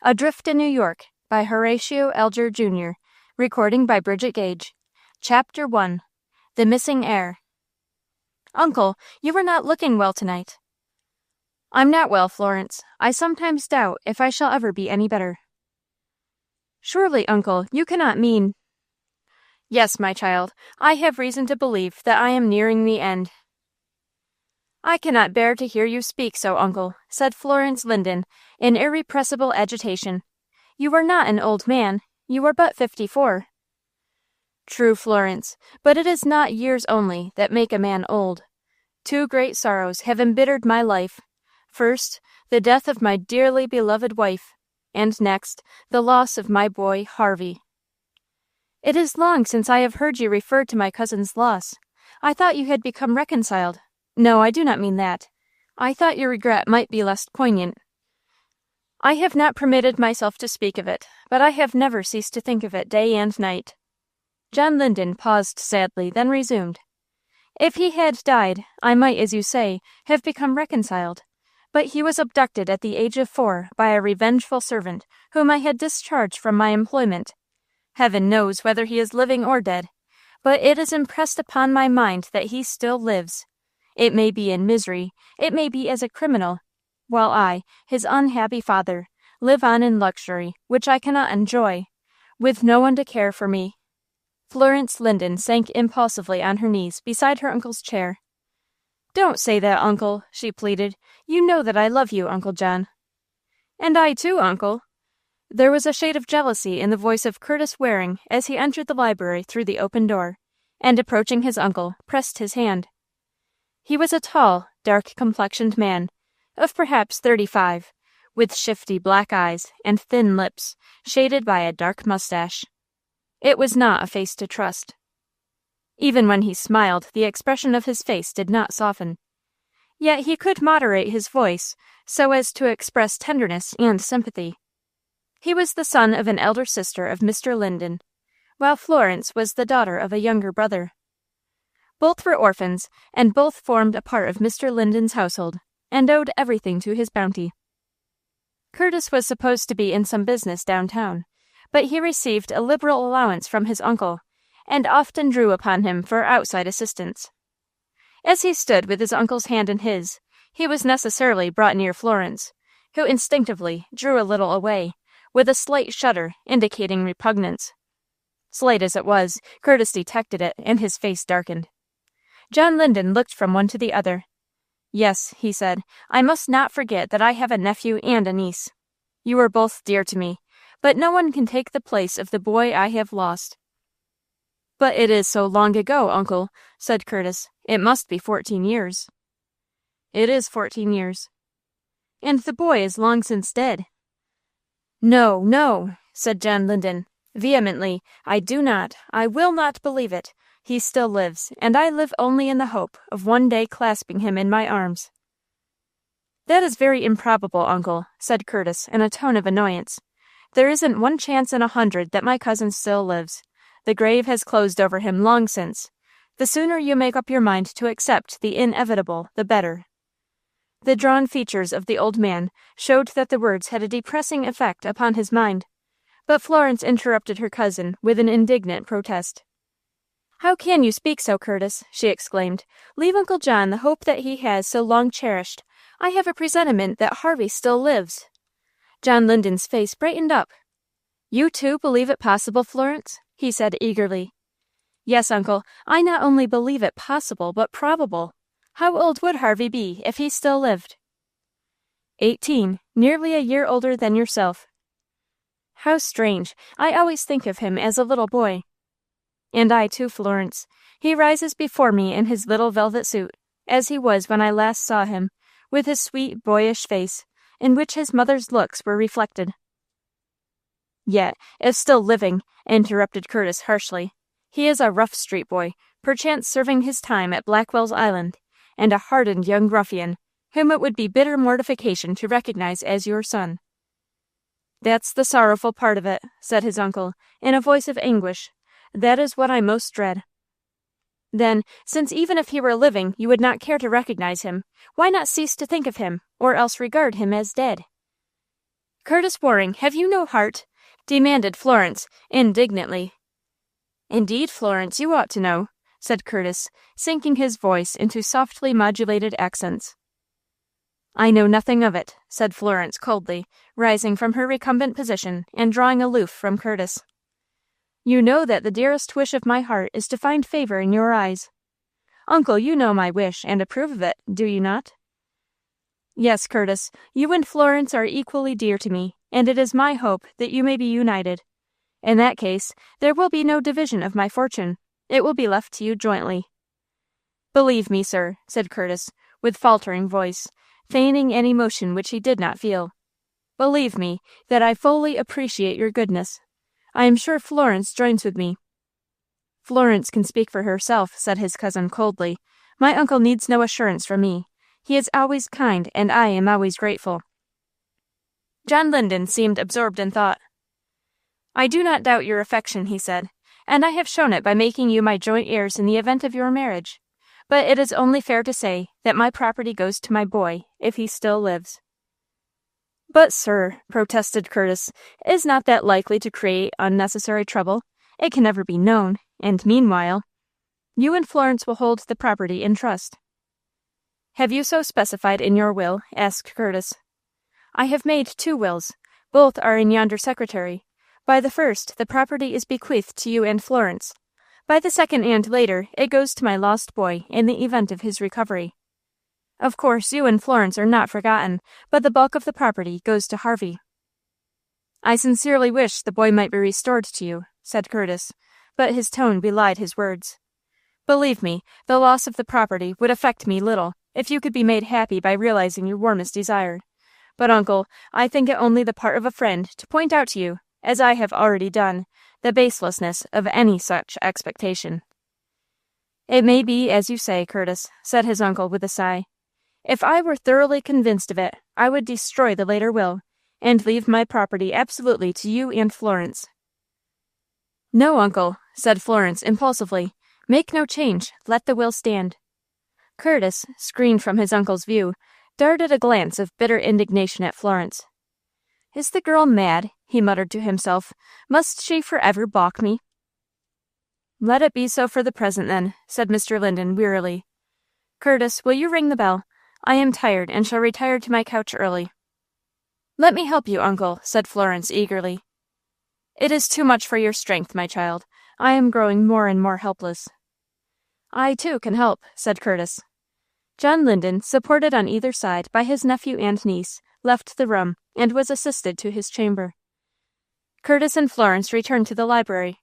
Adrift in New York by Horatio Alger Jr. Recording by Bridget Gage. Chapter 1. The Missing Heir. Uncle, you are not looking well tonight. I'm not well, Florence. I sometimes doubt if I shall ever be any better. Surely, uncle, you cannot mean... Yes, my child, I have reason to believe that I am nearing the end. I cannot bear to hear you speak so, uncle, said Florence Linden, in irrepressible agitation. You are not an old man. You are but 54. True, Florence, but it is not years only that make a man old. 2 great sorrows have embittered my life. First, the death of my dearly beloved wife, and next, the loss of my boy, Harvey. It is long since I have heard you refer to my cousin's loss. I thought you had become reconciled. No, I do not mean that. I thought your regret might be less poignant. I have not permitted myself to speak of it, but I have never ceased to think of it day and night. John Linden paused sadly, then resumed. If he had died, I might, as you say, have become reconciled. But he was abducted at the age of 4 by a revengeful servant, whom I had discharged from my employment. Heaven knows whether he is living or dead, but it is impressed upon my mind that he still lives. It may be in misery, it may be as a criminal, while I, his unhappy father, live on in luxury, which I cannot enjoy, with no one to care for me. Florence Linden sank impulsively on her knees beside her uncle's chair. Don't say that, uncle, she pleaded. You know that I love you, Uncle John. And I too, uncle. There was a shade of jealousy in the voice of Curtis Waring as he entered the library through the open door, and approaching his uncle, pressed his hand. He was a tall, dark-complexioned man, of perhaps 35, with shifty black eyes and thin lips, shaded by a dark mustache. It was not a face to trust. Even when he smiled, the expression of his face did not soften. Yet he could moderate his voice so as to express tenderness and sympathy. He was the son of an elder sister of Mr. Linden, while Florence was the daughter of a younger brother. Both were orphans, and both formed a part of Mr. Linden's household, and owed everything to his bounty. Curtis was supposed to be in some business downtown, but he received a liberal allowance from his uncle, and often drew upon him for outside assistance. As he stood with his uncle's hand in his, he was necessarily brought near Florence, who instinctively drew a little away, with a slight shudder indicating repugnance. Slight as it was, Curtis detected it, and his face darkened. John Linden looked from one to the other. Yes, he said, I must not forget that I have a nephew and a niece. You are both dear to me, but no one can take the place of the boy I have lost. But it is so long ago, uncle, said Curtis. It must be 14 years. It is 14 years. And the boy is long since dead. No, no, said John Linden, vehemently. I will not believe it. He still lives, and I live only in the hope of one day clasping him in my arms. That is very improbable, uncle, said Curtis in a tone of annoyance. There isn't 1 chance in 100 that my cousin still lives. The grave has closed over him long since. The sooner you make up your mind to accept the inevitable, the better. The drawn features of the old man showed that the words had a depressing effect upon his mind, but Florence interrupted her cousin with an indignant protest. How can you speak so, Curtis? She exclaimed. Leave Uncle John the hope that he has so long cherished. I have a presentiment that Harvey still lives. John Linden's face brightened up. You too believe it possible, Florence? He said eagerly. Yes, uncle, I not only believe it possible, but probable. How old would Harvey be if he still lived? 18, nearly a year older than yourself. How strange. I always think of him as a little boy. And I too, Florence. He rises before me in his little velvet suit, as he was when I last saw him, with his sweet, boyish face, in which his mother's looks were reflected. Yet, if still living, interrupted Curtis harshly, he is a rough street boy, perchance serving his time at Blackwell's Island, and a hardened young ruffian, whom it would be bitter mortification to recognize as your son. That's the sorrowful part of it, said his uncle, in a voice of anguish. That is what I most dread. Then, since even if he were living you would not care to recognize him, why not cease to think of him, or else regard him as dead? Curtis Waring, have you no heart? Demanded Florence, indignantly. Indeed, Florence, you ought to know, said Curtis, sinking his voice into softly modulated accents. I know nothing of it, said Florence coldly, rising from her recumbent position and drawing aloof from Curtis. You know that the dearest wish of my heart is to find favor in your eyes. Uncle, you know my wish and approve of it, do you not? Yes, Curtis, you and Florence are equally dear to me, and it is my hope that you may be united. In that case, there will be no division of my fortune. It will be left to you jointly. Believe me, sir, said Curtis, with faltering voice, feigning an emotion which he did not feel. Believe me that I fully appreciate your goodness. I am sure Florence joins with me. Florence can speak for herself, said his cousin coldly. My uncle needs no assurance from me. He is always kind, and I am always grateful. John Linden seemed absorbed in thought. I do not doubt your affection, he said, and I have shown it by making you my joint heirs in the event of your marriage. But it is only fair to say that my property goes to my boy, if he still lives. But, sir, protested Curtis, is not that likely to create unnecessary trouble? It can never be known, and meanwhile, you and Florence will hold the property in trust. Have you so specified in your will? Asked Curtis. I have made 2 wills. Both are in yonder secretary. By the first, the property is bequeathed to you and Florence. By the second and later, it goes to my lost boy in the event of his recovery. Of course, you and Florence are not forgotten, but the bulk of the property goes to Harvey. I sincerely wish the boy might be restored to you, said Curtis, but his tone belied his words. Believe me, the loss of the property would affect me little if you could be made happy by realizing your warmest desire. But, uncle, I think it only the part of a friend to point out to you, as I have already done, the baselessness of any such expectation. It may be as you say, Curtis, said his uncle with a sigh. If I were thoroughly convinced of it, I would destroy the later will, and leave my property absolutely to you and Florence. No, uncle, said Florence impulsively. Make no change. Let the will stand. Curtis, screened from his uncle's view, darted a glance of bitter indignation at Florence. Is the girl mad? He muttered to himself. Must she forever balk me? Let it be so for the present, then, said Mr. Linden wearily. Curtis, will you ring the bell? I am tired and shall retire to my couch early. Let me help you, uncle, said Florence eagerly. It is too much for your strength, my child. I am growing more and more helpless. I, too, can help, said Curtis. John Linden, supported on either side by his nephew and niece, left the room and was assisted to his chamber. Curtis and Florence returned to the library.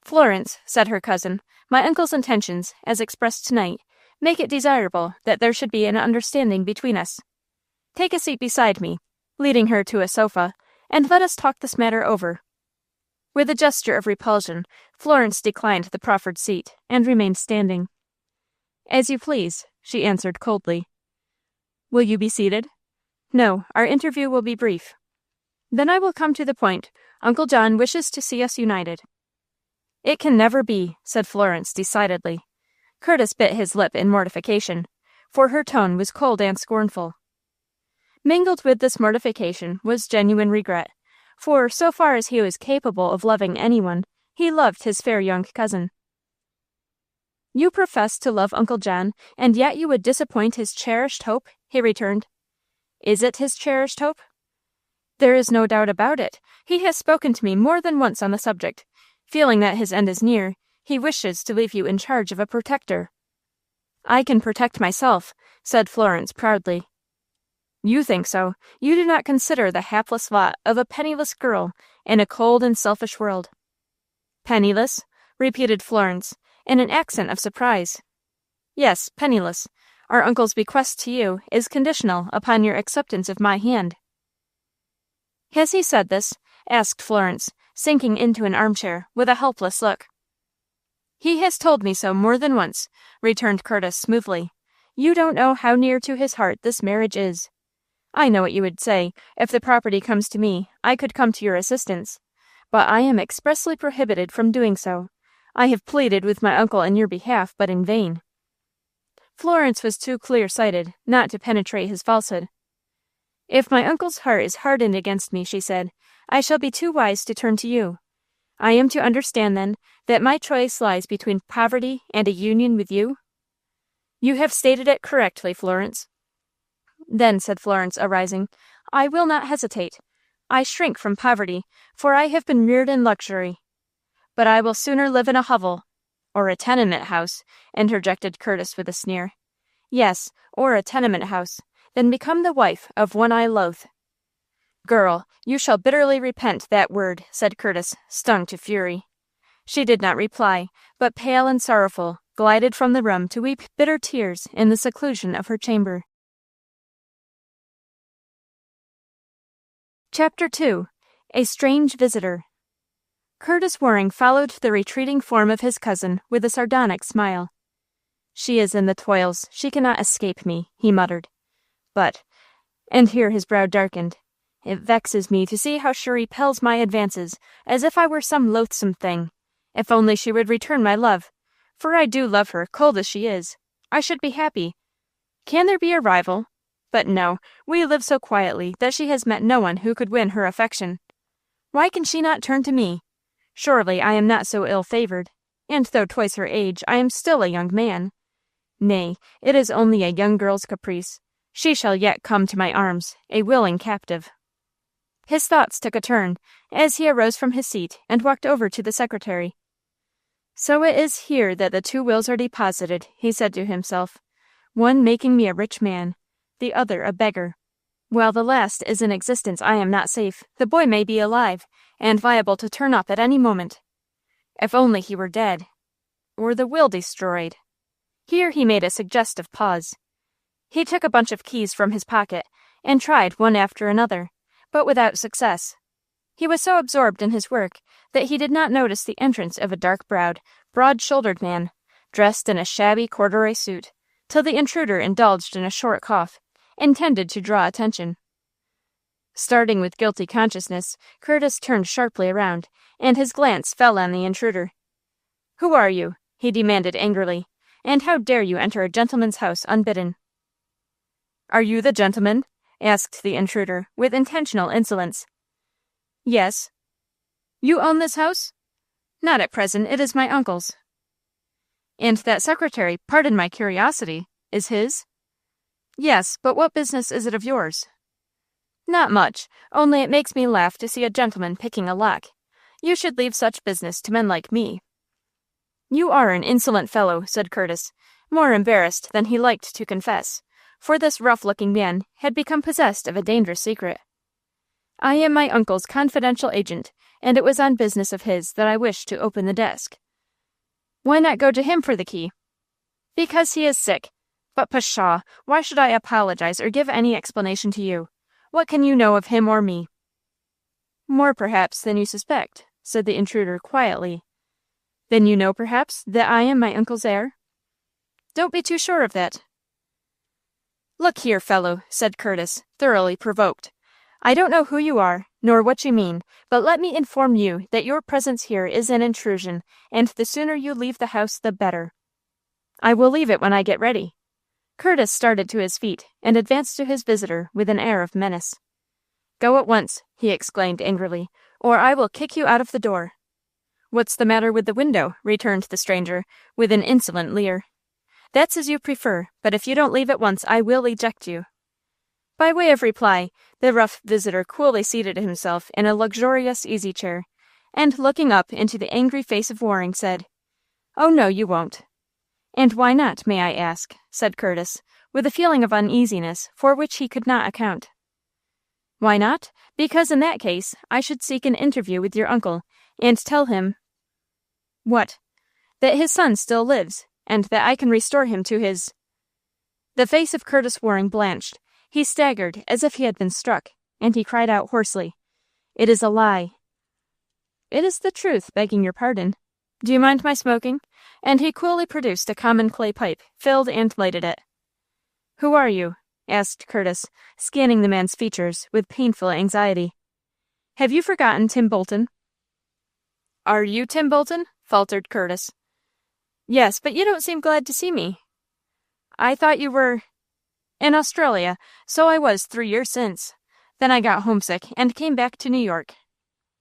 Florence, said her cousin, my uncle's intentions, as expressed tonight, make it desirable that there should be an understanding between us. Take a seat beside me, leading her to a sofa, and let us talk this matter over. With a gesture of repulsion, Florence declined the proffered seat, and remained standing. As you please, she answered coldly. Will you be seated? No, our interview will be brief. Then I will come to the point. Uncle John wishes to see us united. It can never be, said Florence decidedly. Curtis bit his lip in mortification, for her tone was cold and scornful. Mingled with this mortification was genuine regret, for, so far as he was capable of loving anyone, he loved his fair young cousin. You profess to love Uncle John, and yet you would disappoint his cherished hope, he returned. Is it his cherished hope? There is no doubt about it. He has spoken to me more than once on the subject. Feeling that his end is near, he wishes to leave you in charge of a protector. I can protect myself, said Florence proudly. You think so. You do not consider the hapless lot of a penniless girl in a cold and selfish world. Penniless? Repeated Florence, in an accent of surprise. Yes, penniless. Our uncle's bequest to you is conditional upon your acceptance of my hand. Has he said this? Asked Florence, sinking into an armchair with a helpless look. He has told me so more than once, returned Curtis smoothly. You don't know how near to his heart this marriage is. I know what you would say. If the property comes to me, I could come to your assistance. But I am expressly prohibited from doing so. I have pleaded with my uncle in your behalf, but in vain. Florence was too clear-sighted not to penetrate his falsehood. If my uncle's heart is hardened against me, she said, I shall be too wise to turn to you. I am to understand, then, that my choice lies between poverty and a union with you? You have stated it correctly, Florence. Then, said Florence, arising, I will not hesitate. I shrink from poverty, for I have been reared in luxury. But I will sooner live in a hovel, or a tenement house, interjected Curtis with a sneer. Yes, or a tenement house, than become the wife of one I loathe. Girl, you shall bitterly repent that word, said Curtis, stung to fury. She did not reply, but pale and sorrowful, glided from the room to weep bitter tears in the seclusion of her chamber. Chapter 2. A Strange Visitor. Curtis Waring followed the retreating form of his cousin with a sardonic smile. She is in the toils, she cannot escape me, he muttered. But, and here his brow darkened, it vexes me to see how she repels my advances, as if I were some loathsome thing. If only she would return my love, for I do love her, cold as she is. I should be happy. Can there be a rival? But no, we live so quietly that she has met no one who could win her affection. Why can she not turn to me? Surely I am not so ill-favored, and though twice her age, I am still a young man. Nay, it is only a young girl's caprice. She shall yet come to my arms, a willing captive. His thoughts took a turn, as he arose from his seat and walked over to the secretary. So it is here that the two wills are deposited, he said to himself, one making me a rich man, the other a beggar. While the last is in existence, I am not safe. The boy may be alive, and liable to turn up at any moment. If only he were dead, or the will destroyed. Here he made a suggestive pause. He took a bunch of keys from his pocket, and tried one after another, but without success. He was so absorbed in his work that he did not notice the entrance of a dark-browed, broad-shouldered man, dressed in a shabby corduroy suit, till the intruder indulged in a short cough, intended to draw attention. Starting with guilty consciousness, Curtis turned sharply around, and his glance fell on the intruder. "Who are you?" he demanded angrily, "and how dare you enter a gentleman's house unbidden?" "Are you the gentleman?" asked the intruder, with intentional insolence. "Yes." "You own this house?" "Not at present. It is my uncle's." "And that secretary, pardon my curiosity, is his?" "Yes, but what business is it of yours?" "Not much, only it makes me laugh to see a gentleman picking a lock. You should leave such business to men like me." "You are an insolent fellow," said Curtis, more embarrassed than he liked to confess, for this rough-looking man had become possessed of a dangerous secret. "I am my uncle's confidential agent, and it was on business of his that I wished to open the desk." "Why not go to him for the key?" "Because he is sick. But pshaw, why should I apologize or give any explanation to you? What can you know of him or me?" "More, perhaps, than you suspect," said the intruder quietly. "Then you know, perhaps, that I am my uncle's heir?" "Don't be too sure of that." "Look here, fellow," said Curtis, thoroughly provoked. "I don't know who you are, nor what you mean, but let me inform you that your presence here is an intrusion, and the sooner you leave the house the better." "I will leave it when I get ready." Curtis started to his feet, and advanced to his visitor with an air of menace. "Go at once," he exclaimed angrily, "or I will kick you out of the door." "What's the matter with the window?" returned the stranger, with an insolent leer. "That's as you prefer, but if you don't leave at once, I will eject you." By way of reply, the rough visitor coolly seated himself in a luxurious easy-chair, and looking up into the angry face of Waring, said, "Oh, no, you won't." "And why not, may I ask?" said Curtis, with a feeling of uneasiness for which he could not account. "Why not? Because in that case I should seek an interview with your uncle, and tell him—" "What?" "That his son still lives, and that I can restore him to his—" The face of Curtis Waring blanched. He staggered as if he had been struck, and he cried out hoarsely, "It is a lie." "It is the truth, begging your pardon. Do you mind my smoking?" And he coolly produced a common clay pipe, filled and lighted it. "Who are you?" asked Curtis, scanning the man's features with painful anxiety. "Have you forgotten Tim Bolton?" "Are you Tim Bolton?" faltered Curtis. "Yes, but you don't seem glad to see me." "I thought you were—" "In Australia, so I was 3 years since. Then I got homesick and came back to New York.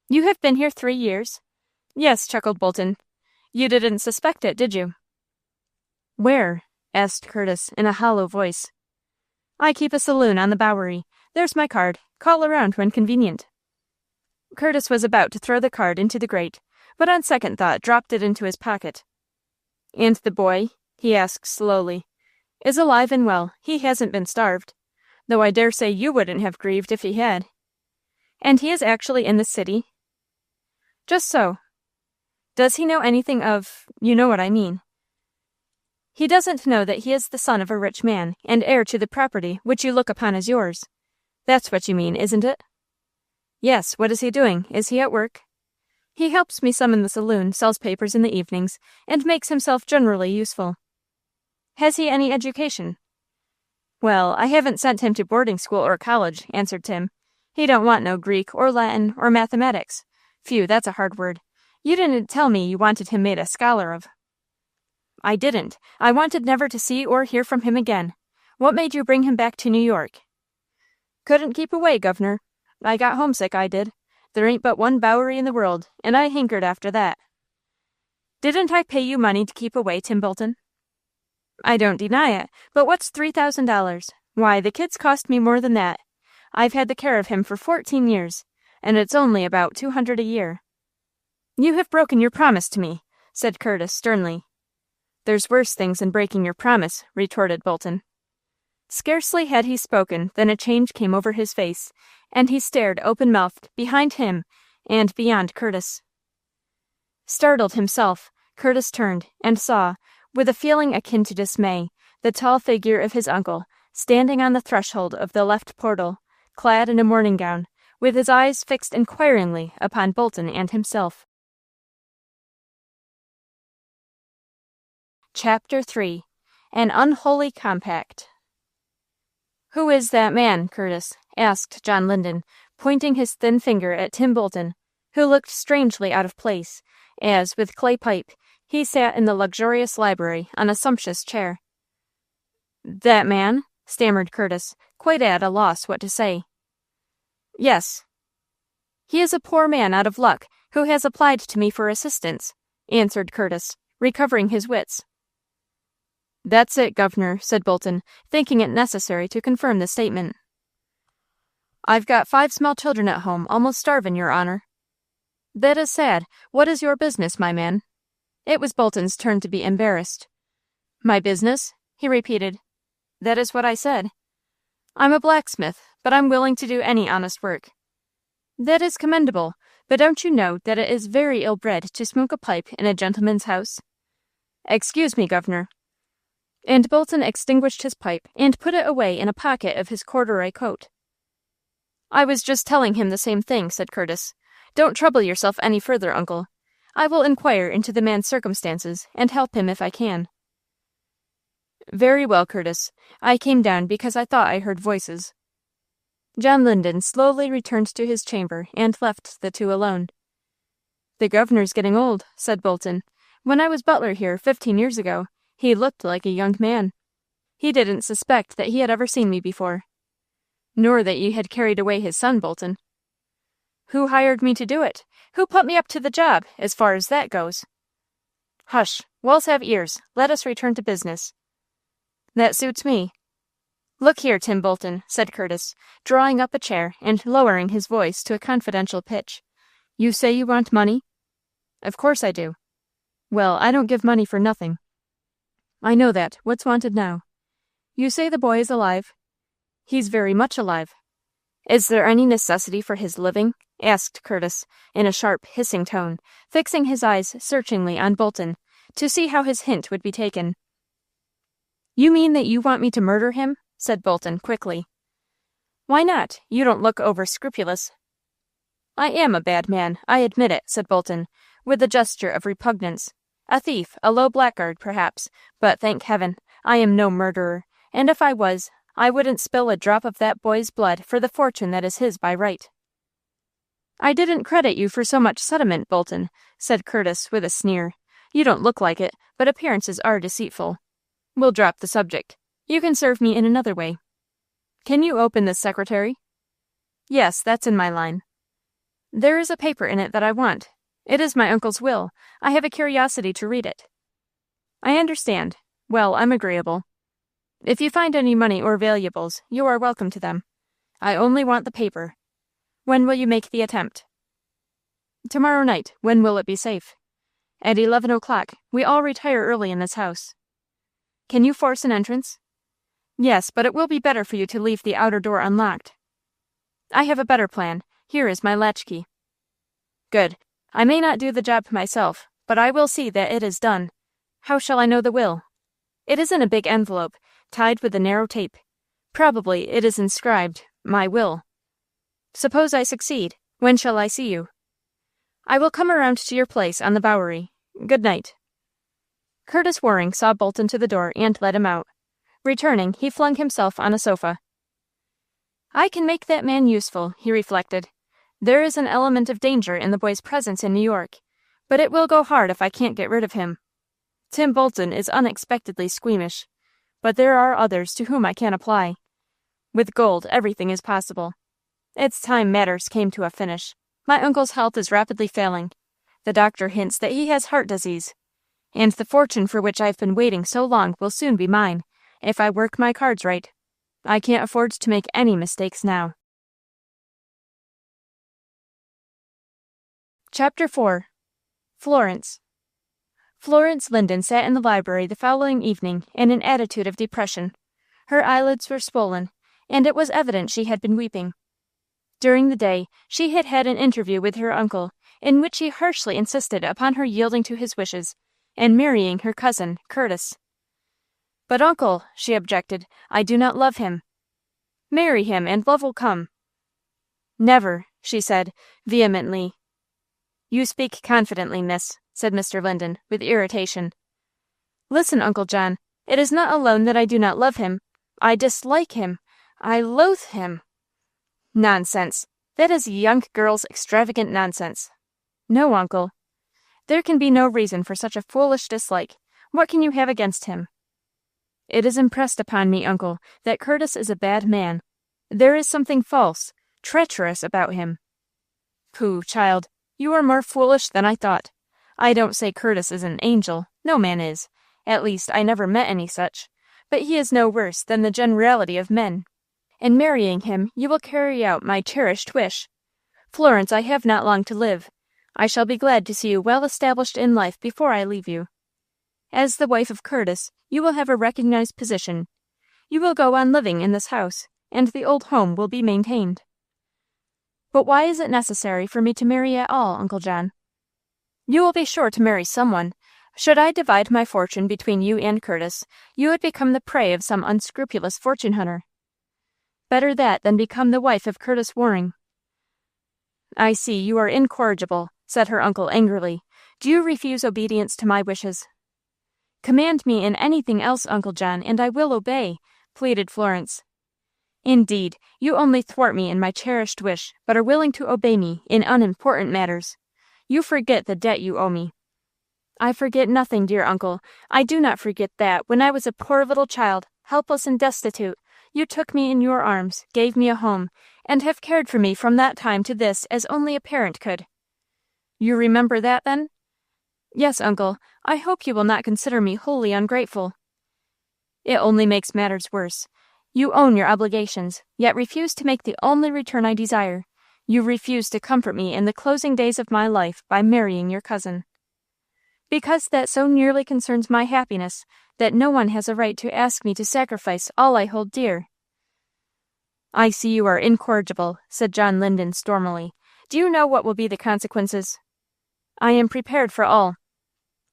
You have been here 3 years? Yes, chuckled Bolton. You didn't suspect it, did you? Where? Asked Curtis in a hollow voice. I keep a saloon on the Bowery. There's my card. Call around when convenient. Curtis was about to throw the card into the grate, but on second thought dropped it into his pocket. And the boy, he asked slowly, is alive and well. He hasn't been starved, though I dare say you wouldn't have grieved if he had. And he is actually in the city? Just so. Does he know anything of, you know what I mean? He doesn't know that he is the son of a rich man, and heir to the property which you look upon as yours. That's what you mean, isn't it? Yes, what is he doing? Is he at work? He helps me some in the saloon, sells papers in the evenings, and makes himself generally useful. Has he any education? Well, I haven't sent him to boarding school or college, answered Tim. He don't want no Greek or Latin or mathematics. Phew, that's a hard word. You didn't tell me you wanted him made a scholar of. I didn't. I wanted never to see or hear from him again. What made you bring him back to New York? Couldn't keep away, Governor. I got homesick, I did. There ain't but one Bowery in the world, and I hankered after that. Didn't I pay you money to keep away, Tim Bolton? I don't deny it, but what's $3,000? Why, the kid's cost me more than that. I've had the care of him for 14 years, and it's only about $200 a year. You have broken your promise to me, said Curtis sternly. There's worse things than breaking your promise, retorted Bolton. Scarcely had he spoken than a change came over his face, and he stared open-mouthed behind him and beyond Curtis. Startled himself, Curtis turned and saw, with a feeling akin to dismay, the tall figure of his uncle standing on the threshold of the left portal, clad in a morning gown, with his eyes fixed inquiringly upon Bolton and himself. Chapter 3. An Unholy Compact. Who is that man, Curtis? Asked John Linden, pointing his thin finger at Tim Bolton, who looked strangely out of place, as, with clay pipe, he sat in the luxurious library on a sumptuous chair. That man? Stammered Curtis, quite at a loss what to say. Yes. He is a poor man out of luck, who has applied to me for assistance, answered Curtis, recovering his wits. That's it, Governor, said Bolton, thinking it necessary to confirm the statement. I've got 5 small children at home, almost starving, Your Honor. That is sad. What is your business, my man? It was Bolton's turn to be embarrassed. My business? He repeated. That is what I said. I'm a blacksmith, but I'm willing to do any honest work. That is commendable, but don't you know that it is very ill-bred to smoke a pipe in a gentleman's house? Excuse me, Governor. And Bolton extinguished his pipe and put it away in a pocket of his corduroy coat. I was just telling him the same thing, said Curtis. Don't trouble yourself any further, Uncle. I will inquire into the man's circumstances and help him if I can. Very well, Curtis. I came down because I thought I heard voices. John Linden slowly returned to his chamber and left the two alone. The governor's getting old, said Bolton. When I was butler here 15 years ago, he looked like a young man. He didn't suspect that he had ever seen me before. Nor that you had carried away his son, Bolton. Who hired me to do it? Who put me up to the job, as far as that goes? Hush, walls have ears. Let us return to business. That suits me. Look here, Tim Bolton, said Curtis, drawing up a chair and lowering his voice to a confidential pitch. You say you want money? Of course I do. Well, I don't give money for nothing. I know that. What's wanted now? You say the boy is alive? He's very much alive. Is there any necessity for his living? Asked Curtis, in a sharp, hissing tone, fixing his eyes searchingly on Bolton, to see how his hint would be taken. You mean that you want me to murder him? Said Bolton, quickly. Why not? You don't look over-scrupulous. I am a bad man, I admit it, said Bolton, with a gesture of repugnance. A thief, a low blackguard, perhaps, but thank heaven, I am no murderer, and if I was, I wouldn't spill a drop of that boy's blood for the fortune that is his by right. I didn't credit you for so much sentiment, Bolton, said Curtis with a sneer. You don't look like it, but appearances are deceitful. We'll drop the subject. You can serve me in another way. Can you open this secretary? Yes, that's in my line. There is a paper in it that I want. It is my uncle's will. I have a curiosity to read it. I understand. Well, I'm agreeable. If you find any money or valuables, you are welcome to them. I only want the paper. When will you make the attempt? Tomorrow night. When will it be safe? At 11 o'clock. We all retire early in this house. Can you force an entrance? Yes, but it will be better for you to leave the outer door unlocked. I have a better plan. Here is my latchkey. Good. I may not do the job myself, but I will see that it is done. How shall I know the will? It is in a big envelope, tied with a narrow tape. Probably it is inscribed, My Will. Suppose I succeed. When shall I see you? I will come around to your place on the Bowery. Good night. Curtis Waring saw Bolton to the door and let him out. Returning, he flung himself on a sofa. I can make that man useful, he reflected. There is an element of danger in the boy's presence in New York, but it will go hard if I can't get rid of him. Tim Bolton is unexpectedly squeamish, but there are others to whom I can apply. With gold, everything is possible. It's time matters came to a finish. My uncle's health is rapidly failing. The doctor hints that he has heart disease, and the fortune for which I've been waiting so long will soon be mine, if I work my cards right. I can't afford to make any mistakes now. Chapter 4. Florence. Florence Linden sat in the library the following evening in an attitude of depression. Her eyelids were swollen, and it was evident she had been weeping. During the day, she had had an interview with her uncle, in which he harshly insisted upon her yielding to his wishes, and marrying her cousin, Curtis. But, uncle, she objected, I do not love him. Marry him, and love will come. Never, she said, vehemently. You speak confidently, miss, said Mr. Linden, with irritation. Listen, Uncle John, it is not alone that I do not love him. I dislike him. I loathe him. Nonsense. That is a young girl's extravagant nonsense. No, uncle. There can be no reason for such a foolish dislike. What can you have against him? It is impressed upon me, uncle, that Curtis is a bad man. There is something false, treacherous about him. Pooh, child, you are more foolish than I thought. I don't say Curtis is an angel. No man is. At least, I never met any such. But he is no worse than the generality of men. In marrying him, you will carry out my cherished wish. Florence, I have not long to live. I shall be glad to see you well established in life before I leave you. As the wife of Curtis, you will have a recognized position. You will go on living in this house, and the old home will be maintained. But why is it necessary for me to marry at all, Uncle John? You will be sure to marry someone. Should I divide my fortune between you and Curtis, you would become the prey of some unscrupulous fortune hunter. Better that than become the wife of Curtis Waring. I see you are incorrigible, said her uncle angrily. Do you refuse obedience to my wishes? Command me in anything else, Uncle John, and I will obey, pleaded Florence. Indeed, you only thwart me in my cherished wish, but are willing to obey me in unimportant matters. You forget the debt you owe me. I forget nothing, dear uncle. I do not forget that, when I was a poor little child, helpless and destitute, you took me in your arms, gave me a home, and have cared for me from that time to this as only a parent could. You remember that, then? Yes, uncle. I hope you will not consider me wholly ungrateful. It only makes matters worse. You own your obligations, yet refuse to make the only return I desire. You refuse to comfort me in the closing days of my life by marrying your cousin. Because that so nearly concerns my happiness that no one has a right to ask me to sacrifice all I hold dear. I see you are incorrigible, said John Linden stormily. Do you know what will be the consequences? I am prepared for all.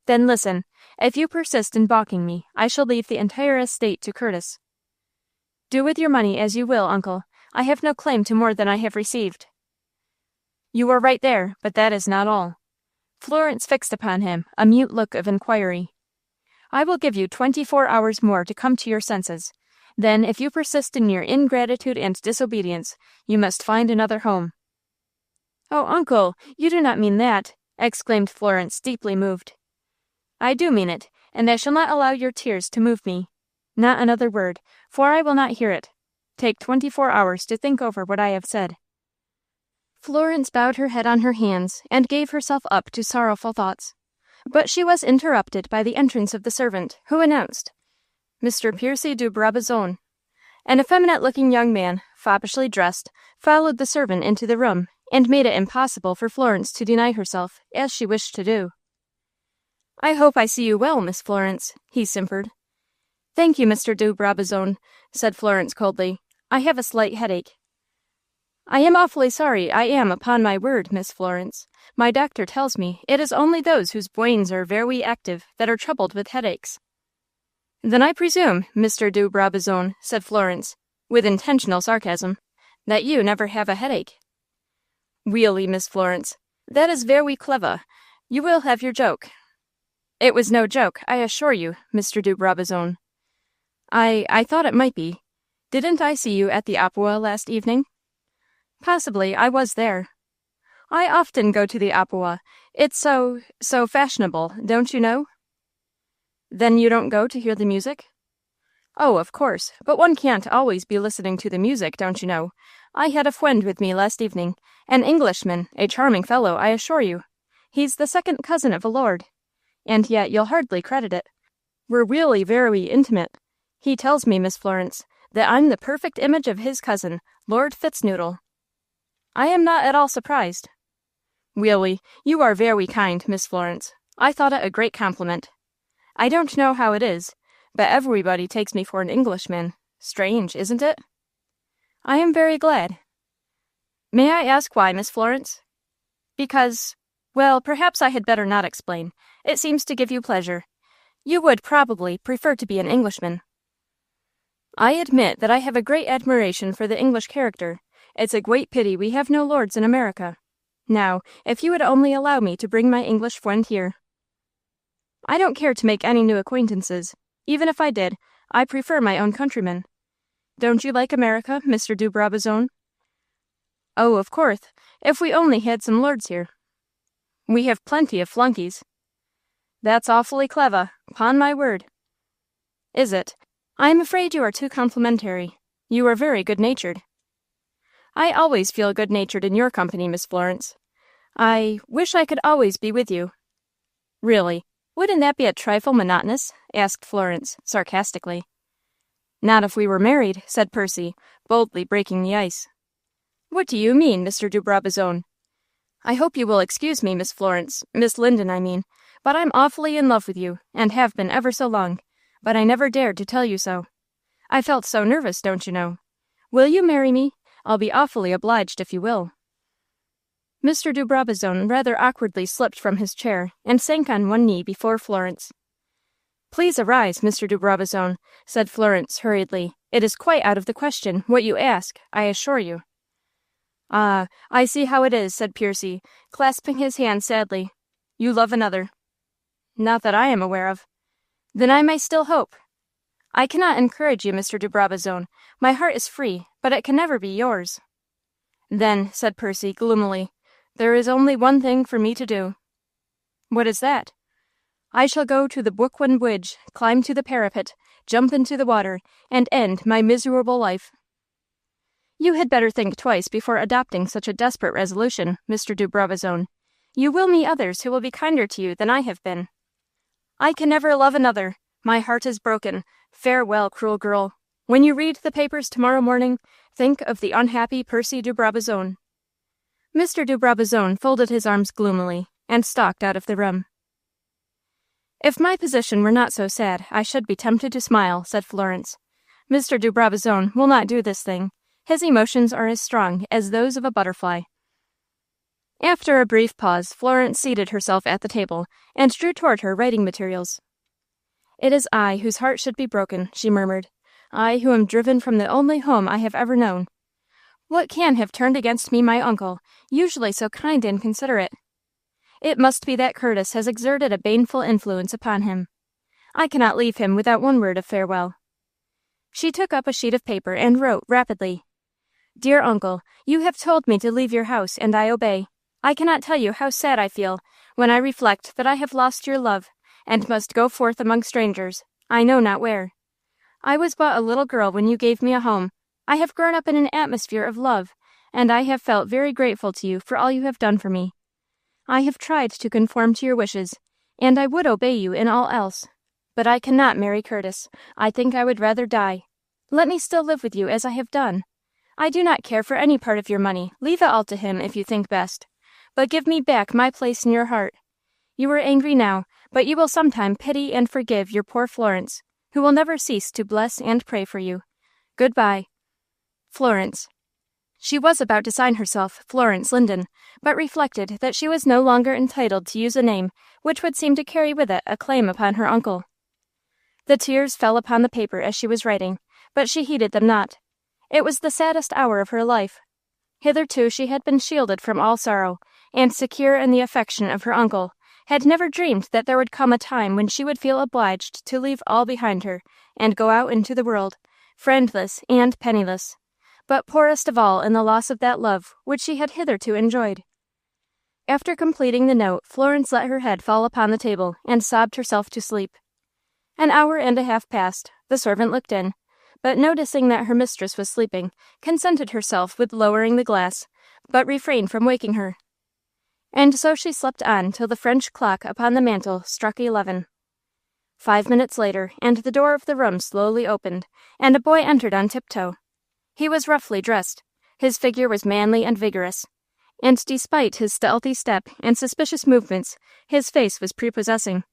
Then listen. If you persist in balking me, I shall leave the entire estate to Curtis. Do with your money as you will, uncle. I have no claim to more than I have received. You are right there, but that is not all. Florence fixed upon him a mute look of inquiry. I will give you 24 hours more to come to your senses. Then, if you persist in your ingratitude and disobedience, you must find another home. Oh, uncle, you do not mean that, exclaimed Florence, deeply moved. I do mean it, and I shall not allow your tears to move me. Not another word, for I will not hear it. Take 24 hours to think over what I have said. Florence bowed her head on her hands and gave herself up to sorrowful thoughts. But she was interrupted by the entrance of the servant, who announced, "Mr. Percy de Brabazon." An effeminate-looking young man, foppishly dressed, followed the servant into the room, and made it impossible for Florence to deny herself, as she wished to do. "I hope I see you well, Miss Florence," he simpered. "Thank you, Mr. de Brabazon," said Florence coldly. "I have a slight headache." "I am awfully sorry, I am, upon my word, Miss Florence. My doctor tells me it is only those whose brains are very active that are troubled with headaches." "Then I presume, Mr. de Brabazon," said Florence, with intentional sarcasm, "that you never have a headache." "Really, Miss Florence, that is very clever. You will have your joke." "It was no joke, I assure you, Mr. de Brabazon." I thought it might be. Didn't I see you at the opera last evening?" "Possibly, I was there." "I often go to the opera. It's so fashionable, don't you know?" "Then you don't go to hear the music?" "Oh, of course, but one can't always be listening to the music, don't you know. I had a friend with me last evening, an Englishman, a charming fellow, I assure you. He's the second cousin of a lord. And yet you'll hardly credit it. We're really very intimate. He tells me, Miss Florence, that I'm the perfect image of his cousin, Lord Fitznoodle." "I am not at all surprised." "Really, you are very kind, Miss Florence. I thought it a great compliment. I don't know how it is, but everybody takes me for an Englishman. Strange, isn't it?" "I am very glad." "May I ask why, Miss Florence?" "Because, well, perhaps I had better not explain. It seems to give you pleasure. You would probably prefer to be an Englishman." "I admit that I have a great admiration for the English character. It's a great pity we have no lords in America. Now, if you would only allow me to bring my English friend here." "I don't care to make any new acquaintances. Even if I did, I prefer my own countrymen. Don't you like America, Mr. de Brabazon?" "Oh, of course, if we only had some lords here." "We have plenty of flunkies." "That's awfully clever, 'pon my word." "Is it? I am afraid you are too complimentary. You are very good-natured." "I always feel good-natured in your company, Miss Florence. I wish I could always be with you." "Really, wouldn't that be a trifle monotonous?" asked Florence, sarcastically. "Not if we were married," said Percy, boldly breaking the ice. "What do you mean, Mr. de Brabazon?" "I hope you will excuse me, Miss Florence, Miss Linden, I mean, but I'm awfully in love with you, and have been ever so long, but I never dared to tell you so. I felt so nervous, don't you know. Will you marry me? I'll be awfully obliged if you will." Mr. de Brabazon rather awkwardly slipped from his chair and sank on one knee before Florence. "Please arise, Mr. de Brabazon," said Florence hurriedly. "It is quite out of the question, what you ask, I assure you." "Ah, I see how it is," said Percy, clasping his hands sadly. "You love another." "Not that I am aware of." "Then I may still hope." "I cannot encourage you, Mr. de Brabazon. My heart is free, but it can never be yours." "Then," said Percy gloomily, "there is only one thing for me to do." "What is that?" "I shall go to the Brooklyn Bridge, climb to the parapet, jump into the water, and end my miserable life." "You had better think twice before adopting such a desperate resolution, Mr. de Brabazon. You will meet others who will be kinder to you than I have been." "I can never love another. My heart is broken. Farewell, cruel girl. When you read the papers tomorrow morning, think of the unhappy Percy de Brabazon." Mr. de Brabazon folded his arms gloomily, and stalked out of the room. "If my position were not so sad, I should be tempted to smile," said Florence. "Mr. de Brabazon will not do this thing. His emotions are as strong as those of a butterfly." After a brief pause, Florence seated herself at the table, and drew toward her writing materials. "It is I whose heart should be broken," she murmured. "I who am driven from the only home I have ever known. What can have turned against me my uncle, usually so kind and considerate? It must be that Curtis has exerted a baneful influence upon him. I cannot leave him without one word of farewell." She took up a sheet of paper and wrote rapidly. "Dear uncle, you have told me to leave your house, and I obey. I cannot tell you how sad I feel when I reflect that I have lost your love, and must go forth among strangers, I know not where. I was but a little girl when you gave me a home. I have grown up in an atmosphere of love, and I have felt very grateful to you for all you have done for me. I have tried to conform to your wishes, and I would obey you in all else. But I cannot marry Curtis. I think I would rather die. Let me still live with you as I have done. I do not care for any part of your money. Leave it all to him if you think best. But give me back my place in your heart. You are angry now, but you will sometime pity and forgive your poor Florence, who will never cease to bless and pray for you. Goodbye. Florence. She was about to sign herself Florence Linden, but reflected that she was no longer entitled to use a name which would seem to carry with it a claim upon her uncle. The tears fell upon the paper as she was writing, but she heeded them not. It was the saddest hour of her life. Hitherto she had been shielded from all sorrow, and secure in the affection of her uncle, had never dreamed that there would come a time when she would feel obliged to leave all behind her, and go out into the world, friendless and penniless, but poorest of all in the loss of that love which she had hitherto enjoyed. After completing the note, Florence let her head fall upon the table, and sobbed herself to sleep. An hour and a half passed. The servant looked in, but noticing that her mistress was sleeping, consented herself with lowering the glass, but refrained from waking her. And so she slept on till the French clock upon the mantel struck 11. 5 minutes later, and the door of the room slowly opened, and a boy entered on tiptoe. He was roughly dressed. His figure was manly and vigorous, and despite his stealthy step and suspicious movements, his face was prepossessing.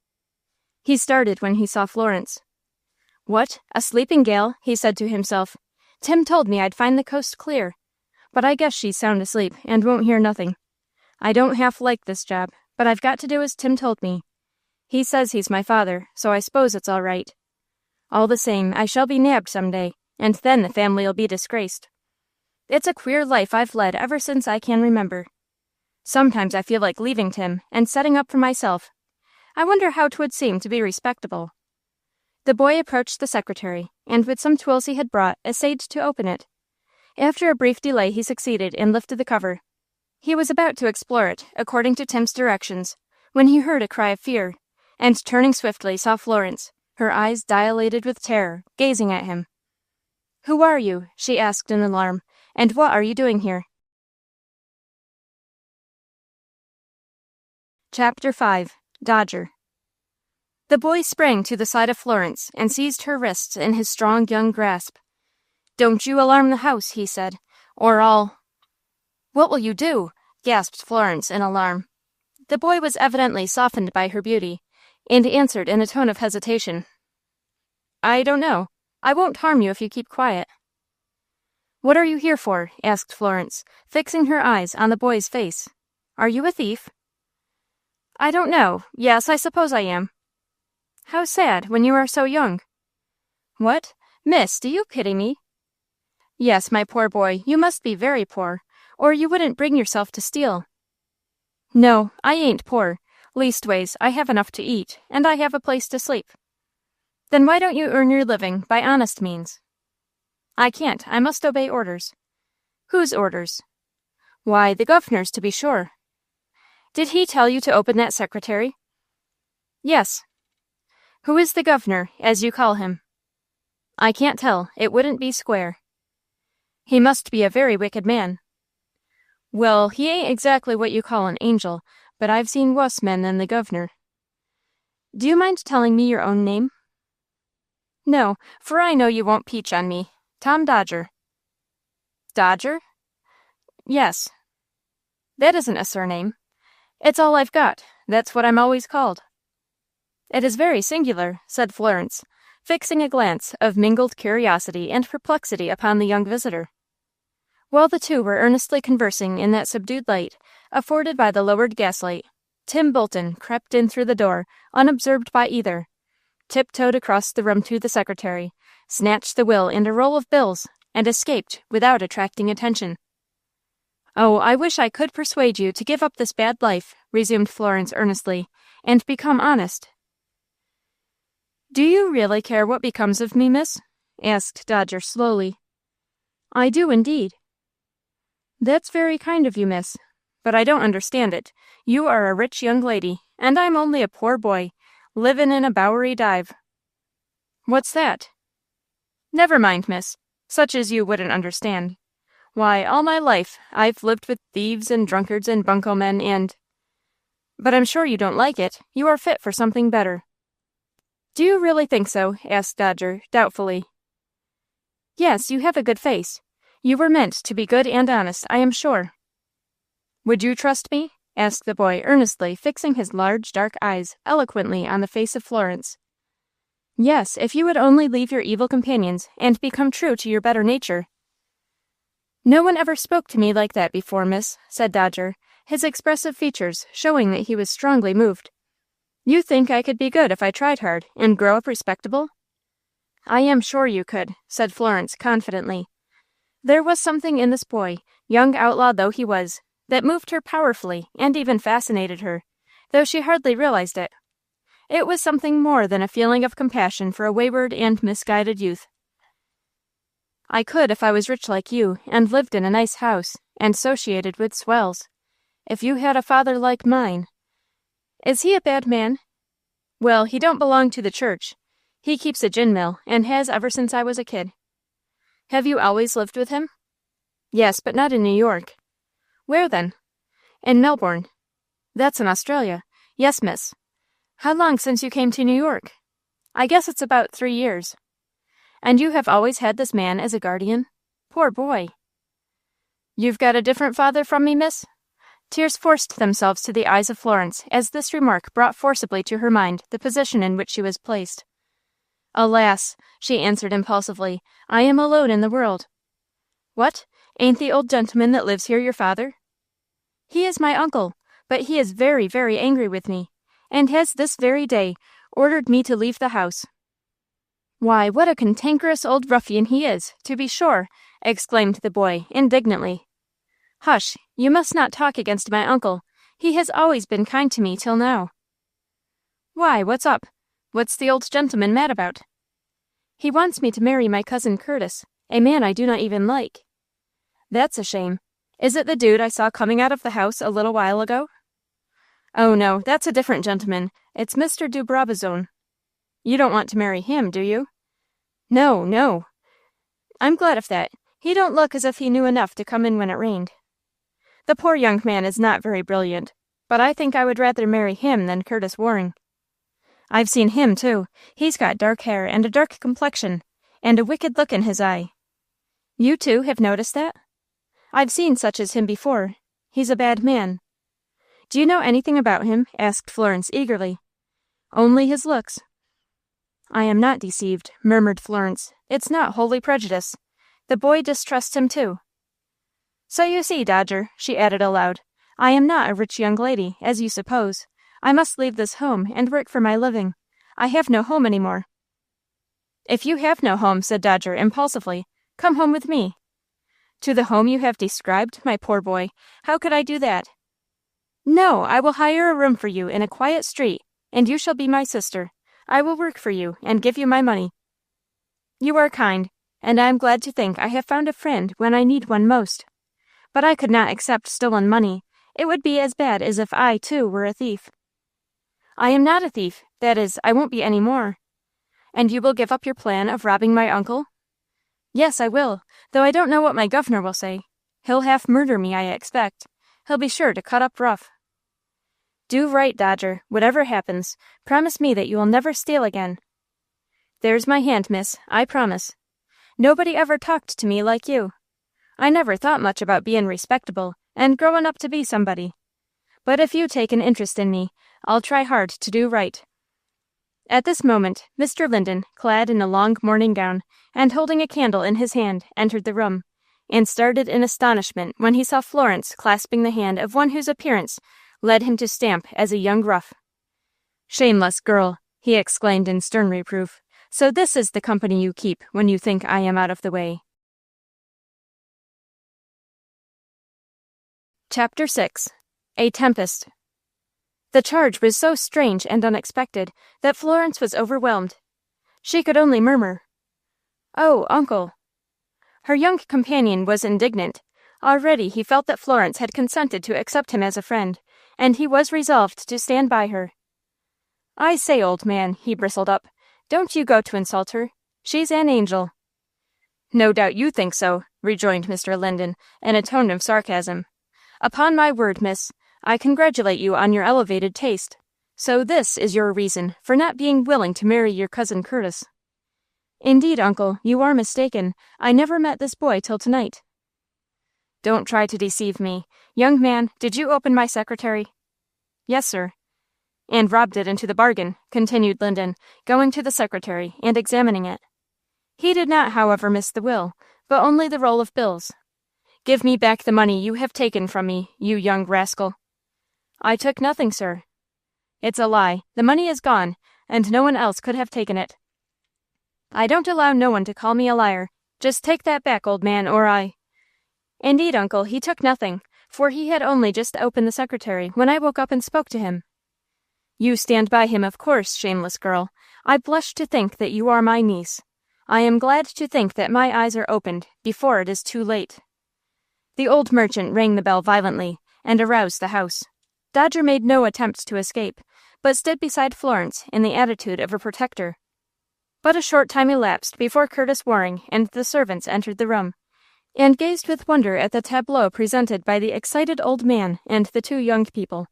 He started when he saw Florence. "What, a sleeping gal?" he said to himself. "Tim told me I'd find the coast clear, but I guess she's sound asleep and won't hear nothing. I don't half like this job, but I've got to do as Tim told me. He says he's my father, so I suppose it's all right. All the same, I shall be nabbed some day, and then the family'll be disgraced. It's a queer life I've led ever since I can remember. Sometimes I feel like leaving Tim and setting up for myself. I wonder how 'twould seem to be respectable." The boy approached the secretary, and with some tools he had brought, essayed to open it. After a brief delay he succeeded, and lifted the cover. He was about to explore it, according to Tim's directions, when he heard a cry of fear, and turning swiftly saw Florence, her eyes dilated with terror, gazing at him. "Who are you?" she asked in alarm, "and what are you doing here?" Chapter 5. Dodger. The boy sprang to the side of Florence and seized her wrists in his strong young grasp. "Don't you alarm the house," he said, "or I'll—" "What will you do?" gasped Florence in alarm. The boy was evidently softened by her beauty, and answered in a tone of hesitation. "I don't know. I won't harm you if you keep quiet." "What are you here for?" asked Florence, fixing her eyes on the boy's face. "Are you a thief?" "I don't know. Yes, I suppose I am." "How sad, when you are so young." "What? Miss, do you pity me?" "Yes, my poor boy, you must be very poor, or you wouldn't bring yourself to steal." "No, I ain't poor. Leastways, I have enough to eat, and I have a place to sleep." "Then why don't you earn your living by honest means?" "I can't. I must obey orders." "Whose orders?" "Why, the governor's, to be sure." "Did he tell you to open that secretary?" "Yes." "Who is the governor, as you call him?" "I can't tell. It wouldn't be square." "He must be a very wicked man." "Well, he ain't exactly what you call an angel, but I've seen wuss men than the governor." "Do you mind telling me your own name?" "No, for I know you won't peach on me. Tom Dodger." "Dodger?" "Yes." "That isn't a surname." "It's all I've got. That's what I'm always called." "It is very singular," said Florence, fixing a glance of mingled curiosity and perplexity upon the young visitor. While the two were earnestly conversing in that subdued light, afforded by the lowered gaslight, Tim Bolton crept in through the door, unobserved by either, tiptoed across the room to the secretary, snatched the will and a roll of bills, and escaped without attracting attention. "Oh, I wish I could persuade you to give up this bad life," resumed Florence earnestly, "and become honest." "Do you really care what becomes of me, miss?" asked Dodger slowly. "I do, indeed." "That's very kind of you, miss, but I don't understand it. You are a rich young lady, and I'm only a poor boy, livin' in a Bowery dive." "What's that?" "Never mind, miss. Such as you wouldn't understand. Why, all my life, I've lived with thieves and drunkards and bunco men and— But I'm sure you don't like it. You are fit for something better. Do you really think so? Asked Dodger, doubtfully. Yes, you have a good face. You were meant to be good and honest, I am sure. Would you trust me? Asked the boy earnestly, fixing his large dark eyes eloquently on the face of Florence. Yes, if you would only leave your evil companions and become true to your better nature. No one ever spoke to me like that before, miss, said Dodger, his expressive features showing that he was strongly moved. You think I could be good if I tried hard and grow up respectable? I am sure you could, said Florence confidently. There was something in this boy, young outlaw though he was, that moved her powerfully and even fascinated her, though she hardly realized it. It was something more than a feeling of compassion for a wayward and misguided youth. I could if I was rich like you, and lived in a nice house, and associated with swells. If you had a father like mine. Is he a bad man? Well, he don't belong to the church. He keeps a gin mill, and has ever since I was a kid. Have you always lived with him? Yes, but not in New York. Where then? In Melbourne. That's in Australia. Yes, miss. How long since you came to New York? I guess it's about 3 years. And you have always had this man as a guardian? Poor boy. You've got a different father from me, miss? Tears forced themselves to the eyes of Florence as this remark brought forcibly to her mind the position in which she was placed. Alas, she answered impulsively, I am alone in the world. What? Ain't the old gentleman that lives here your father? He is my uncle, but he is very, very angry with me, and has this very day ordered me to leave the house. Why, what a cantankerous old ruffian he is, to be sure, exclaimed the boy, indignantly. Hush, you must not talk against my uncle. He has always been kind to me till now. Why, what's up? What's the old gentleman mad about? He wants me to marry my cousin Curtis, a man I do not even like. That's a shame. Is it the dude I saw coming out of the house a little while ago? Oh, no, that's a different gentleman. It's Mr. de Brabazon. You don't want to marry him, do you? No, no. I'm glad of that. He don't look as if he knew enough to come in when it rained. The poor young man is not very brilliant, but I think I would rather marry him than Curtis Waring. I've seen him, too. He's got dark hair and a dark complexion, and a wicked look in his eye. You, too, have noticed that? I've seen such as him before. He's a bad man. Do you know anything about him? Asked Florence eagerly. Only his looks. I am not deceived, murmured Florence. It's not wholly prejudice. The boy distrusts him, too. So you see, Dodger, she added aloud, I am not a rich young lady, as you suppose. I must leave this home and work for my living. I have no home any more. If you have no home, said Dodger impulsively, come home with me. To the home you have described, my poor boy. How could I do that? No, I will hire a room for you in a quiet street, and you shall be my sister. I will work for you and give you my money. You are kind, and I am glad to think I have found a friend when I need one most. But I could not accept stolen money. It would be as bad as if I, too, were a thief. I am not a thief. That is, I won't be any more. And you will give up your plan of robbing my uncle? Yes, I will, though I don't know what my governor will say. He'll half murder me, I expect. He'll be sure to cut up rough. Do right, Dodger. Whatever happens, promise me that you will never steal again. There's my hand, miss. I promise. Nobody ever talked to me like you. I never thought much about being respectable and growing up to be somebody. But if you take an interest in me, I'll try hard to do right. At this moment, Mr. Linden, clad in a long morning gown and holding a candle in his hand, entered the room, and started in astonishment when he saw Florence clasping the hand of one whose appearance led him to stamp as a young rough. Shameless girl, he exclaimed in stern reproof. So this is the company you keep when you think I am out of the way. Chapter 6. A Tempest. The charge was so strange and unexpected that Florence was overwhelmed. She could only murmur, "Oh, uncle." Her young companion was indignant. Already he felt that Florence had consented to accept him as a friend, and he was resolved to stand by her. "I say, old man," he bristled up, "don't you go to insult her. She's an angel." "No doubt you think so. rejoined Mr. Linden, in a tone of sarcasm. "Upon my word, miss, I congratulate you on your elevated taste. So this is your reason for not being willing to marry your cousin Curtis." "Indeed, uncle, you are mistaken. I never met this boy till tonight." "Don't try to deceive me. Young man, did you open my secretary?" "Yes, sir." "And robbed it into the bargain," continued Linden, going to the secretary and examining it. He did not, however, miss the will, but only the roll of bills. "Give me back the money you have taken from me, you young rascal." "I took nothing, sir." "It's a lie. The money is gone, and no one else could have taken it." "I don't allow no one to call me a liar. Just take that back, old man, or I—" "Indeed, uncle, he took nothing, for he had only just opened the secretary when I woke up and spoke to him." "You stand by him, of course, shameless girl. I blush to think that you are my niece. I am glad to think that my eyes are opened before it is too late." The old merchant rang the bell violently, and aroused the house. Dodger made no attempt to escape, but stood beside Florence in the attitude of a protector. But a short time elapsed before Curtis Waring and the servants entered the room, and gazed with wonder at the tableau presented by the excited old man and the two young people.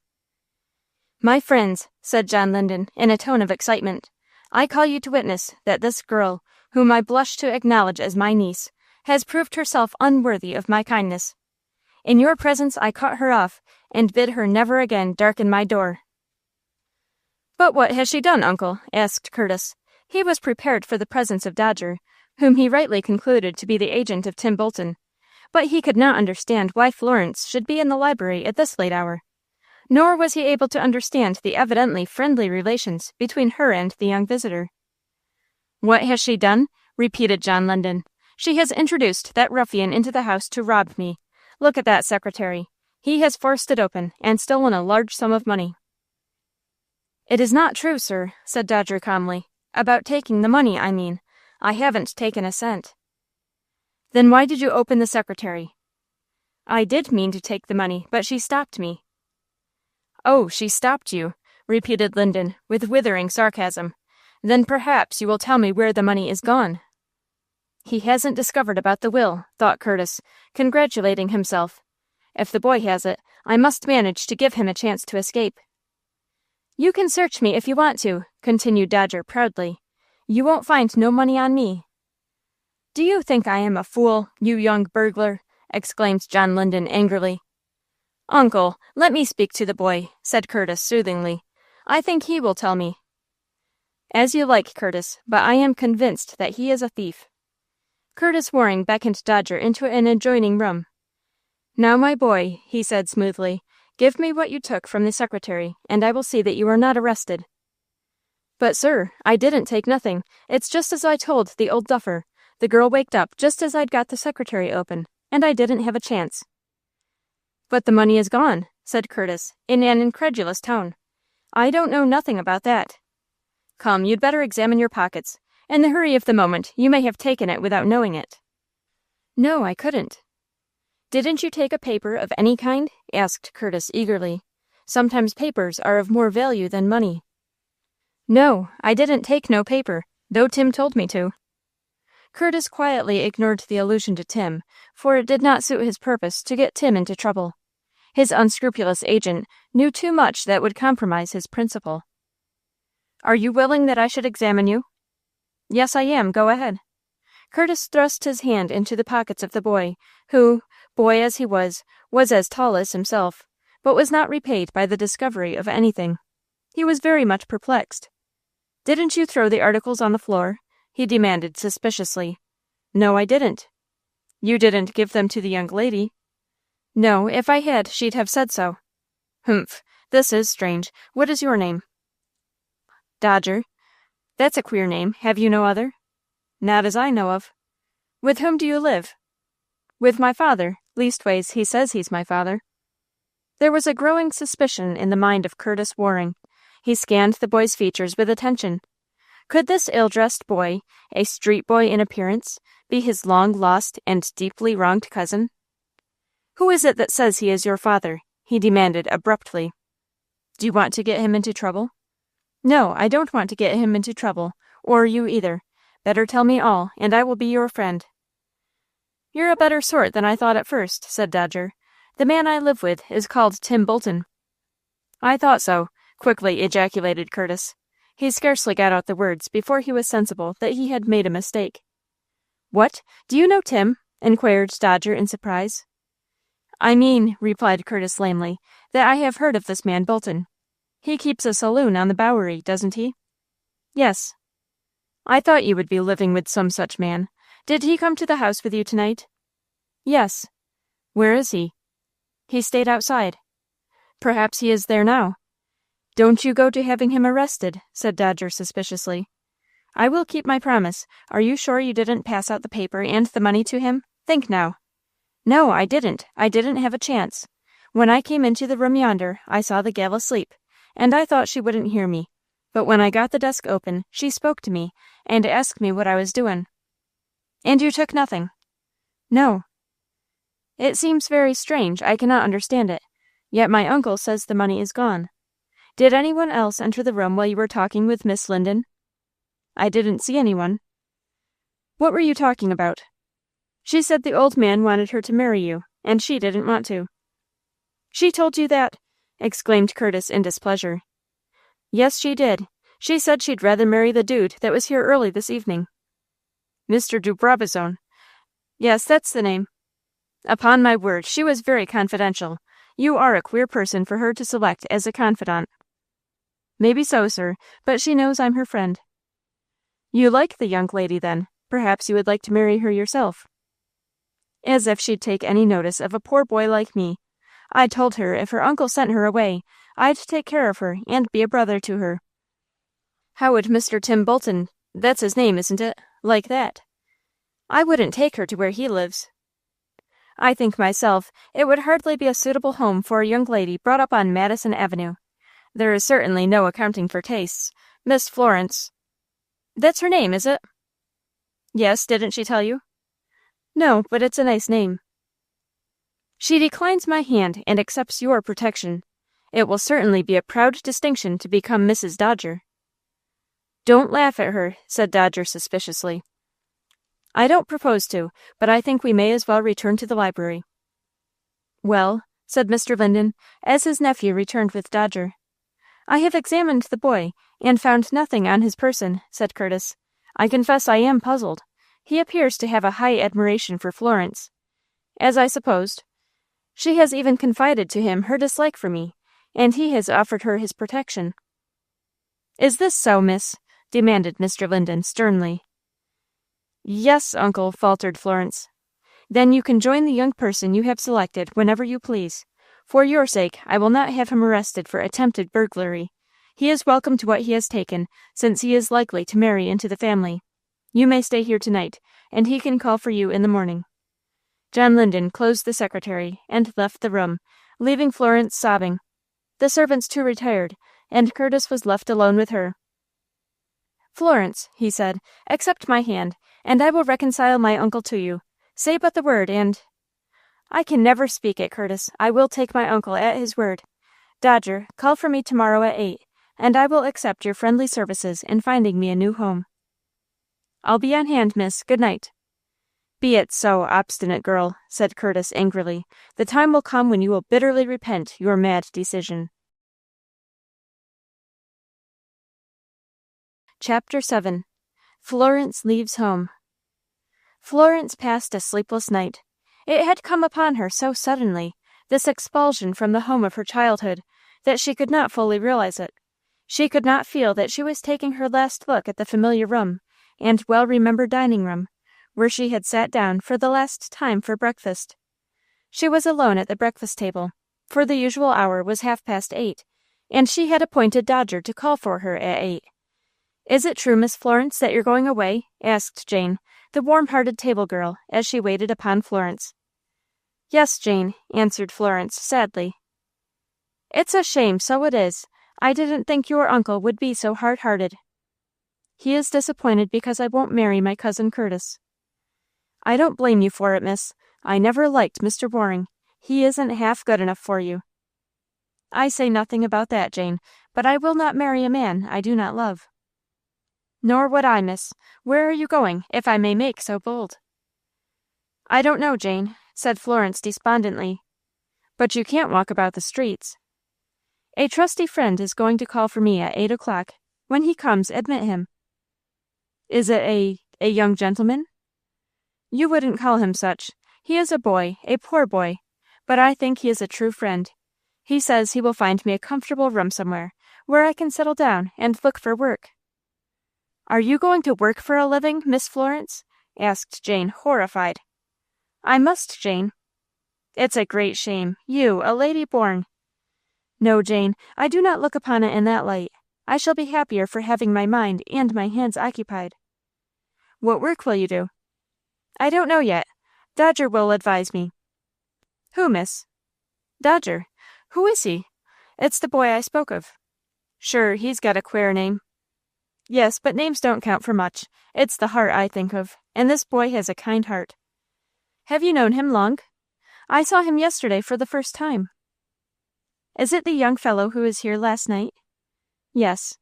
"My friends," said John Linden, in a tone of excitement, "I call you to witness that this girl, whom I blush to acknowledge as my niece, has proved herself unworthy of my kindness. In your presence I cut her off, and bid her never again darken my door." "But what has she done, uncle?" asked Curtis. He was prepared for the presence of Dodger, whom he rightly concluded to be the agent of Tim Bolton, but he could not understand why Florence should be in the library at this late hour. Nor was he able to understand the evidently friendly relations between her and the young visitor. "What has she done?" repeated John Linden. "She has introduced that ruffian into the house to rob me. Look at that secretary. He has forced it open, and stolen a large sum of money." "It is not true, sir," said Dodger calmly. "About taking the money, I mean. I haven't taken a cent." "Then why did you open the secretary?" "I did mean to take the money, but she stopped me." "Oh, she stopped you," repeated Linden, with withering sarcasm. "Then perhaps you will tell me where the money is gone." "He hasn't discovered about the will," thought Curtis, congratulating himself. "If the boy has it, I must manage to give him a chance to escape." "You can search me if you want to," continued Dodger proudly. "You won't find no money on me." "Do you think I am a fool, you young burglar?" exclaimed John Linden angrily. "Uncle, let me speak to the boy," said Curtis soothingly. "I think he will tell me." "As you like, Curtis, but I am convinced that he is a thief." Curtis Waring beckoned Dodger into an adjoining room. "Now, my boy," he said smoothly, "give me what you took from the secretary, and I will see that you are not arrested." "But, sir, I didn't take nothing. It's just as I told the old duffer. The girl waked up just as I'd got the secretary open, and I didn't have a chance." "But the money is gone," said Curtis, in an incredulous tone. "I don't know nothing about that." "Come, you'd better examine your pockets. In the hurry of the moment, you may have taken it without knowing it." "No, I couldn't." "Didn't you take a paper of any kind?" asked Curtis eagerly. "Sometimes papers are of more value than money." "No, I didn't take no paper, though Tim told me to." Curtis quietly ignored the allusion to Tim, for it did not suit his purpose to get Tim into trouble. His unscrupulous agent knew too much that would compromise his principal. "Are you willing that I should examine you?" "Yes, I am. Go ahead." Curtis thrust his hand into the pockets of the boy, who, boy as he was as tall as himself, but was not repaid by the discovery of anything. He was very much perplexed. "Didn't you throw the articles on the floor?" he demanded suspiciously. "No, I didn't." "You didn't give them to the young lady?" "No, if I had, she'd have said so." "Humph, this is strange. What is your name?" "Dodger." "That's a queer name. Have you no other?" "Not as I know of." "With whom do you live?" "With my father. Leastways, he says he's my father." There was a growing suspicion in the mind of Curtis Waring. He scanned the boy's features with attention. Could this ill-dressed boy, a street boy in appearance, be his long-lost and deeply wronged cousin? "Who is it that says he is your father?" he demanded abruptly. "Do you want to get him into trouble?" "No, I don't want to get him into trouble, or you either. Better tell me all, and I will be your friend." You're a better sort than I thought at first, said Dodger. The man I live with is called Tim Bolton. I thought so, quickly ejaculated Curtis. He scarcely got out the words before he was sensible that he had made a mistake. What? Do you know Tim? Inquired Dodger in surprise. I mean, replied Curtis lamely, that I have heard of this man Bolton. He keeps a saloon on the Bowery, doesn't he? Yes. I thought you would be living with some such man. Did he come to the house with you tonight? Yes. Where is he? He stayed outside. Perhaps he is there now. Don't you go to having him arrested, said Dodger suspiciously. I will keep my promise. Are you sure you didn't pass out the paper and the money to him? Think now. No, I didn't. I didn't have a chance. When I came into the room yonder, I saw the gal asleep, and I thought she wouldn't hear me. But when I got the desk open, she spoke to me, and asked me what I was doing. And you took nothing? No. It seems very strange. I cannot understand it. Yet my uncle says the money is gone. Did anyone else enter the room while you were talking with Miss Linden? I didn't see anyone. What were you talking about? She said the old man wanted her to marry you, and she didn't want to. She told you that? Exclaimed Curtis in displeasure. Yes, she did. She said she'd rather marry the dude that was here early this evening. Mr. de Brabazon. Yes, that's the name. Upon my word, she was very confidential. You are a queer person for her to select as a confidant. Maybe so, sir, but she knows I'm her friend. You like the young lady, then. Perhaps you would like to marry her yourself. As if she'd take any notice of a poor boy like me. I told her if her uncle sent her away, I'd take care of her and be a brother to her. How would Mr. Tim Bolton, that's his name, isn't it, like that? I wouldn't take her to where he lives. I think myself it would hardly be a suitable home for a young lady brought up on Madison Avenue. There is certainly no accounting for tastes. Miss Florence. That's her name, is it? Yes, didn't she tell you? No, but it's a nice name. She declines my hand and accepts your protection. It will certainly be a proud distinction to become Mrs. Dodger. Don't laugh at her, said Dodger suspiciously. I don't propose to, but I think we may as well return to the library. Well, said Mr. Linden, as his nephew returned with Dodger. I have examined the boy, and found nothing on his person, said Curtis. I confess I am puzzled. He appears to have a high admiration for Florence, as I supposed. She has even confided to him her dislike for me, and he has offered her his protection. Is this so, miss? Demanded Mr. Linden sternly. Yes, uncle, faltered Florence. Then you can join the young person you have selected whenever you please. For your sake, I will not have him arrested for attempted burglary. He is welcome to what he has taken, since he is likely to marry into the family. You may stay here tonight, and he can call for you in the morning. John Linden closed the secretary and left the room, leaving Florence sobbing. The servants too retired, and Curtis was left alone with her. Florence, he said, accept my hand, and I will reconcile my uncle to you. Say but the word, and— I can never speak it, Curtis. I will take my uncle at his word. Dodger, call for me tomorrow at 8, and I will accept your friendly services in finding me a new home. I'll be on hand, miss. Good night. Be it so, obstinate girl, said Curtis angrily. The time will come when you will bitterly repent your mad decision. Chapter 7. Florence Leaves Home. Florence passed a sleepless night. It had come upon her so suddenly, this expulsion from the home of her childhood, that she could not fully realize it. She could not feel that she was taking her last look at the familiar room, and well-remembered dining room, where she had sat down for the last time for breakfast. She was alone at the breakfast table, for the usual hour was 8:30, and she had appointed Dodger to call for her at 8. Is it true, Miss Florence, that you're going away? Asked Jane, the warm-hearted table girl, as she waited upon Florence. Yes, Jane, answered Florence sadly. It's a shame, so it is. I didn't think your uncle would be so hard-hearted. He is disappointed because I won't marry my cousin Curtis. I don't blame you for it, miss. I never liked Mr. Waring. He isn't half good enough for you. I say nothing about that, Jane, but I will not marry a man I do not love. Nor would I, miss. Where are you going, if I may make so bold? I don't know, Jane, said Florence despondently. But you can't walk about the streets. A trusty friend is going to call for me at 8 o'clock. When he comes, admit him. Is it a young gentleman? You wouldn't call him such. He is a boy, a poor boy, but I think he is a true friend. He says he will find me a comfortable room somewhere, where I can settle down and look for work. Are you going to work for a living, Miss Florence? Asked Jane, horrified. I must, Jane. It's a great shame. You, a lady born. No, Jane, I do not look upon it in that light. I shall be happier for having my mind and my hands occupied. What work will you do? I don't know yet. Dodger will advise me. Who, miss? Dodger. Who is he? It's the boy I spoke of. Sure, he's got a queer name. Yes, but names don't count for much. It's the heart I think of, and this boy has a kind heart. Have you known him long? I saw him yesterday for the first time. Is it the young fellow who was here last night? Yes.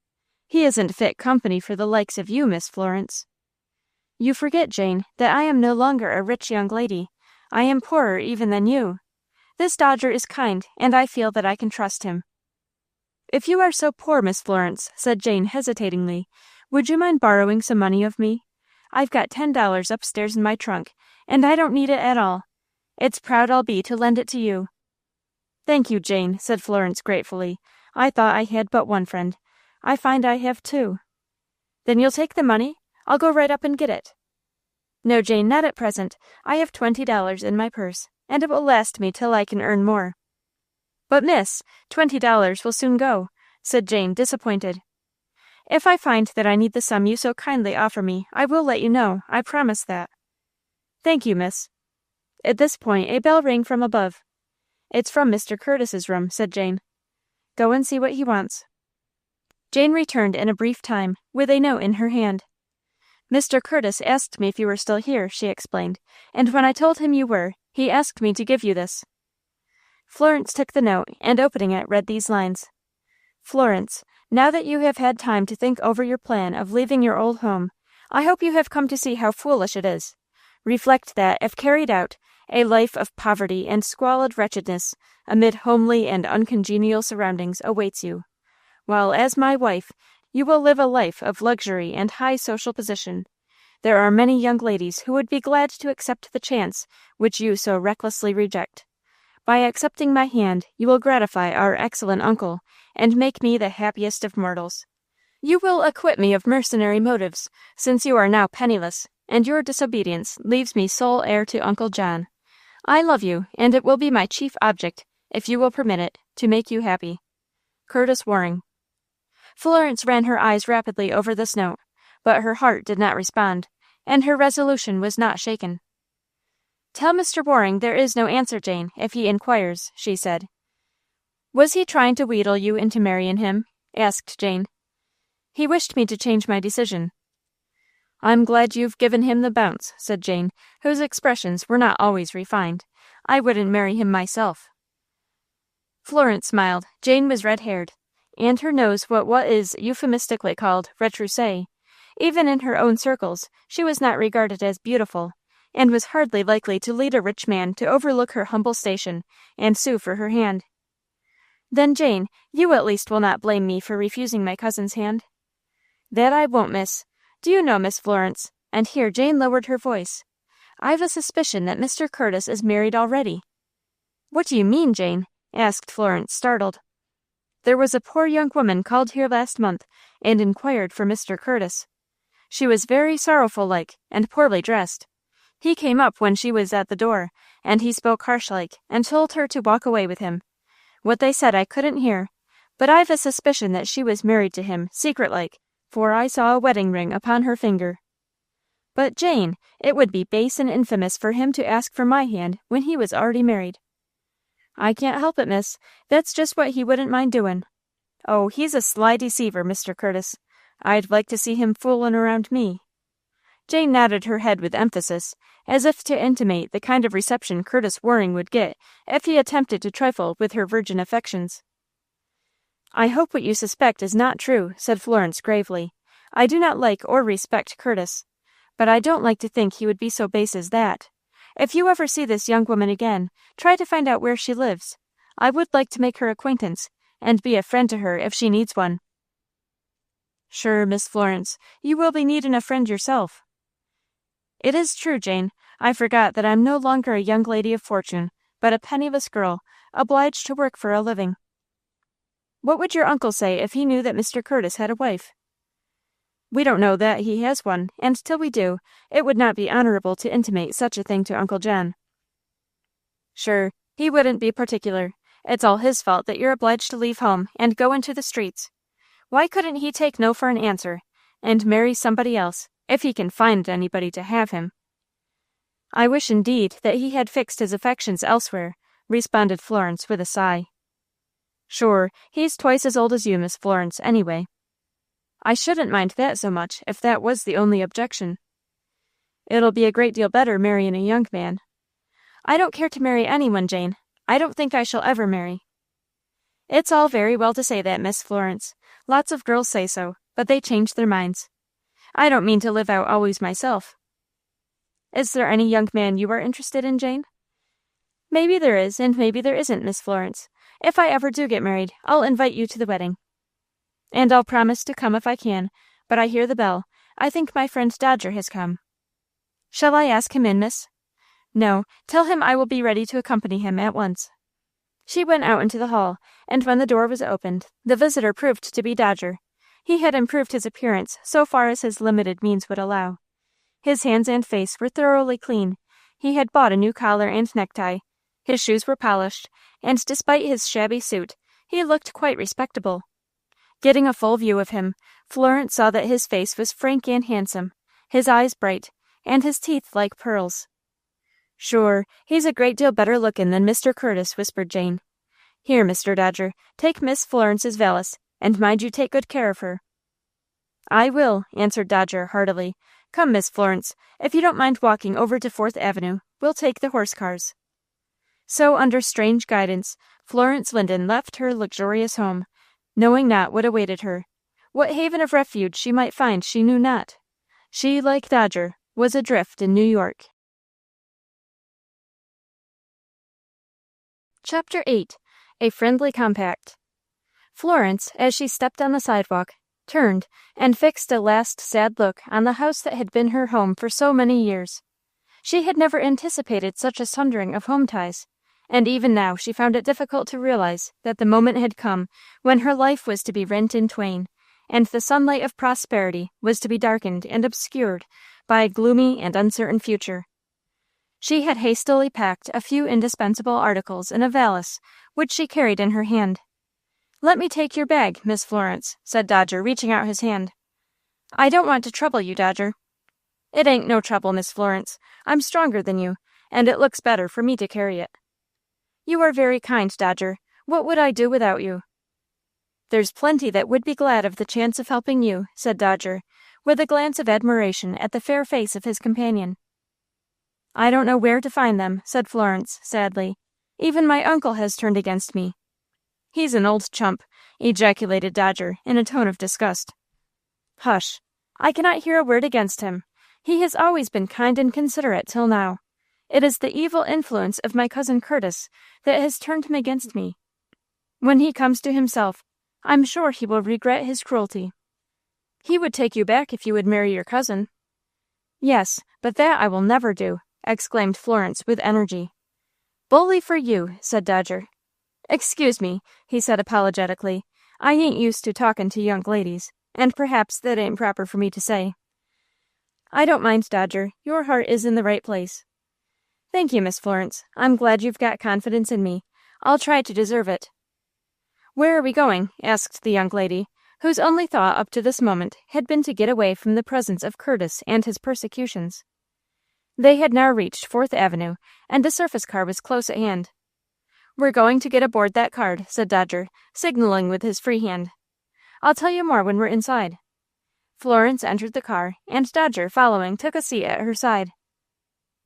He isn't fit company for the likes of you, Miss Florence. You forget, Jane, that I am no longer a rich young lady. I am poorer even than you. This Dodger is kind, and I feel that I can trust him. If you are so poor, Miss Florence, said Jane hesitatingly, would you mind borrowing some money of me? I've got $10 upstairs in my trunk, and I don't need it at all. It's proud I'll be to lend it to you. Thank you, Jane, said Florence gratefully. I thought I had but one friend. I find I have two. Then you'll take the money? I'll go right up and get it. No, Jane, not at present. I have $20 in my purse, and it will last me till I can earn more. But, miss, $20 will soon go, said Jane, disappointed. If I find that I need the sum you so kindly offer me, I will let you know. I promise that. Thank you, miss. At this point, a bell rang from above. It's from Mr. Curtis's room, said Jane. Go and see what he wants. Jane returned in a brief time, with a note in her hand. Mr. Curtis asked me if you were still here, she explained, and when I told him you were, he asked me to give you this. Florence took the note, and opening it, read these lines. Florence, now that you have had time to think over your plan of leaving your old home, I hope you have come to see how foolish it is. Reflect that, if carried out, a life of poverty and squalid wretchedness, amid homely and uncongenial surroundings, awaits you, while, as my wife, you will live a life of luxury and high social position. There are many young ladies who would be glad to accept the chance which you so recklessly reject. By accepting my hand, you will gratify our excellent uncle, and make me the happiest of mortals. You will acquit me of mercenary motives, since you are now penniless, and your disobedience leaves me sole heir to Uncle John. I love you, and it will be my chief object, if you will permit it, to make you happy. Curtis Waring. Florence ran her eyes rapidly over this note, but her heart did not respond, and her resolution was not shaken. Tell Mr. Waring there is no answer, Jane, if he inquires, she said. Was he trying to wheedle you into marrying him? Asked Jane. He wished me to change my decision. I'm glad you've given him the bounce, said Jane, whose expressions were not always refined. I wouldn't marry him myself. Florence smiled. Jane was red-haired, and her nose what is euphemistically called retroussé. Even in her own circles, she was not regarded as beautiful, and was hardly likely to lead a rich man to overlook her humble station and sue for her hand. Then, Jane, you at least will not blame me for refusing my cousin's hand? That I won't, miss. Do you know, Miss Florence, and here Jane lowered her voice, I've a suspicion that Mr. Curtis is married already. What do you mean, Jane? Asked Florence, startled. There was a poor young woman called here last month, and inquired for Mr. Curtis. She was very sorrowful-like, and poorly dressed. He came up when she was at the door, and he spoke harsh-like, and told her to walk away with him. What they said I couldn't hear, but I've a suspicion that she was married to him, secret-like, for I saw a wedding ring upon her finger. But, Jane, it would be base and infamous for him to ask for my hand when he was already married. I can't help it, miss. That's just what he wouldn't mind doin'. Oh, he's a sly deceiver, Mr. Curtis. I'd like to see him foolin' around me. Jane nodded her head with emphasis, as if to intimate the kind of reception Curtis Waring would get if he attempted to trifle with her virgin affections. I hope what you suspect is not true, said Florence gravely. I do not like or respect Curtis, but I don't like to think he would be so base as that. If you ever see this young woman again, try to find out where she lives. I would like to make her acquaintance, and be a friend to her if she needs one." "Sure, Miss Florence, you will be needin' a friend yourself." "It is true, Jane. I forgot that I'm no longer a young lady of fortune, but a penniless girl, obliged to work for a living." "What would your uncle say if he knew that Mr. Curtis had a wife?" "We don't know that he has one, and till we do, it would not be honorable to intimate such a thing to Uncle John." "Sure, he wouldn't be particular. It's all his fault that you're obliged to leave home and go into the streets. Why couldn't he take no for an answer, and marry somebody else, if he can find anybody to have him?" "I wish indeed that he had fixed his affections elsewhere," responded Florence with a sigh. "Sure, he's twice as old as you, Miss Florence, anyway." "I shouldn't mind that so much, if that was the only objection." "It'll be a great deal better marrying a young man." "I don't care to marry anyone, Jane. I don't think I shall ever marry." "It's all very well to say that, Miss Florence. Lots of girls say so, but they change their minds. I don't mean to live out always myself." "Is there any young man you are interested in, Jane?" "Maybe there is, and maybe there isn't, Miss Florence. If I ever do get married, I'll invite you to the wedding." "And I'll promise to come if I can, but I hear the bell. I think my friend Dodger has come." "Shall I ask him in, miss?" "No, tell him I will be ready to accompany him at once." She went out into the hall, and when the door was opened, the visitor proved to be Dodger. He had improved his appearance so far as his limited means would allow. His hands and face were thoroughly clean. He had bought a new collar and necktie. His shoes were polished, and despite his shabby suit, he looked quite respectable. Getting a full view of him, Florence saw that his face was frank and handsome, his eyes bright, and his teeth like pearls. "Sure, he's a great deal better lookin' than Mr. Curtis," whispered Jane. "Here, Mr. Dodger, take Miss Florence's valise, and mind you take good care of her." "I will," answered Dodger heartily. "Come, Miss Florence, if you don't mind walking over to 4th Avenue, we'll take the horse cars." So, under strange guidance, Florence Linden left her luxurious home, knowing not what awaited her. What haven of refuge she might find she knew not. She, like Dodger, was adrift in New York. Chapter 8. A Friendly Compact. Florence, as she stepped on the sidewalk, turned and fixed a last sad look on the house that had been her home for so many years. She had never anticipated such a sundering of home ties, and even now she found it difficult to realize that the moment had come when her life was to be rent in twain, and the sunlight of prosperity was to be darkened and obscured by a gloomy and uncertain future. She had hastily packed a few indispensable articles in a valise, which she carried in her hand. "Let me take your bag, Miss Florence," said Dodger, reaching out his hand. "I don't want to trouble you, Dodger." "It ain't no trouble, Miss Florence. I'm stronger than you, and it looks better for me to carry it." "You are very kind, Dodger. What would I do without you?" "There's plenty that would be glad of the chance of helping you," said Dodger, with a glance of admiration at the fair face of his companion. "I don't know where to find them," said Florence, sadly. "Even my uncle has turned against me." "He's an old chump," ejaculated Dodger, in a tone of disgust. "Hush! I cannot hear a word against him. He has always been kind and considerate till now. It is the evil influence of my cousin Curtis that has turned him against me. When he comes to himself, I'm sure he will regret his cruelty." "He would take you back if you would marry your cousin." "Yes, but that I will never do," exclaimed Florence with energy. "Bully for you," said Dodger. "Excuse me," he said apologetically. "I ain't used to talkin' to young ladies, and perhaps that ain't proper for me to say." "I don't mind, Dodger. Your heart is in the right place." "Thank you, Miss Florence. I'm glad you've got confidence in me. I'll try to deserve it." "Where are we going?" asked the young lady, whose only thought up to this moment had been to get away from the presence of Curtis and his persecutions. They had now reached 4th Avenue, and the surface car was close at hand. "We're going to get aboard that car," said Dodger, signaling with his free hand. "I'll tell you more when we're inside." Florence entered the car, and Dodger, following, took a seat at her side.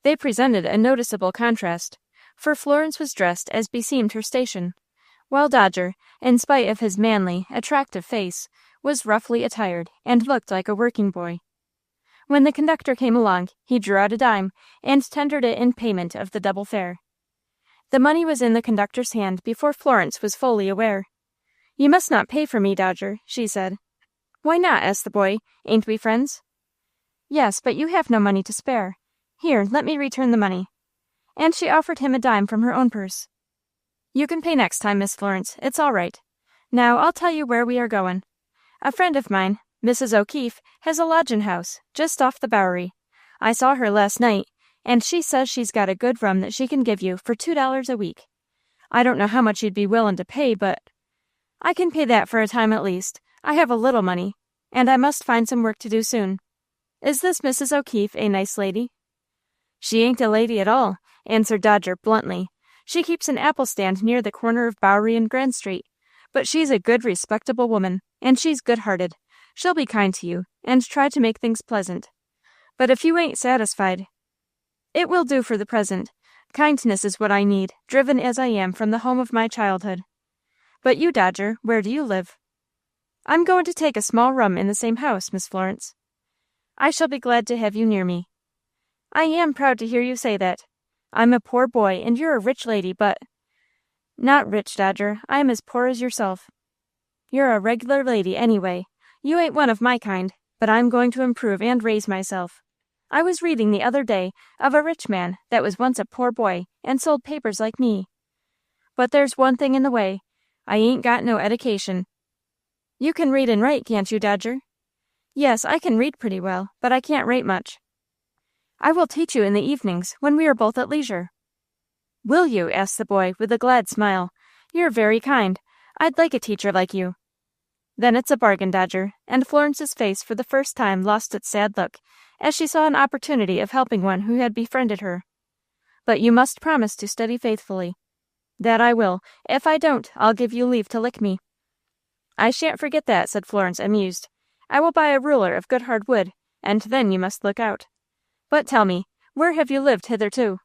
They presented a noticeable contrast, for Florence was dressed as beseemed her station, while Dodger, in spite of his manly, attractive face, was roughly attired and looked like a working boy. When the conductor came along, he drew out a dime and tendered it in payment of the double fare. The money was in the conductor's hand before Florence was fully aware. "You must not pay for me, Dodger," she said. "Why not?" asked the boy. "Ain't we friends?" "Yes, but you have no money to spare. Here, let me return the money." And she offered him a dime from her own purse. "You can pay next time, Miss Florence. It's all right. Now, I'll tell you where we are going. A friend of mine, Mrs. O'Keefe, has a lodgin' house just off the Bowery. I saw her last night, and she says she's got a good room that she can give you for $2 a week. I don't know how much you'd be willin' to pay, but I can pay that for a time at least. I have a little money, and I must find some work to do soon. Is this Mrs. O'Keefe a nice lady?" "She ain't a lady at all," answered Dodger bluntly. "She keeps an apple stand near the corner of Bowery and Grand Street. But she's a good, respectable woman, and she's good-hearted. She'll be kind to you, and try to make things pleasant. But if you ain't satisfied, it will do for the present. Kindness is what I need, driven as I am from the home of my childhood. But you, Dodger, where do you live?" "I'm going to take a small room in the same house, Miss Florence." "I shall be glad to have you near me." "I am proud to hear you say that. I'm a poor boy, and you're a rich lady, but—" "Not rich, Dodger. I am as poor as yourself." "You're a regular lady, anyway. You ain't one of my kind, but I'm going to improve and raise myself. I was reading the other day of a rich man that was once a poor boy and sold papers like me. But there's one thing in the way. I ain't got no edication." "You can read and write, can't you, Dodger?" "Yes, I can read pretty well, but I can't write much." "I will teach you in the evenings, when we are both at leisure." "Will you?" asked the boy, with a glad smile. "You're very kind. I'd like a teacher like you." "Then it's a bargain, Dodger," and Florence's face for the first time lost its sad look, as she saw an opportunity of helping one who had befriended her. "But you must promise to study faithfully." "That I will. If I don't, I'll give you leave to lick me." "I shan't forget that," said Florence, amused. "I will buy a ruler of good hard wood, and then you must look out. But tell me, where have you lived hitherto?"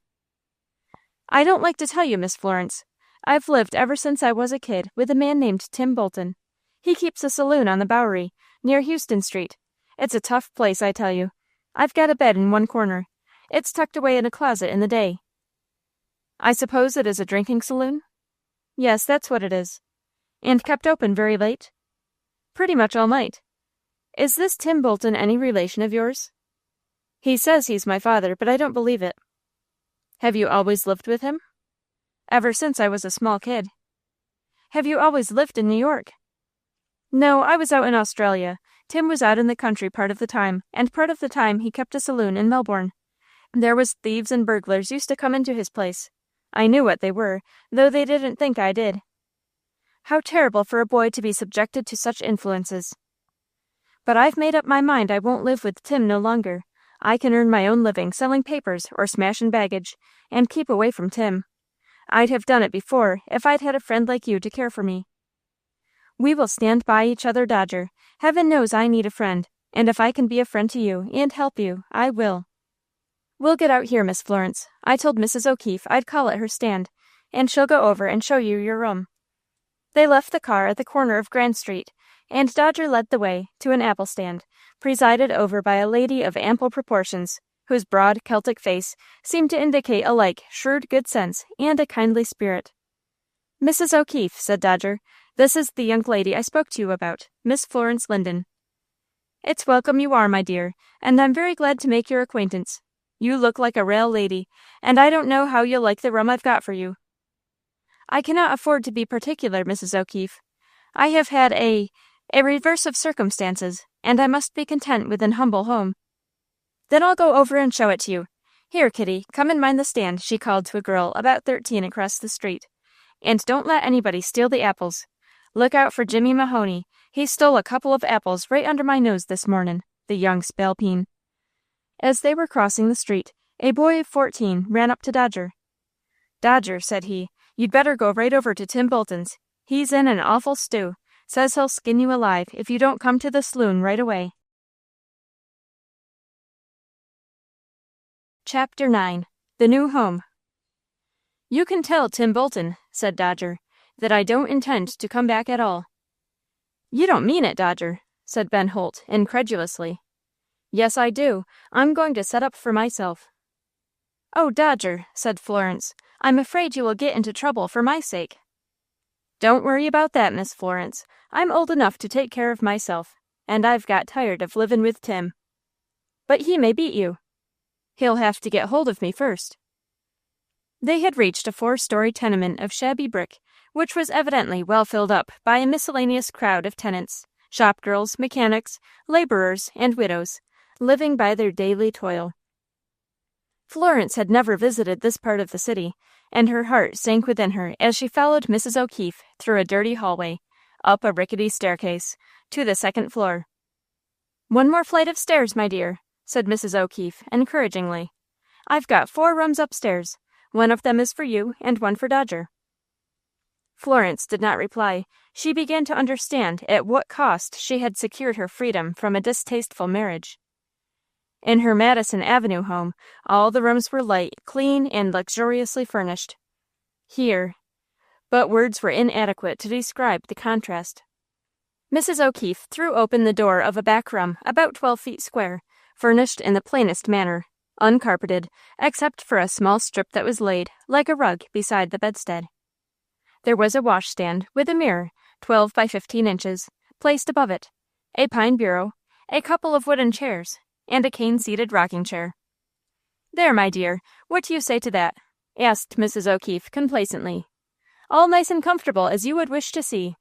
"I don't like to tell you, Miss Florence. I've lived ever since I was a kid with a man named Tim Bolton. He keeps a saloon on the Bowery, near Houston Street. It's a tough place, I tell you. I've got a bed in one corner. It's tucked away in a closet in the day." "I suppose it is a drinking saloon?" "Yes, that's what it is." "And kept open very late?" "Pretty much all night." "Is this Tim Bolton any relation of yours?" "He says he's my father, but I don't believe it." "Have you always lived with him?" "Ever since I was a small kid." "Have you always lived in New York?" "No, I was out in Australia. Tim was out in the country part of the time, and part of the time he kept a saloon in Melbourne. There was thieves and burglars used to come into his place. I knew what they were, though they didn't think I did." "How terrible for a boy to be subjected to such influences." "But I've made up my mind I won't live with Tim no longer. I can earn my own living selling papers or smashin' baggage, and keep away from Tim. I'd have done it before if I'd had a friend like you to care for me." "We will stand by each other, Dodger. Heaven knows I need a friend, and if I can be a friend to you and help you, I will." "We'll get out here, Miss Florence. I told Mrs. O'Keefe I'd call at her stand, and she'll go over and show you your room." They left the car at the corner of Grand Street, and Dodger led the way to an apple stand, presided over by a lady of ample proportions, whose broad Celtic face seemed to indicate alike shrewd good sense and a kindly spirit. "Mrs. O'Keefe," said Dodger, "this is the young lady I spoke to you about, Miss Florence Linden." "It's welcome you are, my dear, and I'm very glad to make your acquaintance. You look like a rale lady, and I don't know how you'll like the room I've got for you." "I cannot afford to be particular, Mrs. O'Keefe. I have had a reverse of circumstances, and I must be content with an humble home." "Then I'll go over and show it to you. Here, Kitty, come and mind the stand," she called to a girl about 13 across the street. "And don't let anybody steal the apples. Look out for Jimmy Mahoney. He stole a couple of apples right under my nose this mornin', the young spalpeen." As they were crossing the street, a boy of 14 ran up to Dodger. "Dodger," said he, "you'd better go right over to Tim Bolton's. He's in an awful stew. Says he'll skin you alive if you don't come to the saloon right away." Chapter 9. The New Home. "You can tell Tim Bolton," said Dodger, "that I don't intend to come back at all." "You don't mean it, Dodger," said Ben Holt, incredulously. Yes, I do. I'm going to set up for myself. Oh, Dodger, said Florence, I'm afraid you will get into trouble for my sake. Don't worry about that, Miss Florence. I'm old enough to take care of myself, and I've got tired of livin' with Tim. But he may beat you. He'll have to get hold of me first. They had reached a 4-story tenement of shabby brick, which was evidently well filled up by a miscellaneous crowd of tenants, shopgirls, mechanics, laborers, and widows, living by their daily toil. Florence had never visited this part of the city, and her heart sank within her as she followed Mrs. O'Keefe through a dirty hallway, up a rickety staircase, to the 2nd floor. One more flight of stairs, my dear, said Mrs. O'Keefe encouragingly. I've got 4 rooms upstairs. One of them is for you, and one for Dodger. Florence did not reply. She began to understand at what cost she had secured her freedom from a distasteful marriage. In her Madison Avenue home, all the rooms were light, clean, and luxuriously furnished. Here, but words were inadequate to describe the contrast. Mrs. O'Keefe threw open the door of a back room about 12 feet square, furnished in the plainest manner, uncarpeted, except for a small strip that was laid, like a rug, beside the bedstead. There was a washstand with a mirror, 12 by 15 inches, placed above it, a pine bureau, a couple of wooden chairs, and a cane-seated rocking chair. There, my dear, what do you say to that? Asked Mrs. O'Keefe complacently. All nice and comfortable as you would wish to see.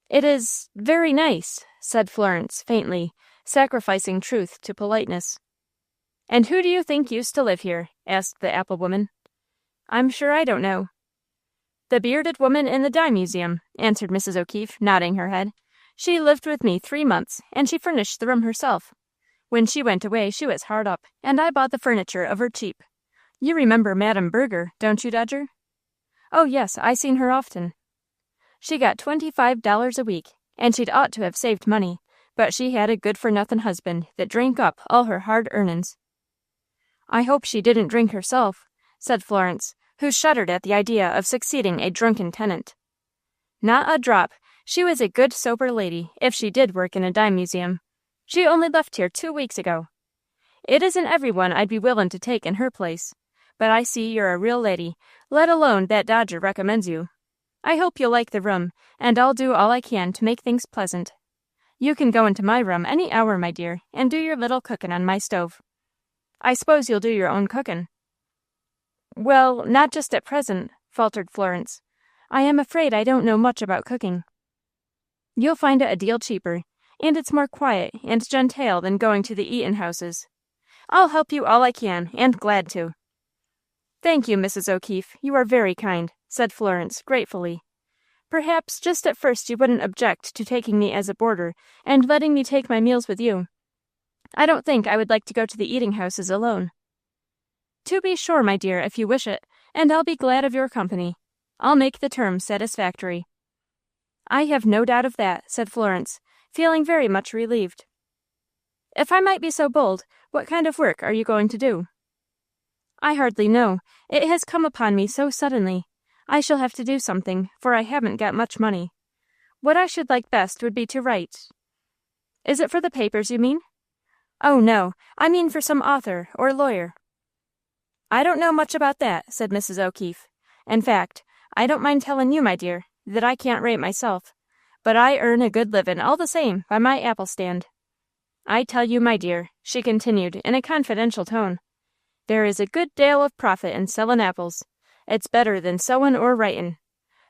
It is very nice, said Florence faintly, sacrificing truth to politeness. And who do you think used to live here? Asked the apple woman. I'm sure I don't know. The bearded woman in the dime museum, answered Mrs. O'Keefe, nodding her head. She lived with me 3 months, and she furnished the room herself. When she went away, she was hard up, and I bought the furniture of her cheap. You remember Madame Berger, don't you, Dodger? Oh, yes, I seen her often. She got $25 a week, and she'd ought to have saved money, but she had a good-for-nothing husband that drank up all her hard earnin's. I hope she didn't drink herself, said Florence, who shuddered at the idea of succeeding a drunken tenant. Not a drop. She was a good, sober lady, if she did work in a dime museum. She only left here 2 weeks ago. It isn't everyone I'd be willin' to take in her place, but I see you're a real lady, let alone that Dodger recommends you. I hope you'll like the room, and I'll do all I can to make things pleasant. You can go into my room any hour, my dear, and do your little cookin' on my stove. I suppose you'll do your own cookin'. Well, not just at present, faltered Florence. I am afraid I don't know much about cooking. You'll find it a deal cheaper, and it's more quiet and genteel than going to the eatin' houses. I'll help you all I can, and glad to. Thank you, Mrs. O'Keefe. You are very kind, said Florence, gratefully. Perhaps just at first you wouldn't object to taking me as a boarder and letting me take my meals with you. I don't think I would like to go to the eating houses alone. To be sure, my dear, if you wish it, and I'll be glad of your company. I'll make the terms satisfactory. I have no doubt of that, said Florence, feeling very much relieved. If I might be so bold, what kind of work are you going to do? I hardly know. It has come upon me so suddenly. I shall have to do something, for I haven't got much money. What I should like best would be to write. Is it for the papers, you mean? Oh, no, I mean for some author or lawyer. I don't know much about that, said Mrs. O'Keefe. In fact, I don't mind telling you, my dear, that I can't write myself, but I earn a good livin' all the same by my apple stand. I tell you, my dear, she continued in a confidential tone, there is a good deal of profit in sellin' apples. It's better than sewin' or writin'.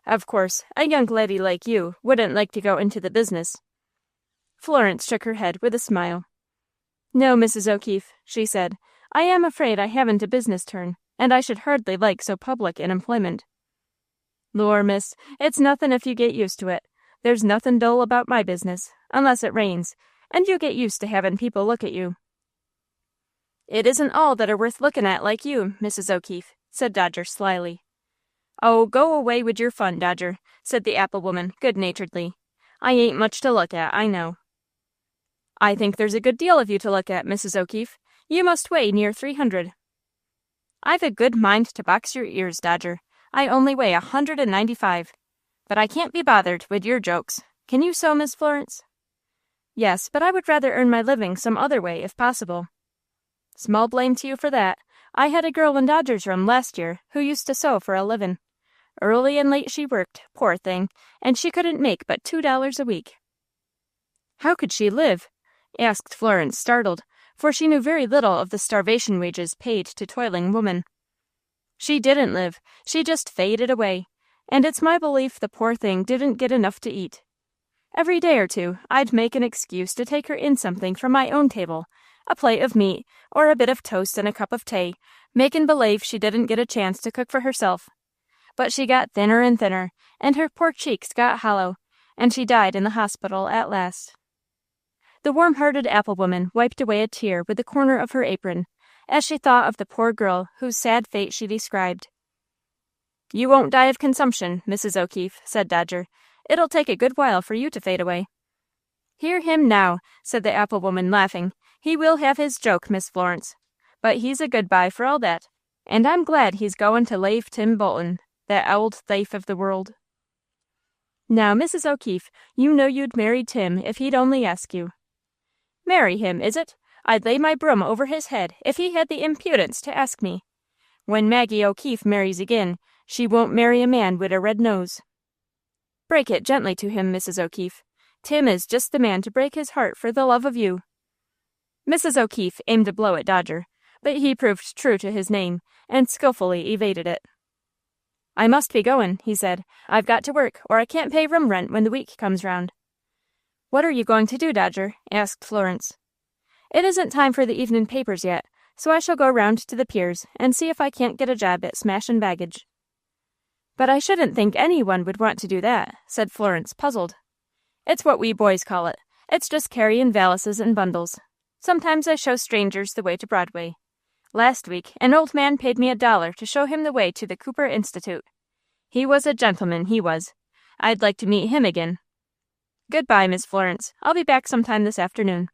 Of course, a young lady like you wouldn't like to go into the business. Florence shook her head with a smile. No, Mrs. O'Keefe, she said, I am afraid I haven't a business turn, and I should hardly like so public an employment. Lor, miss, it's nothin' if you get used to it. There's nothin' dull about my business, unless it rains, and you get used to havin' people look at you. It isn't all that are worth lookin' at like you, Mrs. O'Keefe, said Dodger slyly. Oh, go away with your fun, Dodger, said the apple woman good-naturedly. I ain't much to look at, I know. I think there's a good deal of you to look at, Mrs. O'Keefe. You must weigh near 300. I've a good mind to box your ears, Dodger. I only weigh 195. But I can't be bothered with your jokes. Can you sew, Miss Florence? Yes, but I would rather earn my living some other way if possible. Small blame to you for that. I had a girl in Dodger's room last year who used to sew for a livin'. Early and late she worked, poor thing, and she couldn't make but $2 a week." "How could she live?" asked Florence, startled, for she knew very little of the starvation wages paid to toiling women. "She didn't live. She just faded away, and it's my belief the poor thing didn't get enough to eat. Every day or two I'd make an excuse to take her in something from my own table, a plate of meat, or a bit of toast and a cup of tea, makin' believe she didn't get a chance to cook for herself. But she got thinner and thinner, and her poor cheeks got hollow, and she died in the hospital at last." The warm-hearted apple-woman wiped away a tear with the corner of her apron, as she thought of the poor girl whose sad fate she described. "You won't die of consumption, Mrs. O'Keefe," said Dodger. "It'll take a good while for you to fade away." "Hear him now," said the apple-woman, laughing. "He will have his joke, Miss Florence. But he's a good-bye for all that, and I'm glad he's goin' to lave Tim Bolton, that ould thief of the world." "Now, Mrs. O'Keefe, you know you'd marry Tim if he'd only ask you." "Marry him, is it? I'd lay my broom over his head if he had the impudence to ask me. When Maggie O'Keefe marries again, she won't marry a man wid a red nose." "Break it gently to him, Mrs. O'Keefe. Tim is just the man to break his heart for the love of you." Mrs. O'Keefe aimed a blow at Dodger, but he proved true to his name, and skillfully evaded it. "I must be goin'," he said. "I've got to work, or I can't pay room rent when the week comes round." "What are you going to do, Dodger?" asked Florence. "It isn't time for the evening papers yet, so I shall go round to the piers and see if I can't get a job at smashin' baggage." "But I shouldn't think any one would want to do that," said Florence, puzzled. "It's what we boys call it. It's just carryin' valises and bundles. Sometimes I show strangers the way to Broadway. Last week, an old man paid me $1 to show him the way to the Cooper Institute. He was a gentleman, he was. I'd like to meet him again. Goodbye, Miss Florence. I'll be back sometime this afternoon."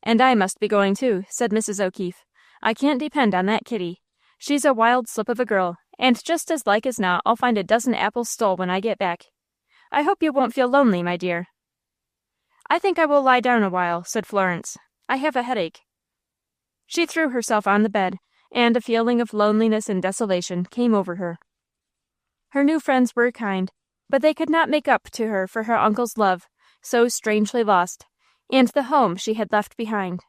"And I must be going, too," said Mrs. O'Keefe. "I can't depend on that Kitty. She's a wild slip of a girl, and just as like as not I'll find a dozen apples stole when I get back. I hope you won't feel lonely, my dear." "I think I will lie down a while," said Florence. "I have a headache." She threw herself on the bed, and a feeling of loneliness and desolation came over her. Her new friends were kind, but they could not make up to her for her uncle's love, so strangely lost, and the home she had left behind.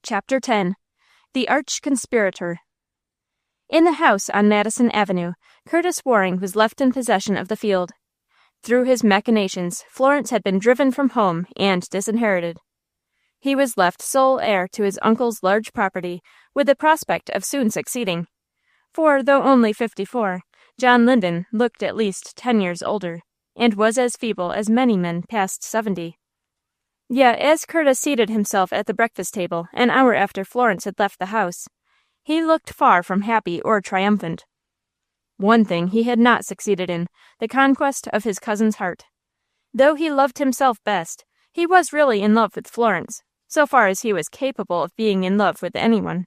Chapter 10. The Arch-Conspirator. In the house on Madison Avenue, Curtis Waring was left in possession of the field. Through his machinations, Florence had been driven from home and disinherited. He was left sole heir to his uncle's large property, with the prospect of soon succeeding. For, though only 54, John Linden looked at least 10 years older, and was as feeble as many men past 70. Yet, as Curtis seated himself at the breakfast table an hour after Florence had left the house, he looked far from happy or triumphant. One thing he had not succeeded in, the conquest of his cousin's heart. Though he loved himself best, he was really in love with Florence, so far as he was capable of being in love with anyone.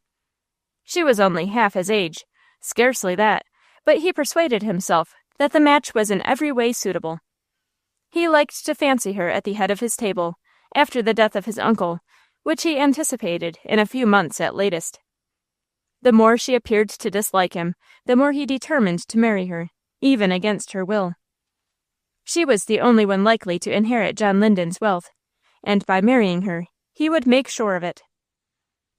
She was only half his age, scarcely that, but he persuaded himself that the match was in every way suitable. He liked to fancy her at the head of his table, after the death of his uncle, which he anticipated in a few months at latest. The more she appeared to dislike him, the more he determined to marry her, even against her will. She was the only one likely to inherit John Linden's wealth, and by marrying her, he would make sure of it.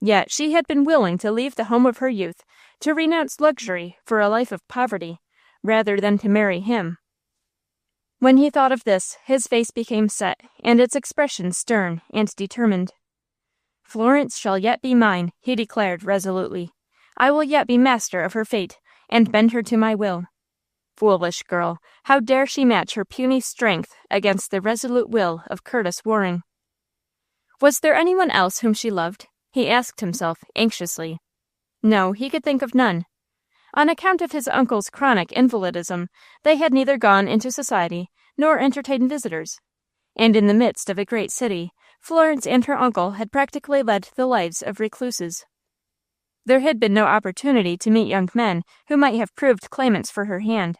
Yet she had been willing to leave the home of her youth, to renounce luxury for a life of poverty, rather than to marry him. When he thought of this, his face became set, and its expression stern and determined. "Florence shall yet be mine," he declared resolutely. "I will yet be master of her fate, and bend her to my will. Foolish girl, how dare she match her puny strength against the resolute will of Curtis Waring?" Was there anyone else whom she loved? He asked himself anxiously. No, he could think of none. On account of his uncle's chronic invalidism, they had neither gone into society nor entertained visitors, and in the midst of a great city, Florence and her uncle had practically led the lives of recluses. There had been no opportunity to meet young men who might have proved claimants for her hand.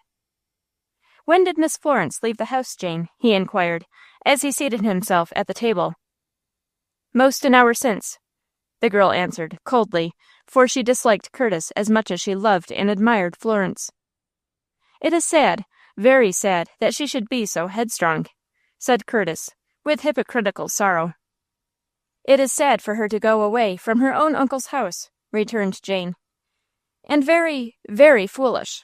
"When did Miss Florence leave the house, Jane?" he inquired, as he seated himself at the table. "Most an hour since," the girl answered, coldly, for she disliked Curtis as much as she loved and admired Florence. "It is sad, very sad, that she should be so headstrong," said Curtis, with hypocritical sorrow. "It is sad for her to go away from her own uncle's house," returned Jane. "And very, very foolish."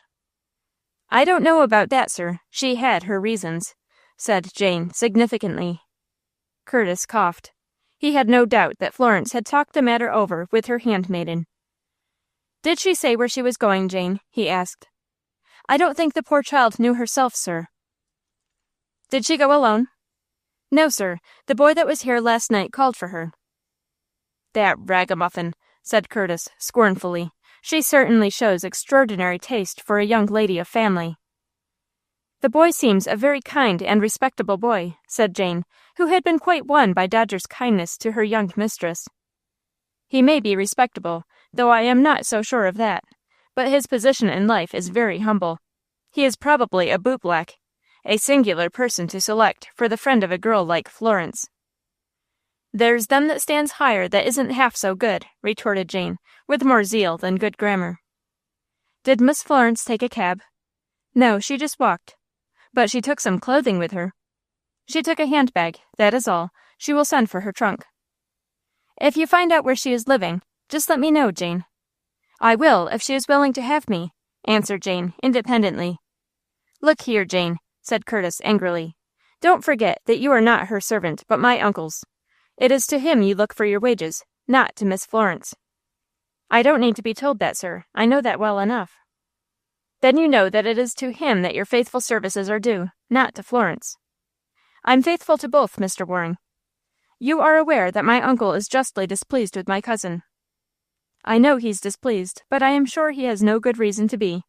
"I don't know about that, sir. She had her reasons," said Jane, significantly. Curtis coughed. He had no doubt that Florence had talked the matter over with her handmaiden. "Did she say where she was going, Jane?" he asked. "I don't think the poor child knew herself, sir." "Did she go alone?" "No, sir. The boy that was here last night called for her." "That ragamuffin," said Curtis, scornfully. "She certainly shows extraordinary taste for a young lady of family." "The boy seems a very kind and respectable boy," said Jane, who had been quite won by Dodger's kindness to her young mistress. "He may be respectable, though I am not so sure of that, but his position in life is very humble. He is probably a bootblack, a singular person to select for the friend of a girl like Florence." "There's them that stands higher that isn't half so good," retorted Jane, with more zeal than good grammar. "Did Miss Florence take a cab?" "No, she just walked." "But she took some clothing with her." "She took a handbag, that is all. She will send for her trunk." "If you find out where she is living, just let me know, Jane." "I will, if she is willing to have me," answered Jane, independently. "Look here, Jane," said Curtis, angrily. "Don't forget that you are not her servant, but my uncle's. It is to him you look for your wages, not to Miss Florence." "I don't need to be told that, sir. I know that well enough." "Then you know that it is to him that your faithful services are due, not to Florence." "I'm faithful to both, Mr. Waring." "You are aware that my uncle is justly displeased with my cousin." "I know he's displeased, but I am sure he has no good reason to be."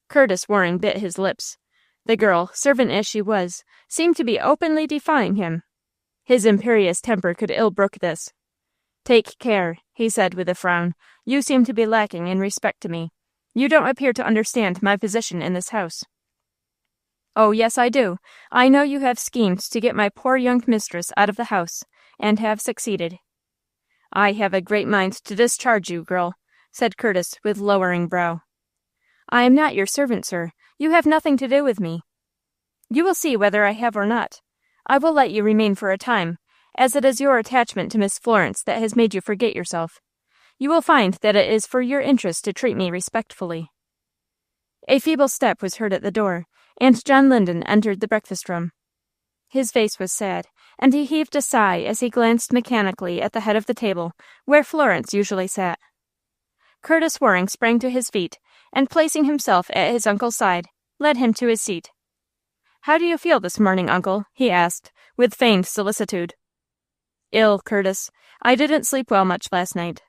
Curtis Waring bit his lips. The girl, servant as she was, seemed to be openly defying him. His imperious temper could ill brook this. "Take care," he said with a frown. "You seem to be lacking in respect to me. You don't appear to understand my position in this house." "Oh, yes, I do. I know you have schemed to get my poor young mistress out of the house, and have succeeded." "I have a great mind to discharge you, girl," said Curtis with lowering brow. "I am not your servant, sir. You have nothing to do with me." "You will see whether I have or not. I will let you remain for a time, as it is your attachment to Miss Florence that has made you forget yourself. You will find that it is for your interest to treat me respectfully." A feeble step was heard at the door, and John Linden entered the breakfast-room. His face was sad, and he heaved a sigh as he glanced mechanically at the head of the table, where Florence usually sat. Curtis Waring sprang to his feet, and placing himself at his uncle's side, led him to his seat. "How do you feel this morning, uncle?" he asked, with feigned solicitude. "Ill, Curtis. I didn't sleep well much last night."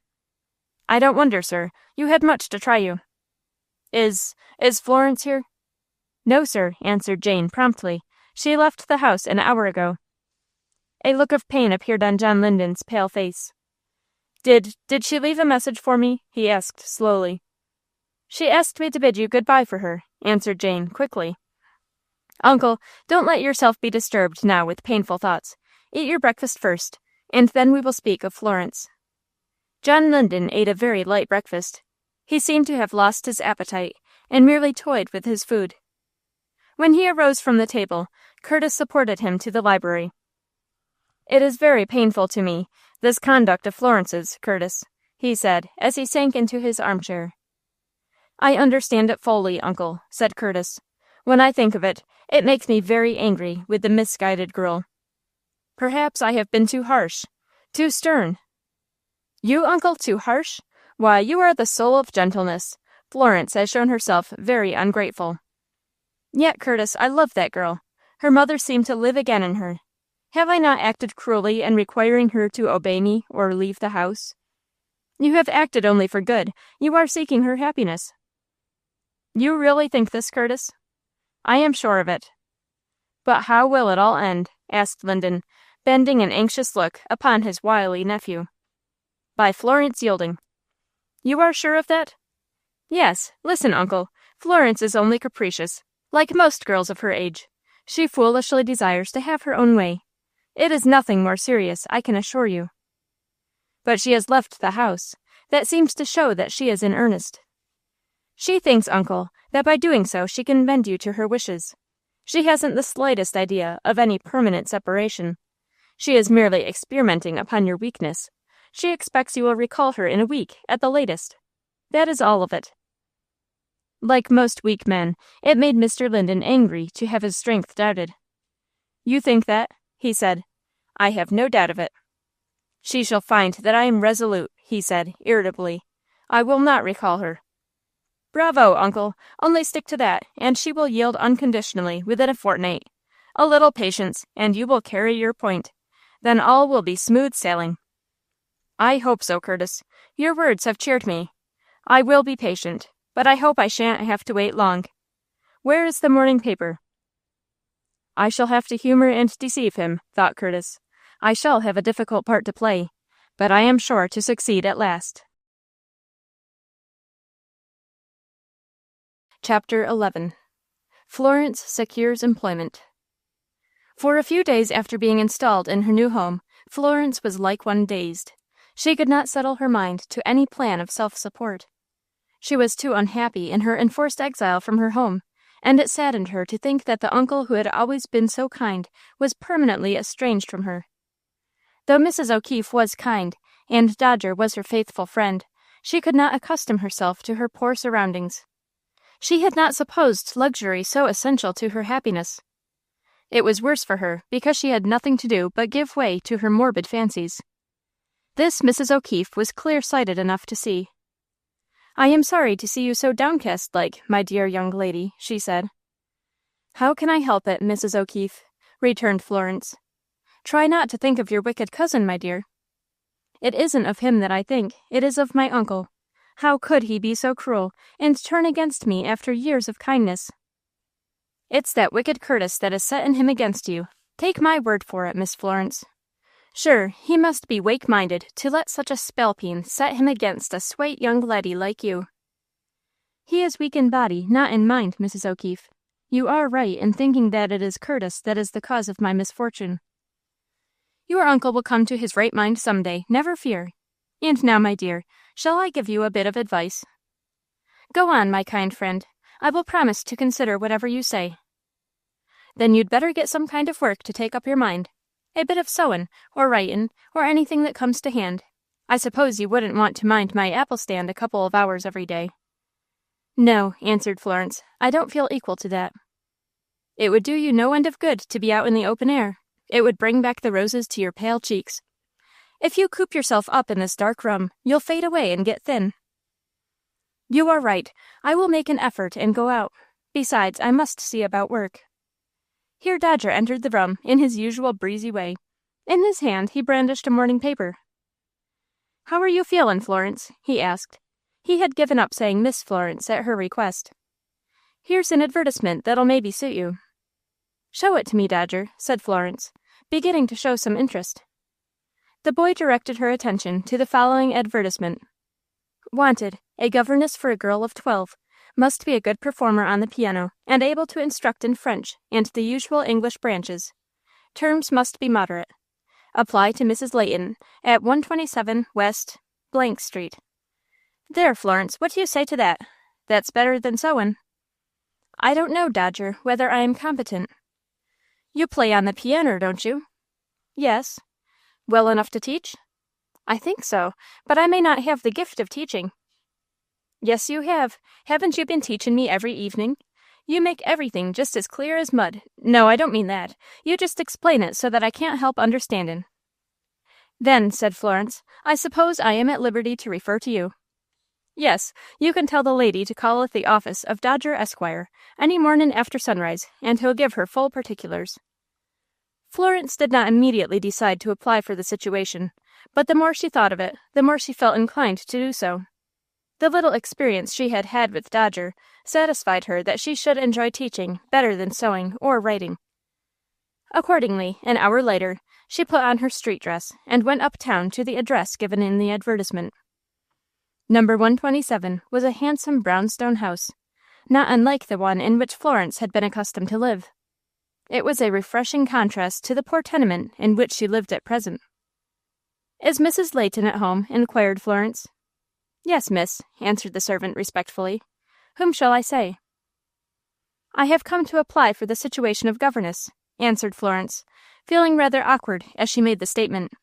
"I don't wonder, sir. You had much to try you." Is Florence here?" "No, sir," answered Jane, promptly. "She left the house an hour ago." A look of pain appeared on John Linden's pale face. Did she leave a message for me?" he asked, slowly. "She asked me to bid you good-bye for her," answered Jane, quickly. "Uncle, don't let yourself be disturbed now with painful thoughts. Eat your breakfast first, and then we will speak of Florence." John Linden ate a very light breakfast. He seemed to have lost his appetite, and merely toyed with his food. When he arose from the table, Curtis supported him to the library. "It is very painful to me, this conduct of Florence's, Curtis," he said, as he sank into his armchair. "I understand it fully, uncle," said Curtis. "When I think of it, it makes me very angry with the misguided girl. Perhaps I have been too harsh, too stern." "You, uncle, too harsh? Why, you are the soul of gentleness. Florence has shown herself very ungrateful." "Yet, Curtis, I love that girl. Her mother seemed to live again in her. Have I not acted cruelly in requiring her to obey me or leave the house?" "You have acted only for good. You are seeking her happiness." "You really think this, Curtis?" "I am sure of it." "But how will it all end?" asked Linden, bending an anxious look upon his wily nephew. "By Florence yielding." "You are sure of that?" "Yes. Listen, uncle. Florence is only capricious. Like most girls of her age, she foolishly desires to have her own way. It is nothing more serious, I can assure you. But she has left the house. That seems to show that she is in earnest. She thinks, uncle, that by doing so she can bend you to her wishes. She hasn't the slightest idea of any permanent separation. She is merely experimenting upon your weakness. She expects you will recall her in a week, at the latest. That is all of it. Like most weak men, it made Mr. Linden angry to have his strength doubted. You think that? He said. I have no doubt of it. She shall find that I am resolute, he said, irritably. I will not recall her. Bravo, uncle. Only stick to that, and she will yield unconditionally within a fortnight. A little patience, and you will carry your point. Then all will be smooth sailing. I hope so, Curtis. Your words have cheered me. I will be patient, but I hope I shan't have to wait long. Where is the morning paper? I shall have to humor and deceive him, thought Curtis. I shall have a difficult part to play, but I am sure to succeed at last. Chapter 11. Florence secures employment. For a few days after being installed in her new home, Florence was like one dazed. She could not settle her mind to any plan of self-support. She was too unhappy in her enforced exile from her home, and it saddened her to think that the uncle who had always been so kind was permanently estranged from her. Though Mrs. O'Keefe was kind, and Dodger was her faithful friend, she could not accustom herself to her poor surroundings. She had not supposed luxury so essential to her happiness. It was worse for her, because she had nothing to do but give way to her morbid fancies. This Mrs. O'Keefe was clear-sighted enough to see. I am sorry to see you so downcast-like, my dear young lady, she said. How can I help it, Mrs. O'Keefe? Returned Florence. Try not to think of your wicked cousin, my dear. It isn't of him that I think, it is of my uncle. How could he be so cruel, and turn against me after years of kindness? It's that wicked Curtis that is setting him against you. Take my word for it, Miss Florence. Sure, he must be wake-minded to let such a spalpeen set him against a swate young laddie like you. He is weak in body, not in mind, Mrs. O'Keefe. You are right in thinking that it is Curtis that is the cause of my misfortune. Your uncle will come to his right mind some day, never fear. And now, my dear, shall I give you a bit of advice? Go on, my kind friend. I will promise to consider whatever you say. Then you'd better get some kind of work to take up your mind. A bit of sewin', or writin', or anything that comes to hand. I suppose you wouldn't want to mind my apple stand a couple of hours every day. No, answered Florence, I don't feel equal to that. It would do you no end of good to be out in the open air. It would bring back the roses to your pale cheeks. If you coop yourself up in this dark room, you'll fade away and get thin. You are right. I will make an effort and go out. Besides, I must see about work. Here Dodger entered the room in his usual breezy way. In his hand he brandished a morning paper. How are you feelin', Florence? He asked. He had given up saying Miss Florence at her request. Here's an advertisement that'll maybe suit you. Show it to me, Dodger, said Florence, beginning to show some interest. The boy directed her attention to the following advertisement. Wanted, a governess for a girl of 12. Must be a good performer on the piano, and able to instruct in French and the usual English branches. Terms must be moderate. Apply to Mrs. Layton at 127 West Street. There, Florence, what do you say to that? That's better than sewin'. I don't know, Dodger, whether I am competent. You play on the piano, don't you? Yes. Well enough to teach? I think so, but I may not have the gift of teaching. Yes, you have. Haven't you been teaching me every evening? You make everything just as clear as mud. No, I don't mean that. You just explain it so that I can't help understandin'. Then, said Florence, I suppose I am at liberty to refer to you. Yes, you can tell the lady to call at the office of Dodger, Esquire, any mornin' after sunrise, and he'll give her full particulars. Florence did not immediately decide to apply for the situation, but the more she thought of it, the more she felt inclined to do so. The little experience she had had with Dodger satisfied her that she should enjoy teaching better than sewing or writing. Accordingly, an hour later, she put on her street dress and went uptown to the address given in the advertisement. Number 127 was a handsome brownstone house. not unlike the one in which Florence had been accustomed to live. It was a refreshing contrast to the poor tenement in which she lived at present. "Is Mrs. Layton at home?" inquired Florence. "Yes, miss," answered the servant respectfully. "Whom shall I say?" "I have come to apply for the situation of governess," answered Florence, feeling rather awkward as she made the statement.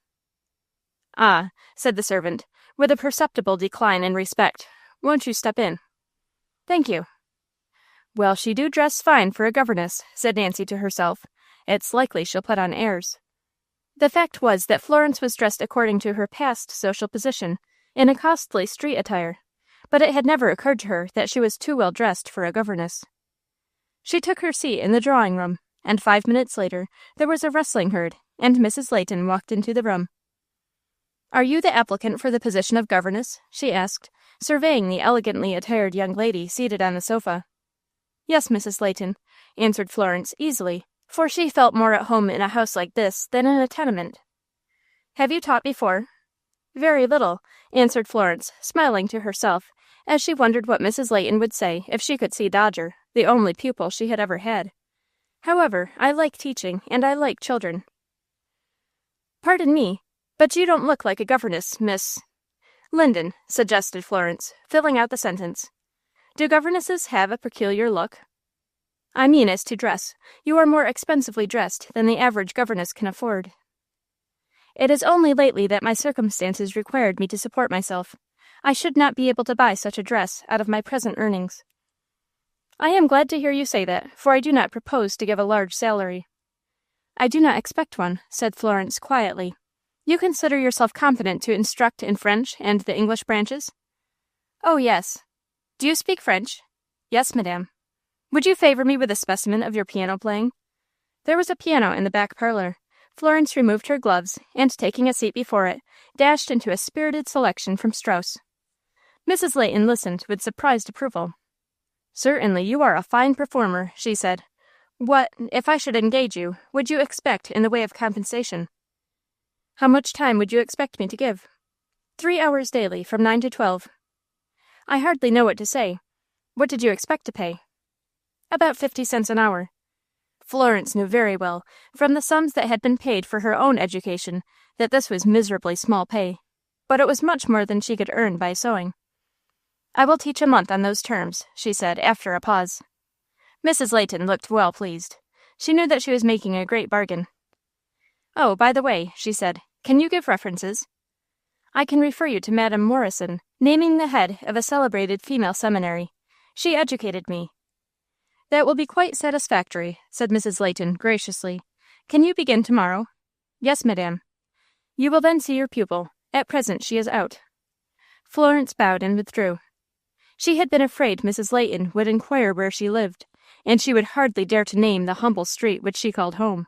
"Ah," said the servant, with a perceptible decline in respect. "Won't you step in?" "Thank you." "Well, she do dress fine for a governess," said Nancy to herself. "It's likely she'll put on airs." The fact was that Florence was dressed according to her past social position, in a costly street attire, but it had never occurred to her that she was too well dressed for a governess. She took her seat in the drawing-room, and 5 minutes later there was a rustling heard, and Mrs. Layton walked into the room. "Are you the applicant for the position of governess?" she asked, surveying the elegantly attired young lady seated on the sofa. "Yes, Mrs. Layton," answered Florence easily, for she felt more at home in a house like this than in a tenement. "Have you taught before?" "Very little," answered Florence, smiling to herself, as she wondered what Mrs. Layton would say if she could see Dodger, the only pupil she had ever had. "However, I like teaching, and I like children." "Pardon me, but you don't look like a governess, Miss Linden," suggested Florence, filling out the sentence. "Do governesses have a peculiar look?" "I mean as to dress. You are more expensively dressed than the average governess can afford." "It is only lately that my circumstances required me to support myself. I should not be able to buy such a dress out of my present earnings." "I am glad to hear you say that, for I do not propose to give a large salary." "I do not expect one," said Florence quietly. "You consider yourself competent to instruct in French and the English branches?" "Oh, yes." "Do you speak French?" "Yes, madame." "Would you favor me with a specimen of your piano playing?" There was a piano in the back parlor. Florence removed her gloves, and taking a seat before it, dashed into a spirited selection from Strauss. Mrs. Layton listened with surprised approval. "Certainly you are a fine performer," she said. "What, if I should engage you, would you expect in the way of compensation?" "How much time would you expect me to give?" 3 hours daily, from 9 to 12. "I hardly know what to say. What did you expect to pay?" "About 50 cents an hour." Florence knew very well, from the sums that had been paid for her own education, that this was miserably small pay, but it was much more than she could earn by sewing. "I will teach a month on those terms," she said, after a pause. Mrs. Layton looked well pleased. She knew that she was making a great bargain. "Oh, by the way," she said, "can you give references?" "I can refer you to Madame Morrison," naming the head of a celebrated female seminary. "She educated me." "That will be quite satisfactory," said Mrs. Layton graciously. "Can you begin tomorrow?" "Yes, madame." "You will then see your pupil. At present she is out." Florence bowed and withdrew. She had been afraid Mrs. Layton would inquire where she lived, and she would hardly dare to name the humble street which she called home.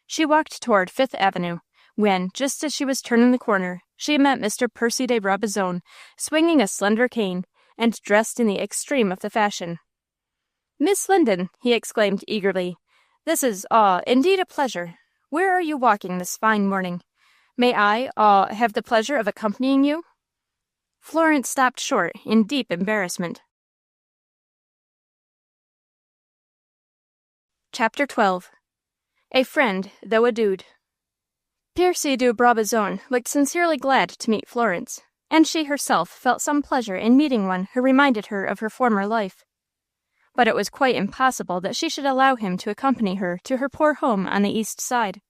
She walked toward Fifth Avenue, when, just as she was turning the corner, she met Mr. Percy de Brabazon, swinging a slender cane, and dressed in the extreme of the fashion. "Miss Linden," he exclaimed eagerly, "this is, indeed a pleasure. Where are you walking this fine morning? May I, have the pleasure of accompanying you?" Florence stopped short in deep embarrassment. Chapter 12. A Friend, Though a Dude. Percy de Brabazon looked sincerely glad to meet Florence, and she herself felt some pleasure in meeting one who reminded her of her former life. But it was quite impossible that she should allow him to accompany her to her poor home on the East Side.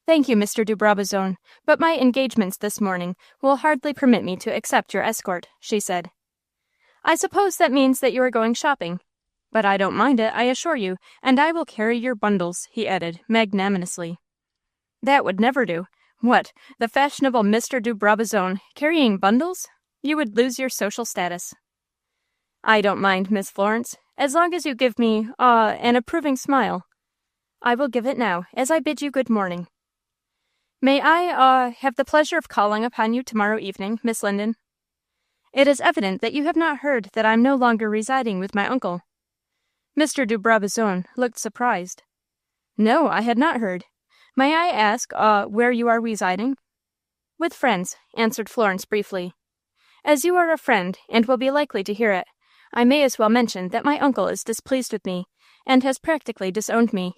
"Thank you, Mr. de Brabazon, but my engagements this morning will hardly permit me to accept your escort," she said. "I suppose that means that you are going shopping. But I don't mind it, I assure you, and I will carry your bundles," he added, magnanimously. "That would never do. What, the fashionable Mr. de Brabazon carrying bundles? You would lose your social status." "I don't mind, Miss Florence, as long as you give me, an approving smile." "I will give it now, as I bid you good morning." "May I, have the pleasure of calling upon you tomorrow evening, Miss Linden?" "It is evident that you have not heard that I am no longer residing with my uncle." Mr. de Brabazon looked surprised. "No, I had not heard. May I ask, where you are residing?" "With friends," answered Florence briefly. "As you are a friend, and will be likely to hear it, I may as well mention that my uncle is displeased with me, and has practically disowned me."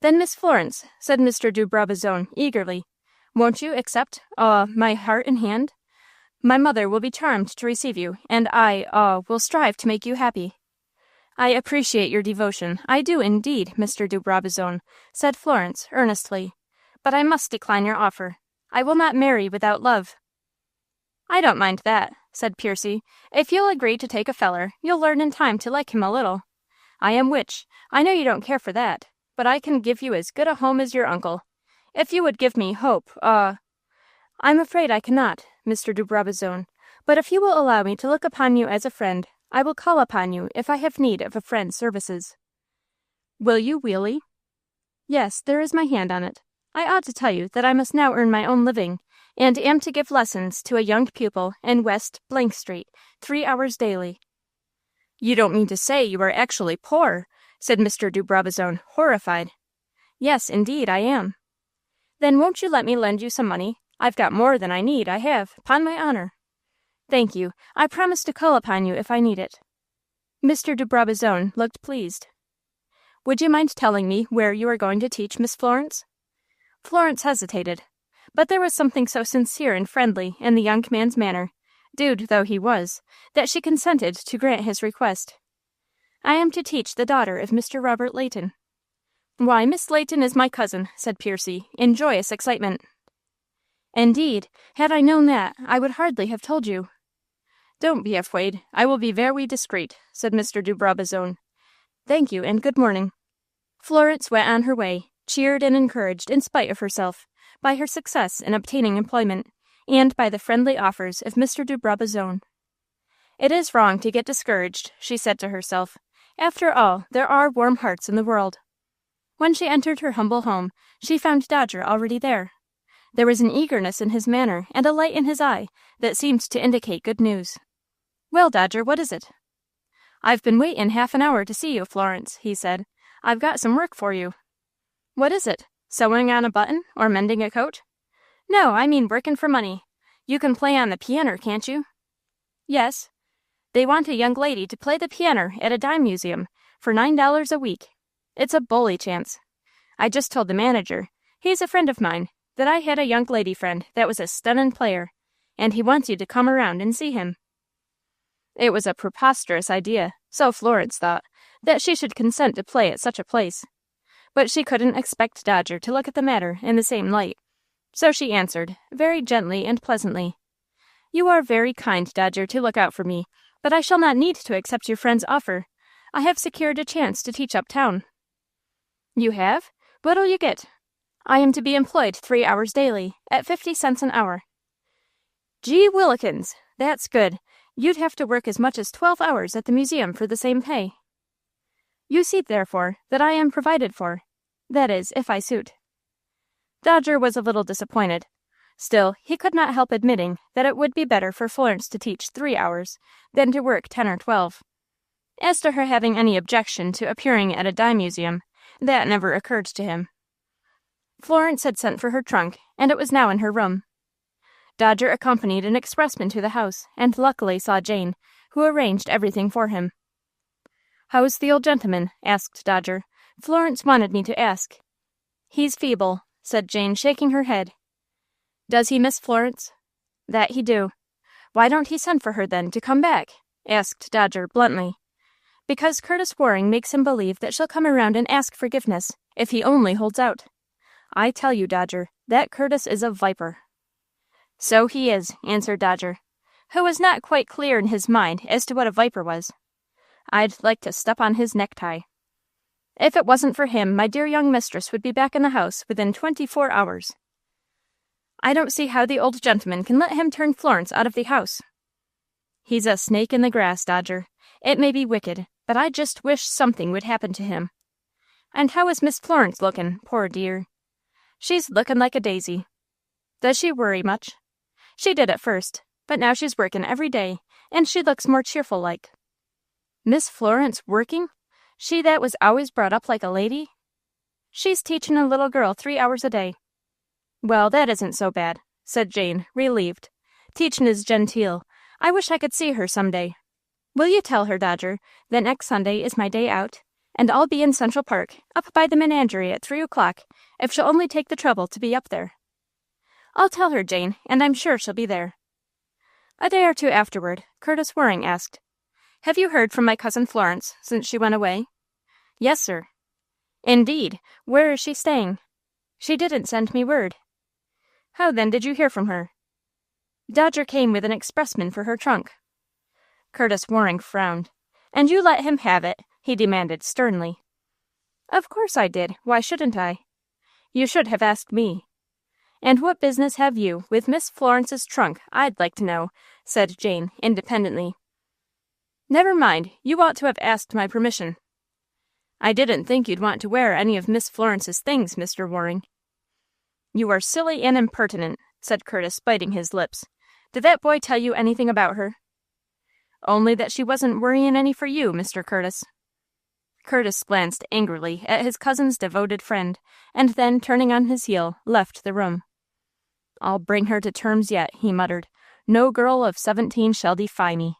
"Then, Miss Florence," said Mr. de Brabazon, eagerly, "won't you accept, my heart and hand? My mother will be charmed to receive you, and I, will strive to make you happy." "I appreciate your devotion. I do, indeed, Mr. de Brabazon," said Florence, earnestly. "But I must decline your offer. I will not marry without love." "I don't mind that," said Percy. "If you'll agree to take a feller, you'll learn in time to like him a little. I am witch. I know you don't care for that, but I can give you as good a home as your uncle. If you would give me hope, I'm afraid I cannot, Mr. de Brabazon, but if you will allow me to look upon you as a friend, I will call upon you if I have need of a friend's services." "Will you, really?" "Yes, there is my hand on it. I ought to tell you that I must now earn my own living, and am to give lessons to a young pupil in West Street, 3 hours daily." "You don't mean to say you are actually poor?" said Mr. de Brabazon, horrified. "Yes, indeed, I am." "Then won't you let me lend you some money? I've got more than I need, I have, 'pon my honor." "Thank you. I promise to call upon you if I need it." Mr. de Brabazon looked pleased. "Would you mind telling me where you are going to teach, Miss Florence?" Florence hesitated, but there was something so sincere and friendly in the young man's manner, dude though he was, that she consented to grant his request. "I am to teach the daughter of Mr. Robert Layton." "Why, Miss Layton is my cousin," said Percy, in joyous excitement. "Indeed, had I known that, I would hardly have told you." "Don't be afraid. I will be very discreet," said Mr. de Brabazon. "Thank you, and good morning." Florence went on her way, cheered and encouraged in spite of herself, by her success in obtaining employment, and by the friendly offers of Mr. de Brabazon. "It is wrong to get discouraged," she said to herself. "After all, there are warm hearts in the world." When she entered her humble home, she found Dodger already there. There was an eagerness in his manner and a light in his eye that seemed to indicate good news. "Well, Dodger, what is it?" "I've been waiting half an hour to see you, Florence," he said. "I've got some work for you." "What is it? Sewing on a button or mending a coat?" "No, I mean working for money. You can play on the piano, can't you?" "Yes." "They want a young lady to play the piano at a dime museum for $9 a week. It's a bully chance. I just told the manager, he's a friend of mine, that I had a young lady friend that was a stunning player, and he wants you to come around and see him." It was a preposterous idea, so Florence thought, that she should consent to play at such a place. But she couldn't expect Dodger to look at the matter in the same light, so she answered, very gently and pleasantly, "You are very kind, Dodger, to look out for me, but I shall not need to accept your friend's offer. I have secured a chance to teach uptown." "You have? What'll you get?" "I am to be employed 3 hours daily, at 50 cents an hour." "Gee willikins! That's good. You'd have to work as much as 12 hours at the museum for the same pay." "You see, therefore, that I am provided for. That is, if I suit." Dodger was a little disappointed. Still, he could not help admitting that it would be better for Florence to teach 3 hours than to work 10 or 12. As to her having any objection to appearing at a dime museum, that never occurred to him. Florence had sent for her trunk, and it was now in her room. Dodger accompanied an expressman to the house, and luckily saw Jane, who arranged everything for him. "How's the old gentleman?" asked Dodger. "Florence wanted me to ask." "He's feeble," said Jane, shaking her head. "Does he miss Florence?" "That he do." "Why don't he send for her, then, to come back?" asked Dodger, bluntly. "Because Curtis Waring makes him believe that she'll come around and ask forgiveness, if he only holds out. I tell you, Dodger, that Curtis is a viper." "So he is," answered Dodger, who was not quite clear in his mind as to what a viper was. "I'd like to step on his necktie. If it wasn't for him, my dear young mistress would be back in the house within 24 hours. I don't see how the old gentleman can let him turn Florence out of the house." "He's a snake in the grass, Dodger. It may be wicked, but I just wish something would happen to him. And how is Miss Florence looking, poor dear?" "She's looking like a daisy." "Does she worry much?" "She did at first, but now she's working every day, and she looks more cheerful like." "Miss Florence working? She that was always brought up like a lady?" "She's teaching a little girl 3 hours a day." "Well, that isn't so bad," said Jane, relieved. "Teachin' is genteel. I wish I could see her some day." Will you tell her, Dodger, that next Sunday is my day out, and I'll be in Central Park, up by the menagerie at 3 o'clock, if she'll only take the trouble to be up there. I'll tell her, Jane, and I'm sure she'll be there. A day or two afterward, Curtis Waring asked, Have you heard from my cousin Florence since she went away? Yes, sir. Indeed. Where is she staying? She didn't send me word. How then did you hear from her? Dodger came with an expressman for her trunk. Curtis Waring frowned. And you let him have it? He demanded sternly. Of course I did. Why shouldn't I? You should have asked me. And what business have you with Miss Florence's trunk, I'd like to know, said Jane independently. Never mind. You ought to have asked my permission. I didn't think you'd want to wear any of Miss Florence's things, Mr. Waring. You are silly and impertinent, said Curtis, biting his lips. Did that boy tell you anything about her? Only that she wasn't worrying any for you, Mr. Curtis. Curtis glanced angrily at his cousin's devoted friend, and then, turning on his heel, left the room. I'll bring her to terms yet, he muttered. No girl of 17 shall defy me.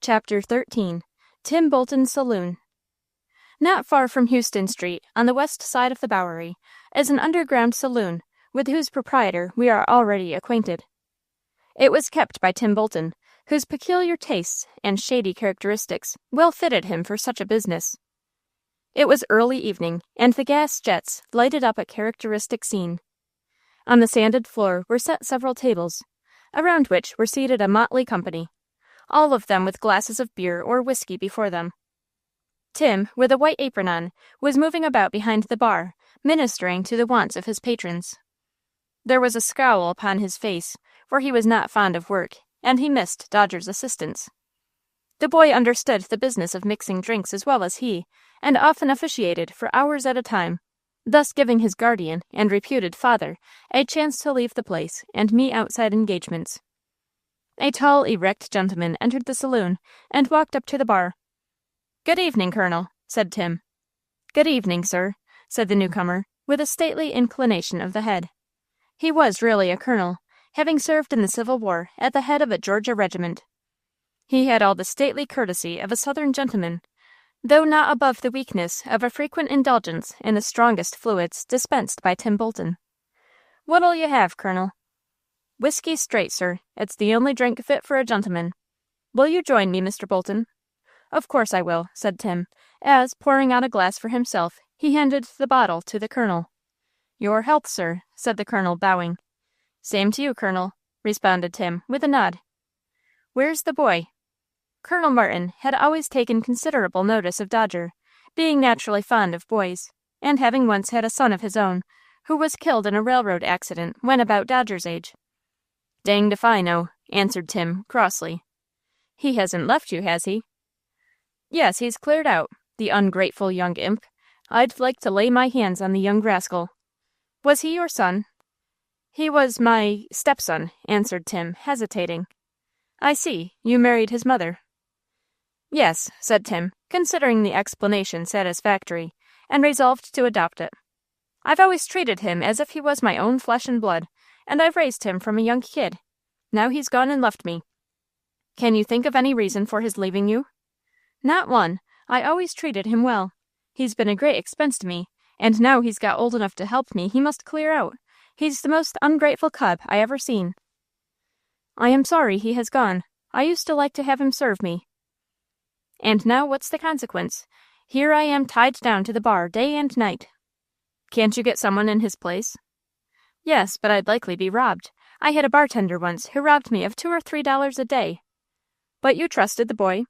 Chapter 13. Tim Bolton's Saloon. Not far from Houston Street, on the west side of the Bowery, is an underground saloon, with whose proprietor we are already acquainted. It was kept by Tim Bolton, whose peculiar tastes and shady characteristics well fitted him for such a business. It was early evening, and the gas jets lighted up a characteristic scene. On the sanded floor were set several tables, around which were seated a motley company, all of them with glasses of beer or whiskey before them. Tim, with a white apron on, was moving about behind the bar, ministering to the wants of his patrons. There was a scowl upon his face, for he was not fond of work, and he missed Dodger's assistance. The boy understood the business of mixing drinks as well as he, and often officiated for hours at a time, thus giving his guardian and reputed father a chance to leave the place and meet outside engagements. A tall, erect gentleman entered the saloon and walked up to the bar. Good evening, Colonel, said Tim. Good evening, sir, said the newcomer, with a stately inclination of the head. He was really a colonel, having served in the Civil War at the head of a Georgia regiment. He had all the stately courtesy of a Southern gentleman, though not above the weakness of a frequent indulgence in the strongest fluids dispensed by Tim Bolton. What'll you have, Colonel? Whiskey straight, sir. It's the only drink fit for a gentleman. Will you join me, Mr. Bolton? Of course I will, said Tim, as, pouring out a glass for himself, he handed the bottle to the colonel. Your health, sir, said the colonel, bowing. Same to you, Colonel, responded Tim, with a nod. Where's the boy? Colonel Martin had always taken considerable notice of Dodger, being naturally fond of boys, and having once had a son of his own, who was killed in a railroad accident when about Dodger's age. Danged if I know, answered Tim, crossly. He hasn't left you, has he? Yes, he's cleared out, the ungrateful young imp. I'd like to lay my hands on the young rascal. Was he your son? He was my stepson, answered Tim, hesitating. I see. You married his mother. Yes, said Tim, considering the explanation satisfactory, and resolved to adopt it. I've always treated him as if he was my own flesh and blood, and I've raised him from a young kid. Now he's gone and left me. Can you think of any reason for his leaving you? Not one. I always treated him well. He's been a great expense to me, and now he's got old enough to help me, he must clear out. He's the most ungrateful cub I ever seen. I am sorry he has gone. I used to like to have him serve me. And now what's the consequence? Here I am tied down to the bar day and night. Can't you get someone in his place? Yes, but I'd likely be robbed. I had a bartender once who robbed me of $2 or $3 a day. But you trusted the boy?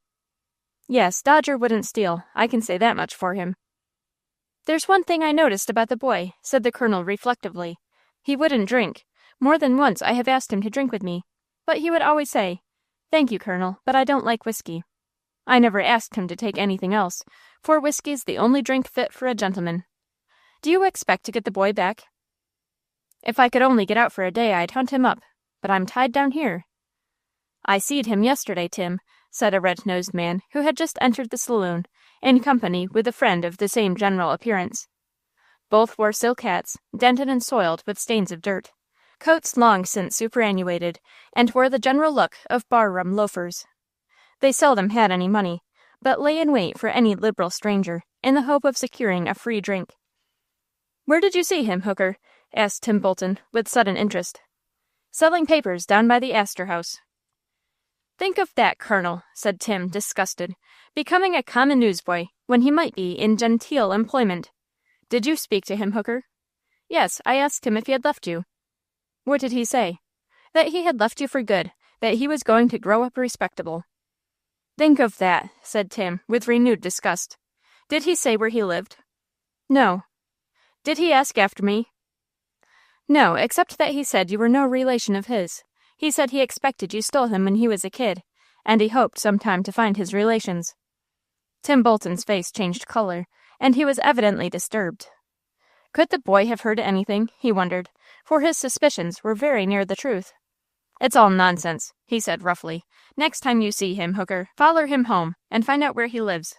Yes, Dodger wouldn't steal. I can say that much for him. There's one thing I noticed about the boy, said the colonel reflectively. He wouldn't drink. More than once I have asked him to drink with me, but he would always say, Thank you, Colonel, but I don't like whiskey. I never asked him to take anything else, for whiskey's the only drink fit for a gentleman. Do you expect to get the boy back? If I could only get out for a day, I'd hunt him up, but I'm tied down here. I seed him yesterday, Tim, said a red-nosed man who had just entered the saloon, in company with a friend of the same general appearance. Both wore silk hats, dented and soiled with stains of dirt. coats long since superannuated, and wore the general look of bar-room loafers. They seldom had any money, but lay in wait for any liberal stranger, in the hope of securing a free drink. "Where did you see him, Hooker?" asked Tim Bolton, with sudden interest. "Selling papers down by the Astor House." "Think of that, Colonel," said Tim, disgusted, "becoming a common newsboy, when he might be in genteel employment. Did you speak to him, Hooker?" "Yes, I asked him if he had left you." "What did he say?" "That he had left you for good, that he was going to grow up respectable." "Think of that," said Tim, with renewed disgust. "Did he say where he lived?" "No." "Did he ask after me?" "No, except that he said you were no relation of his. He said he expected you stole him when he was a kid, and he hoped sometime to find his relations." Tim Bolton's face changed color, and he was evidently disturbed. Could the boy have heard anything, he wondered, for his suspicions were very near the truth. "It's all nonsense," he said roughly. "Next time you see him, Hooker, follow him home, and find out where he lives."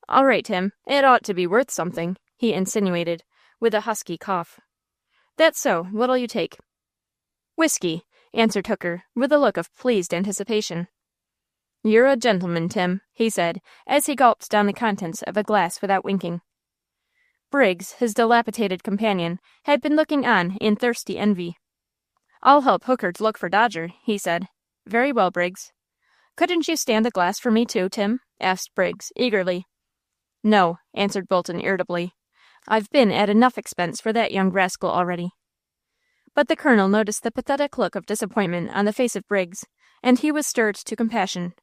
"All right, Tim, it ought to be worth something," he insinuated, with a husky cough. "That's so. What'll you take?" "Whiskey," answered Hooker, with a look of pleased anticipation. "You're a gentleman, Tim," he said, as he gulped down the contents of a glass without winking. Briggs, his dilapidated companion, had been looking on in thirsty envy. "I'll help Hooker to look for Dodger," he said. "Very well, Briggs." "Couldn't you stand a glass for me too, Tim?" asked Briggs, eagerly. "No," answered Bolton irritably. "I've been at enough expense for that young rascal already." But the colonel noticed the pathetic look of disappointment on the face of Briggs, and he was stirred to compassion.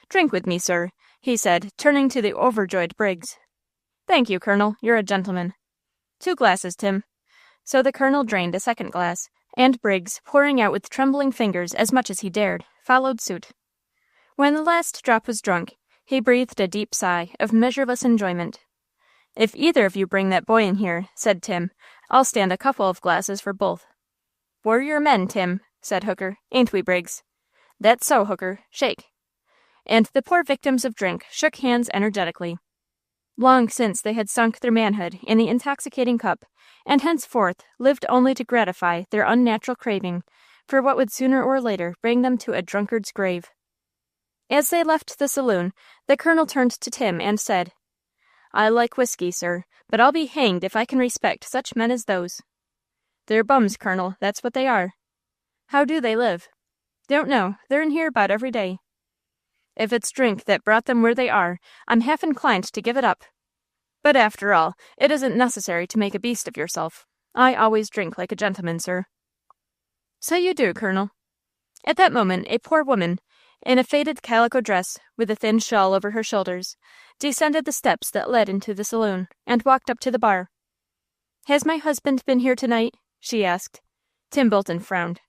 "Drink with me, sir," he said, turning to the overjoyed Briggs. "Thank you, Colonel. You're a gentleman." "2 glasses, Tim." So the colonel drained a second glass, and Briggs, pouring out with trembling fingers as much as he dared, followed suit. When the last drop was drunk, he breathed a deep sigh of measureless enjoyment. "If either of you bring that boy in here," said Tim, "I'll stand a couple of glasses for both." "We're your men, Tim," said Hooker. "Ain't we, Briggs?" "That's so, Hooker. Shake." And the poor victims of drink shook hands energetically. Long since they had sunk their manhood in the intoxicating cup, and henceforth lived only to gratify their unnatural craving for what would sooner or later bring them to a drunkard's grave. As they left the saloon, the colonel turned to Tim and said, "I like whiskey, sir, but I'll be hanged if I can respect such men as those." "They're bums, Colonel, that's what they are." "How do they live?" "Don't know. They're in here about every day." "If it's drink that brought them where they are, I'm half inclined to give it up. But after all, it isn't necessary to make a beast of yourself. I always drink like a gentleman, sir." "So you do, Colonel." At that moment, a poor woman, in a faded calico dress, with a thin shawl over her shoulders, descended the steps that led into the saloon, and walked up to the bar. "Has my husband been here tonight?" she asked. Tim Bolton frowned.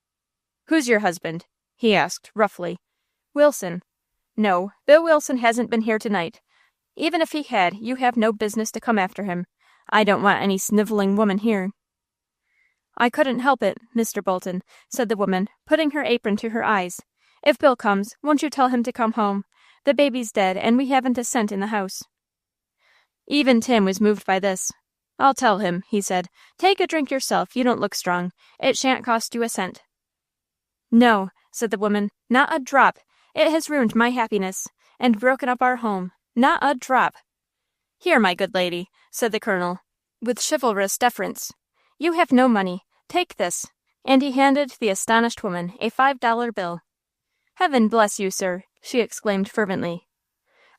"Who's your husband?" he asked, roughly. "Wilson." "No, Bill Wilson hasn't been here tonight. Even if he had, you have no business to come after him. I don't want any sniveling woman here." "I couldn't help it, Mr. Bolton," said the woman, putting her apron to her eyes. "If Bill comes, won't you tell him to come home? The baby's dead, and we haven't a cent in the house." Even Tim was moved by this. "I'll tell him," he said. "Take a drink yourself. You don't look strong. It shan't cost you a cent." "No," said the woman, "not a drop. It has ruined my happiness, and broken up our home. Not a drop." "Here, my good lady," said the colonel, with chivalrous deference. "You have no money. Take this." And he handed the astonished woman a $5 bill. "Heaven bless you, sir," she exclaimed fervently.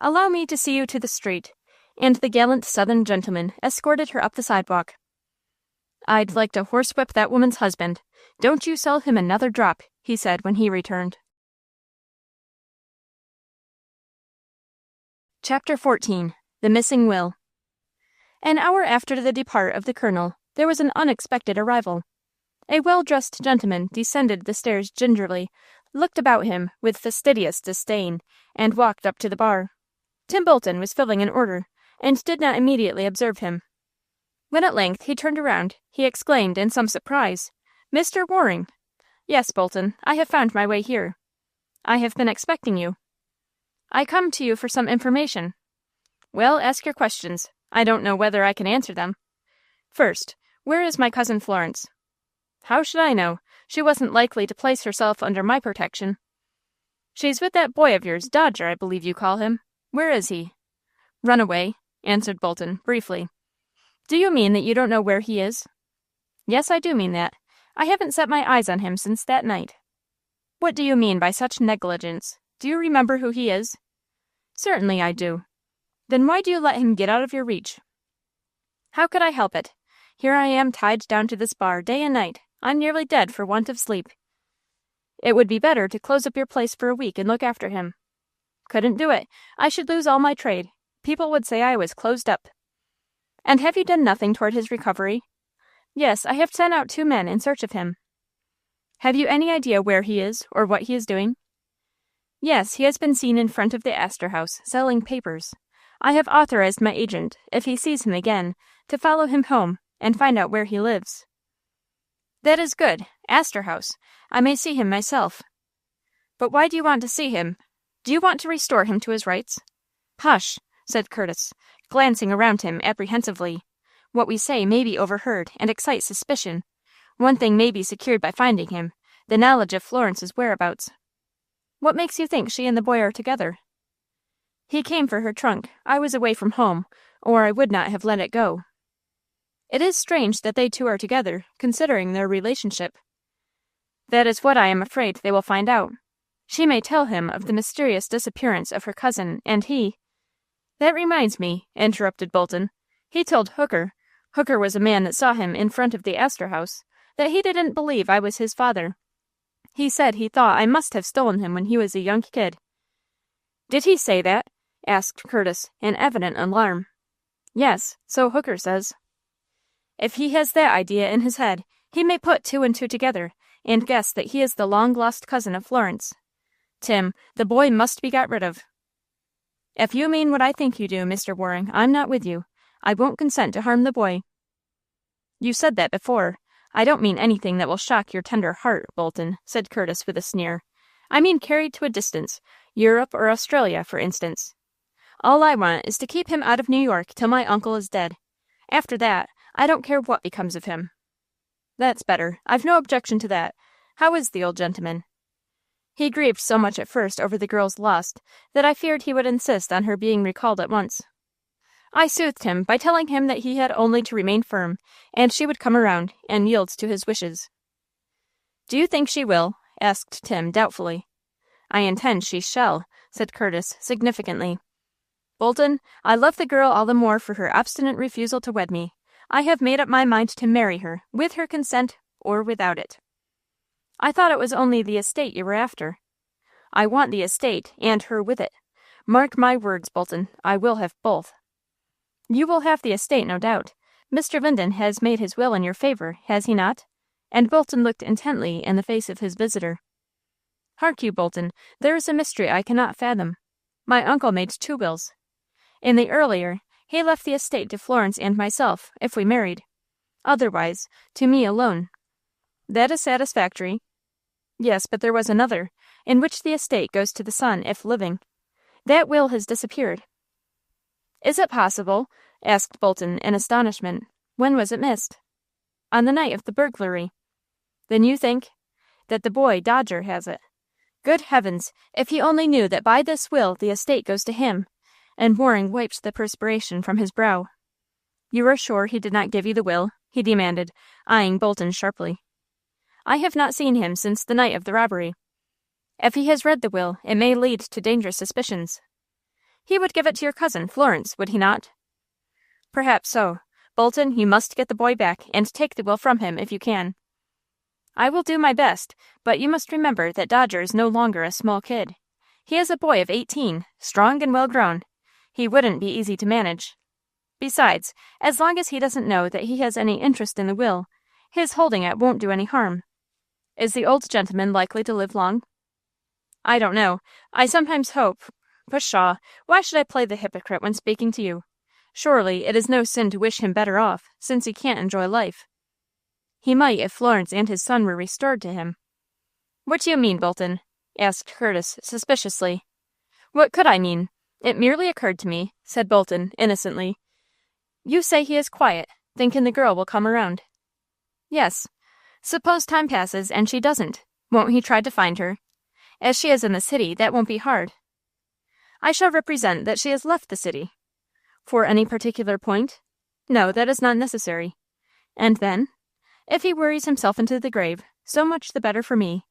"Allow me to see you to the street." And the gallant Southern gentleman escorted her up the sidewalk. "I'd like to horsewhip that woman's husband. Don't you sell him another drop," he said when he returned. Chapter 14. The Missing Will. An hour after the depart of the colonel, there was an unexpected arrival. A well-dressed gentleman descended the stairs gingerly, looked about him with fastidious disdain, and walked up to the bar. Tim Bolton was filling an order, and did not immediately observe him. When at length he turned around, he exclaimed in some surprise, "Mr. Waring!" "Yes, Bolton, I have found my way here." "I have been expecting you." "I come to you for some information." "Well, ask your questions. I don't know whether I can answer them." "First, where is my cousin Florence?" How should I know? She wasn't likely to place herself under my protection. She's with that boy of yours, Dodger, I believe you call him. Where is he? Run away, answered Bolton, briefly. Do you mean that you don't know where he is? Yes, I do mean that. I haven't set my eyes on him since that night. What do you mean by such negligence? Do you remember who he is? Certainly I do. Then why do you let him get out of your reach? How could I help it? Here I am tied down to this bar day and night. I'm nearly dead for want of sleep. It would be better to close up your place for a week and look after him. Couldn't do it. I should lose all my trade. People would say I was closed up. And have you done nothing toward his recovery? Yes, I have sent out 2 men in search of him. Have you any idea where he is, or what he is doing? Yes, he has been seen in front of the Astor House, selling papers. I have authorized my agent, if he sees him again, to follow him home and find out where he lives. That is good. Astor House. I may see him myself. But why do you want to see him? Do you want to restore him to his rights? Hush, said Curtis, glancing around him apprehensively. What we say may be overheard and excite suspicion. One thing may be secured by finding him, the knowledge of Florence's whereabouts. What makes you think she and the boy are together? He came for her trunk. I was away from home, or I would not have let it go. It is strange that they 2 are together, considering their relationship. That is what I am afraid they will find out. She may tell him of the mysterious disappearance of her cousin, and he— That reminds me, interrupted Bolton. He told Hooker was a man that saw him in front of the Astor House, that he didn't believe I was his father. He said he thought I must have stolen him when he was a young kid. Did he say that? Asked Curtis, in evident alarm. Yes, so Hooker says. If he has that idea in his head, he may put 2 and 2 together, and guess that he is the long-lost cousin of Florence. Tim, the boy must be got rid of. If you mean what I think you do, Mr. Waring, I'm not with you. I won't consent to harm the boy. You said that before. I don't mean anything that will shock your tender heart, Bolton, said Curtis with a sneer. I mean carried to a distance, Europe or Australia, for instance. All I want is to keep him out of New York till my uncle is dead. After that, I don't care what becomes of him. That's better. I've no objection to that. How is the old gentleman? He grieved so much at first over the girl's loss that I feared he would insist on her being recalled at once. I soothed him by telling him that he had only to remain firm, and she would come around and yield to his wishes. Do you think she will? Asked Tim doubtfully. I intend she shall, said Curtis significantly. Bolton, I love the girl all the more for her obstinate refusal to wed me. I have made up my mind to marry her, with her consent or without it. I thought it was only the estate you were after. I want the estate, and her with it. Mark my words, Bolton, I will have both. You will have the estate, no doubt. Mr. Linden has made his will in your favor, has he not? And Bolton looked intently in the face of his visitor. Hark you, Bolton, there is a mystery I cannot fathom. My uncle made 2 wills. In the earlier, he left the estate to Florence and myself, if we married. Otherwise, to me alone. That is satisfactory. Yes, but there was another, in which the estate goes to the son, if living. That will has disappeared. Is it possible? Asked Bolton in astonishment. When was it missed? On the night of the burglary. Then you think that the boy, Dodger, has it. Good heavens, if he only knew that by this will the estate goes to him. And Waring wiped the perspiration from his brow. You are sure he did not give you the will? He demanded, eyeing Bolton sharply. I have not seen him since the night of the robbery. If he has read the will, it may lead to dangerous suspicions. He would give it to your cousin, Florence, would he not? Perhaps so. Bolton, you must get the boy back, and take the will from him if you can. I will do my best, but you must remember that Dodger is no longer a small kid. He is a boy of 18, strong and well grown. He wouldn't be easy to manage. Besides, as long as he doesn't know that he has any interest in the will, his holding it won't do any harm. Is the old gentleman likely to live long? I don't know. I sometimes hope. Pshaw, why should I play the hypocrite when speaking to you? Surely it is no sin to wish him better off, since he can't enjoy life. He might if Florence and his son were restored to him. What do you mean, Bolton? Asked Curtis suspiciously. What could I mean? It merely occurred to me, said Bolton innocently. You say he is quiet, thinking the girl will come around. Yes. Suppose time passes and she doesn't. Won't he try to find her? As she is in the city, that won't be hard. I shall represent that she has left the city. For any particular point? No, that is not necessary. And then? If he worries himself into the grave, so much the better for me.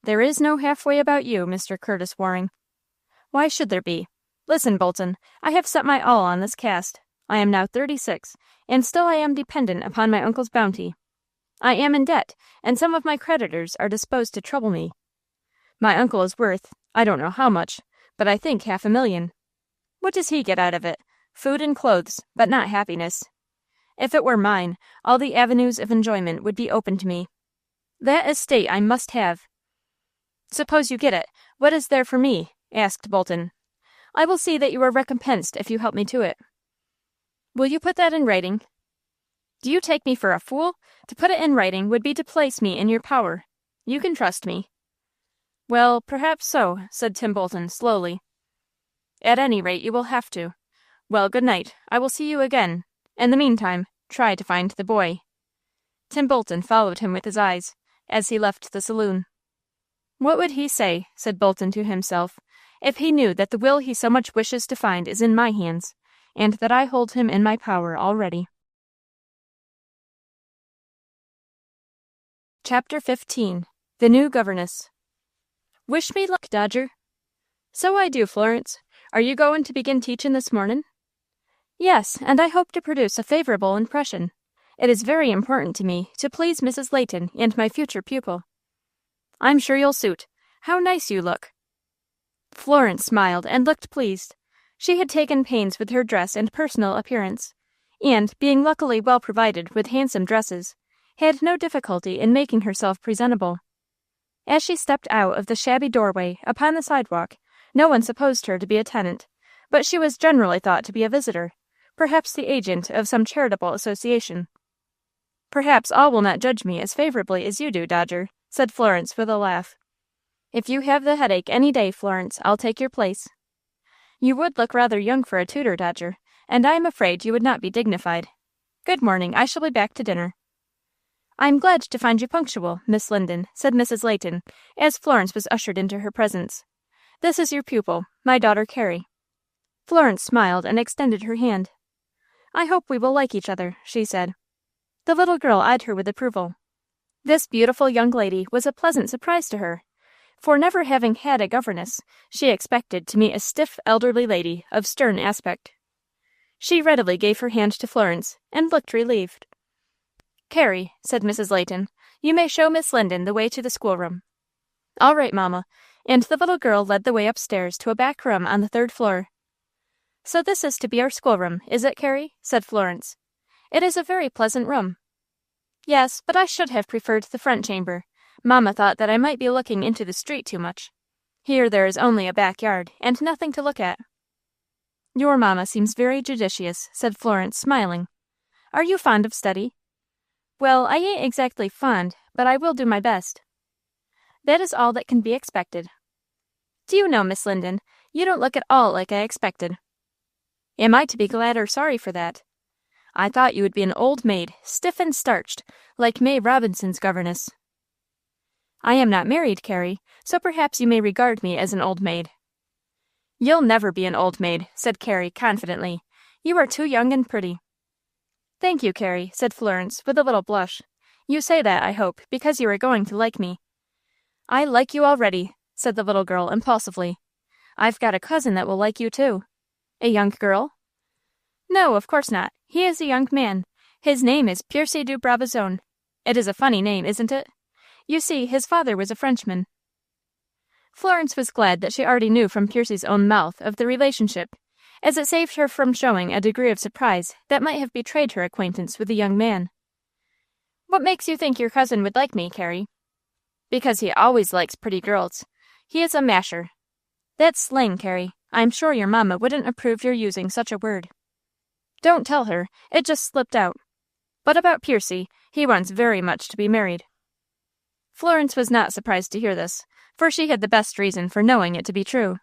There is no halfway about you, Mr. Curtis Waring. Why should there be? Listen, Bolton, I have set my all on this cast. I am now 36, and still I am dependent upon my uncle's bounty. I am in debt, and some of my creditors are disposed to trouble me. My uncle is worth, I don't know how much, but I think $500,000. What does he get out of it? Food and clothes, but not happiness. If it were mine, all the avenues of enjoyment would be open to me. That estate I must have. Suppose you get it, what is there for me? Asked Bolton. I will see that you are recompensed if you help me to it. Will you put that in writing? Do you take me for a fool? To put it in writing would be to place me in your power. You can trust me. Well, perhaps so, said Tim Bolton slowly. At any rate, you will have to. Well, good night. I will see you again. In the meantime, try to find the boy. Tim Bolton followed him with his eyes, as he left the saloon. What would he say, said Bolton to himself, if he knew that the will he so much wishes to find is in my hands, and that I hold him in my power already? Chapter 15. The New Governess. Wish me luck, Dodger. So I do, Florence. Are you going to begin teachin' this mornin'? Yes, and I hope to produce a favorable impression. It is very important to me to please Mrs. Layton and my future pupil. I'm sure you'll suit. How nice you look. Florence smiled and looked pleased. She had taken pains with her dress and personal appearance, and, being luckily well provided with handsome dresses, had no difficulty in making herself presentable. As she stepped out of the shabby doorway upon the sidewalk, no one supposed her to be a tenant, but she was generally thought to be a visitor, perhaps the agent of some charitable association. Perhaps all will not judge me as favorably as you do, Dodger, said Florence with a laugh. If you have the headache any day, Florence, I'll take your place. You would look rather young for a tutor, Dodger, and I am afraid you would not be dignified. Good morning, I shall be back to dinner. I am glad to find you punctual, Miss Linden, said Mrs. Layton, as Florence was ushered into her presence. This is your pupil, my daughter Carrie. Florence smiled and extended her hand. I hope we will like each other, she said. The little girl eyed her with approval. This beautiful young lady was a pleasant surprise to her, for never having had a governess, she expected to meet a stiff elderly lady of stern aspect. She readily gave her hand to Florence, and looked relieved. Carrie, said Mrs. Layton, you may show Miss Linden the way to the schoolroom. All right, Mamma, and the little girl led the way upstairs to a back room on the 3rd floor. So this is to be our schoolroom, is it, Carrie? Said Florence. It is a very pleasant room. Yes, but I should have preferred the front chamber. Mamma thought that I might be looking into the street too much. Here there is only a backyard, and nothing to look at. Your mamma seems very judicious, said Florence, smiling. Are you fond of study? Well, I ain't exactly fond, but I will do my best. That is all that can be expected. Do you know, Miss Linden, you don't look at all like I expected. Am I to be glad or sorry for that? I thought you would be an old maid, stiff and starched, like May Robinson's governess. I am not married, Carrie, so perhaps you may regard me as an old maid. You'll never be an old maid, said Carrie confidently. You are too young and pretty. Thank you, Carrie, said Florence, with a little blush. You say that, I hope, because you are going to like me. I like you already, said the little girl impulsively. I've got a cousin that will like you, too. A young girl? No, of course not. He is a young man. His name is Percy du Brabazon. It is a funny name, isn't it? You see, his father was a Frenchman. Florence was glad that she already knew from Percy's own mouth of the relationship, as it saved her from showing a degree of surprise that might have betrayed her acquaintance with the young man. What makes you think your cousin would like me, Carrie? Because he always likes pretty girls. He is a masher. That's slang, Carrie. I'm sure your mamma wouldn't approve your using such a word. Don't tell her. It just slipped out. But about Percy, he wants very much to be married. Florence was not surprised to hear this, for she had the best reason for knowing it to be true.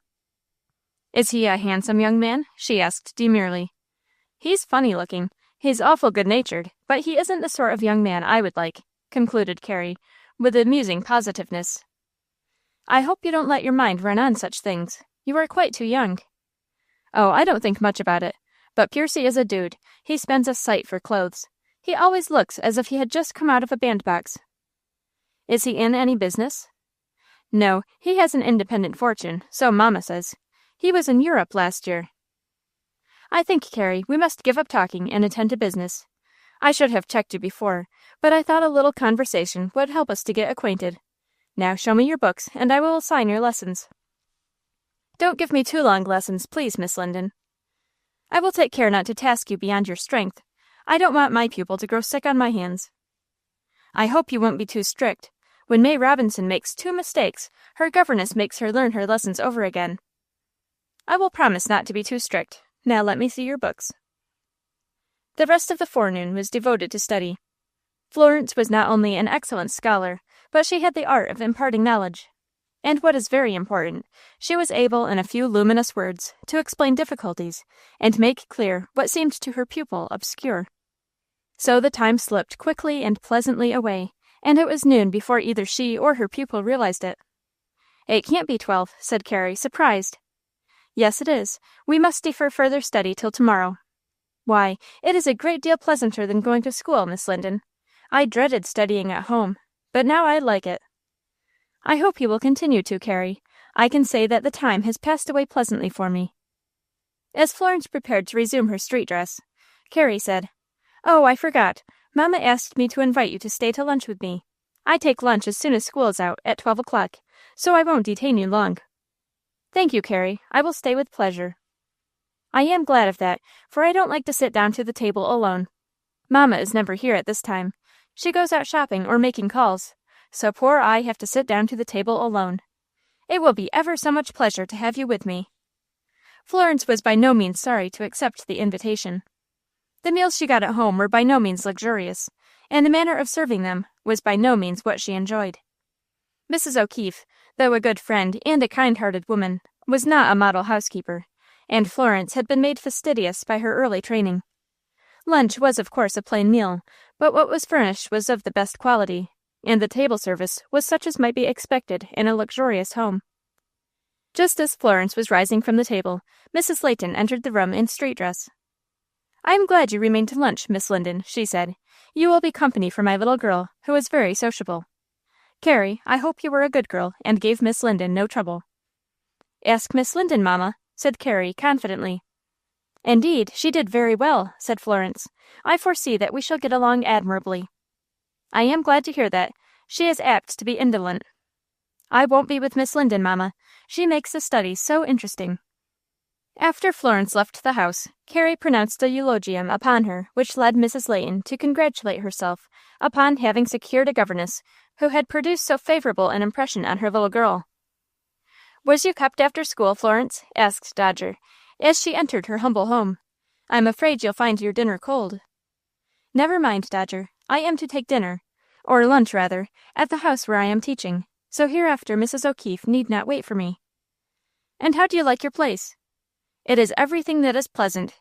Is he a handsome young man? She asked demurely. He's funny-looking. He's awful good-natured, but he isn't the sort of young man I would like. concluded Carrie, with amusing positiveness. I hope you don't let your mind run on such things. You are quite too young. Oh, I don't think much about it. But Piercy is a dude. He spends a sight for clothes. He always looks as if he had just come out of a bandbox. Is he in any business? No, he has an independent fortune, so Mama says. He was in Europe last year. I think, Carrie, we must give up talking and attend to business. I should have checked you before, but I thought a little conversation would help us to get acquainted. Now show me your books, and I will assign your lessons. Don't give me too long lessons, please, Miss Linden. I will take care not to task you beyond your strength. I don't want my pupil to grow sick on my hands. I hope you won't be too strict. When May Robinson makes 2 mistakes, her governess makes her learn her lessons over again. I will promise not to be too strict. Now let me see your books. The rest of the forenoon was devoted to study. Florence was not only an excellent scholar, but she had the art of imparting knowledge. And what is very important, she was able in a few luminous words to explain difficulties and make clear what seemed to her pupil obscure. So the time slipped quickly and pleasantly away, and it was noon before either she or her pupil realized it. It can't be 12, said Carrie, surprised. Yes, it is. We must defer further study till tomorrow. Why, it is a great deal pleasanter than going to school, Miss Linden. I dreaded studying at home, but now I like it. I hope you will continue to, Carrie. I can say that the time has passed away pleasantly for me. As Florence prepared to resume her street dress, Carrie said, Oh, I forgot. Mamma asked me to invite you to stay to lunch with me. I take lunch as soon as school is out, at 12 o'clock, so I won't detain you long. Thank you, Carrie. I will stay with pleasure. I am glad of that, for I don't like to sit down to the table alone. Mamma is never here at this time. She goes out shopping or making calls, so poor I have to sit down to the table alone. It will be ever so much pleasure to have you with me. Florence was by no means sorry to accept the invitation. The meals she got at home were by no means luxurious, and the manner of serving them was by no means what she enjoyed. Mrs. O'Keefe, though a good friend and a kind-hearted woman, was not a model housekeeper, and Florence had been made fastidious by her early training. Lunch was of course a plain meal, but what was furnished was of the best quality, and the table service was such as might be expected in a luxurious home. Just as Florence was rising from the table, Mrs. Layton entered the room in street dress. I am glad you remained to lunch, Miss Linden, she said. You will be company for my little girl, who is very sociable. Carrie, I hope you were a good girl, and gave Miss Linden no trouble. Ask Miss Linden, Mamma, said Carrie confidently. Indeed, she did very well, said Florence. I foresee that we shall get along admirably. I am glad to hear that. She is apt to be indolent. I won't be with Miss Linden, Mamma. She makes the studies so interesting. After Florence left the house, Carrie pronounced a eulogium upon her, which led Mrs. Layton to congratulate herself upon having secured a governess who had produced so favorable an impression on her little girl. Was you kept after school, Florence? Asked Dodger, as she entered her humble home. I'm afraid you'll find your dinner cold. Never mind, Dodger. I am to take dinner, or lunch rather, at the house where I am teaching, so hereafter Mrs. O'Keefe need not wait for me. And how do you like your place? It is everything that is pleasant.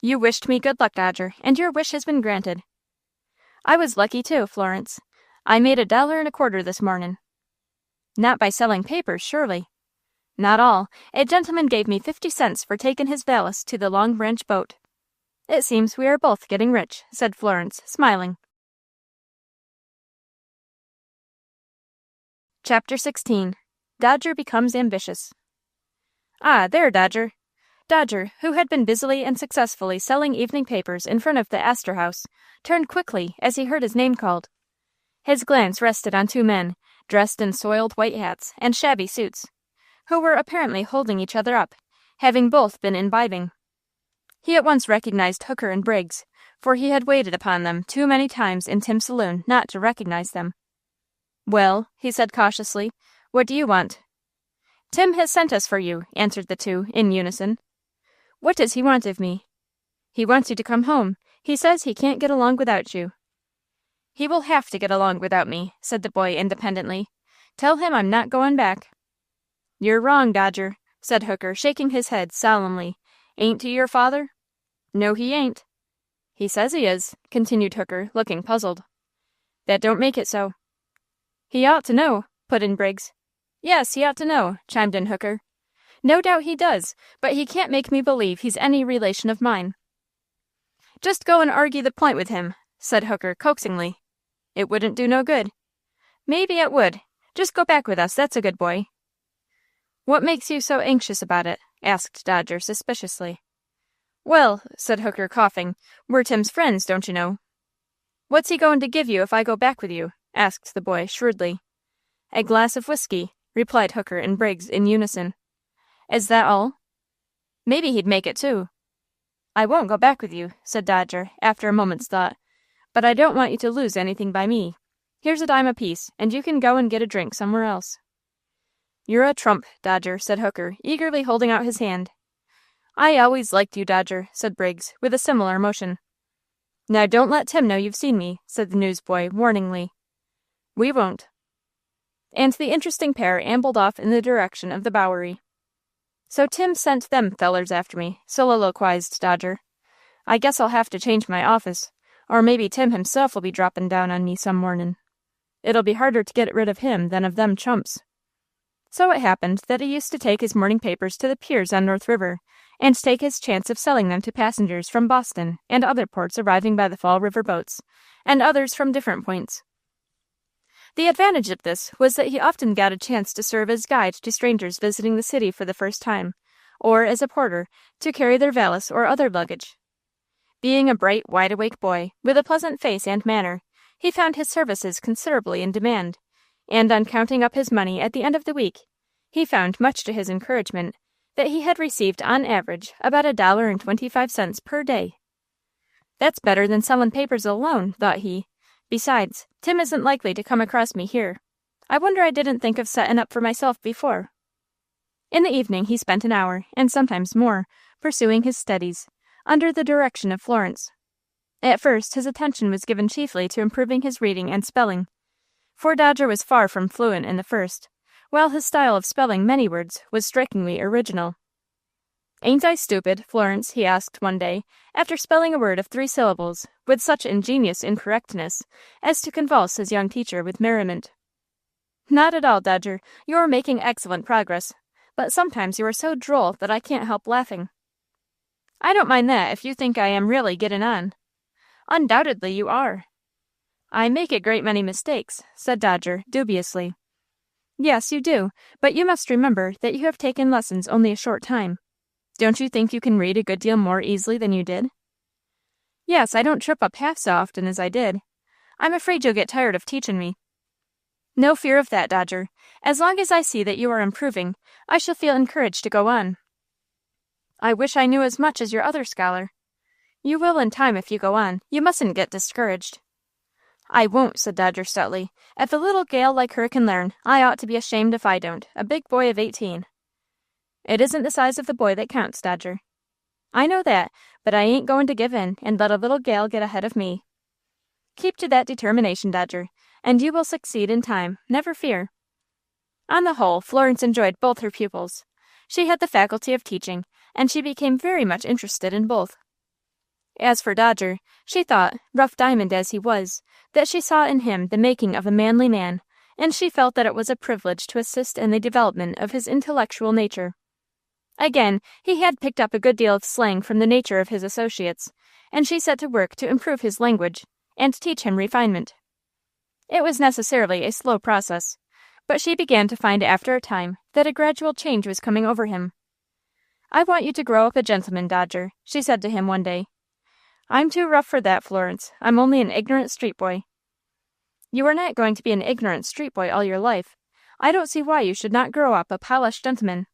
You wished me good luck, Dodger, and your wish has been granted. I was lucky too, Florence. I made $1.25 this morning. Not by selling papers, surely. Not all. A gentleman gave me 50 cents for taking his valise to the Long Branch boat. It seems we are both getting rich, said Florence, smiling. Chapter 16. Dodger Becomes Ambitious. Ah, there, Dodger. Dodger, who had been busily and successfully selling evening papers in front of the Astor House, turned quickly as he heard his name called. His glance rested on 2 men, dressed in soiled white hats and shabby suits, who were apparently holding each other up, having both been imbibing. He at once recognized Hooker and Briggs, for he had waited upon them too many times in Tim's saloon not to recognize them. Well, he said cautiously, what do you want? Tim has sent us for you, answered the 2, in unison. What does he want of me? He wants you to come home. He says he can't get along without you. He will have to get along without me, said the boy independently. Tell him I'm not going back. You're wrong, Dodger, said Hooker, shaking his head solemnly. Ain't he your father? No, he ain't. He says he is, continued Hooker, looking puzzled. That don't make it so. He ought to know, put in Briggs. Yes, he ought to know, chimed in Hooker. No doubt he does, but he can't make me believe he's any relation of mine. Just go and argue the point with him, said Hooker coaxingly. It wouldn't do no good. Maybe it would. Just go back with us, that's a good boy. What makes you so anxious about it? Asked Dodger suspiciously. Well, said Hooker, coughing, we're Tim's friends, don't you know? What's he going to give you if I go back with you? Asked the boy shrewdly. A glass of whiskey, replied Hooker and Briggs in unison. Is that all? Maybe he'd make it too. I won't go back with you, said Dodger, after a moment's thought, but I don't want you to lose anything by me. Here's a dime apiece, and you can go and get a drink somewhere else. You're a trump, Dodger, said Hooker, eagerly holding out his hand. I always liked you, Dodger, said Briggs, with a similar motion. Now don't let Tim know you've seen me, said the newsboy, warningly. We won't. And the interesting pair ambled off in the direction of the Bowery. So Tim sent them fellers after me, soliloquized Dodger. I guess I'll have to change my office, or maybe Tim himself will be droppin' down on me some mornin'. It'll be harder to get rid of him than of them chumps. So it happened that he used to take his morning papers to the piers on North River, and take his chance of selling them to passengers from Boston and other ports arriving by the Fall River boats, and others from different points. The advantage of this was that he often got a chance to serve as guide to strangers visiting the city for the first time, or as a porter to carry their valise or other luggage. Being a bright, wide-awake boy, with a pleasant face and manner, he found his services considerably in demand, and on counting up his money at the end of the week, he found, much to his encouragement, that he had received on average about $1.25 per day. That's better than sellin' papers alone, thought he. Besides, Tim isn't likely to come across me here. I wonder I didn't think of settin' up for myself before. In the evening he spent an hour, and sometimes more, pursuing his studies, under the direction of Florence. At first his attention was given chiefly to improving his reading and spelling, for Dodger was far from fluent in the first, while his style of spelling many words was strikingly original. Ain't I stupid, Florence, he asked one day, after spelling a word of 3 syllables, with such ingenious incorrectness as to convulse his young teacher with merriment. Not at all, Dodger. You are making excellent progress, but sometimes you are so droll that I can't help laughing. I don't mind that if you think I am really getting on. Undoubtedly you are. I make a great many mistakes, said Dodger, dubiously. Yes, you do, but you must remember that you have taken lessons only a short time. Don't you think you can read a good deal more easily than you did? Yes, I don't trip up half so often as I did. I'm afraid you'll get tired of teaching me. No fear of that, Dodger. As long as I see that you are improving, I shall feel encouraged to go on. I wish I knew as much as your other scholar. You will in time if you go on. You mustn't get discouraged. I won't, said Dodger stoutly. If a little gal like her can learn, I ought to be ashamed if I don't, a big boy of 18. It isn't the size of the boy that counts, Dodger. I know that, but I ain't going to give in and let a little gal get ahead of me. Keep to that determination, Dodger, and you will succeed in time, never fear. On the whole, Florence enjoyed both her pupils. She had the faculty of teaching, and she became very much interested in both. As for Dodger, she thought, rough diamond as he was, that she saw in him the making of a manly man, and she felt that it was a privilege to assist in the development of his intellectual nature. Again, he had picked up a good deal of slang from the nature of his associates, and she set to work to improve his language and teach him refinement. It was necessarily a slow process, but she began to find after a time that a gradual change was coming over him. I want you to grow up a gentleman, Dodger, she said to him one day. I'm too rough for that, Florence. I'm only an ignorant street boy. You are not going to be an ignorant street boy all your life. I don't see why you should not grow up a polished gentleman.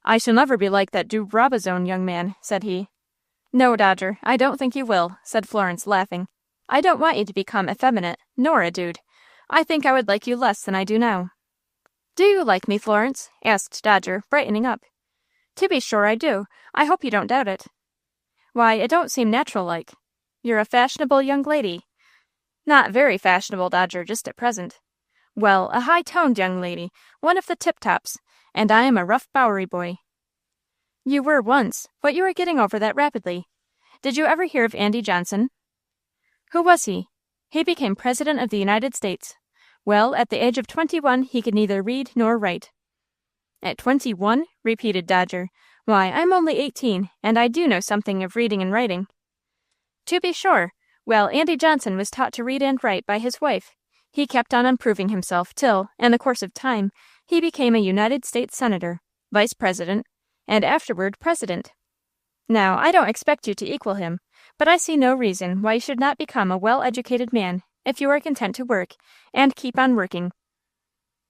I shall never be like that de Brabazon young man, said he. No, Dodger, I don't think you will, said Florence, laughing. I don't want you to become effeminate, nor a dude. I think I would like you less than I do now. Do you like me, Florence? Asked Dodger, brightening up. To be sure I do. I hope you don't doubt it. Why, it don't seem natural-like. You're a fashionable young lady. Not very fashionable, Dodger, just at present. Well, a high-toned young lady, one of the tip-tops, and I am a rough Bowery boy. You were once, but you are getting over that rapidly. Did you ever hear of Andy Johnson? Who was he? He became President of the United States. Well, at the age of 21, he could neither read nor write. At 21? Repeated Dodger. Why, I'm only 18, and I do know something of reading and writing. To be sure. Well, Andy Johnson was taught to read and write by his wife. He kept on improving himself till, in the course of time, he became a United States Senator, Vice President, and afterward President. Now, I don't expect you to equal him, but I see no reason why you should not become a well-educated man if you are content to work, and keep on working.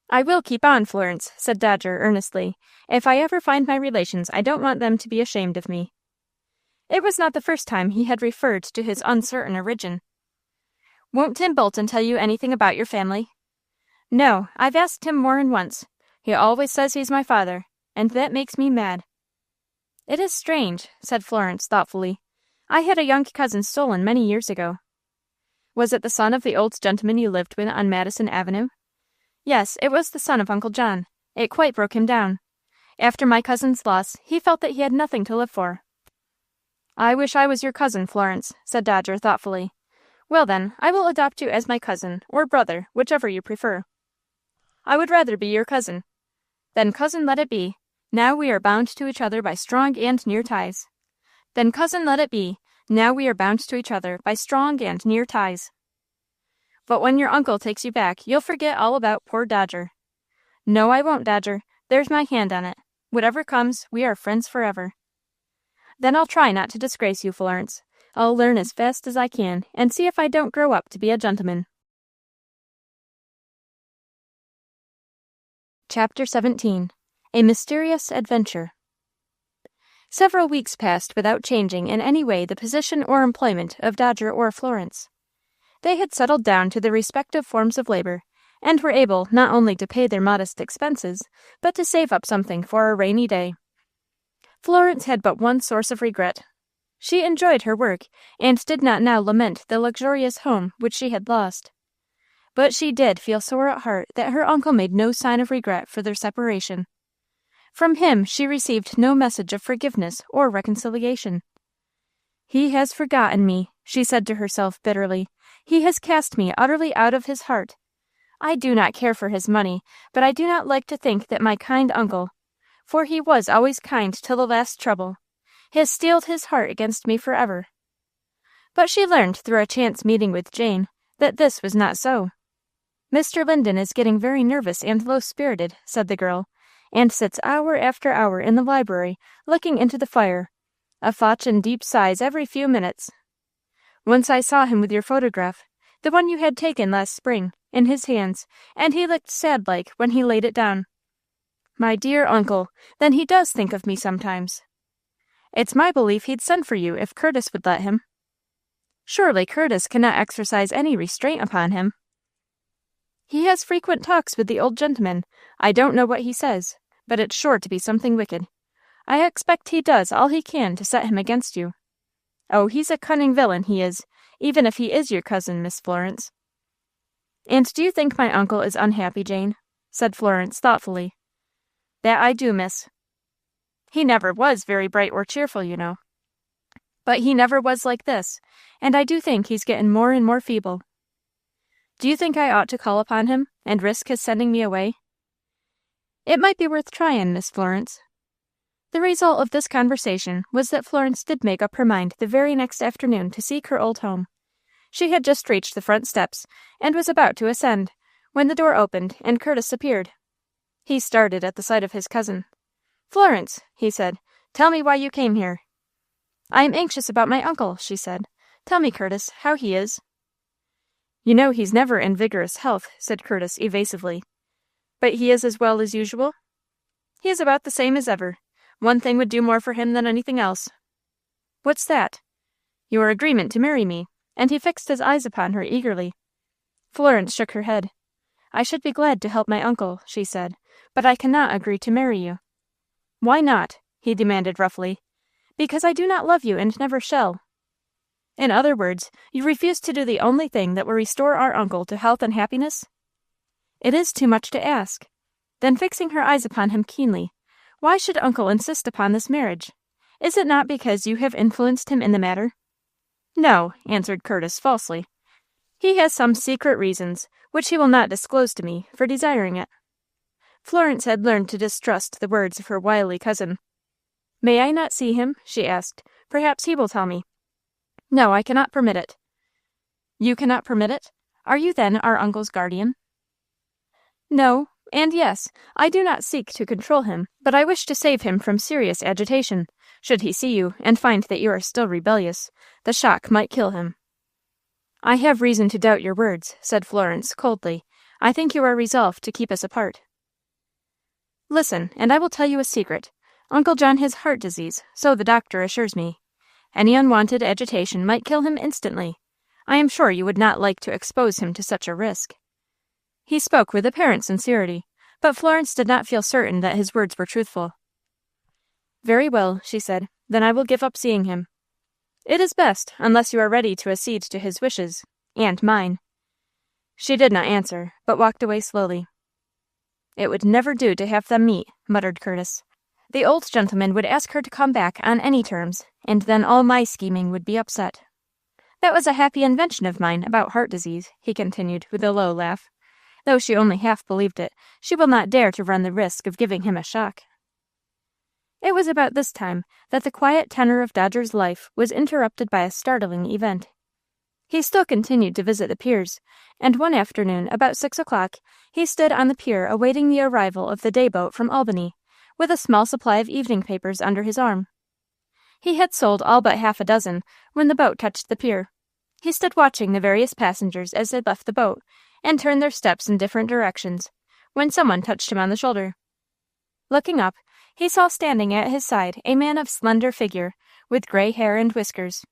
I will keep on, Florence, said Dodger earnestly. If I ever find my relations, I don't want them to be ashamed of me. It was not the first time he had referred to his uncertain origin. Won't Tim Bolton tell you anything about your family? No, I've asked him more'n once. He always says he's my father, and that makes me mad. It is strange, said Florence thoughtfully. I had a young cousin stolen many years ago. Was it the son of the old gentleman you lived with on Madison Avenue? Yes, it was the son of Uncle John. It quite broke him down. After my cousin's loss, he felt that he had nothing to live for. I wish I was your cousin, Florence, said Dodger thoughtfully. Well then, I will adopt you as my cousin, or brother, whichever you prefer. I would rather be your cousin. Then cousin let it be. Now we are bound to each other by strong and near ties. Then cousin let it be. Now we are bound to each other by strong and near ties. But when your uncle takes you back, you'll forget all about poor Dodger. No, I won't, Dodger. There's my hand on it. Whatever comes, we are friends forever. Then I'll try not to disgrace you, Florence. I'll learn as fast as I can, and see if I don't grow up to be a gentleman. Chapter 17. A Mysterious Adventure. Several weeks passed without changing in any way the position or employment of Dodger or Florence. They had settled down to their respective forms of labor, and were able not only to pay their modest expenses, but to save up something for a rainy day. Florence had but one source of regret. She enjoyed her work, and did not now lament the luxurious home which she had lost. But she did feel sore at heart that her uncle made no sign of regret for their separation. From him she received no message of forgiveness or reconciliation. He has forgotten me, she said to herself bitterly. He has cast me utterly out of his heart. I do not care for his money, but I do not like to think that my kind uncle, for he was always kind till the last trouble, has steeled his heart against me forever. But she learned through a chance meeting with Jane that this was not so. Mr. Linden is getting very nervous and low-spirited, said the girl, and sits hour after hour in the library, looking into the fire, a fotch and deep sighs every few minutes. Once I saw him with your photograph, the one you had taken last spring, in his hands, and he looked sad-like when he laid it down. My dear uncle, then he does think of me sometimes. It's my belief he'd send for you if Curtis would let him. Surely Curtis cannot exercise any restraint upon him. He has frequent talks with the old gentleman. I don't know what he says, but it's sure to be something wicked. I expect he does all he can to set him against you. Oh, he's a cunning villain, he is, even if he is your cousin, Miss Florence. And do you think my uncle is unhappy, Jane? Said Florence thoughtfully. That I do, miss. He never was very bright or cheerful, you know. But he never was like this, and I do think he's getting more and more feeble. Do you think I ought to call upon him, and risk his sending me away? It might be worth trying, Miss Florence. The result of this conversation was that Florence did make up her mind the very next afternoon to seek her old home. She had just reached the front steps, and was about to ascend, when the door opened, and Curtis appeared. He started at the sight of his cousin. Florence, he said, tell me why you came here. I am anxious about my uncle, she said. Tell me, Curtis, how he is. You know he's never in vigorous health, said Curtis evasively. But he is as well as usual? He is about the same as ever. One thing would do more for him than anything else. What's that? Your agreement to marry me, and he fixed his eyes upon her eagerly. Florence shook her head. I should be glad to help my uncle, she said, but I cannot agree to marry you. Why not? He demanded roughly. Because I do not love you and never shall. In other words, you refuse to do the only thing that will restore our uncle to health and happiness? It is too much to ask. Then fixing her eyes upon him keenly, why should uncle insist upon this marriage? Is it not because you have influenced him in the matter? No, answered Curtis falsely. He has some secret reasons, which he will not disclose to me, for desiring it." Florence had learned to distrust the words of her wily cousin. "May I not see him?" she asked. "Perhaps he will tell me." "No, I cannot permit it." "You cannot permit it? Are you then our uncle's guardian?" "No, and yes. I do not seek to control him, but I wish to save him from serious agitation. Should he see you, and find that you are still rebellious, the shock might kill him." "I have reason to doubt your words," said Florence, coldly. "I think you are resolved to keep us apart." "Listen, and I will tell you a secret. Uncle John has heart disease, so the doctor assures me. Any unwanted agitation might kill him instantly. I am sure you would not like to expose him to such a risk." He spoke with apparent sincerity, but Florence did not feel certain that his words were truthful. "Very well," she said. "Then I will give up seeing him." "It is best, unless you are ready to accede to his wishes, and mine." She did not answer, but walked away slowly. "It would never do to have them meet," muttered Curtis. "The old gentleman would ask her to come back on any terms, and then all my scheming would be upset. That was a happy invention of mine about heart disease," he continued, with a low laugh. "Though she only half believed it, she will not dare to run the risk of giving him a shock." It was about this time that the quiet tenor of Dodger's life was interrupted by a startling event. He still continued to visit the piers, and one afternoon, about 6 o'clock, he stood on the pier awaiting the arrival of the day boat from Albany, with a small supply of evening papers under his arm. He had sold all but half a dozen when the boat touched the pier. He stood watching the various passengers as they left the boat, and turned their steps in different directions, when someone touched him on the shoulder. Looking up, he saw standing at his side a man of slender figure, with gray hair and whiskers.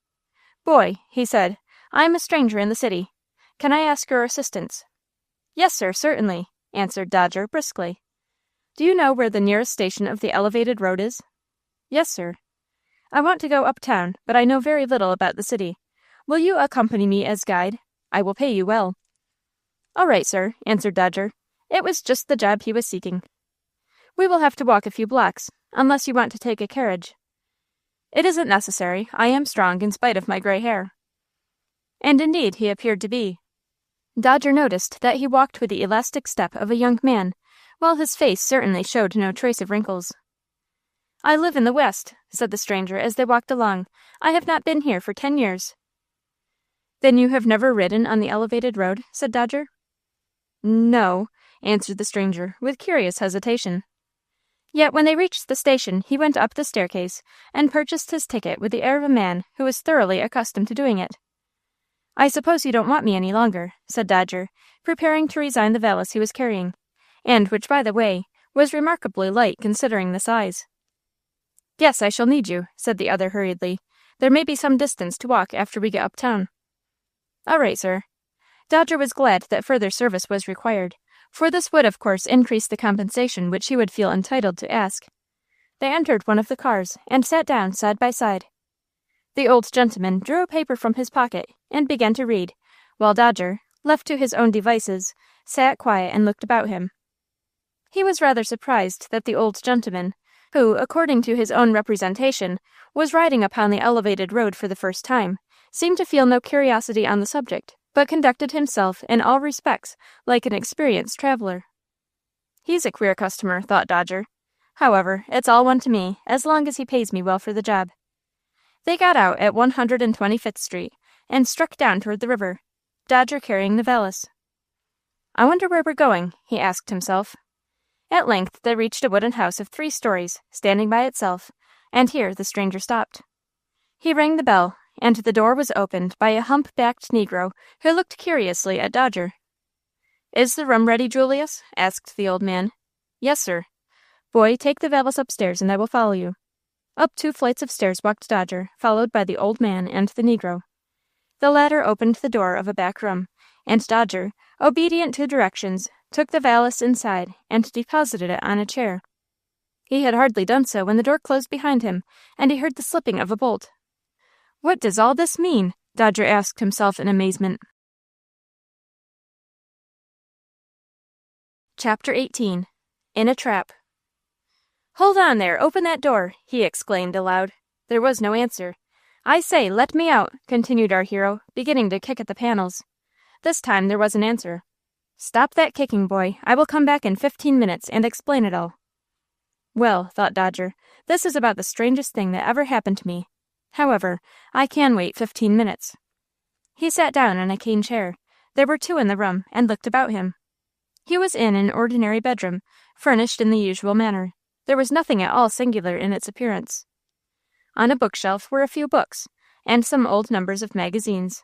"Boy," he said, "I am a stranger in the city. Can I ask your assistance?" "Yes, sir, certainly," answered Dodger, briskly. "Do you know where the nearest station of the elevated road is?" "Yes, sir." "I want to go uptown, but I know very little about the city. Will you accompany me as guide? I will pay you well." "All right, sir," answered Dodger. It was just the job he was seeking. "We will have to walk a few blocks, unless you want to take a carriage." "It isn't necessary. I am strong in spite of my gray hair." And indeed he appeared to be. Dodger noticed that he walked with the elastic step of a young man, while his face certainly showed no trace of wrinkles. "I live in the West," said the stranger as they walked along. "I have not been here for 10 years." "Then you have never ridden on the elevated road?" said Dodger. "No," answered the stranger, with curious hesitation. Yet when they reached the station, he went up the staircase and purchased his ticket with the air of a man who was thoroughly accustomed to doing it. "I suppose you don't want me any longer," said Dodger, preparing to resign the valise he was carrying, and which, by the way, was remarkably light considering the size. "Yes, I shall need you," said the other hurriedly. "There may be some distance to walk after we get uptown." "All right, sir." Dodger was glad that further service was required, for this would of course increase the compensation which he would feel entitled to ask. They entered one of the cars, and sat down side by side. The old gentleman drew a paper from his pocket, and began to read, while Dodger, left to his own devices, sat quiet and looked about him. He was rather surprised that the old gentleman, who, according to his own representation, was riding upon the elevated road for the first time, seemed to feel no curiosity on the subject, but conducted himself in all respects like an experienced traveler. "He's a queer customer," thought Dodger. "However, it's all one to me, as long as he pays me well for the job." They got out at 125th Street, and struck down toward the river, Dodger carrying the valise. "I wonder where we're going," he asked himself. At length they reached a wooden house of 3 stories, standing by itself, and here the stranger stopped. He rang the bell, and the door was opened by a hump-backed Negro who looked curiously at Dodger. "Is the room ready, Julius?" asked the old man. "Yes, sir." "Boy, take the valise upstairs, and I will follow you." Up 2 flights of stairs walked Dodger, followed by the old man and the Negro. The latter opened the door of a back room, and Dodger, obedient to directions, took the valise inside and deposited it on a chair. He had hardly done so when the door closed behind him, and he heard the slipping of a bolt. "What does all this mean?" Dodger asked himself in amazement. Chapter 18. In a Trap. "Hold on there! Open that door!" he exclaimed aloud. There was no answer. "I say, let me out!" continued our hero, beginning to kick at the panels. This time there was an answer. "Stop that kicking, boy. I will come back in 15 minutes and explain it all." Well, thought Dodger, this is about the strangest thing that ever happened to me. However, I can wait 15 minutes. He sat down in a cane chair. There were 2 in the room, and looked about him. He was in an ordinary bedroom, furnished in the usual manner. There was nothing at all singular in its appearance. On a bookshelf were a few books, and some old numbers of magazines.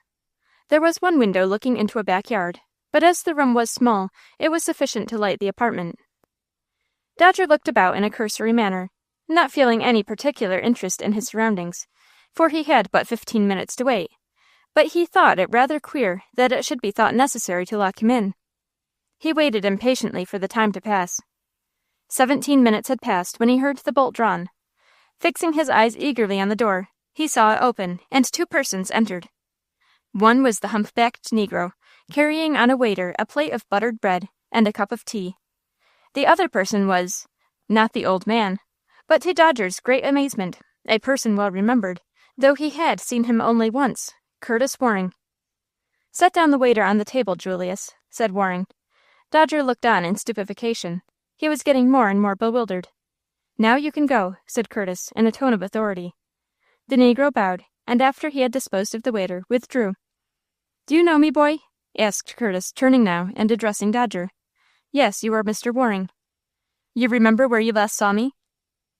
There was one window looking into a backyard, but as the room was small, it was sufficient to light the apartment. Dodger looked about in a cursory manner, not feeling any particular interest in his surroundings, for he had but 15 minutes to wait, but he thought it rather queer that it should be thought necessary to lock him in. He waited impatiently for the time to pass. 17 minutes had passed when he heard the bolt drawn. Fixing his eyes eagerly on the door, he saw it open, and 2 persons entered. One was the humpbacked Negro, carrying on a waiter a plate of buttered bread and a cup of tea. The other person was, not the old man, but to Dodger's great amazement, a person well remembered, though he had seen him only once, Curtis Waring. "Set down the waiter on the table, Julius," said Waring. Dodger looked on in stupefaction. He was getting more and more bewildered. "Now you can go," said Curtis, in a tone of authority. The Negro bowed, and after he had disposed of the waiter, withdrew. "Do you know me, boy?" asked Curtis, turning now and addressing Dodger. "Yes, you are Mr. Waring." "You remember where you last saw me?"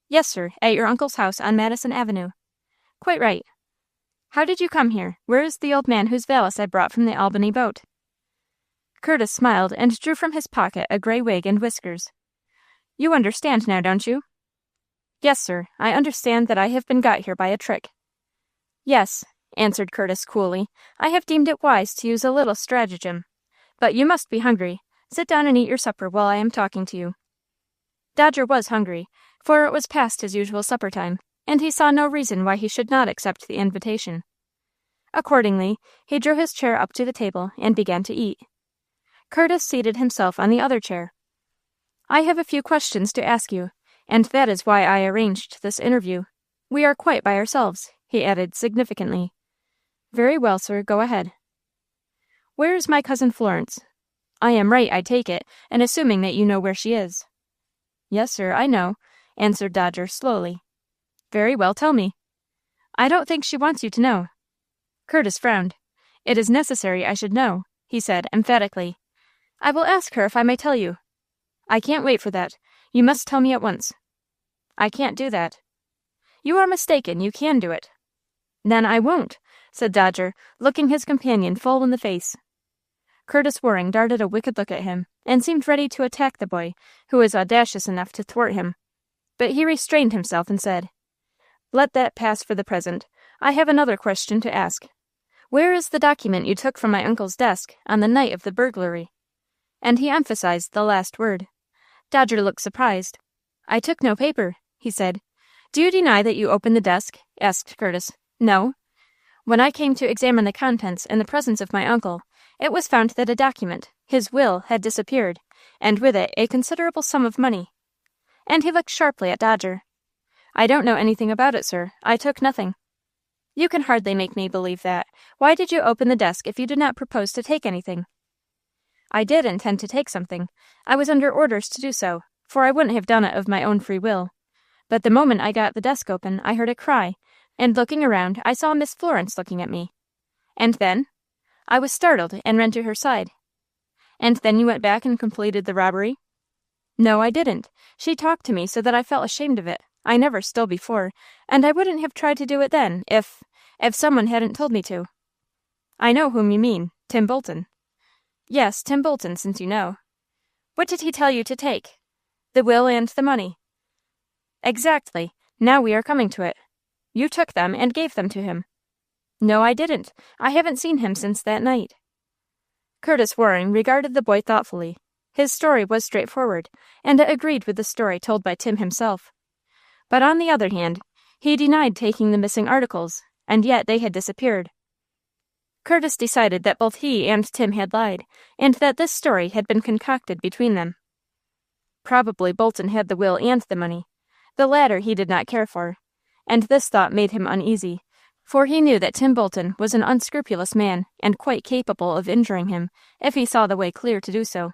"Yes, sir, at your uncle's house on Madison Avenue." "Quite right. How did you come here? Where is the old man whose valise I brought from the Albany boat?" Curtis smiled and drew from his pocket a gray wig and whiskers. "You understand now, don't you?" "Yes, sir, I understand that I have been got here by a trick." "Yes," answered Curtis coolly, "I have deemed it wise to use a little stratagem. But you must be hungry. Sit down and eat your supper while I am talking to you." Dodger was hungry, for it was past his usual supper time, and he saw no reason why he should not accept the invitation. Accordingly, he drew his chair up to the table and began to eat. Curtis seated himself on the other chair. "I have a few questions to ask you, and that is why I arranged this interview. We are quite by ourselves," he added significantly. "Very well, sir, go ahead." "Where is my cousin Florence? I am right, I take it, in assuming that you know where she is." "Yes, sir, I know," answered Dodger slowly. "Very well, tell me." "I don't think she wants you to know." Curtis frowned. "It is necessary I should know," he said emphatically. "I will ask her if I may tell you." "I can't wait for that. You must tell me at once." "I can't do that." "You are mistaken. You can do it." "Then I won't," said Dodger, looking his companion full in the face. Curtis Waring darted a wicked look at him, and seemed ready to attack the boy, who was audacious enough to thwart him. But he restrained himself and said, "Let that pass for the present. I have another question to ask. Where is the document you took from my uncle's desk on the night of the burglary?" And he emphasized the last word. Dodger looked surprised. "I took no paper," he said. "Do you deny that you opened the desk?" asked Curtis. "No." "When I came to examine the contents in the presence of my uncle, it was found that a document, his will, had disappeared, and with it a considerable sum of money." And he looked sharply at Dodger. "I don't know anything about it, sir. I took nothing." "You can hardly make me believe that. Why did you open the desk if you did not propose to take anything?" "I did intend to take something. I was under orders to do so, for I wouldn't have done it of my own free will. But the moment I got the desk open, I heard a cry, and looking around, I saw Miss Florence looking at me. And then? I was startled and ran to her side." "And then you went back and completed the robbery?" "No, I didn't. She talked to me so that I felt ashamed of it. I never stole before, and I wouldn't have tried to do it then if someone hadn't told me to." "I know whom you mean, Tim Bolton." "Yes, Tim Bolton, since you know." "What did he tell you to take?" "The will and the money." "Exactly. Now we are coming to it. You took them and gave them to him." "No, I didn't. I haven't seen him since that night." Curtis Waring regarded the boy thoughtfully. His story was straightforward, and it agreed with the story told by Tim himself. But on the other hand, he denied taking the missing articles, and yet they had disappeared. Curtis decided that both he and Tim had lied, and that this story had been concocted between them. Probably Bolton had the will and the money. The latter he did not care for, and this thought made him uneasy, for he knew that Tim Bolton was an unscrupulous man and quite capable of injuring him if he saw the way clear to do so.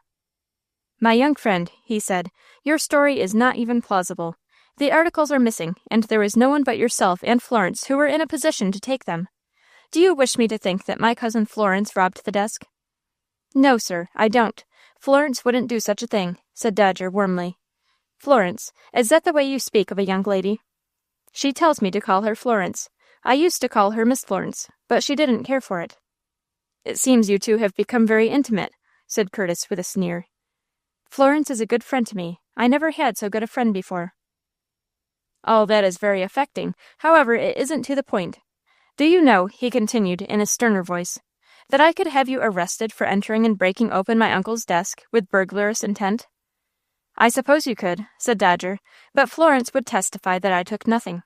"My young friend," he said, "your story is not even plausible. The articles are missing, and there is no one but yourself and Florence who were in a position to take them. Do you wish me to think that my cousin Florence robbed the desk?" "No, sir, I don't. Florence wouldn't do such a thing," said Dodger warmly. "Florence, is that the way you speak of a young lady?" "She tells me to call her Florence. I used to call her Miss Florence, but she didn't care for it." "It seems you two have become very intimate," said Curtis with a sneer. "Florence is a good friend to me. I never had so good a friend before." "All that is very affecting. However, it isn't to the point. Do you know," he continued in a sterner voice, "that I could have you arrested for entering and breaking open my uncle's desk with burglarious intent?" "I suppose you could," said Dodger, "but Florence would testify that I took nothing."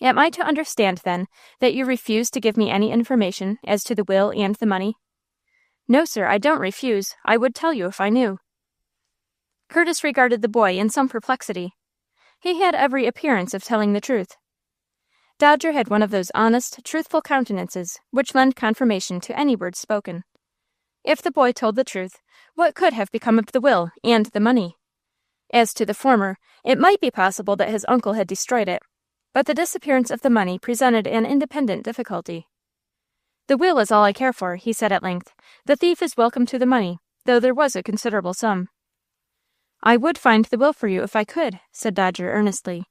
"Am I to understand, then, that you refuse to give me any information as to the will and the money?" "No, sir, I don't refuse. I would tell you if I knew." Curtis regarded the boy in some perplexity. He had every appearance of telling the truth. Dodger had one of those honest, truthful countenances which lend confirmation to any words spoken. If the boy told the truth, what could have become of the will and the money? As to the former, it might be possible that his uncle had destroyed it, but the disappearance of the money presented an independent difficulty. "The will is all I care for," he said at length. "The thief is welcome to the money, though there was a considerable sum." "I would find the will for you if I could," said Dodger earnestly.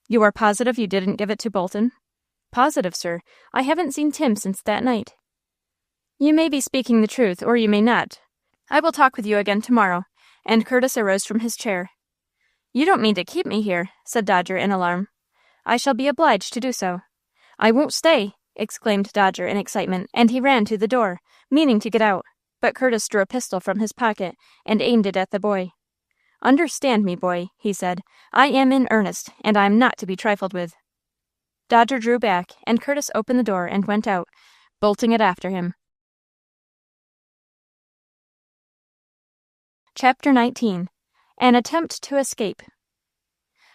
"You are positive you didn't give it to Bolton?" "Positive, sir. I haven't seen Tim since that night." "You may be speaking the truth, or you may not. I will talk with you again tomorrow," and Curtis arose from his chair. "You don't mean to keep me here," said Dodger in alarm. "I shall be obliged to do so." "I won't stay," exclaimed Dodger in excitement, and he ran to the door, meaning to get out, but Curtis drew a pistol from his pocket and aimed it at the boy. "Understand me, boy," he said. "I am in earnest, and I am not to be trifled with." Dodger drew back, and Curtis opened the door and went out, bolting it after him. Chapter 19. An Attempt to Escape.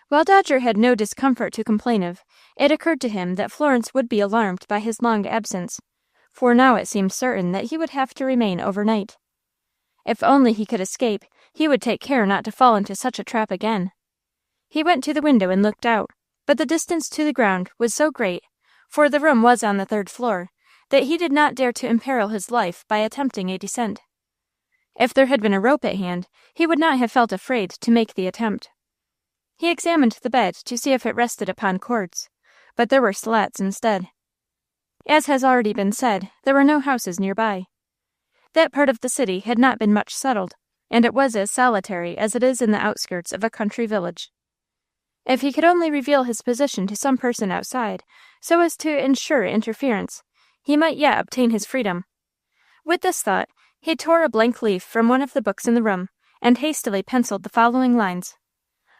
While Dodger had no discomfort to complain of, it occurred to him that Florence would be alarmed by his long absence, for now it seemed certain that he would have to remain overnight. If only he could escape, he would take care not to fall into such a trap again. He went to the window and looked out, but the distance to the ground was so great, for the room was on the 3rd floor, that he did not dare to imperil his life by attempting a descent. If there had been a rope at hand, he would not have felt afraid to make the attempt. He examined the bed to see if it rested upon cords, but there were slats instead. As has already been said, there were no houses nearby. That part of the city had not been much settled, and it was as solitary as it is in the outskirts of a country village. If he could only reveal his position to some person outside, so as to ensure interference, he might yet obtain his freedom. With this thought, he tore a blank leaf from one of the books in the room, and hastily penciled the following lines: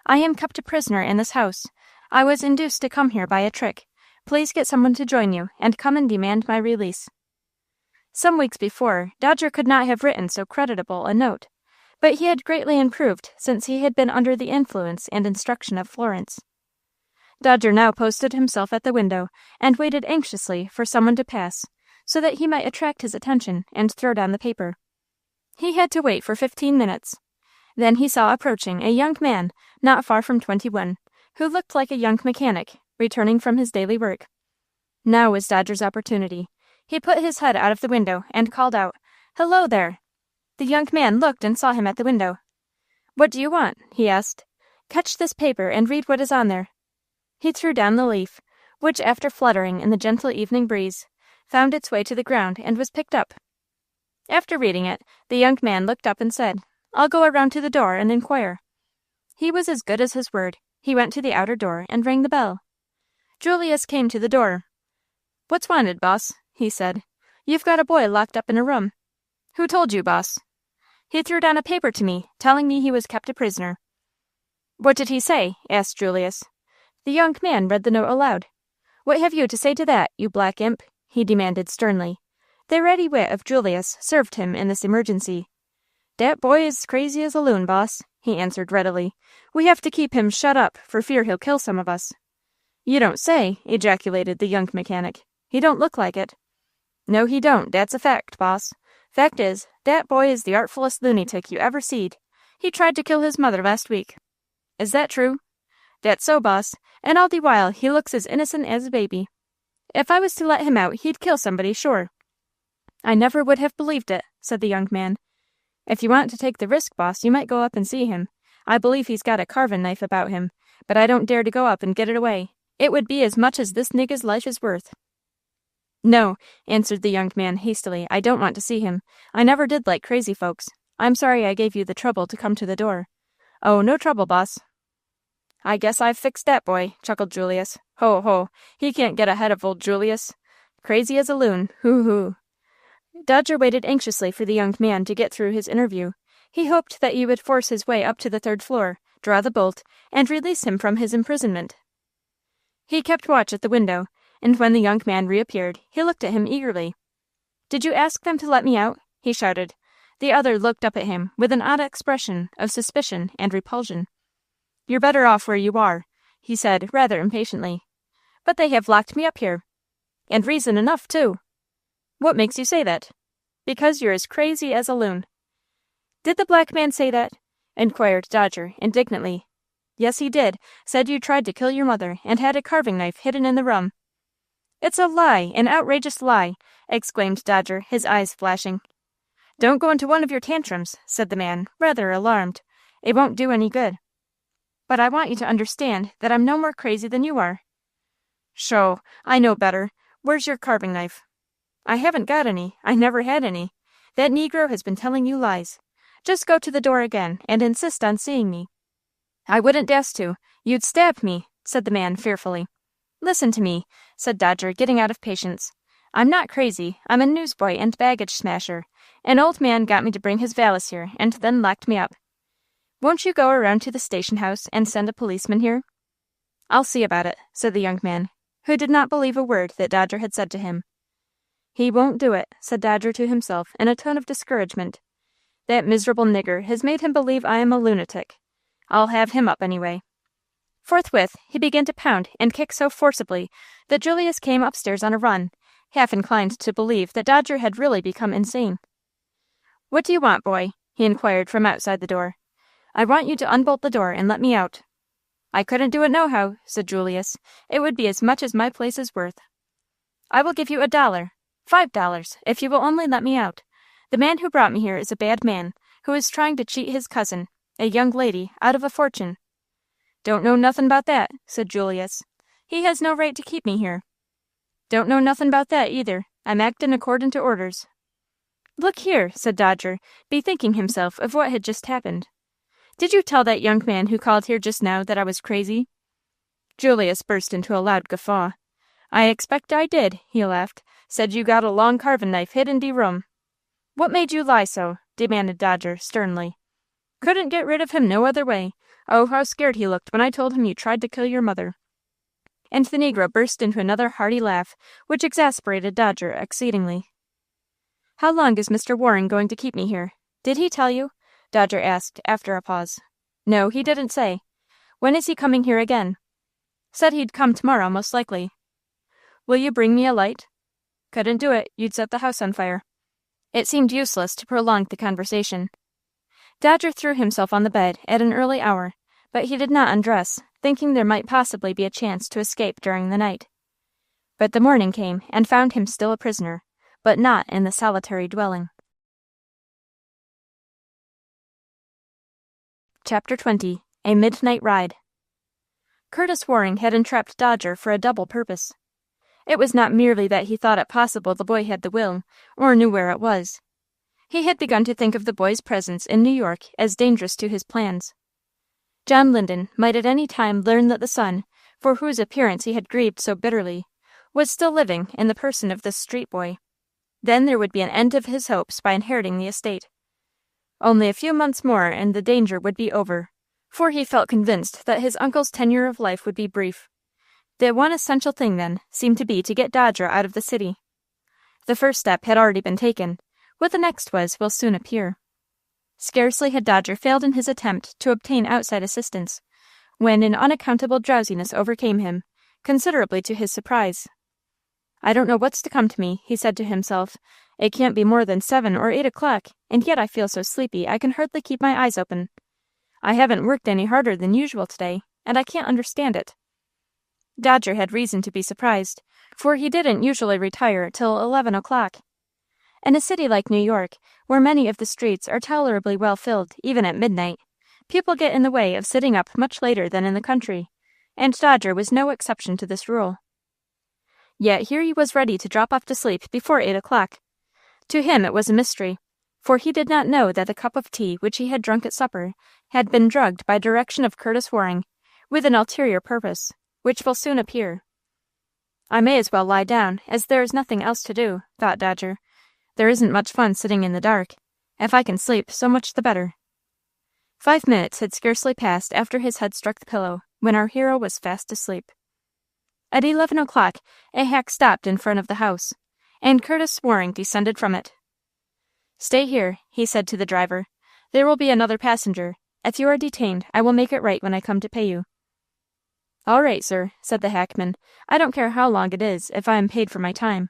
"I am kept a prisoner in this house. I was induced to come here by a trick. Please get someone to join you, and come and demand my release." Some weeks before, Dodger could not have written so creditable a note, but he had greatly improved since he had been under the influence and instruction of Florence. Dodger now posted himself at the window and waited anxiously for someone to pass, so that he might attract his attention and throw down the paper. He had to wait for 15 minutes. Then he saw approaching a young man not far from 21, who looked like a young mechanic, returning from his daily work. Now was Dodger's opportunity. He put his head out of the window and called out, "Hello there!" The young man looked and saw him at the window. "What do you want?" he asked. "Catch this paper and read what is on there." He threw down the leaf, which, after fluttering in the gentle evening breeze, found its way to the ground and was picked up. After reading it, the young man looked up and said, "I'll go around to the door and inquire." He was as good as his word. He went to the outer door and rang the bell. Julius came to the door. "What's wanted, boss?" he said. "You've got a boy locked up in a room." "Who told you, boss?" "He threw down a paper to me, telling me he was kept a prisoner." "What did he say?" asked Julius. The young man read the note aloud. "What have you to say to that, you black imp?" he demanded sternly. The ready wit of Julius served him in this emergency. "Dat boy is crazy as a loon, boss," he answered readily. "We have to keep him shut up for fear he'll kill some of us." "You don't say," ejaculated the young mechanic. "He don't look like it." "No, he don't, dat's a fact, boss. Fact is, dat boy is the artfullest lunatic you ever seed. He tried to kill his mother last week." "Is that true?" "Dat's so, boss, and all de while he looks as innocent as a baby. If I was to let him out, he'd kill somebody, sure." "I never would have believed it," said the young man. "If you want to take the risk, boss, you might go up and see him. I believe he's got a carvin' knife about him, but I don't dare to go up and get it away. It would be as much as this nigga's life is worth." "No," answered the young man hastily, "I don't want to see him. I never did like crazy folks. I'm sorry I gave you the trouble to come to the door." "Oh, no trouble, boss." "I guess I've fixed dat boy," chuckled Julius. "Ho, ho, he can't get ahead of old Julius. Crazy as a loon, hoo-hoo." Dodger waited anxiously for the young man to get through his interview. He hoped that he would force his way up to the third floor, draw the bolt, and release him from his imprisonment. He kept watch at the window, and when the young man reappeared, he looked at him eagerly. "Did you ask them to let me out?" he shouted. The other looked up at him with an odd expression of suspicion and repulsion. "You're better off where you are," he said, rather impatiently. "But they have locked me up here. And reason enough, too." "What makes you say that?" "Because you're as crazy as a loon." "Did the black man say that?" inquired Dodger, indignantly. "Yes, he did. Said you tried to kill your mother, and had a carving knife hidden in the room." "It's a lie, an outrageous lie!" exclaimed Dodger, his eyes flashing. "Don't go into one of your tantrums," said the man, rather alarmed. "It won't do any good." "But I want you to understand that I'm no more crazy than you are." "Sho, I know better. Where's your carving knife?" "I haven't got any. I never had any. That Negro has been telling you lies. Just go to the door again, and insist on seeing me." "I wouldn't dast to. You'd stab me," said the man fearfully. "Listen to me," said Dodger, getting out of patience. "I'm not crazy. I'm a newsboy and baggage smasher. An old man got me to bring his valise here, and then locked me up. Won't you go around to the station house and send a policeman here?" "I'll see about it," said the young man, who did not believe a word that Dodger had said to him. "He won't do it," said Dodger to himself in a tone of discouragement. "That miserable nigger has made him believe I am a lunatic. I'll have him up anyway." Forthwith, he began to pound and kick so forcibly that Julius came upstairs on a run, half inclined to believe that Dodger had really become insane. "What do you want, boy?" he inquired from outside the door. "I want you to unbolt the door and let me out." "I couldn't do it nohow," said Julius. "It would be as much as my place is worth." "I will give you $1, $5, if you will only let me out. The man who brought me here is a bad man, who is trying to cheat his cousin, a young lady, out of a fortune." "Don't know nothin' about that," said Julius. "He has no right to keep me here." "Don't know nothin' about that, either. I'm actin' accordin' to orders." "Look here," said Dodger, bethinking himself of what had just happened. "Did you tell that young man who called here just now that I was crazy?" Julius burst into a loud guffaw. "I expect I did," he laughed. "Said you got a long carvin' knife hid in de room." "What made you lie so?" demanded Dodger, sternly. "Couldn't get rid of him no other way. Oh, how scared he looked when I told him you tried to kill your mother." And the negro burst into another hearty laugh, which exasperated Dodger exceedingly. "How long is Mr. Waring going to keep me here? Did he tell you?" Dodger asked, after a pause. "No, he didn't say." "When is he coming here again?" "Said he'd come tomorrow, most likely." "Will you bring me a light?" "Couldn't do it. You'd set the house on fire." It seemed useless to prolong the conversation. Dodger threw himself on the bed at an early hour, but he did not undress, thinking there might possibly be a chance to escape during the night. But the morning came and found him still a prisoner, but not in the solitary dwelling. Chapter 20. A Midnight Ride. Curtis Waring had entrapped Dodger for a double purpose. It was not merely that he thought it possible the boy had the will, or knew where it was. He had begun to think of the boy's presence in New York as dangerous to his plans. John Linden might at any time learn that the son, for whose appearance he had grieved so bitterly, was still living in the person of this street boy. Then there would be an end of his hopes by inheriting the estate. Only a few months more and the danger would be over, for he felt convinced that his uncle's tenure of life would be brief. The one essential thing, then, seemed to be to get Dodger out of the city. The first step had already been taken. What the next was will soon appear. Scarcely had Dodger failed in his attempt to obtain outside assistance, when an unaccountable drowsiness overcame him, considerably to his surprise. "I don't know what's to come to me," he said to himself. "It can't be more than 7 or 8 o'clock, and yet I feel so sleepy I can hardly keep my eyes open. I haven't worked any harder than usual today, and I can't understand it." Dodger had reason to be surprised, for he didn't usually retire till 11 o'clock. In a city like New York, where many of the streets are tolerably well filled even at midnight, people get in the way of sitting up much later than in the country, and Dodger was no exception to this rule. Yet here he was ready to drop off to sleep before 8 o'clock. To him it was a mystery, for he did not know that the cup of tea which he had drunk at supper had been drugged by direction of Curtis Waring, with an ulterior purpose, which will soon appear. "I may as well lie down, as there is nothing else to do," thought Dodger. "There isn't much fun sitting in the dark. If I can sleep, so much the better." 5 minutes had scarcely passed after his head struck the pillow, when our hero was fast asleep. At 11 o'clock, a hack stopped in front of the house, and Curtis Waring descended from it. "Stay here," he said to the driver. "There will be another passenger. If you are detained, I will make it right when I come to pay you." "All right, sir," said the hackman. "I don't care how long it is, if I am paid for my time."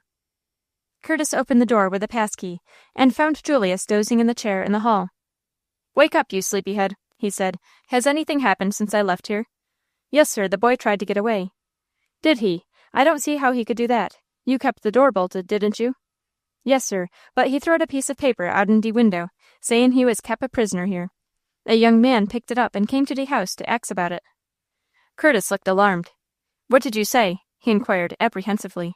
Curtis opened the door with a passkey, and found Julius dozing in the chair in the hall. "Wake up, you sleepyhead," he said. "Has anything happened since I left here?" "Yes, sir, the boy tried to get away." "Did he? I don't see how he could do that. You kept the door bolted, didn't you?" "Yes, sir, but he throwed a piece of paper out in de window, sayin' he was kep' a prisoner here. A young man picked it up and came to de house to ax about it." Curtis looked alarmed. "What did you say?" he inquired apprehensively.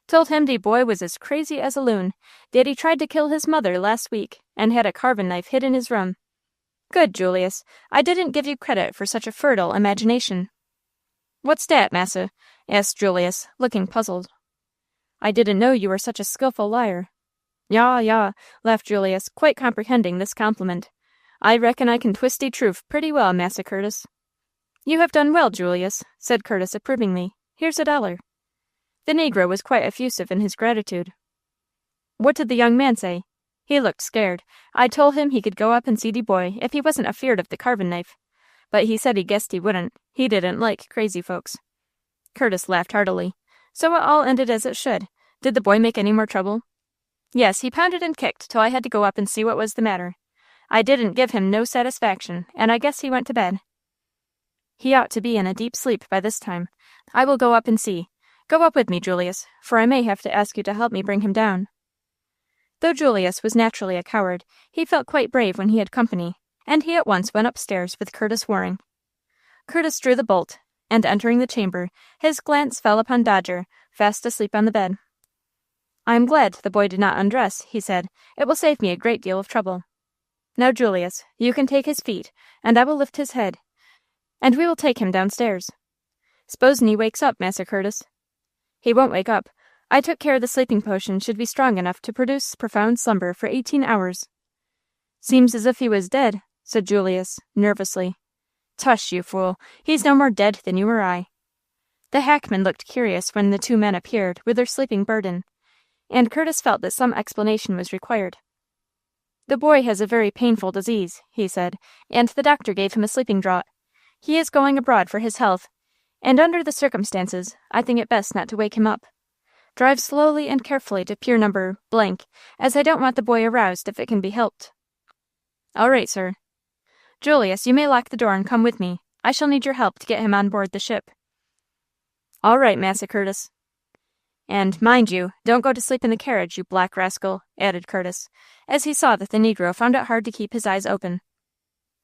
"Told him de boy was as crazy as a loon, that he tried to kill his mother last week, and had a carvin' knife hid in his room." "Good, Julius. I didn't give you credit for such a fertile imagination." "What's dat, massa?" asked Julius, looking puzzled. "I didn't know you were such a skilful liar." "Yah, yah," laughed Julius, quite comprehending this compliment. "I reckon I can twist de truth pretty well, Massa Curtis." "You have done well, Julius," said Curtis approvingly. "Here's $1. The negro was quite effusive in his gratitude. "What did the young man say?" "He looked scared. I told him he could go up and see de boy if he wasn't afeard of the carvin' knife. But he said he guessed he wouldn't. He didn't like crazy folks." Curtis laughed heartily. "So it all ended as it should. Did the boy make any more trouble?" "Yes, he pounded and kicked till I had to go up and see what was the matter. I didn't give him no satisfaction, and I guess he went to bed." "He ought to be in a deep sleep by this time. I will go up and see. Go up with me, Julius, for I may have to ask you to help me bring him down." Though Julius was naturally a coward, he felt quite brave when he had company, and he at once went upstairs with Curtis Waring. Curtis drew the bolt, and entering the chamber, his glance fell upon Dodger, fast asleep on the bed. "I am glad the boy did not undress," he said. "It will save me a great deal of trouble. Now, Julius, you can take his feet, and I will lift his head, and we will take him downstairs. S'posen he wakes up, Massa Curtis?" "He won't wake up. I took care the sleeping potion should be strong enough to produce profound slumber for 18 hours. "Seems as if he was dead," said Julius, nervously. "Tush, you fool. He's no more dead than you or I." The hackman looked curious when the two men appeared with their sleeping burden, and Curtis felt that some explanation was required. "The boy has a very painful disease," he said, "and the doctor gave him a sleeping draught. He is going abroad for his health, and under the circumstances, I think it best not to wake him up. Drive slowly and carefully to pier number , as I don't want the boy aroused if it can be helped." "All right, sir." "Julius, you may lock the door and come with me. I shall need your help to get him on board the ship." "All right, Massa Curtis." "And, mind you, don't go to sleep in the carriage, you black rascal," added Curtis, as he saw that the negro found it hard to keep his eyes open.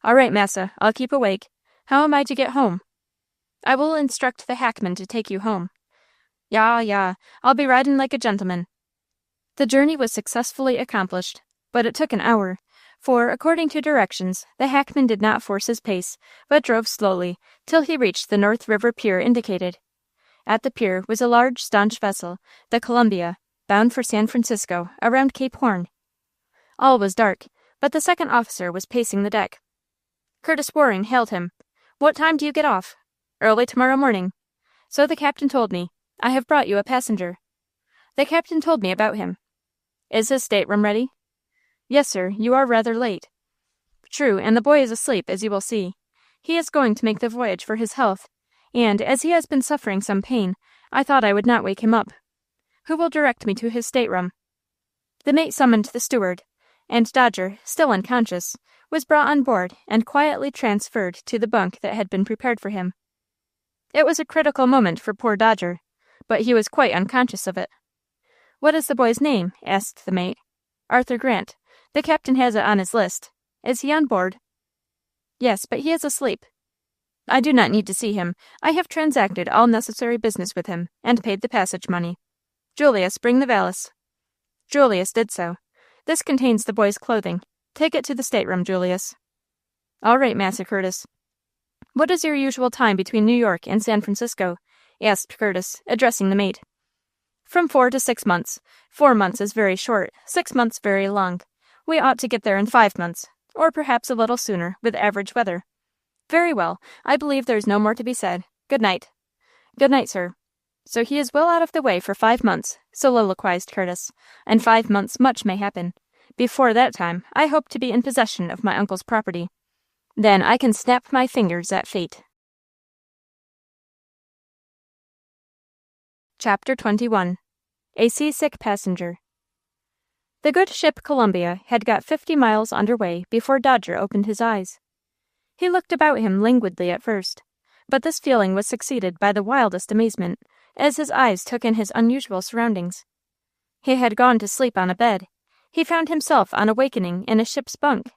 "All right, massa, I'll keep awake. How am I to get home?" "I will instruct the hackman to take you home." "Yah, yah, I'll be riding like a gentleman." The journey was successfully accomplished, but it took an hour, for, according to directions, the hackman did not force his pace, but drove slowly, till he reached the North River pier indicated. At the pier was a large, staunch vessel, the Columbia, bound for San Francisco, around Cape Horn. All was dark, but the second officer was pacing the deck. Curtis Waring hailed him. "What time do you get off?" "Early tomorrow morning." "So the captain told me. I have brought you a passenger." The captain told me about him. "Is his stateroom ready?" "Yes, sir. You are rather late." "True, and the boy is asleep, as you will see. He is going to make the voyage for his health, and as he has been suffering some pain, I thought I would not wake him up. Who will direct me to his stateroom?" The mate summoned the steward, and Dodger, still unconscious, was brought on board and quietly transferred to the bunk that had been prepared for him. It was a critical moment for poor Dodger, but he was quite unconscious of it. "What is the boy's name?" asked the mate. "Arthur Grant. The captain has it on his list. Is he on board?" "Yes, but he is asleep." "I do not need to see him. I have transacted all necessary business with him, and paid the passage money. Julius, bring the valise." Julius did so. "This contains the boy's clothing. Take it to the stateroom, Julius." "All right, Massa Curtis." "What is your usual time between New York and San Francisco?" asked Curtis, addressing the mate. "From 4 to 6 months. 4 months is very short, 6 months very long. We ought to get there in 5 months, or perhaps a little sooner, with average weather." "Very well. I believe there is no more to be said. Good night." "Good night, sir." "So he is well out of the way for 5 months," soliloquized Curtis. "In 5 months much may happen. Before that time, I hope to be in possession of my uncle's property. Then I can snap my fingers at fate." Chapter 21. A Seasick Passenger. The good ship Columbia had got 50 miles under way before Dodger opened his eyes. He looked about him languidly at first, but this feeling was succeeded by the wildest amazement as his eyes took in his unusual surroundings. He had gone to sleep on a bed. He found himself on awakening in a ship's bunk.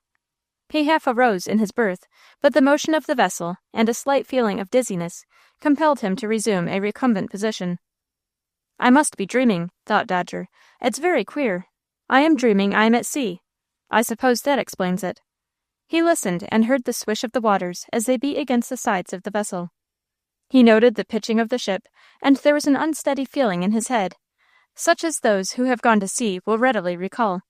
He half arose in his berth, but the motion of the vessel and a slight feeling of dizziness compelled him to resume a recumbent position. "I must be dreaming," thought Dodger. "It's very queer. I am dreaming I am at sea. I suppose that explains it." He listened and heard the swish of the waters as they beat against the sides of the vessel. He noted the pitching of the ship, and there was an unsteady feeling in his head, such as those who have gone to sea will readily recall.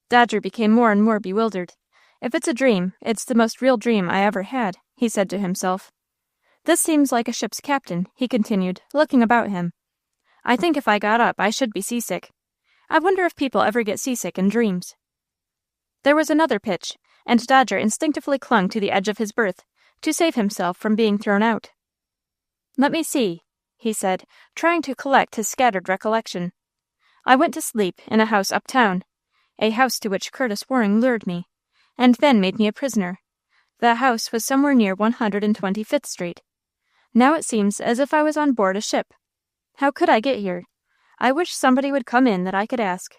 Dodger became more and more bewildered. "If it's a dream, it's the most real dream I ever had," he said to himself. "This seems like a ship's captain," he continued, looking about him. "I think if I got up I should be seasick. I wonder if people ever get seasick in dreams." There was another pitch, and Dodger instinctively clung to the edge of his berth to save himself from being thrown out. "Let me see," he said, trying to collect his scattered recollection. "I went to sleep in a house uptown, a house to which Curtis Waring lured me, and then made me a prisoner. The house was somewhere near 125th Street. Now it seems as if I was on board a ship. How could I get here? I wish somebody would come in that I could ask."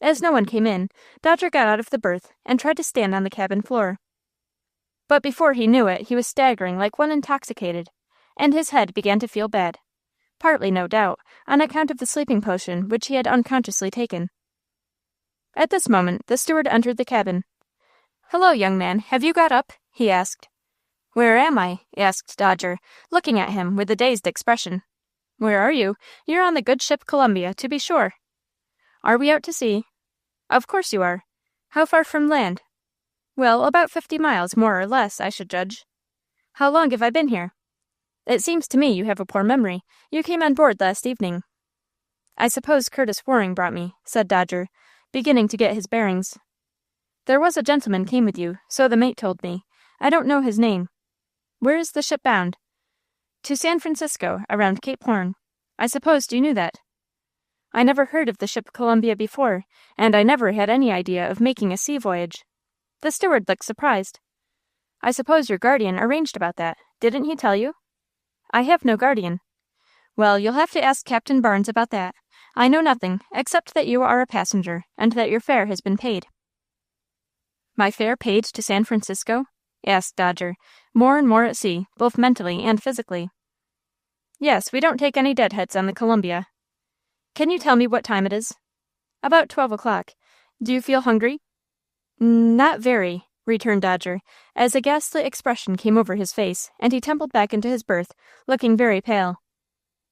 As no one came in, Dodger got out of the berth and tried to stand on the cabin floor. But before he knew it, he was staggering like one intoxicated, and his head began to feel bad, partly, no doubt, on account of the sleeping potion which he had unconsciously taken. At this moment, the steward entered the cabin. "Hello, young man, have you got up?" he asked. "Where am I?" asked Dodger, looking at him with a dazed expression. "Where are you? You're on the good ship Columbia, to be sure." "Are we out to sea?" "Of course you are. How far from land?" "Well, about 50 miles, more or less, I should judge." "How long have I been here?" "It seems to me you have a poor memory. You came on board last evening." "I suppose Curtis Waring brought me," said Dodger, beginning to get his bearings. "There was a gentleman came with you, so the mate told me. I don't know his name. Where is the ship bound?" "To San Francisco, around Cape Horn. I supposed you knew that." "I never heard of the ship Columbia before, and I never had any idea of making a sea voyage." The steward looked surprised. "I suppose your guardian arranged about that. Didn't he tell you?" "I have no guardian." "Well, you'll have to ask Captain Barnes about that. I know nothing, except that you are a passenger, and that your fare has been paid." "My fare paid to San Francisco?" asked Dodger, more and more at sea, both mentally and physically. "Yes, we don't take any deadheads on the Columbia." "Can you tell me what time it is?" "About 12 o'clock. Do you feel hungry?" "Not very," returned Dodger, as a ghastly expression came over his face, and he tumbled back into his berth, looking very pale.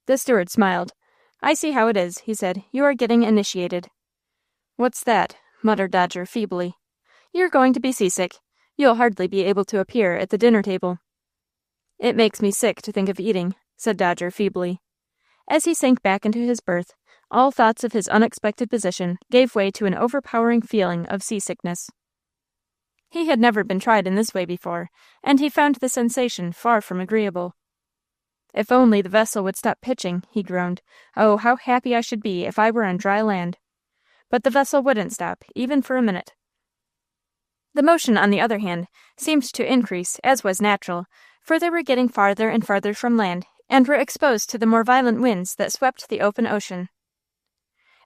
The steward smiled. "I see how it is," he said. "You are getting initiated." "What's that?" muttered Dodger feebly. "You're going to be seasick. You'll hardly be able to appear at the dinner table." "It makes me sick to think of eating," said Dodger feebly. As he sank back into his berth, all thoughts of his unexpected position gave way to an overpowering feeling of seasickness. He had never been tried in this way before, and he found the sensation far from agreeable. If only the vessel would stop pitching, he groaned. Oh, how happy I should be if I were on dry land. But the vessel wouldn't stop, even for a minute. The motion, on the other hand, seemed to increase, as was natural, for they were getting farther and farther from land, and were exposed to the more violent winds that swept the open ocean.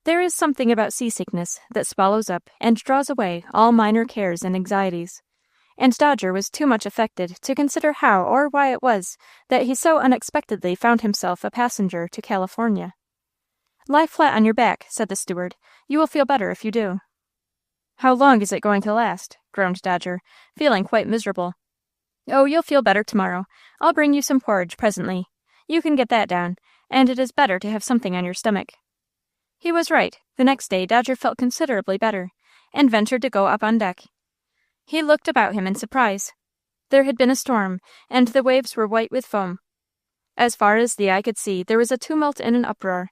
There is something about seasickness that swallows up and draws away all minor cares and anxieties, and Dodger was too much affected to consider how or why it was that he so unexpectedly found himself a passenger to California. "Lie flat on your back," said the steward. "You will feel better if you do." "How long is it going to last?" groaned Dodger, feeling quite miserable. "Oh, you'll feel better tomorrow. I'll bring you some porridge presently. You can get that down, and it is better to have something on your stomach." He was right. The next day Dodger felt considerably better, and ventured to go up on deck. He looked about him in surprise. There had been a storm, and the waves were white with foam. As far as the eye could see, there was a tumult and an uproar.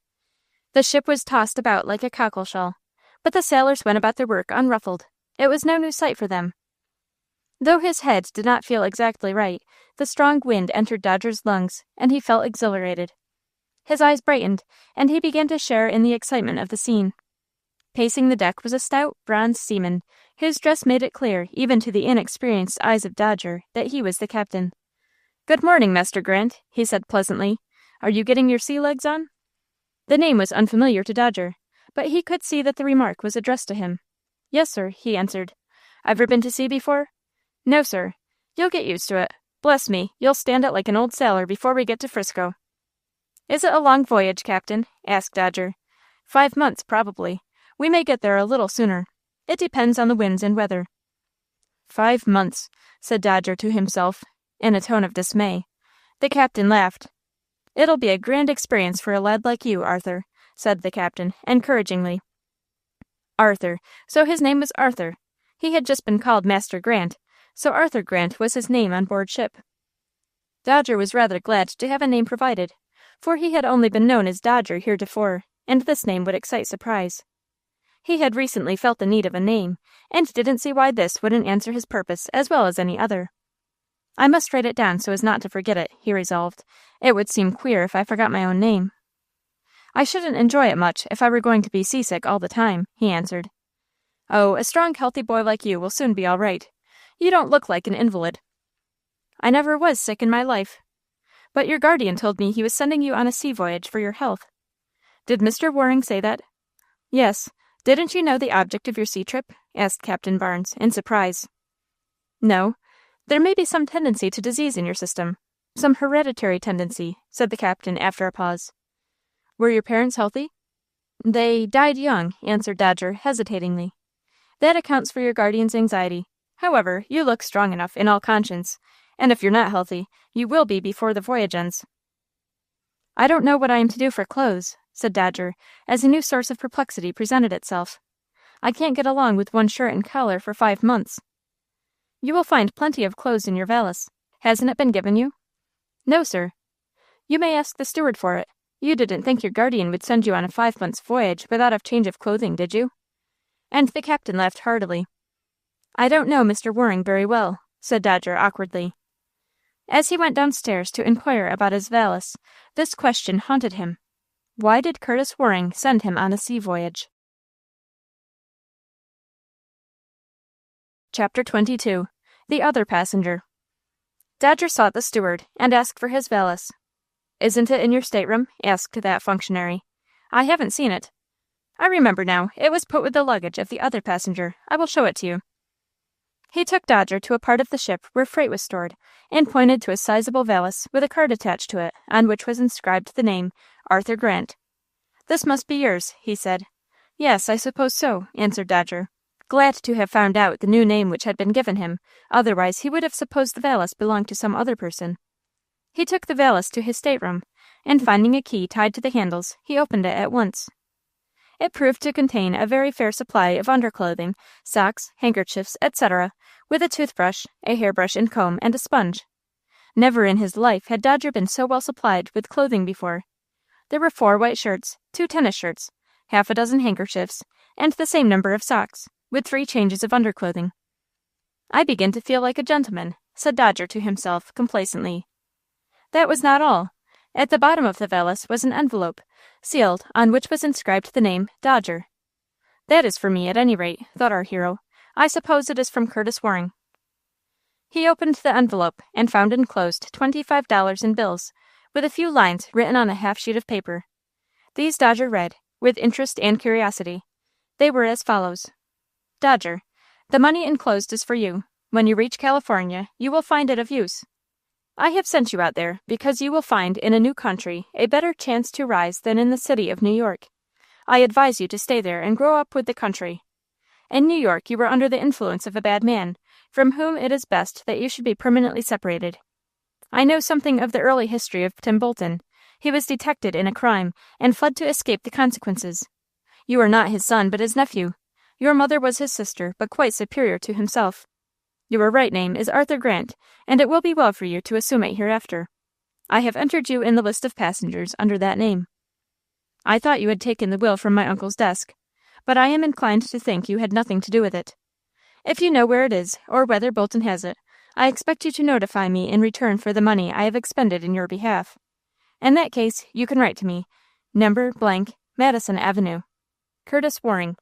The ship was tossed about like a cockleshell, but the sailors went about their work unruffled. It was no new sight for them. Though his head did not feel exactly right, the strong wind entered Dodger's lungs, and he felt exhilarated. His eyes brightened, and he began to share in the excitement of the scene. Pacing the deck was a stout, bronzed seaman, whose dress made it clear, even to the inexperienced eyes of Dodger, that he was the captain. "Good morning, Master Grant," he said pleasantly. "Are you getting your sea legs on?" The name was unfamiliar to Dodger, but he could see that the remark was addressed to him. "Yes, sir," he answered. "Ever been to sea before?" "No, sir." "You'll get used to it. Bless me, you'll stand it like an old sailor before we get to Frisco." "Is it a long voyage, Captain?" asked Dodger. 5 months, probably. We may get there a little sooner. It depends on the winds and weather." 5 months, said Dodger to himself, in a tone of dismay. The captain laughed. "It'll be a grand experience for a lad like you, Arthur," said the captain, encouragingly. Arthur. So his name was Arthur. He had just been called Master Grant, so Arthur Grant was his name on board ship. Dodger was rather glad to have a name provided, for he had only been known as Dodger heretofore, and this name would excite surprise. He had recently felt the need of a name, and didn't see why this wouldn't answer his purpose as well as any other. "I must write it down so as not to forget it," he resolved. "It would seem queer if I forgot my own name." "I shouldn't enjoy it much if I were going to be seasick all the time," he answered. "Oh, a strong, healthy boy like you will soon be all right. You don't look like an invalid." "I never was sick in my life. But your guardian told me he was sending you on a sea voyage for your health." "Did Mr. Waring say that?" "Yes. Didn't you know the object of your sea trip?" asked Captain Barnes, in surprise. "No. There may be some tendency to disease in your system. Some hereditary tendency," said the captain after a pause. "Were your parents healthy?" "They died young," answered Dodger, hesitatingly. "That accounts for your guardian's anxiety. However, you look strong enough, in all conscience, and if you're not healthy, you will be before the voyage ends." "I don't know what I am to do for clothes," said Dodger, as a new source of perplexity presented itself. "I can't get along with one shirt and collar for 5 months." "You will find plenty of clothes in your valise. Hasn't it been given you?" "No, sir." "You may ask the steward for it. You didn't think your guardian would send you on a 5 months' voyage without a change of clothing, did you?" And the captain laughed heartily. "I don't know Mr. Waring very well," said Dodger awkwardly. As he went downstairs to inquire about his valise, this question haunted him. Why did Curtis Waring send him on a sea voyage? Chapter 22. The Other Passenger. Dodger sought the steward, and asked for his valise. "Isn't it in your stateroom?" asked that functionary. "I haven't seen it." "I remember now. It was put with the luggage of the other passenger. I will show it to you." He took Dodger to a part of the ship where freight was stored, and pointed to a sizable valise with a card attached to it, on which was inscribed the name, Arthur Grant. "This must be yours," he said. "Yes, I suppose so," answered Dodger, glad to have found out the new name which had been given him, otherwise he would have supposed the valise belonged to some other person. He took the valise to his stateroom, and finding a key tied to the handles, he opened it at once. It proved to contain a very fair supply of underclothing, socks, handkerchiefs, etc., with a toothbrush, a hairbrush and comb, and a sponge. Never in his life had Dodger been so well supplied with clothing before. There were 4 white shirts, 2 tennis shirts, half a dozen handkerchiefs, and the same number of socks, with 3 changes of underclothing. "I begin to feel like a gentleman," said Dodger to himself, complacently. That was not all. At the bottom of the valise was an envelope, sealed, on which was inscribed the name Dodger. That is for me, at any rate, thought our hero. I suppose it is from Curtis Waring. He opened the envelope and found enclosed $25 in bills, with a few lines written on a half sheet of paper. These Dodger read, with interest and curiosity. They were as follows: Dodger, the money enclosed is for you. When you reach California, you will find it of use. I have sent you out there because you will find in a new country a better chance to rise than in the city of New York. I advise you to stay there and grow up with the country. In New York you were under the influence of a bad man, from whom it is best that you should be permanently separated. I know something of the early history of Tim Bolton. He was detected in a crime, and fled to escape the consequences. You are not his son, but his nephew. Your mother was his sister, but quite superior to himself. Your right name is Arthur Grant, and it will be well for you to assume it hereafter. I have entered you in the list of passengers under that name. I thought you had taken the will from my uncle's desk, but I am inclined to think you had nothing to do with it. If you know where it is, or whether Bolton has it, I expect you to notify me in return for the money I have expended in your behalf. In that case, you can write to me, No. Madison Avenue. Curtis Waring.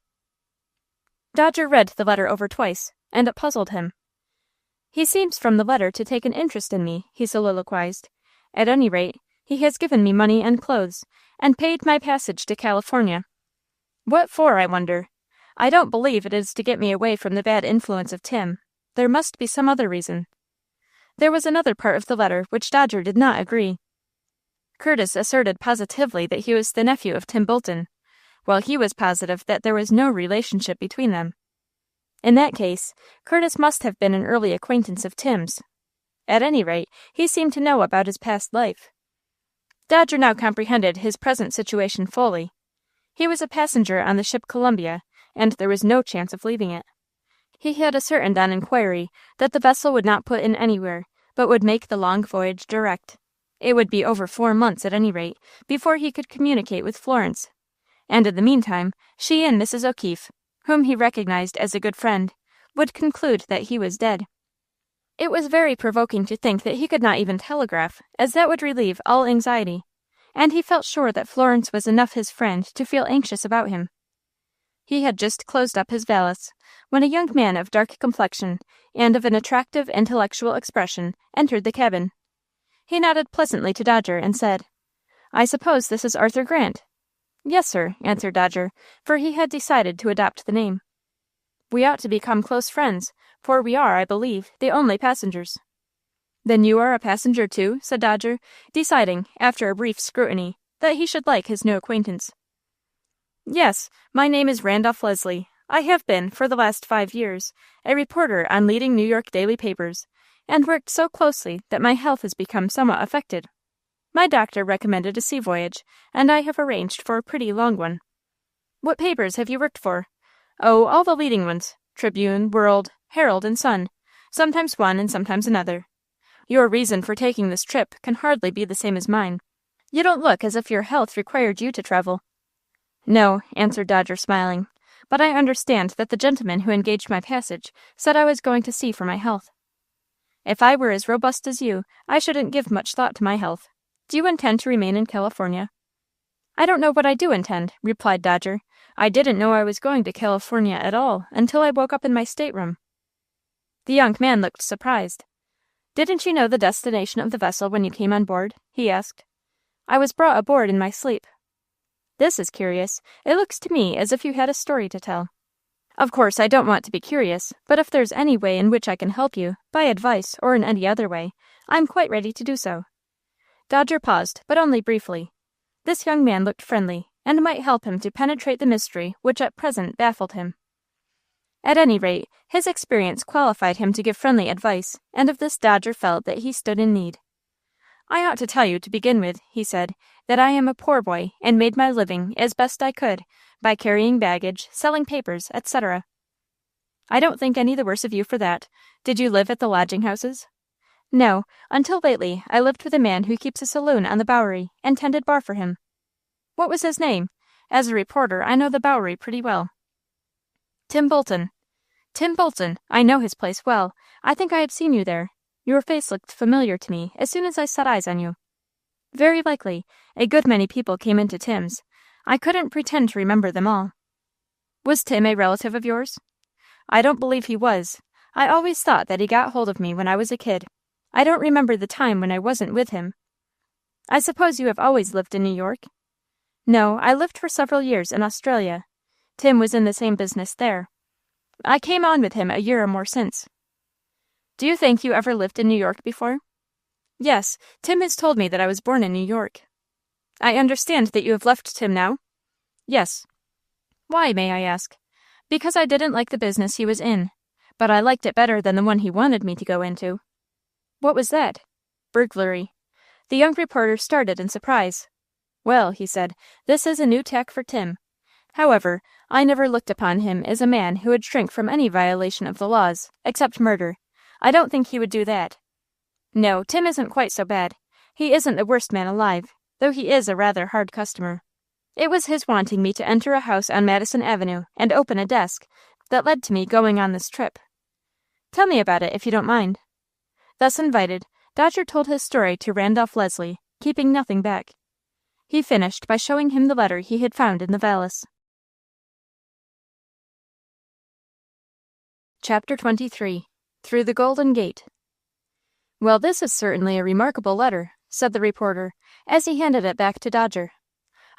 Dodger read the letter over twice, and it puzzled him. He seems from the letter to take an interest in me, he soliloquized. At any rate, he has given me money and clothes, and paid my passage to California. What for, I wonder? I don't believe it is to get me away from the bad influence of Tim. There must be some other reason. There was another part of the letter which Dodger did not agree. Curtis asserted positively that he was the nephew of Tim Bolton, while he was positive that there was no relationship between them. In that case, Curtis must have been an early acquaintance of Tim's. At any rate, he seemed to know about his past life. Dodger now comprehended his present situation fully. He was a passenger on the ship Columbia, and there was no chance of leaving it. He had ascertained on inquiry that the vessel would not put in anywhere, but would make the long voyage direct. It would be over 4 months, at any rate, before he could communicate with Florence. And in the meantime, she and Mrs. O'Keefe, whom he recognized as a good friend, would conclude that he was dead. It was very provoking to think that he could not even telegraph, as that would relieve all anxiety, and he felt sure that Florence was enough his friend to feel anxious about him. He had just closed up his valise, when a young man of dark complexion and of an attractive intellectual expression entered the cabin. He nodded pleasantly to Dodger and said, I suppose this is Arthur Grant. Yes, sir, answered Dodger, for he had decided to adopt the name. We ought to become close friends, for we are, I believe, the only passengers. Then you are a passenger too, said Dodger, deciding, after a brief scrutiny, that he should like his new acquaintance. Yes, my name is Randolph Leslie. I have been, for the last 5 years, a reporter on leading New York daily papers, and worked so closely that my health has become somewhat affected. My doctor recommended a sea voyage, and I have arranged for a pretty long one. What papers have you worked for? Oh, all the leading ones. Tribune, World, Herald, and Sun. Sometimes one and sometimes another. Your reason for taking this trip can hardly be the same as mine. You don't look as if your health required you to travel. No, answered Dodger, smiling, but I understand that the gentleman who engaged my passage said I was going to sea for my health. If I were as robust as you, I shouldn't give much thought to my health. Do you intend to remain in California? I don't know what I do intend, replied Dodger. I didn't know I was going to California at all until I woke up in my stateroom. The young man looked surprised. Didn't you know the destination of the vessel when you came on board? He asked. I was brought aboard in my sleep. This is curious. It looks to me as if you had a story to tell. Of course, I don't want to be curious, but if there's any way in which I can help you, by advice or in any other way, I'm quite ready to do so. Dodger paused, but only briefly. This young man looked friendly, and might help him to penetrate the mystery which at present baffled him. At any rate, his experience qualified him to give friendly advice, and of this Dodger felt that he stood in need. I ought to tell you, to begin with, he said, that I am a poor boy, and made my living, as best I could, by carrying baggage, selling papers, etc. I don't think any the worse of you for that. Did you live at the lodging-houses? No, until lately I lived with a man who keeps a saloon on the Bowery, and tended bar for him. What was his name? As a reporter, I know the Bowery pretty well. Tim Bolton. Tim Bolton. I know his place well. I think I have seen you there. Your face looked familiar to me as soon as I set eyes on you. Very likely. A good many people came into Tim's. I couldn't pretend to remember them all. Was Tim a relative of yours? I don't believe he was. I always thought that he got hold of me when I was a kid. I don't remember the time when I wasn't with him. I suppose you have always lived in New York? No, I lived for several years in Australia. Tim was in the same business there. I came on with him a year or more since. Do you think you ever lived in New York before? Yes, Tim has told me that I was born in New York. I understand that you have left Tim now? Yes. Why, may I ask? Because I didn't like the business he was in, but I liked it better than the one he wanted me to go into. What was that? Burglary. The young reporter started in surprise. Well, he said, this is a new tack for Tim. However, I never looked upon him as a man who would shrink from any violation of the laws, except murder. I don't think he would do that. No, Tim isn't quite so bad. He isn't the worst man alive, though he is a rather hard customer. It was his wanting me to enter a house on Madison Avenue and open a desk that led to me going on this trip. Tell me about it, if you don't mind. Thus invited, Dodger told his story to Randolph Leslie, keeping nothing back. He finished by showing him the letter he had found in the valise. Chapter 23. Through the Golden Gate. Well, this is certainly a remarkable letter, said the reporter, as he handed it back to Dodger.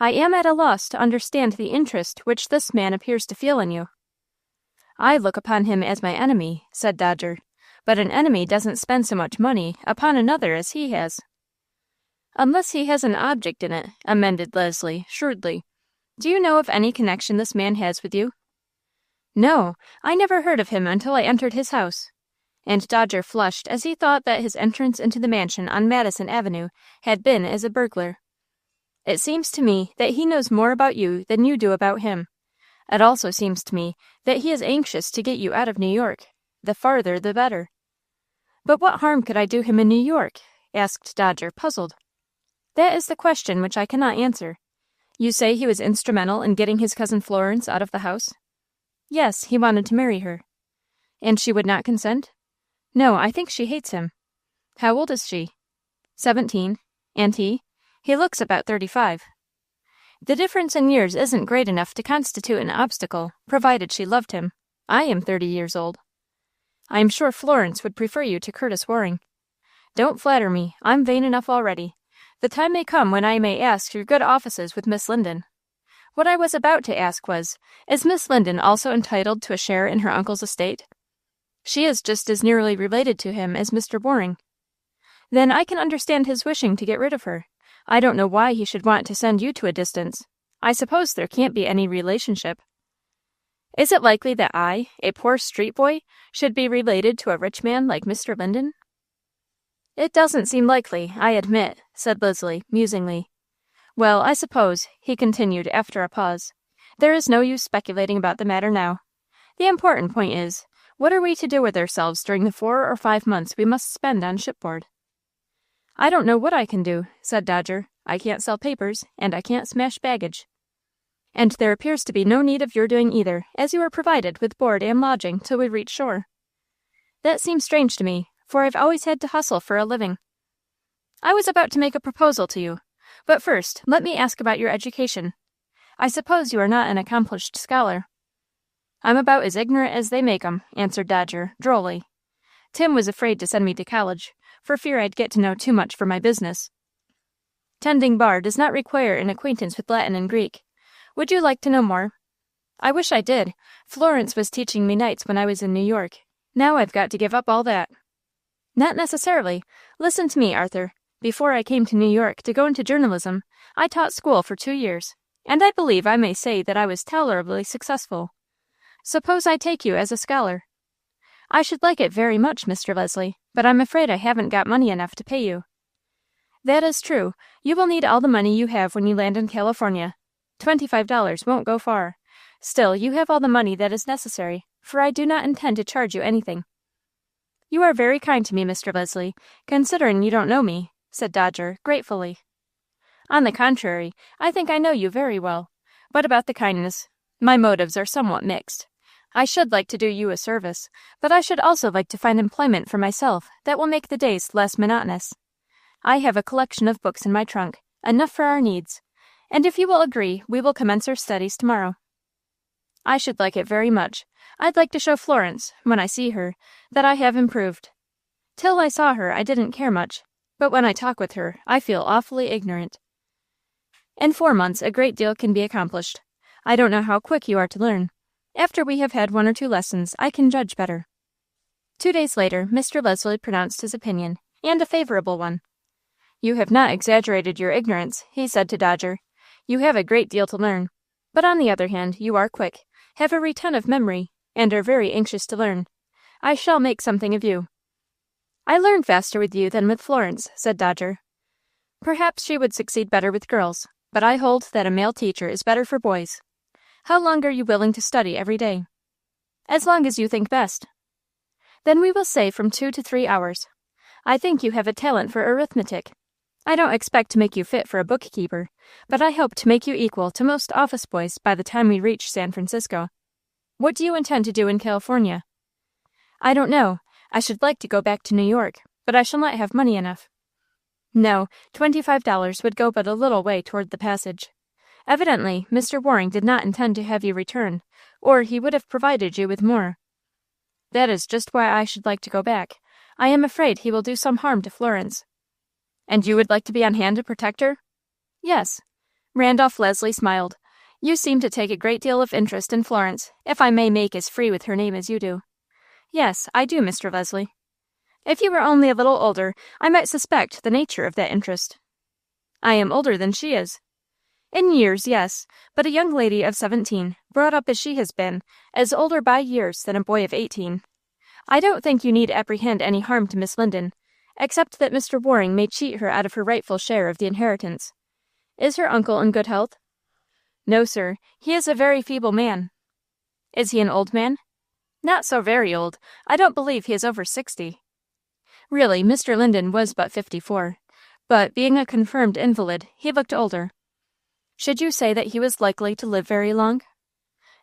I am at a loss to understand the interest which this man appears to feel in you. I look upon him as my enemy, said Dodger, but an enemy doesn't spend so much money upon another as he has. Unless he has an object in it, amended Leslie, shrewdly. Do you know of any connection this man has with you? No, I never heard of him until I entered his house. And Dodger flushed as he thought that his entrance into the mansion on Madison Avenue had been as a burglar. It seems to me that he knows more about you than you do about him. It also seems to me that he is anxious to get you out of New York. The farther, the better. But what harm could I do him in New York? Asked Dodger, puzzled. That is the question which I cannot answer. You say he was instrumental in getting his cousin Florence out of the house? Yes, he wanted to marry her. And she would not consent? No, I think she hates him. How old is she? 17. And he? He looks about 35. The difference in years isn't great enough to constitute an obstacle, provided she loved him. I am 30 years old. I am sure Florence would prefer you to Curtis Waring. Don't flatter me. I'm vain enough already. The time may come when I may ask your good offices with Miss Linden. What I was about to ask was, is Miss Linden also entitled to a share in her uncle's estate? She is just as nearly related to him as Mr. Waring. Then I can understand his wishing to get rid of her. I don't know why he should want to send you to a distance. I suppose there can't be any relationship. Is it likely that I, a poor street boy, should be related to a rich man like Mr. Linden? It doesn't seem likely, I admit, said Leslie, musingly. Well, I suppose, he continued after a pause, there is no use speculating about the matter now. The important point is, what are we to do with ourselves during the 4 or 5 months we must spend on shipboard? I don't know what I can do, said Dodger. I can't sell papers, and I can't smash baggage. And there appears to be no need of your doing either, as you are provided with board and lodging till we reach shore. That seems strange to me, for I've always had to hustle for a living. I was about to make a proposal to you, but first, let me ask about your education. I suppose you are not an accomplished scholar. I'm about as ignorant as they make 'em, answered Dodger, drolly. Tim was afraid to send me to college, for fear I'd get to know too much for my business. Tending bar does not require an acquaintance with Latin and Greek. Would you like to know more? I wish I did. Florence was teaching me nights when I was in New York. Now I've got to give up all that. Not necessarily. Listen to me, Arthur. Before I came to New York to go into journalism, I taught school for 2 years, and I believe I may say that I was tolerably successful. Suppose I take you as a scholar. I should like it very much, Mr. Leslie, but I'm afraid I haven't got money enough to pay you. That is true. You will need all the money you have when you land in California. $25 won't go far. Still, you have all the money that is necessary, for I do not intend to charge you anything. You are very kind to me, Mr. Leslie, considering you don't know me, said Dodger, gratefully. On the contrary, I think I know you very well. What about the kindness? My motives are somewhat mixed. I should like to do you a service, but I should also like to find employment for myself that will make the days less monotonous. I have a collection of books in my trunk, enough for our needs, and if you will agree, we will commence our studies tomorrow. I should like it very much. I'd like to show Florence, when I see her, that I have improved. Till I saw her, I didn't care much, but when I talk with her, I feel awfully ignorant. In 4 months, a great deal can be accomplished. I don't know how quick you are to learn. After we have had 1 or 2 lessons, I can judge better." 2 days later, Mr. Leslie pronounced his opinion, and a favorable one. "You have not exaggerated your ignorance," he said to Dodger. "You have a great deal to learn. But on the other hand, you are quick, have a retentive memory, and are very anxious to learn. I shall make something of you." "I learn faster with you than with Florence," said Dodger. "Perhaps she would succeed better with girls, but I hold that a male teacher is better for boys. How long are you willing to study every day?" "As long as you think best." "Then we will say from 2 to 3 hours. I think you have a talent for arithmetic. I don't expect to make you fit for a bookkeeper, but I hope to make you equal to most office boys by the time we reach San Francisco. What do you intend to do in California?" "I don't know. I should like to go back to New York, but I shall not have money enough." "No, $25 would go but a little way toward the passage. Evidently, Mr. Waring did not intend to have you return, or he would have provided you with more." "That is just why I should like to go back. I am afraid he will do some harm to Florence." "And you would like to be on hand to protect her?" "Yes." Randolph Leslie smiled. "You seem to take a great deal of interest in Florence, if I may make as free with her name as you do." "Yes, I do, Mr. Leslie." "If you were only a little older, I might suspect the nature of that interest." "I am older than she is." "In years, yes, but a young lady of 17, brought up as she has been, is older by years than a boy of 18. I don't think you need apprehend any harm to Miss Linden, except that Mr. Waring may cheat her out of her rightful share of the inheritance. Is her uncle in good health?" "No, sir. He is a very feeble man." "Is he an old man?" "Not so very old. I don't believe he is over 60. Really, Mr. Linden was but 54, but being a confirmed invalid, he looked older." "Should you say that he was likely to live very long?"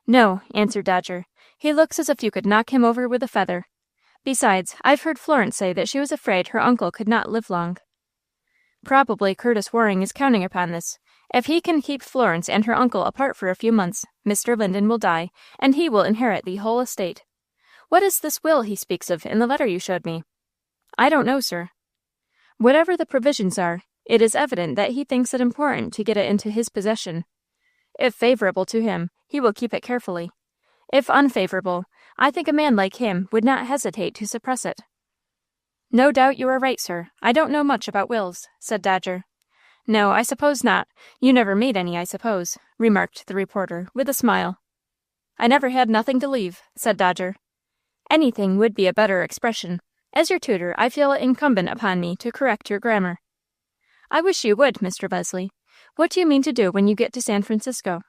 "No," answered Dodger. "He looks as if you could knock him over with a feather. Besides, I've heard Florence say that she was afraid her uncle could not live long." "Probably Curtis Waring is counting upon this. If he can keep Florence and her uncle apart for a few months, Mr. Linden will die, and he will inherit the whole estate. What is this will he speaks of in the letter you showed me?" "I don't know, sir." "Whatever the provisions are, it is evident that he thinks it important to get it into his possession. If favorable to him, he will keep it carefully. If unfavorable, I think a man like him would not hesitate to suppress it." "No doubt you are right, sir. I don't know much about wills," said Dodger. "No, I suppose not. You never made any, I suppose," remarked the reporter, with a smile. "I never had nothing to leave," said Dodger. "Anything would be a better expression. As your tutor, I feel it incumbent upon me to correct your grammar." "I wish you would, Mr. Leslie. What do you mean to do when you get to San Francisco?"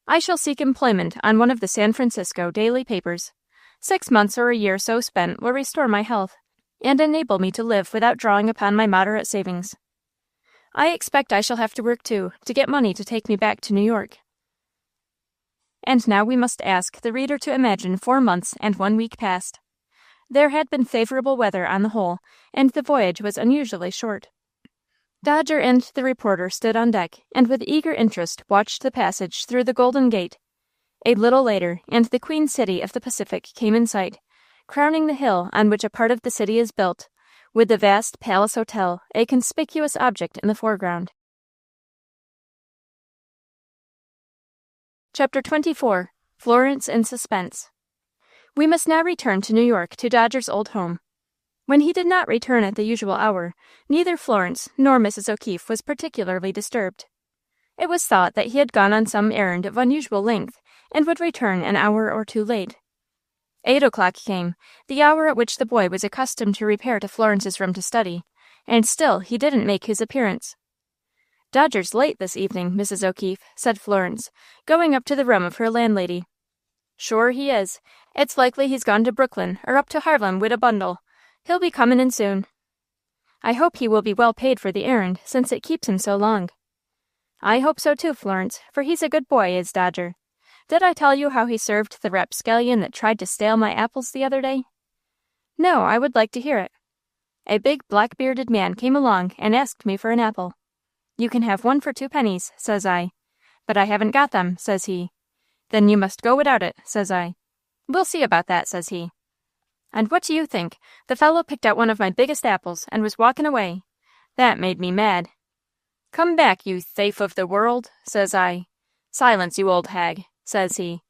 "I shall seek employment on one of the San Francisco daily papers. 6 months or a year so spent will restore my health, and enable me to live without drawing upon my moderate savings. I expect I shall have to work, too, to get money to take me back to New York." And now we must ask the reader to imagine 4 months and 1 week passed. There had been favorable weather on the whole, and the voyage was unusually short. Dodger and the reporter stood on deck, and with eager interest watched the passage through the Golden Gate. A little later, and the Queen City of the Pacific came in sight, crowning the hill on which a part of the city is built, with the vast Palace Hotel a conspicuous object in the foreground. Chapter 24. Florence in Suspense. We must now return to New York, to Dodger's old home. When he did not return at the usual hour, neither Florence nor Mrs. O'Keefe was particularly disturbed. It was thought that he had gone on some errand of unusual length, and would return an hour or 2 late. 8 o'clock came, the hour at which the boy was accustomed to repair to Florence's room to study, and still he didn't make his appearance. "Dodger's late this evening, Mrs. O'Keefe," said Florence, going up to the room of her landlady. "Sure he is. It's likely he's gone to Brooklyn or up to Harlem wid a bundle. He'll be comin' in soon." "I hope he will be well paid for the errand, since it keeps him so long." "I hope so too, Florence, for he's a good boy, is Dodger. Did I tell you how he served the rapscallion that tried to stale my apples the other day?" "No, I would like to hear it." a big black-bearded man came along and asked me for an apple. "You can have one for 2 pennies, says I. "But I haven't got them," says he. "Then you must go without it," says I. "We'll see about that," says he. And what do you think? The fellow picked out one of my biggest apples and was walking away. That made me mad. "Come back, you thief of the world," says I. "Silence, you old hag," says he.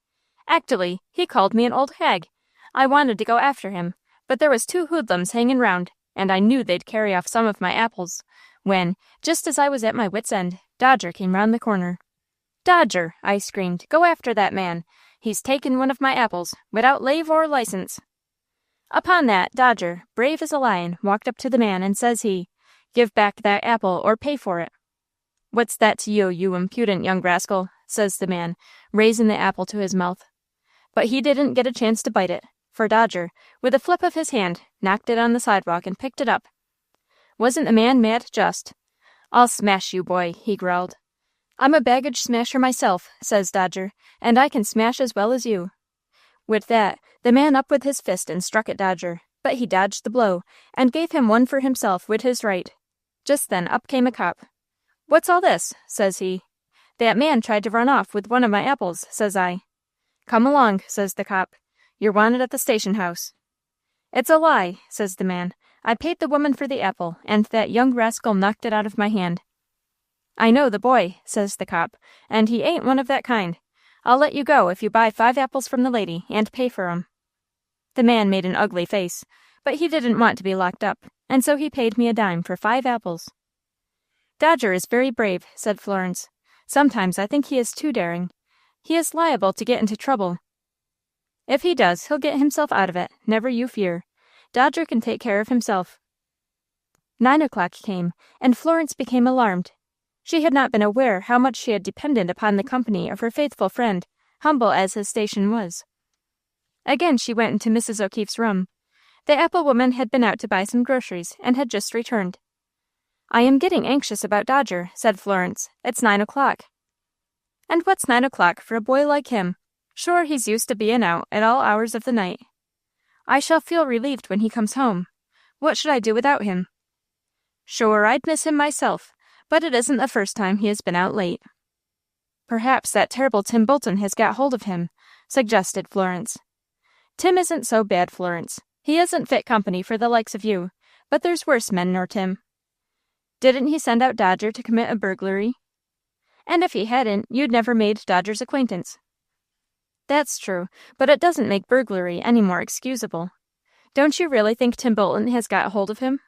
Actually, he called me an old hag. I wanted to go after him, but there was 2 hoodlums hanging round, and I knew they'd carry off some of my apples, when, just as I was at my wit's end, Dodger came round the corner. "Dodger," I screamed, "go after that man. He's taken one of my apples, without lave or license." Upon that, Dodger, brave as a lion, walked up to the man, and says he, "Give back that apple, or pay for it." "What's that to you, you impudent young rascal?" says the man, raising the apple to his mouth. But he didn't get a chance to bite it, for Dodger, with a flip of his hand, knocked it on the sidewalk and picked it up. Wasn't the man mad just? "I'll smash you, boy," he growled. "I'm a baggage smasher myself," says Dodger, "and I can smash as well as you." With that, the man up with his fist and struck at Dodger, but he dodged the blow, and gave him one for himself with his right. Just then up came a cop. "What's all this?" says he. "That man tried to run off with one of my apples," says I. "Come along," says the cop. "You're wanted at the station house." "It's a lie," says the man. "I paid the woman for the apple, and that young rascal knocked it out of my hand." "I know the boy," says the cop, "and he ain't one of that kind. I'll let you go if you buy 5 apples from the lady, and pay for 'em." The man made an ugly face, but he didn't want to be locked up, and so he paid me a dime for 5 apples. "Dodger is very brave," said Florence. "Sometimes I think he is too daring. He is liable to get into trouble." "If he does, he'll get himself out of it, never you fear. Dodger can take care of himself." 9 o'clock came, and Florence became alarmed. She had not been aware how much she had depended upon the company of her faithful friend, humble as his station was. Again she went into Mrs. O'Keefe's room. The apple woman had been out to buy some groceries, and had just returned. "I am getting anxious about Dodger," said Florence. "It's 9 o'clock." "And what's 9 o'clock for a boy like him? Sure, he's used to being out at all hours of the night. I shall feel relieved when he comes home. What should I do without him?" "Sure, I'd miss him myself, but it isn't the first time he has been out late." "Perhaps that terrible Tim Bolton has got hold of him," suggested Florence. "Tim isn't so bad, Florence. He isn't fit company for the likes of you, but there's worse men nor Tim. Didn't he send out Dodger to commit a burglary? And if he hadn't, you'd never made Dodger's acquaintance." "That's true, but it doesn't make burglary any more excusable. Don't you really think Tim Bolton has got hold of him?"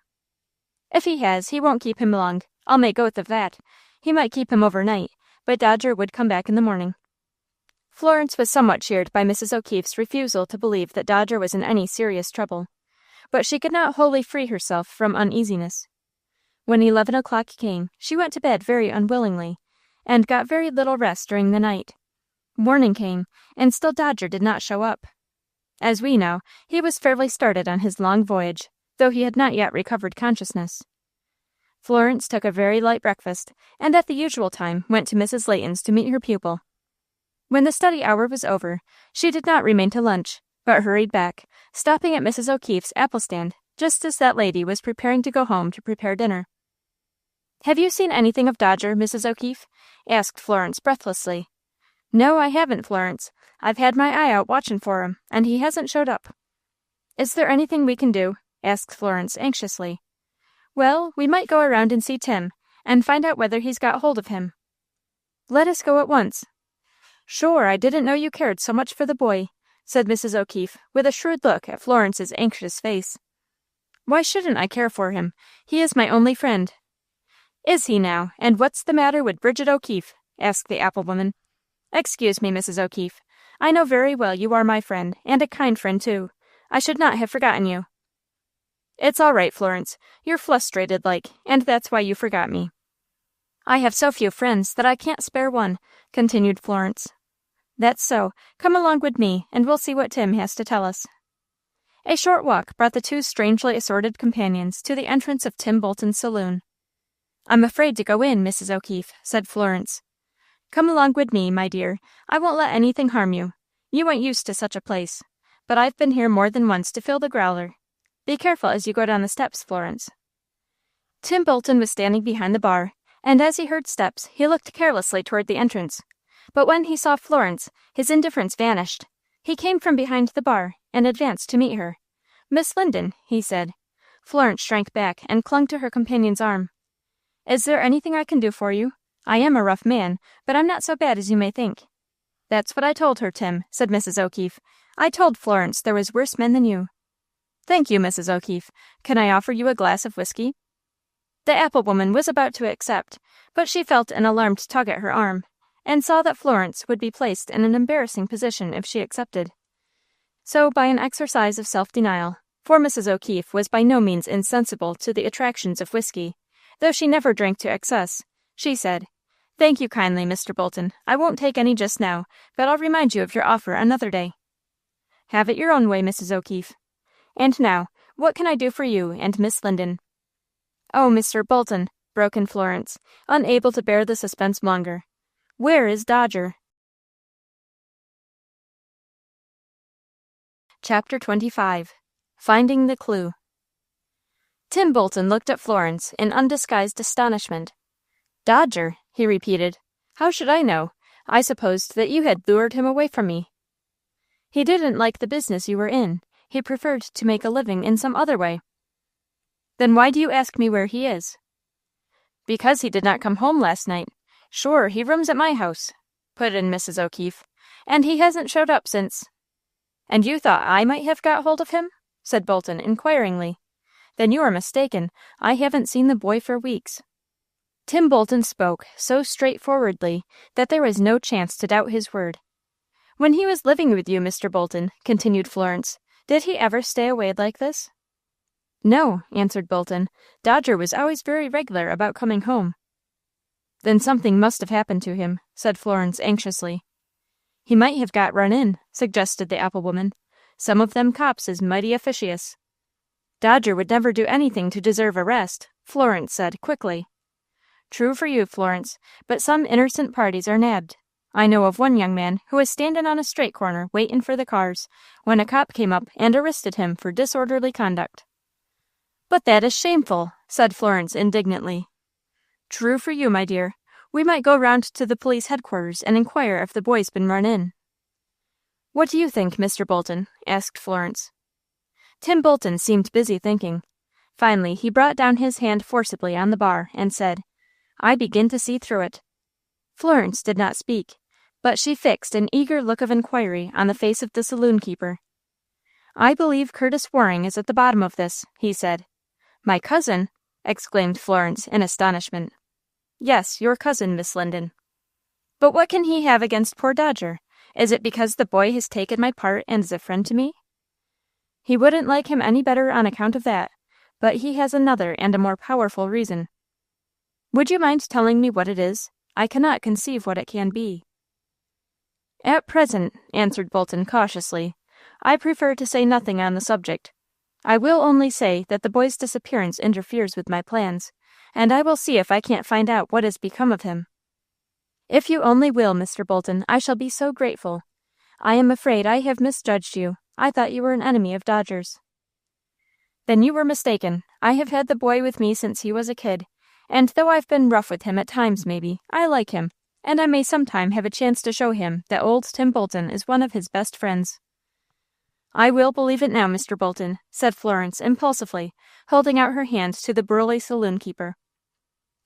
"If he has, he won't keep him long. I'll make oath of that. He might keep him overnight, but Dodger would come back in the morning." Florence was somewhat cheered by Mrs. O'Keefe's refusal to believe that Dodger was in any serious trouble, but she could not wholly free herself from uneasiness. When 11 o'clock came, she went to bed very unwillingly, and got very little rest during the night. Morning came, and still Dodger did not show up. As we know, he was fairly started on his long voyage, though he had not yet recovered consciousness. Florence took a very light breakfast, and at the usual time went to Mrs. Layton's to meet her pupil. When the study hour was over, she did not remain to lunch, but hurried back, stopping at Mrs. O'Keefe's apple stand just as that lady was preparing to go home to prepare dinner. "Have you seen anything of Dodger, Mrs. O'Keefe?" asked Florence breathlessly. "No, I haven't, Florence. I've had my eye out watching for him, and he hasn't showed up." "Is there anything we can do?" asked Florence anxiously. "Well, we might go around and see Tim, and find out whether he's got hold of him." "Let us go at once." "Sure, I didn't know you cared so much for the boy," said Mrs. O'Keefe, with a shrewd look at Florence's anxious face. "Why shouldn't I care for him? He is my only friend." "Is he now? And what's the matter with Bridget O'Keefe?" asked the apple woman. "Excuse me, Mrs. O'Keefe. I know very well you are my friend, and a kind friend, too. I should not have forgotten you." "It's all right, Florence. You're frustrated like, and that's why you forgot me." "I have so few friends that I can't spare one," continued Florence. "That's so. Come along with me, and we'll see what Tim has to tell us." A short walk brought the 2 strangely assorted companions to the entrance of Tim Bolton's saloon. "I'm afraid to go in, Mrs. O'Keefe," said Florence. "Come along with me, my dear. I won't let anything harm you. You ain't used to such a place. But I've been here more than once to fill the growler. Be careful as you go down the steps, Florence." Tim Bolton was standing behind the bar, and as he heard steps, he looked carelessly toward the entrance. But when he saw Florence, his indifference vanished. He came from behind the bar and advanced to meet her. "Miss Linden," he said. Florence shrank back and clung to her companion's arm. "Is there anything I can do for you? I am a rough man, but I'm not so bad as you may think." "That's what I told her, Tim," said Mrs. O'Keefe. "I told Florence there was worse men than you." "Thank you, Mrs. O'Keefe. Can I offer you a glass of whiskey?" The apple woman was about to accept, but she felt an alarmed tug at her arm, and saw that Florence would be placed in an embarrassing position if she accepted. So, by an exercise of self-denial, for Mrs. O'Keefe was by no means insensible to the attractions of whiskey, though she never drank to excess, she said, "Thank you kindly, Mr. Bolton. I won't take any just now, but I'll remind you of your offer another day." "Have it your own way, Mrs. O'Keefe. And now, what can I do for you and Miss Linden?" "Oh, Mr. Bolton," broke in Florence, unable to bear the suspense longer. "Where is Dodger?" Chapter 25. Finding the Clue. Tim Bolton looked at Florence in undisguised astonishment. "Dodger," he repeated. "How should I know? I supposed that you had lured him away from me." "He didn't like the business you were in. He preferred to make a living in some other way." "Then why do you ask me where he is?" "Because he did not come home last night. Sure, he rooms at my house," put in Mrs. O'Keefe, "and he hasn't showed up since." "And you thought I might have got hold of him?" said Bolton inquiringly. "Then you are mistaken. I haven't seen the boy for weeks." Tim Bolton spoke so straightforwardly that there was no chance to doubt his word. "When he was living with you, Mr. Bolton," continued Florence, "did he ever stay away like this?" "No," answered Bolton. "Dodger was always very regular about coming home." "Then something must have happened to him," said Florence anxiously. "He might have got run in," suggested the apple woman. "Some of them cops is mighty officious." "Dodger would never do anything to deserve arrest," Florence said quickly. "True for you, Florence, but some innocent parties are nabbed. I know of one young man who was standing on a street corner waiting for the cars, when a cop came up and arrested him for disorderly conduct." "But that is shameful," said Florence indignantly. "True for you, my dear. We might go round to the police headquarters and inquire if the boy's been run in." "What do you think, Mr. Bolton?" asked Florence. Tim Bolton seemed busy thinking. Finally, he brought down his hand forcibly on the bar and said, "I begin to see through it." Florence did not speak, but she fixed an eager look of inquiry on the face of the saloon keeper. "I believe Curtis Waring is at the bottom of this," he said. "My cousin?" exclaimed Florence in astonishment. "Yes, your cousin, Miss Linden." "But what can he have against poor Dodger? Is it because the boy has taken my part and is a friend to me?" "He wouldn't like him any better on account of that, but he has another and a more powerful reason." "Would you mind telling me what it is? I cannot conceive what it can be." "At present," answered Bolton cautiously, "I prefer to say nothing on the subject. I will only say that the boy's disappearance interferes with my plans, and I will see if I can't find out what has become of him." "If you only will, Mr. Bolton, I shall be so grateful. I am afraid I have misjudged you. I thought you were an enemy of Dodger's." "Then you were mistaken. I have had the boy with me since he was a kid, and though I've been rough with him at times maybe, I like him, and I may sometime have a chance to show him that old Tim Bolton is one of his best friends." "I will believe it now, Mr. Bolton," said Florence impulsively, holding out her hand to the burly saloon keeper.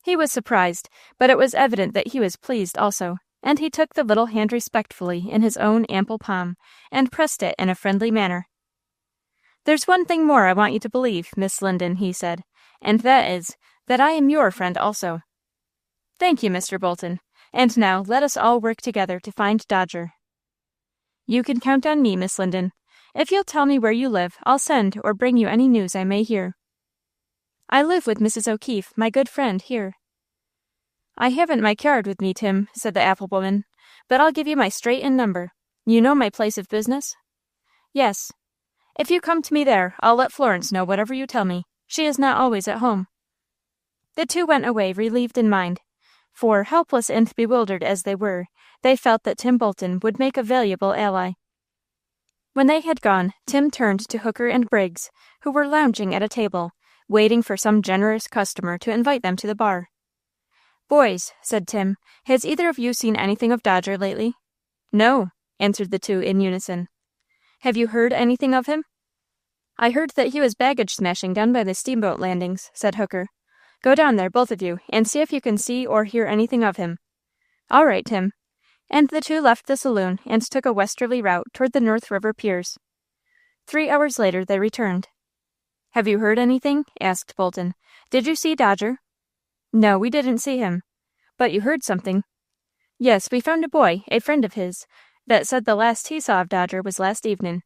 He was surprised, but it was evident that he was pleased also, and he took the little hand respectfully in his own ample palm, and pressed it in a friendly manner. "There's one thing more I want you to believe, Miss Linden," he said, "and that is, that I am your friend also." "Thank you, Mr. Bolton. And now let us all work together to find Dodger." "You can count on me, Miss Linden. If you'll tell me where you live, I'll send or bring you any news I may hear." "I live with Mrs. O'Keefe, my good friend, here." "I haven't my card with me, Tim," said the apple woman, "but I'll give you my straight in number. You know my place of business?" "Yes." "If you come to me there, I'll let Florence know whatever you tell me. She is not always at home." The two went away relieved in mind, for, helpless and bewildered as they were, they felt that Tim Bolton would make a valuable ally. When they had gone, Tim turned to Hooker and Briggs, who were lounging at a table, waiting for some generous customer to invite them to the bar. "Boys," said Tim, "has either of you seen anything of Dodger lately?" "No," answered the two in unison. "Have you heard anything of him?" "I heard that he was baggage smashing down by the steamboat landings," said Hooker. "Go down there, both of you, and see if you can see or hear anything of him." "All right, Tim." And the two left the saloon and took a westerly route toward the North River piers. 3 hours later they returned. "Have you heard anything?" asked Bolton. "Did you see Dodger?" "No, we didn't see him." "But you heard something?" "Yes, we found a boy, a friend of his, that said the last he saw of Dodger was last evening."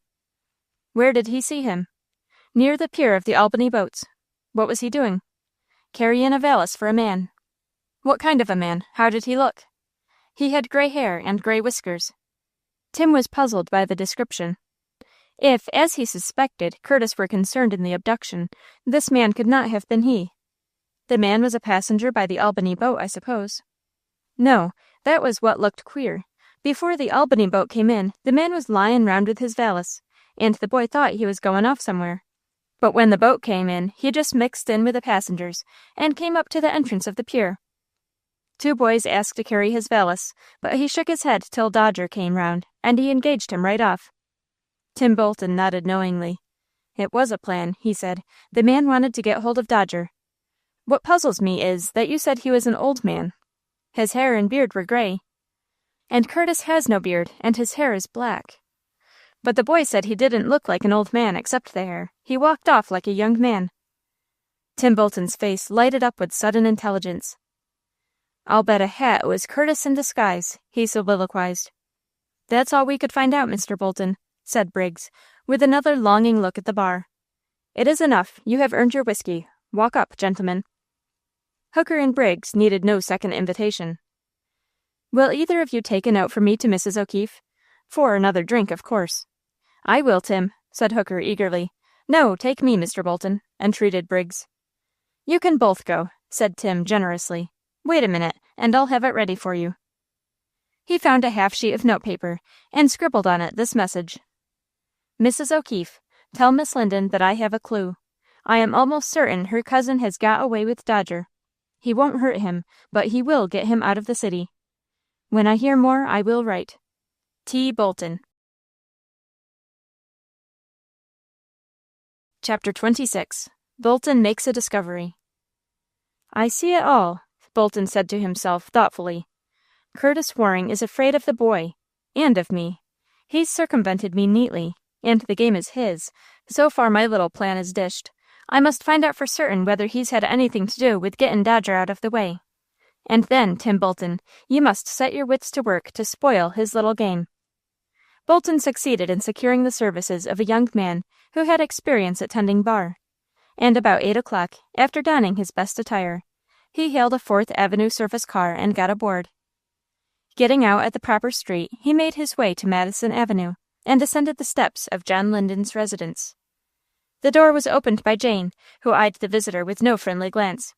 "Where did he see him?" "Near the pier of the Albany boats." "What was he doing?" "Carrying a valise for a man." "What kind of a man? How did he look?" "He had gray hair and gray whiskers." Tim was puzzled by the description. If, as he suspected, Curtis were concerned in the abduction, this man could not have been he. The man was a passenger by the Albany boat, I suppose. No, that was what looked queer. Before the Albany boat came in, the man was lying round with his valise, and the boy thought he was going off somewhere. But when the boat came in, he just mixed in with the passengers, and came up to the entrance of the pier. 2 boys asked to carry his valise, but he shook his head till Dodger came round, and he engaged him right off. Tim Bolton nodded knowingly. "It was a plan," he said. "The man wanted to get hold of Dodger. What puzzles me is that you said he was an old man. His hair and beard were gray. And Curtis has no beard, and his hair is black. But the boy said he didn't look like an old man except the hair. He walked off like a young man." Tim Bolton's face lighted up with sudden intelligence. "I'll bet a hat it was Curtis in disguise," he soliloquized. "That's all we could find out, Mr. Bolton," said Briggs, with another longing look at the bar. "It is enough. You have earned your whiskey. Walk up, gentlemen." Hooker and Briggs needed no second invitation. "Will either of you take a note for me to Mrs. O'Keefe? For another drink, of course." "I will, Tim," said Hooker eagerly. "No, take me, Mr. Bolton," entreated Briggs. "You can both go," said Tim generously. "Wait a minute, and I'll have it ready for you." He found a half sheet of notepaper, and scribbled on it this message: "Mrs. O'Keefe, tell Miss Linden that I have a clue. I am almost certain her cousin has got away with Dodger. He won't hurt him, but he will get him out of the city. When I hear more, I will write. T. Bolton." Chapter 26. Bolton Makes a Discovery. "I see it all," Bolton said to himself thoughtfully. "Curtis Waring is afraid of the boy, and of me. He's circumvented me neatly, and the game is his. So far my little plan is dished. I must find out for certain whether he's had anything to do with getting Dodger out of the way. And then, Tim Bolton, you must set your wits to work to spoil his little game." Bolton succeeded in securing the services of a young man who had experience at tending bar, and about 8 o'clock, after donning his best attire, he hailed a 4th Avenue surface car and got aboard. Getting out at the proper street, he made his way to Madison Avenue and ascended the steps of John Linden's residence. The door was opened by Jane, who eyed the visitor with no friendly glance.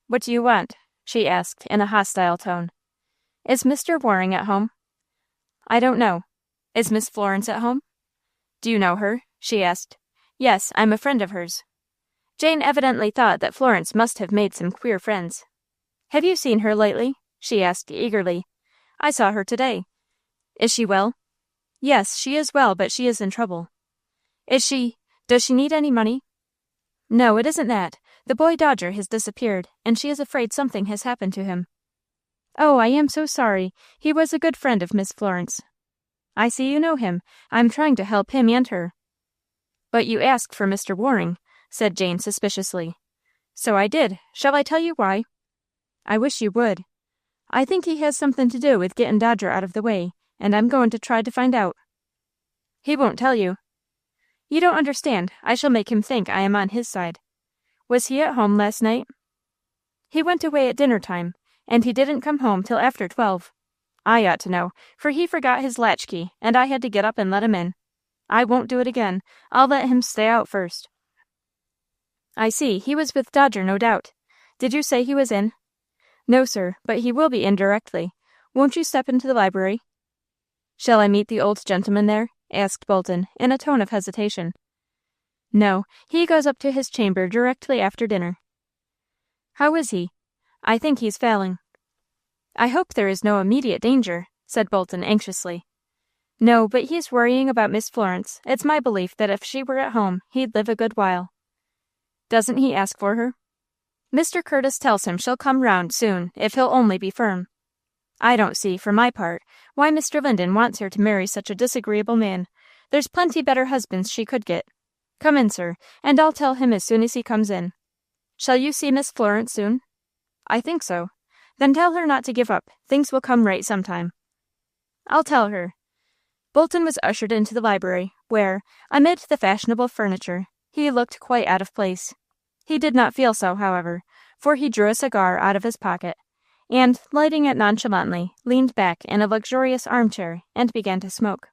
"What do you want?" she asked in a hostile tone. "Is Mr. Waring at home?" "I don't know." "Is Miss Florence at home?" "Do you know her?" she asked. "Yes, I'm a friend of hers." Jane evidently thought that Florence must have made some queer friends. "Have you seen her lately?" she asked eagerly. "I saw her today." "Is she well?" "Yes, she is well, but she is in trouble." Does she need any money?" "No, it isn't that. The boy Dodger has disappeared, and she is afraid something has happened to him." "Oh, I am so sorry. He was a good friend of Miss Florence." "I see you know him. I'm trying to help him and her." "But you asked for Mr. Waring," said Jane suspiciously. "So I did. Shall I tell you why?" "I wish you would." "I think he has something to do with getting Dodger out of the way, and I'm going to try to find out." "He won't tell you." "You don't understand. I shall make him think I am on his side. Was he at home last night?" "He went away at dinner time, and he didn't come home till after 12. I ought to know, for he forgot his latchkey, and I had to get up and let him in. I won't do it again. I'll let him stay out first." "I see. He was with Dodger, no doubt. Did you say he was in?" "No, sir, but he will be in directly. Won't you step into the library?" "Shall I meet the old gentleman there?" asked Bolton, in a tone of hesitation. No, he goes up to his chamber directly after dinner. How is he? I think he's failing. I hope there is no immediate danger, said Bolton anxiously. No, but he's worrying about Miss Florence. It's my belief that if she were at home, he'd live a good while. Doesn't he ask for her? Mr. Curtis tells him she'll come round soon, if he'll only be firm. I don't see, for my part, why Mr. Linden wants her to marry such a disagreeable man. There's plenty better husbands she could get. Come in, sir, and I'll tell him as soon as he comes in. Shall you see Miss Florence soon? I think so. Then tell her not to give up. Things will come right sometime. I'll tell her. Bolton was ushered into the library, where, amid the fashionable furniture, he looked quite out of place. He did not feel so, however, for he drew a cigar out of his pocket, and, lighting it nonchalantly, leaned back in a luxurious armchair and began to smoke.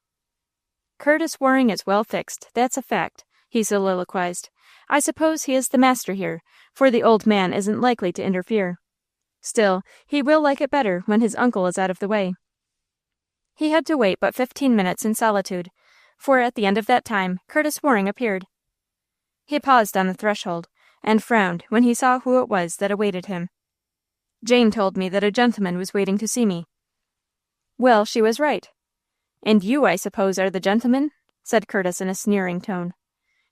Curtis Waring is well fixed, that's a fact, he soliloquized. I suppose he is the master here, for the old man isn't likely to interfere. Still, he will like it better when his uncle is out of the way. He had to wait but 15 minutes in solitude, for at the end of that time Curtis Waring appeared. He paused on the threshold, and frowned when he saw who it was that awaited him. Jane told me that a gentleman was waiting to see me. Well, she was right. And you, I suppose, are the gentleman? Said Curtis in a sneering tone.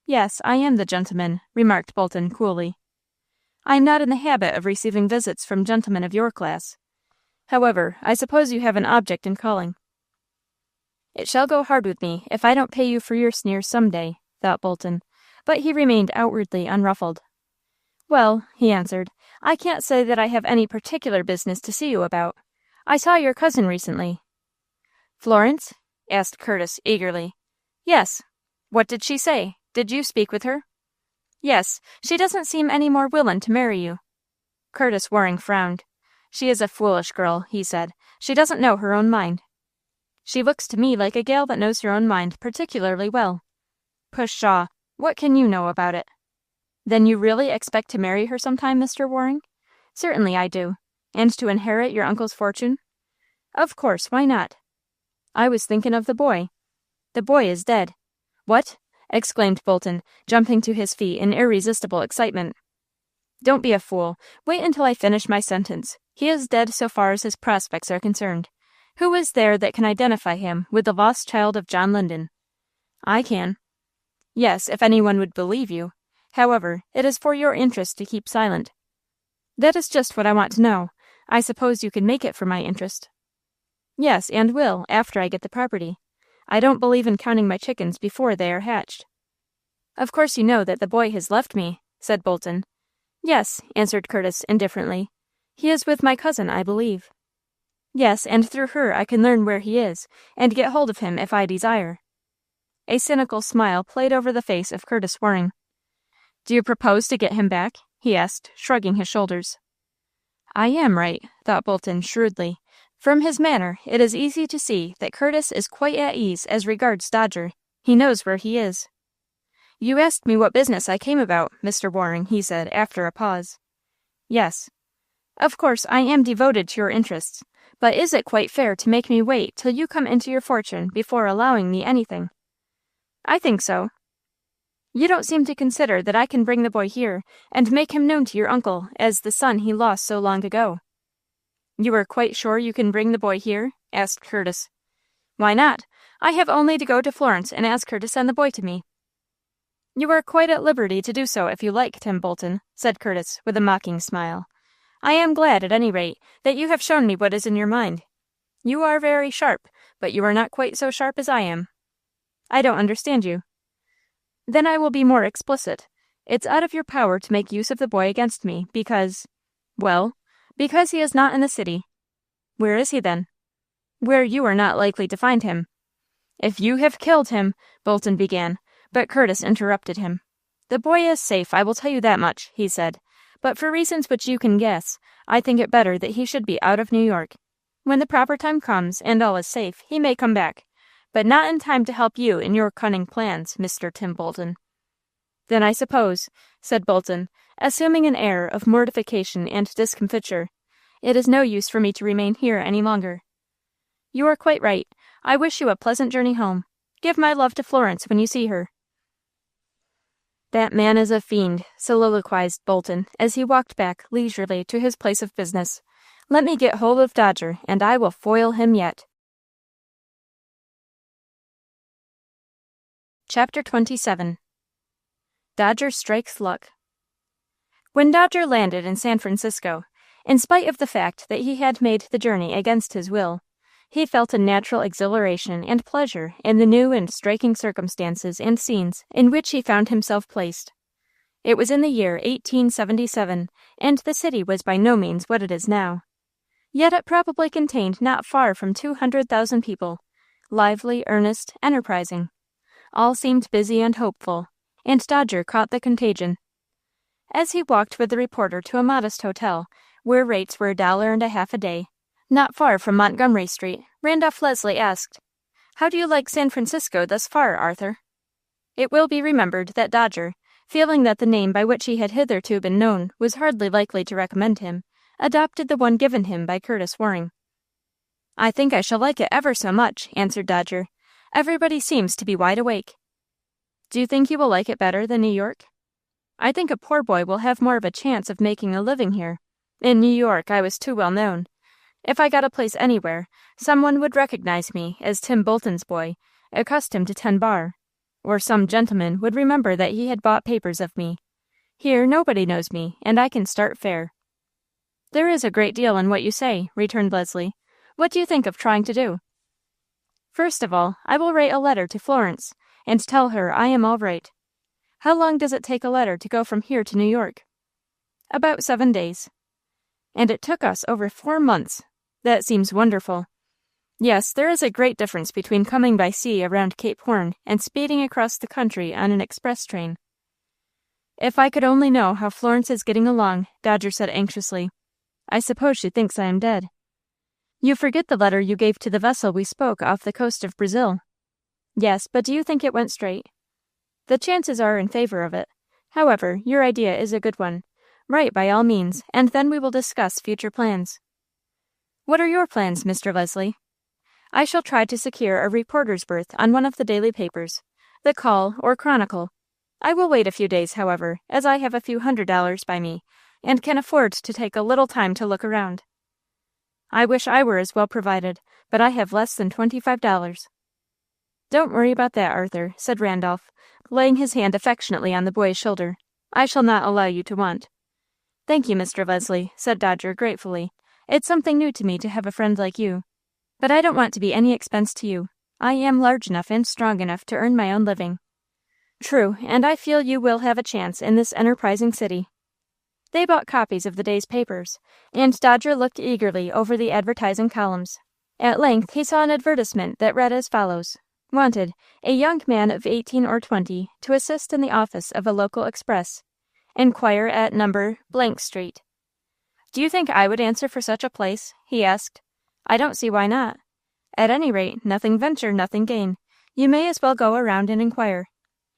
Yes, I am the gentleman, remarked Bolton coolly. I am not in the habit of receiving visits from gentlemen of your class. However, I suppose you have an object in calling. It shall go hard with me if I don't pay you for your sneers some day, thought Bolton, but he remained outwardly unruffled. Well, he answered, I can't say that I have any particular business to see you about. I saw your cousin recently. Florence? Asked Curtis eagerly. Yes. What did she say? Did you speak with her? Yes, she doesn't seem any more willin' to marry you. Curtis Waring frowned. She is a foolish girl, he said. She doesn't know her own mind. She looks to me like a gal that knows her own mind particularly well. Pshaw, what can you know about it? Then you really expect to marry her sometime, Mr. Waring? Certainly I do. And to inherit your uncle's fortune? Of course, why not? I was thinking of the boy. The boy is dead. What? Exclaimed Bolton, jumping to his feet in irresistible excitement. Don't be a fool. Wait until I finish my sentence. He is dead so far as his prospects are concerned. Who is there that can identify him with the lost child of John Linden? I can. Yes, if anyone would believe you. However, it is for your interest to keep silent. That is just what I want to know. I suppose you can make it for my interest. Yes, and will, after I get the property. I don't believe in counting my chickens before they are hatched. Of course you know that the boy has left me, said Bolton. Yes, answered Curtis indifferently. He is with my cousin, I believe. Yes, and through her I can learn where he is, and get hold of him if I desire. A cynical smile played over the face of Curtis Waring. Do you propose to get him back? He asked, shrugging his shoulders. I am right, thought Bolton shrewdly. From his manner, it is easy to see that Curtis is quite at ease as regards Dodger. He knows where he is. You asked me what business I came about, Mr. Waring, he said, after a pause. Yes. Of course, I am devoted to your interests, but is it quite fair to make me wait till you come into your fortune before allowing me anything? I think so. You don't seem to consider that I can bring the boy here and make him known to your uncle as the son he lost so long ago. You are quite sure you can bring the boy here? Asked Curtis. Why not? I have only to go to Florence and ask her to send the boy to me. You are quite at liberty to do so if you like, Tim Bolton, said Curtis with a mocking smile. I am glad, at any rate, that you have shown me what is in your mind. You are very sharp, but you are not quite so sharp as I am. I don't understand you. Then I will be more explicit. It's out of your power to make use of the boy against me, because he is not in the city. Where is he then? Where you are not likely to find him. If you have killed him, Bolton began, but Curtis interrupted him. The boy is safe, I will tell you that much, he said, but for reasons which you can guess, I think it better that he should be out of New York. When the proper time comes, and all is safe, he may come back, but not in time to help you in your cunning plans, Mr. Tim Bolton. Then I suppose, said Bolton, assuming an air of mortification and discomfiture, it is no use for me to remain here any longer. You are quite right. I wish you a pleasant journey home. Give my love to Florence when you see her." "That man is a fiend," soliloquized Bolton as he walked back leisurely to his place of business. "Let me get hold of Dodger, and I will foil him yet." Chapter 27. Dodger Strikes Luck. When Dodger landed in San Francisco, in spite of the fact that he had made the journey against his will, he felt a natural exhilaration and pleasure in the new and striking circumstances and scenes in which he found himself placed. It was in the year 1877, and the city was by no means what it is now. Yet it probably contained not far from 200,000 people, lively, earnest, enterprising. All seemed busy and hopeful, and Dodger caught the contagion. As he walked with the reporter to a modest hotel, where rates were $1.50 a day, not far from Montgomery Street, Randolph Leslie asked, "How do you like San Francisco thus far, Arthur?" It will be remembered that Dodger, feeling that the name by which he had hitherto been known was hardly likely to recommend him, adopted the one given him by Curtis Waring. "I think I shall like it ever so much," answered Dodger. "Everybody seems to be wide awake." "Do you think you will like it better than New York?" "I think a poor boy will have more of a chance of making a living here. In New York I was too well known. If I got a place anywhere, someone would recognize me as Tim Bolton's boy, accustomed to 10 bar, or some gentleman would remember that he had bought papers of me. Here nobody knows me, and I can start fair." "There is a great deal in what you say," returned Leslie. "What do you think of trying to do?" "First of all, I will write a letter to Florence, and tell her I am all right. How long does it take a letter to go from here to New York?" "About 7 days." "And it took us over 4 months. That seems wonderful." "Yes, there is a great difference between coming by sea around Cape Horn and speeding across the country on an express train." "If I could only know how Florence is getting along," Dodger said anxiously. "I suppose she thinks I am dead." "You forget the letter you gave to the vessel we spoke off the coast of Brazil." "Yes, but do you think it went straight?" "The chances are in favor of it. However, your idea is a good one. Write by all means, and then we will discuss future plans." "What are your plans, Mr. Leslie?" "I shall try to secure a reporter's berth on one of the daily papers, the Call or Chronicle. I will wait a few days, however, as I have a few $100 by me, and can afford to take a little time to look around." "I wish I were as well provided, but I have less than $25. "Don't worry about that, Arthur," said Randolph, laying his hand affectionately on the boy's shoulder. "I shall not allow you to want." "Thank you, Mr. Leslie," said Dodger gratefully. "It's something new to me to have a friend like you. But I don't want to be any expense to you. I am large enough and strong enough to earn my own living." "True, and I feel you will have a chance in this enterprising city." They bought copies of the day's papers, and Dodger looked eagerly over the advertising columns. At length he saw an advertisement that read as follows: "Wanted, a young man of 18 or 20 to assist in the office of a local express. Inquire at No. Street." "Do you think I would answer for such a place?" he asked. "I don't see why not. At any rate, nothing venture, nothing gain. You may as well go around and inquire.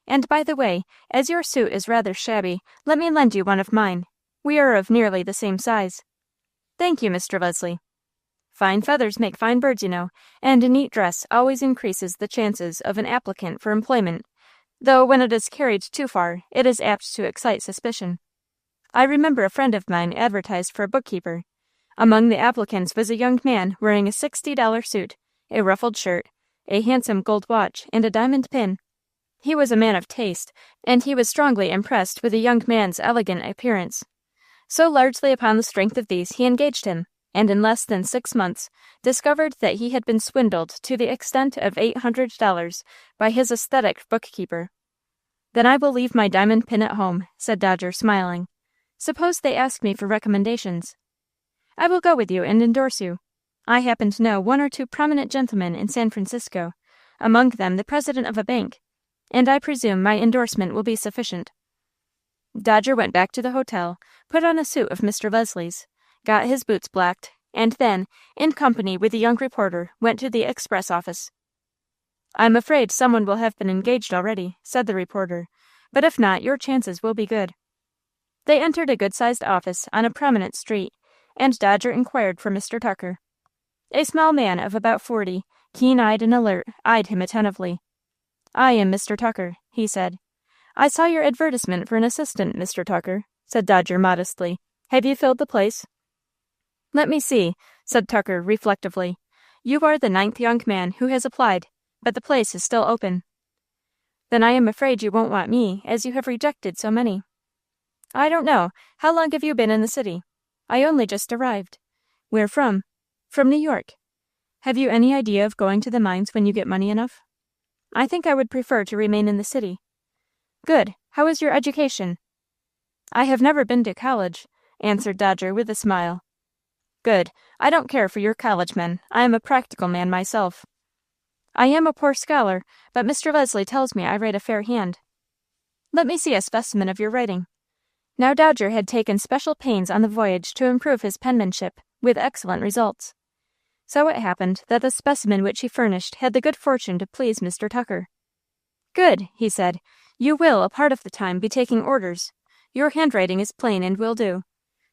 And by the way, as your suit is rather shabby, let me lend you one of mine. We are of nearly the same size." "Thank you, Mr. Leslie." "Fine feathers make fine birds, you know, and a neat dress always increases the chances of an applicant for employment, though when it is carried too far, it is apt to excite suspicion. I remember a friend of mine advertised for a bookkeeper. Among the applicants was a young man wearing a $60 suit, a ruffled shirt, a handsome gold watch, and a diamond pin. He was a man of taste, and he was strongly impressed with the young man's elegant appearance. So largely upon the strength of these he engaged him, and in less than 6 months discovered that he had been swindled to the extent of $800 by his aesthetic bookkeeper." "Then I will leave my diamond pin at home," said Dodger, smiling. "Suppose they ask me for recommendations?" "I will go with you and endorse you. I happen to know 1 or 2 prominent gentlemen in San Francisco, among them the president of a bank, and I presume my endorsement will be sufficient." Dodger went back to the hotel, put on a suit of Mr. Leslie's, got his boots blacked, and then, in company with the young reporter, went to the express office. "I'm afraid someone will have been engaged already," said the reporter, "but if not, your chances will be good." They entered a good-sized office on a prominent street, and Dodger inquired for Mr. Tucker. A small man of about 40, keen-eyed and alert, eyed him attentively. "I am Mr. Tucker," he said. "I saw your advertisement for an assistant, Mr. Tucker," said Dodger modestly. "Have you filled the place?" "Let me see," said Tucker reflectively. "You are the 9th young man who has applied, but the place is still open." "Then I am afraid you won't want me, as you have rejected so many." "I don't know. How long have you been in the city?" "I only just arrived." "Where from?" "From New York." "Have you any idea of going to the mines when you get money enough?" "I think I would prefer to remain in the city." "Good. How is your education?" "I have never been to college," answered Dodger with a smile. "Good. I don't care for your college men. I am a practical man myself." "I am a poor scholar, but Mr. Leslie tells me I write a fair hand." "Let me see a specimen of your writing." Now Dodger had taken special pains on the voyage to improve his penmanship, with excellent results. So it happened that the specimen which he furnished had the good fortune to please Mr. Tucker. "Good," he said. "You will, a part of the time, be taking orders. Your handwriting is plain and will do.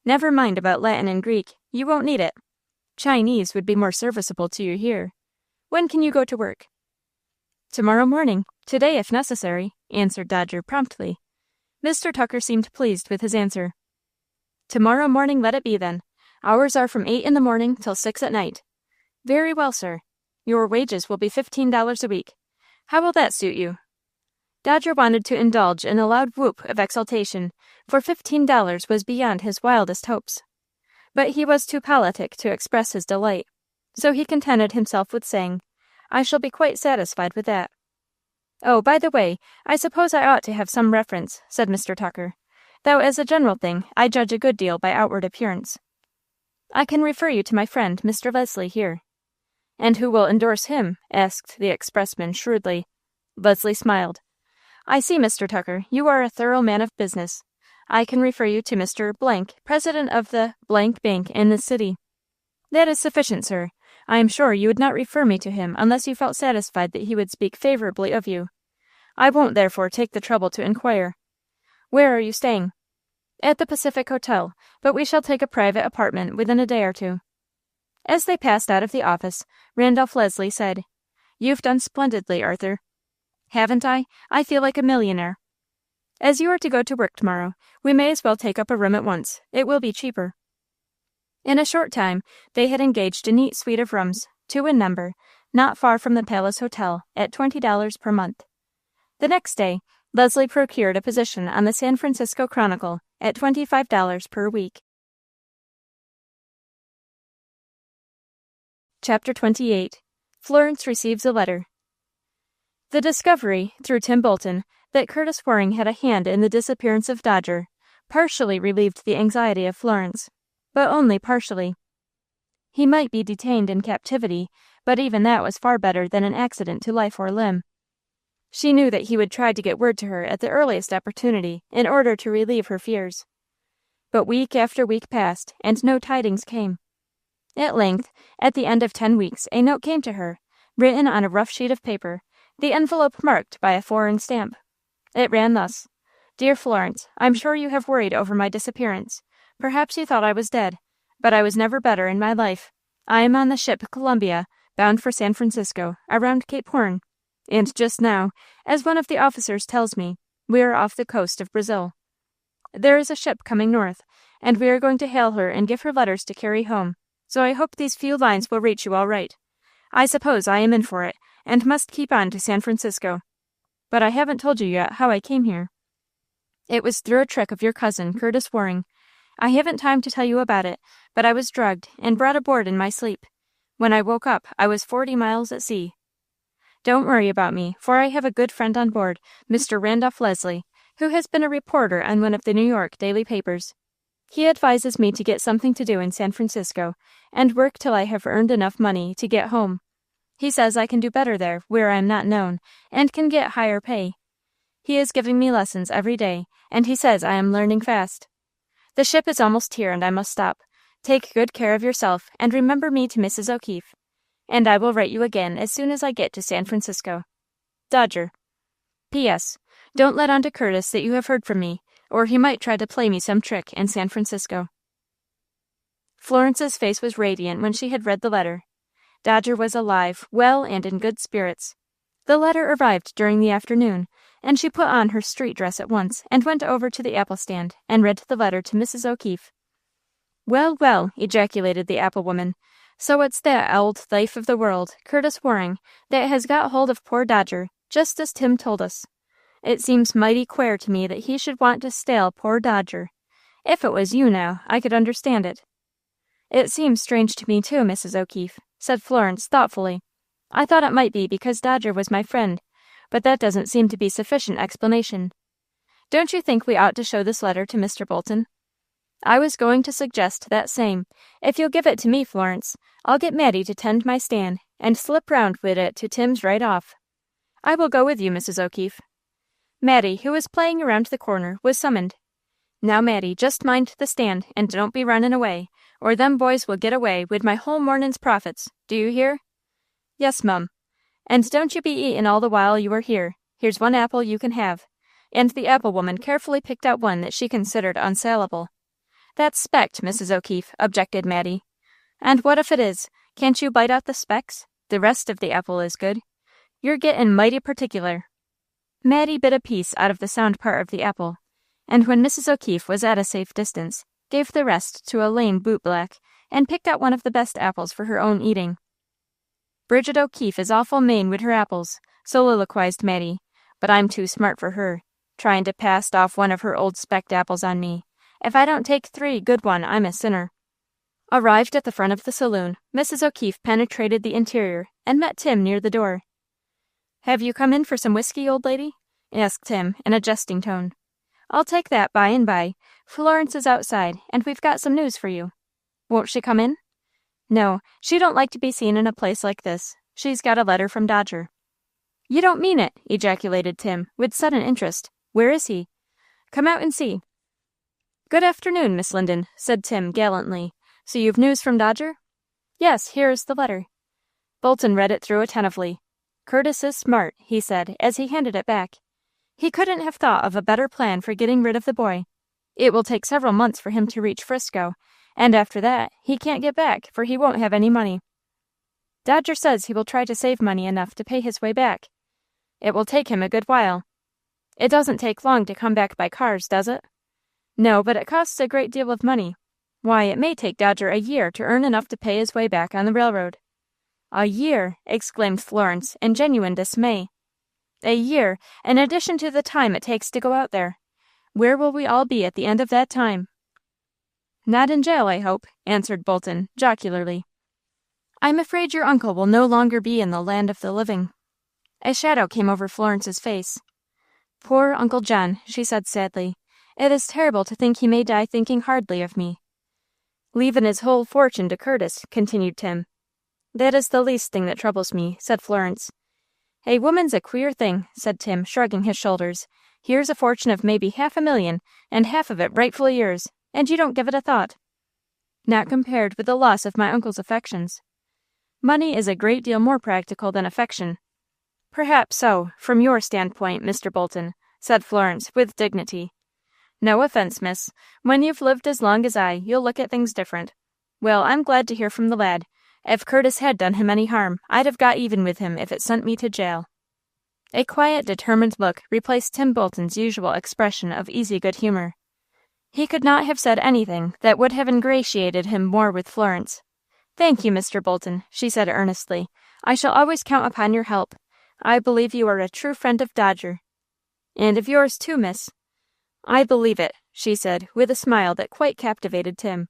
Never mind about Latin and Greek. You won't need it. Chinese would be more serviceable to you here. When can you go to work?" "Tomorrow morning. Today, if necessary," answered Dodger promptly. Mr. Tucker seemed pleased with his answer. "Tomorrow morning let it be, then. Hours are from 8 in the morning till 6 at night." "Very well, sir. Your wages will be $15 a week. How will that suit you?" Dodger wanted to indulge in a loud whoop of exultation, for $15 was beyond his wildest hopes. But he was too politic to express his delight, so he contented himself with saying, "I shall be quite satisfied with that." "Oh, by the way, I suppose I ought to have some reference," said Mr. Tucker, "though as a general thing I judge a good deal by outward appearance. I can refer you to my friend, Mr. Leslie, here." "And who will endorse him?" asked the expressman shrewdly. Leslie smiled. "I see, Mr. Tucker, you are a thorough man of business. I can refer you to Mr. Blank, president of the Bank in this city." "That is sufficient, sir. I am sure you would not refer me to him unless you felt satisfied that he would speak favorably of you. I won't, therefore, take the trouble to inquire. Where are you staying?" "At the Pacific Hotel, but we shall take a private apartment within a day or two." As they passed out of the office, Randolph Leslie said, "You've done splendidly, Arthur." "Haven't I? I feel like a millionaire." "As you are to go to work tomorrow, we may as well take up a room at once. It will be cheaper." In a short time, they had engaged a neat suite of rooms, 2 in number, not far from the Palace Hotel, at $20 per month. The next day, Leslie procured a position on the San Francisco Chronicle at $25 per week. Chapter 28. Florence receives a letter. The discovery, through Tim Bolton, that Curtis Waring had a hand in the disappearance of Dodger, partially relieved the anxiety of Florence, but only partially. He might be detained in captivity, but even that was far better than an accident to life or limb. She knew that he would try to get word to her at the earliest opportunity in order to relieve her fears. But week after week passed, and no tidings came. At length, at the end of 10 weeks, a note came to her, written on a rough sheet of paper, the envelope marked by a foreign stamp. It ran thus: "Dear Florence, I'm sure you have worried over my disappearance. Perhaps you thought I was dead, but I was never better in my life. I am on the ship Columbia, bound for San Francisco, around Cape Horn, and just now, as one of the officers tells me, we are off the coast of Brazil. There is a ship coming north, and we are going to hail her and give her letters to carry home, so I hope these few lines will reach you all right. I suppose I am in for it, and must keep on to San Francisco. But I haven't told you yet how I came here. It was through a trick of your cousin, Curtis Waring. I haven't time to tell you about it, but I was drugged and brought aboard in my sleep. When I woke up, I was 40 miles at sea. Don't worry about me, for I have a good friend on board, Mr. Randolph Leslie, who has been a reporter on one of the New York daily papers. He advises me to get something to do in San Francisco, and work till I have earned enough money to get home. He says I can do better there, where I am not known, and can get higher pay. He is giving me lessons every day, and he says I am learning fast. The ship is almost here, and I must stop. Take good care of yourself, and remember me to Mrs. O'Keefe. And I will write you again as soon as I get to San Francisco. Dodger. P.S. Don't let on to Curtis that you have heard from me, or he might try to play me some trick in San Francisco." Florence's face was radiant when she had read the letter. Dodger was alive, well, and in good spirits. The letter arrived during the afternoon, and she put on her street dress at once and went over to the apple stand and read the letter to Mrs. O'Keefe. "Well, well," ejaculated the apple woman. "So it's that old life of the world, Curtis Waring, that has got hold of poor Dodger, just as Tim told us. It seems mighty queer to me that he should want to stale poor Dodger. If it was you, now, I could understand it." "It seems strange to me, too, Mrs. O'Keefe," said Florence thoughtfully. "I thought it might be because Dodger was my friend, but that doesn't seem to be sufficient explanation. Don't you think we ought to show this letter to Mr. Bolton?" "I was going to suggest that same. If you'll give it to me, Florence, I'll get Mattie to tend my stand, and slip round wid it to Tim's right off." "I will go with you, Mrs. O'Keefe." Mattie, who was playing around the corner, was summoned. "Now, Mattie, just mind the stand, and don't be running away, or them boys will get away wid my whole mornin's profits. Do you hear?" "Yes, mum." "And don't you be eatin' all the while you are here. Here's one apple you can have." And the apple woman carefully picked out one that she considered unsaleable. "That's specked, Mrs. O'Keefe," objected Mattie. "And what if it is? Can't you bite out the specks? The rest of the apple is good. You're gettin' mighty particular." Mattie bit a piece out of the sound part of the apple, and when Mrs. O'Keefe was at a safe distance, gave the rest to a lame bootblack, and picked out one of the best apples for her own eating. "Bridget O'Keefe is awful mane wid her apples," soliloquized Mattie, "but I'm too smart for her, tryin' to pass off one of her old specked apples on me. If I don't take 3 good one, I'm a sinner." Arrived at the front of the saloon, Mrs. O'Keefe penetrated the interior and met Tim near the door. "Have you come in for some whiskey, old lady?" asked Tim, in a jesting tone. "I'll take that by and by. Florence is outside, and we've got some news for you." "Won't she come in?" "No, she don't like to be seen in a place like this. She's got a letter from Dodger." "You don't mean it!" ejaculated Tim, with sudden interest. "Where is he?" "Come out and see." "Good afternoon, Miss Linden," said Tim gallantly. "So you've news from Dodger?" "Yes, here is the letter." Bolton read it through attentively. "Curtis is smart," he said, as he handed it back. "He couldn't have thought of a better plan for getting rid of the boy. It will take several months for him to reach Frisco, and after that he can't get back, for he won't have any money. Dodger says he will try to save money enough to pay his way back. It will take him a good while. It doesn't take long to come back by cars, does it? No, but it costs a great deal of money. Why, it may take Dodger a year to earn enough to pay his way back on the railroad." "A year!" exclaimed Florence, in genuine dismay. "A year, in addition to the time it takes to go out there. Where will we all be at the end of that time?" "Not in jail, I hope," answered Bolton, jocularly. "I'm afraid your uncle will no longer be in the land of the living." A shadow came over Florence's face. "Poor Uncle John," she said sadly. "It is terrible to think he may die thinking hardly of me." "Leavin' his whole fortune to Curtis," continued Tim. "That is the least thing that troubles me," said Florence. "A woman's a queer thing," said Tim, shrugging his shoulders. "Here's a fortune of maybe $500,000, and half of it rightfully yours, and you don't give it a thought." "Not compared with the loss of my uncle's affections. Money is a great deal more practical than affection." "Perhaps so, from your standpoint, Mr. Bolton," said Florence, with dignity. "No offense, miss. When you've lived as long as I, you'll look at things different. Well, I'm glad to hear from the lad. If Curtis had done him any harm, I'd have got even with him if it sent me to jail." A quiet, determined look replaced Tim Bolton's usual expression of easy good humor. He could not have said anything that would have ingratiated him more with Florence. "Thank you, Mr. Bolton," she said earnestly. "I shall always count upon your help. I believe you are a true friend of Dodger." "And of yours, too, miss." "I believe it," she said, with a smile that quite captivated Tim.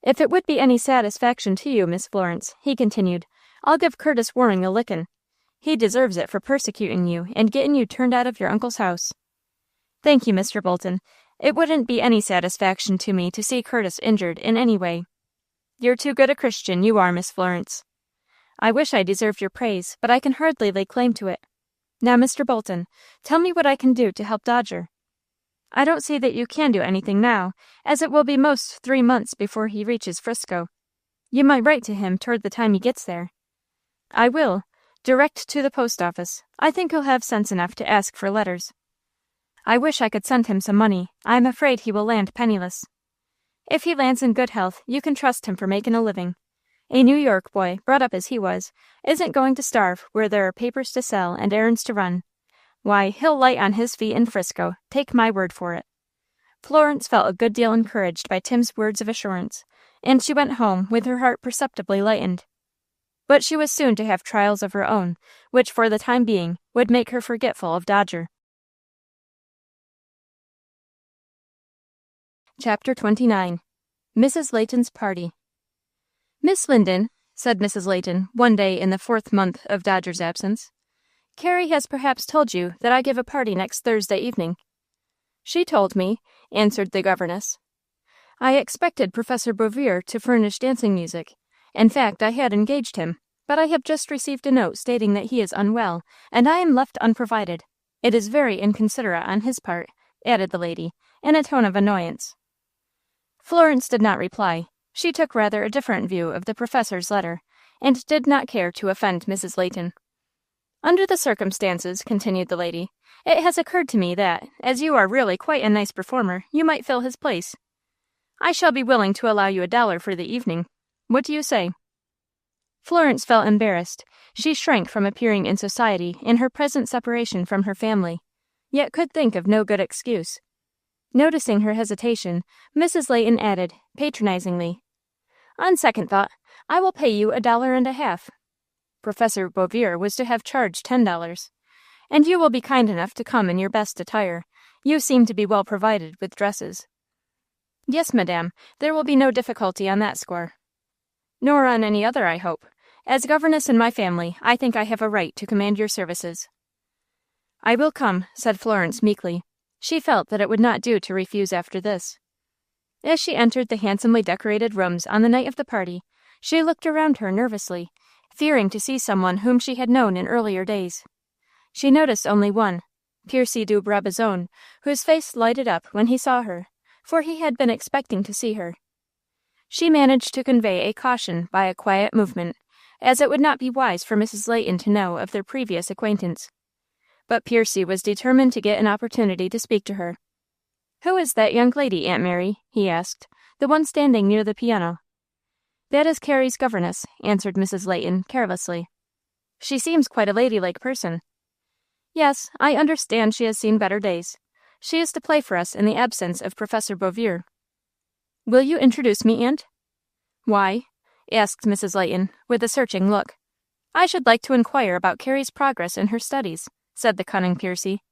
"If it would be any satisfaction to you, Miss Florence," he continued, "I'll give Curtis Waring a lickin'. He deserves it for persecuting you and getting you turned out of your uncle's house." "Thank you, Mr. Bolton. It wouldn't be any satisfaction to me to see Curtis injured in any way." "You're too good a Christian, you are, Miss Florence." "I wish I deserved your praise, but I can hardly lay claim to it. Now, Mr. Bolton, tell me what I can do to help Dodger." "I don't see that you can do anything now, as it will be most 3 months before he reaches Frisco. You might write to him toward the time he gets there." "I will. Direct to the post office. I think he'll have sense enough to ask for letters." "I wish I could send him some money. I am afraid he will land penniless." "If he lands in good health, you can trust him for making a living. A New York boy, brought up as he was, isn't going to starve where there are papers to sell and errands to run. Why, he'll light on his feet in Frisco, take my word for it." Florence felt a good deal encouraged by Tim's words of assurance, and she went home with her heart perceptibly lightened. But she was soon to have trials of her own, which for the time being would make her forgetful of Dodger. Chapter 29. Mrs. Layton's Party. "Miss Linden," said Mrs. Layton one day in the 4th month of Dodger's absence, "Carrie has perhaps told you that I give a party next Thursday evening." "She told me," answered the governess. "I expected Professor Bouvier to furnish dancing music. In fact, I had engaged him, but I have just received a note stating that he is unwell, and I am left unprovided. It is very inconsiderate on his part," added the lady, in a tone of annoyance. Florence did not reply. She took rather a different view of the professor's letter, and did not care to offend Mrs. Layton. "Under the circumstances," continued the lady, "it has occurred to me that, as you are really quite a nice performer, you might fill his place. I shall be willing to allow you $1 for the evening. What do you say?" Florence felt embarrassed. She shrank from appearing in society in her present separation from her family, yet could think of no good excuse. Noticing her hesitation, Mrs. Layton added, patronizingly, "On second thought, I will pay you $1.50. Professor Bouvier was to have charged $10. And you will be kind enough to come in your best attire. You seem to be well provided with dresses." "Yes, madame, there will be no difficulty on that score." "Nor on any other, I hope. As governess in my family, I think I have a right to command your services." "I will come," said Florence meekly. She felt that it would not do to refuse after this. As she entered the handsomely decorated rooms on the night of the party, she looked around her nervously, fearing to see someone whom she had known in earlier days. She noticed only one, Percy de Brabazon, whose face lighted up when he saw her, for he had been expecting to see her. She managed to convey a caution by a quiet movement, as it would not be wise for Mrs. Layton to know of their previous acquaintance. But Percy was determined to get an opportunity to speak to her. "Who is that young lady, Aunt Mary?" he asked, "the one standing near the piano?" "That is Carrie's governess," answered Mrs. Layton, carelessly. "She seems quite a ladylike person." "Yes, I understand she has seen better days. She is to play for us in the absence of Professor Bouvier." "Will you introduce me, Aunt?" "Why?" asked Mrs. Layton, with a searching look. "I should like to inquire about Carrie's progress in her studies," said the cunning Percy.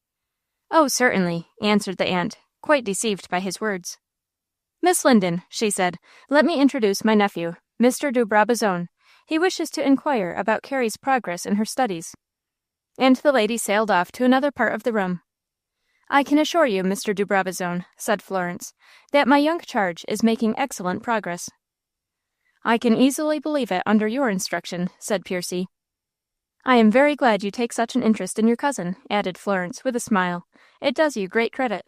"Oh, certainly," answered the aunt, quite deceived by his words. "Miss Linden," she said, "let me introduce my nephew, Mr. de Brabazon. He wishes to inquire about Carrie's progress in her studies." And the lady sailed off to another part of the room. "I can assure you, Mr. de Brabazon," said Florence, "that my young charge is making excellent progress." "I can easily believe it under your instruction," said Percy. "I am very glad you take such an interest in your cousin," added Florence, with a smile. "It does you great credit."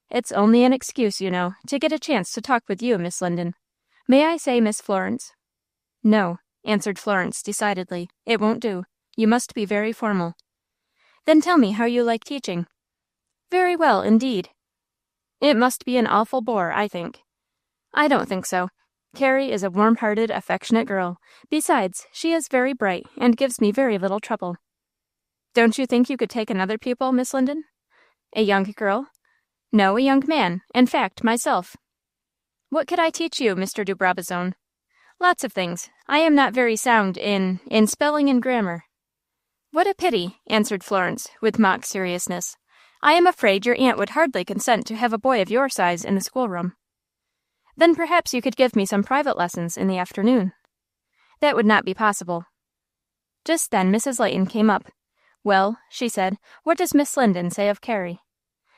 "It's only an excuse, you know, to get a chance to talk with you, Miss Linden. May I say Miss Florence?" "No," answered Florence decidedly. "It won't do. You must be very formal." "Then tell me how you like teaching." "Very well, indeed." "It must be an awful bore, I think." "I don't think so. Carrie is a warm-hearted, affectionate girl. Besides, she is very bright, and gives me very little trouble." "Don't you think you could take another pupil, Miss Linden?" "A young girl?" "No, a young man. In fact, myself." "What could I teach you, Mr. de Brabazon?" "Lots of things. I am not very sound in spelling and grammar." "What a pity," answered Florence, with mock seriousness. "I am afraid your aunt would hardly consent to have a boy of your size in the schoolroom." "Then perhaps you could give me some private lessons in the afternoon." "That would not be possible." Just then Mrs. Layton came up. "Well," she said, "what does Miss Linden say of Carrie?"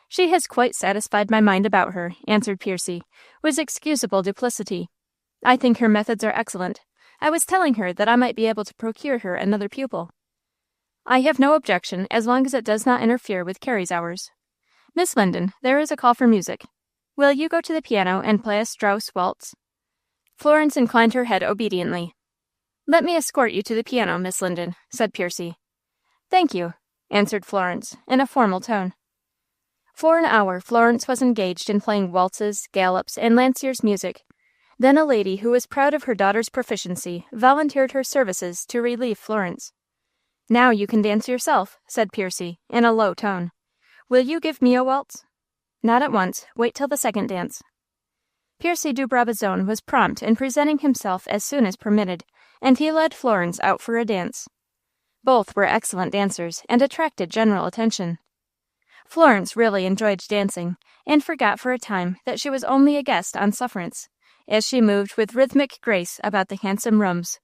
"She has quite satisfied my mind about her," answered Percy, with excusable duplicity. "I think her methods are excellent. I was telling her that I might be able to procure her another pupil." "I have no objection, as long as it does not interfere with Carrie's hours. Miss Linden, there is a call for music. Will you go to the piano and play a Strauss waltz?" Florence inclined her head obediently. "Let me escort you to the piano, Miss Linden," said Percy. "Thank you," answered Florence, in a formal tone. For an hour Florence was engaged in playing waltzes, gallops, and Landseer's music. Then a lady who was proud of her daughter's proficiency volunteered her services to relieve Florence. "Now you can dance yourself," said Piercy, in a low tone. "Will you give me a waltz?" "Not at once. Wait till the second dance." Piercy du Brabazon was prompt in presenting himself as soon as permitted, and he led Florence out for a dance. Both were excellent dancers and attracted general attention. Florence really enjoyed dancing, and forgot for a time that she was only a guest on sufferance, as she moved with rhythmic grace about the handsome rooms.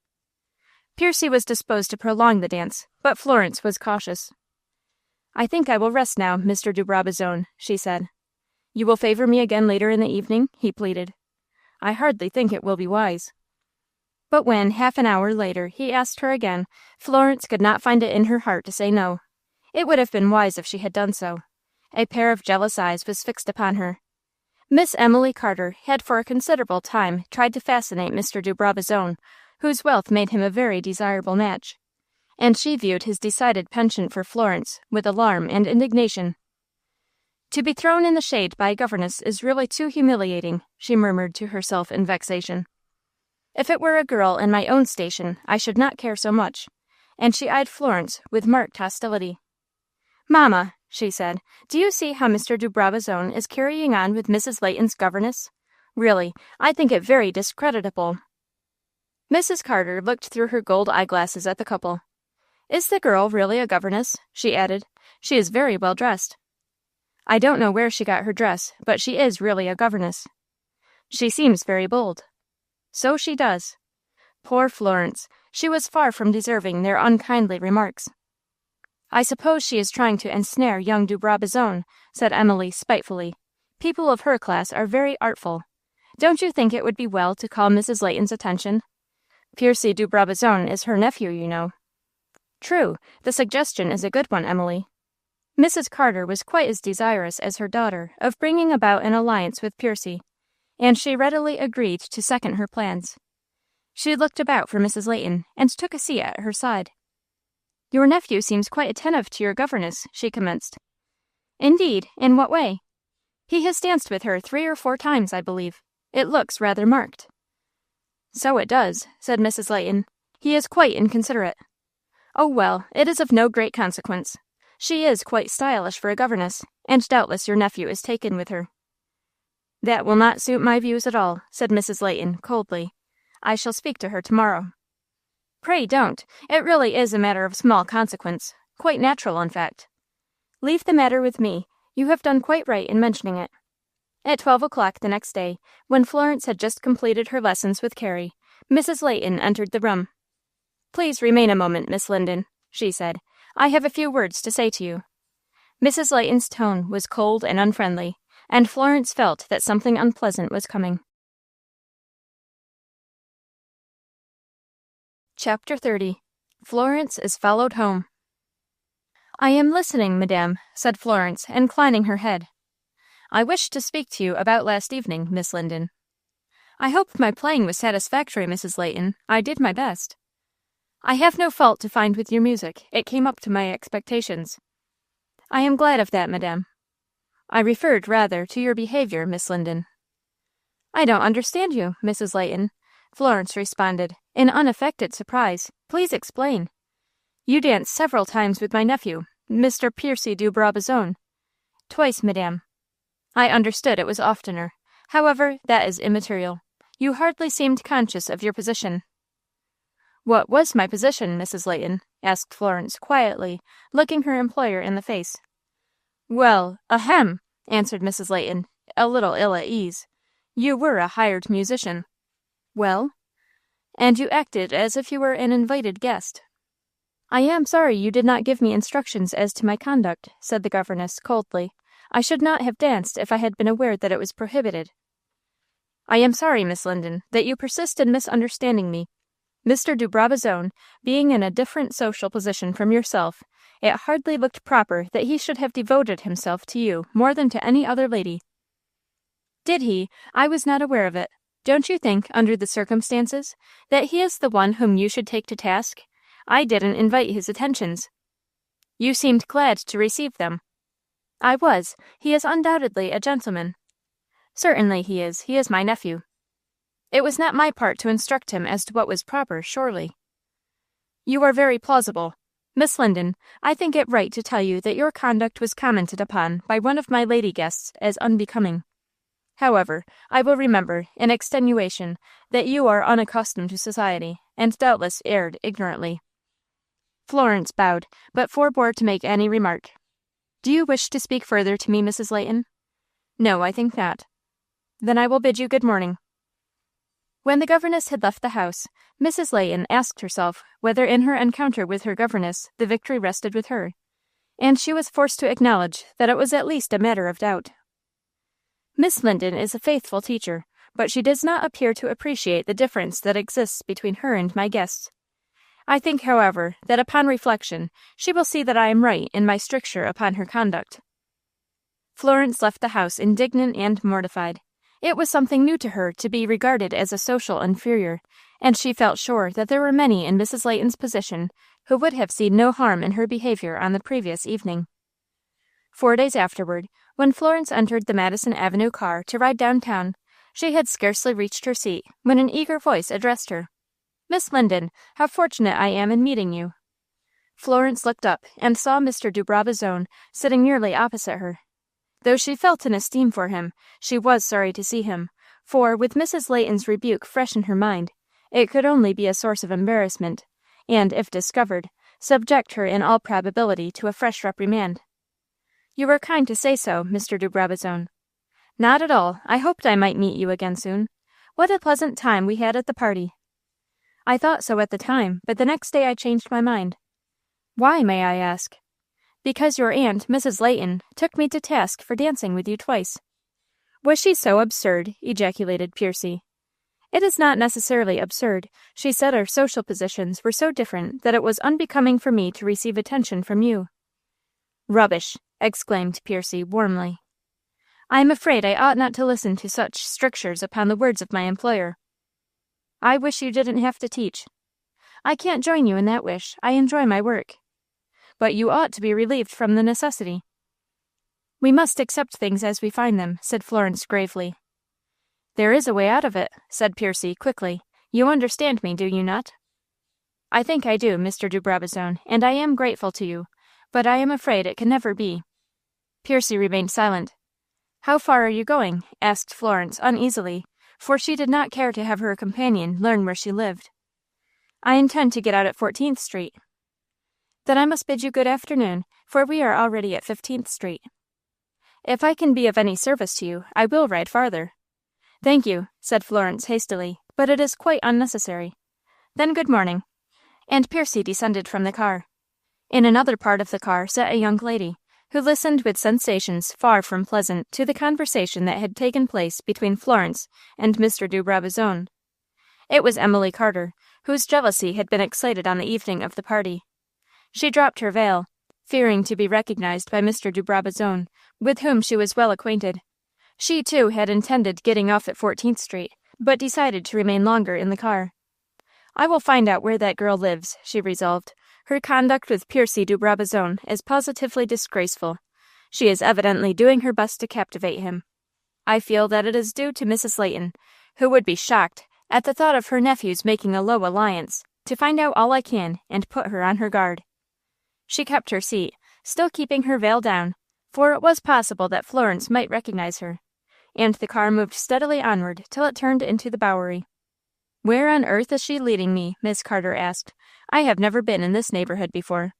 Piercy was disposed to prolong the dance, but Florence was cautious. "I think I will rest now, Mr. du Brabazon," she said. "You will favor me again later in the evening?" he pleaded. "I hardly think it will be wise." But when, half an hour later, he asked her again, Florence could not find it in her heart to say no. It would have been wise if she had done so. A pair of jealous eyes was fixed upon her. Miss Emily Carter had for a considerable time tried to fascinate Mr. du Brabazon, whose wealth made him a very desirable match, and she viewed his decided penchant for Florence with alarm and indignation. "To be thrown in the shade by a governess is really too humiliating," she murmured to herself in vexation. "If it were a girl in my own station, I should not care so much," and she eyed Florence with marked hostility. "Mamma," she said, "do you see how Mr. du Brabazon is carrying on with Mrs. Layton's governess? Really, I think it very discreditable." Mrs. Carter looked through her gold eyeglasses at the couple. "Is the girl really a governess?" she added. "She is very well dressed." "I don't know where she got her dress, but she is really a governess." "She seems very bold." "So she does." Poor Florence! She was far from deserving their unkindly remarks. "I suppose she is trying to ensnare young du Brabazon," said Emily spitefully. "People of her class are very artful. Don't you think it would be well to call Mrs. Layton's attention? Piercy du Brabazon is her nephew, you know." "True. The suggestion is a good one, Emily." Mrs. Carter was quite as desirous as her daughter of bringing about an alliance with Piercy, and she readily agreed to second her plans. She looked about for Mrs. Layton, and took a seat at her side. "Your nephew seems quite attentive to your governess," she commenced. "Indeed, in what way?" "He has danced with her 3 or 4 times, I believe. It looks rather marked." "So it does," said Mrs. Layton. "He is quite inconsiderate." "Oh, well, it is of no great consequence. She is quite stylish for a governess, and doubtless your nephew is taken with her." "That will not suit my views at all," said Mrs. Layton, coldly. "I shall speak to her tomorrow." "Pray don't. It really is a matter of small consequence, quite natural, in fact." "Leave the matter with me. You have done quite right in mentioning it." At 12 o'clock the next day, when Florence had just completed her lessons with Carrie, Mrs. Layton entered the room. "Please remain a moment, Miss Linden," she said. "I have a few words to say to you." Mrs. Layton's tone was cold and unfriendly, and Florence felt that something unpleasant was coming. Chapter 30. Florence is followed home. "I am listening, madame," said Florence, inclining her head. "I wished to speak to you about last evening, Miss Linden." "I hope my playing was satisfactory, Mrs. Layton. I did my best." "I have no fault to find with your music. It came up to my expectations." "I am glad of that, madame." "I referred rather to your behavior, Miss Linden." "I don't understand you, Mrs. Layton," Florence responded, in unaffected surprise. "Please explain." "You danced several times with my nephew, Mr. Piercy du Brabazon." "Twice, madame." "I understood it was oftener. However, that is immaterial. You hardly seemed conscious of your position." "What was my position, Mrs. Layton?" asked Florence quietly, looking her employer in the face. "Well, ahem," answered Mrs. Layton, a little ill at ease. "You were a hired musician." "Well?" "And you acted as if you were an invited guest." "I am sorry you did not give me instructions as to my conduct," said the governess, coldly. "I should not have danced if I had been aware that it was prohibited." "I am sorry, Miss Linden, that you persist in misunderstanding me. Mr. du Brabazon, being in a different social position from yourself, it hardly looked proper that he should have devoted himself to you more than to any other lady." "Did he? I was not aware of it. Don't you think, under the circumstances, that he is the one whom you should take to task? I didn't invite his attentions." "You seemed glad to receive them." "I was. He is undoubtedly a gentleman." "Certainly he is. He is my nephew." It was not my part to instruct him as to what was proper, surely. You are very plausible. Miss Linden, I think it right to tell you that your conduct was commented upon by one of my lady guests as unbecoming. However, I will remember, in extenuation, that you are unaccustomed to society, and doubtless erred ignorantly. Florence bowed, but forbore to make any remark. Do you wish to speak further to me, Mrs. Layton? No, I think not. Then I will bid you good morning. When the governess had left the house, Mrs. Layton asked herself whether in her encounter with her governess the victory rested with her, and she was forced to acknowledge that it was at least a matter of doubt. Miss Linden is a faithful teacher, but she does not appear to appreciate the difference that exists between her and my guests. I think, however, that upon reflection she will see that I am right in my stricture upon her conduct. Florence left the house indignant and mortified. It was something new to her to be regarded as a social inferior, and she felt sure that there were many in Mrs. Layton's position who would have seen no harm in her behavior on the previous evening. 4 days afterward, when Florence entered the Madison Avenue car to ride downtown, she had scarcely reached her seat when an eager voice addressed her. Miss Linden, how fortunate I am in meeting you. Florence looked up and saw Mr. de Brabazon sitting nearly opposite her. Though she felt an esteem for him, she was sorry to see him, for, with Mrs. Layton's rebuke fresh in her mind, it could only be a source of embarrassment, and, if discovered, subject her in all probability to a fresh reprimand. You were kind to say so, Mr. de Brabazon. Not at all. I hoped I might meet you again soon. What a pleasant time we had at the party. I thought so at the time, but the next day I changed my mind. Why, may I ask? Because your aunt, Mrs. Layton, took me to task for dancing with you twice. Was she so absurd? Ejaculated Piercy. It is not necessarily absurd. She said our social positions were so different that it was unbecoming for me to receive attention from you. Rubbish, exclaimed Piercy warmly. I am afraid I ought not to listen to such strictures upon the words of my employer. I wish you didn't have to teach. I can't join you in that wish. I enjoy my work. But you ought to be relieved from the necessity. We must accept things as we find them, said Florence gravely. There is a way out of it, said Piercy quickly. You understand me, do you not? I think I do, Mr. de Brabazon, and I am grateful to you, but I am afraid it can never be. Piercy remained silent. How far are you going? Asked Florence uneasily, for she did not care to have her companion learn where she lived. I intend to get out at 14th Street. Then I must bid you good afternoon, for we are already at 15th Street. If I can be of any service to you, I will ride farther. Thank you, said Florence hastily, but it is quite unnecessary. Then good morning. And Piercy descended from the car. In another part of the car sat a young lady, who listened with sensations far from pleasant to the conversation that had taken place between Florence and Mr. de Brabazon. It was Emily Carter, whose jealousy had been excited on the evening of the party. She dropped her veil, fearing to be recognized by Mr. de Brabazon, with whom she was well acquainted. She, too, had intended getting off at 14th Street, but decided to remain longer in the car. I will find out where that girl lives, she resolved. Her conduct with Piercy de Brabazon is positively disgraceful. She is evidently doing her best to captivate him. I feel that it is due to Mrs. Layton, who would be shocked at the thought of her nephew's making a low alliance, to find out all I can and put her on her guard. She kept her seat, still keeping her veil down, for it was possible that Florence might recognize her, and the car moved steadily onward till it turned into the Bowery. Where on earth is she leading me? Miss Carter asked. I have never been in this neighborhood before.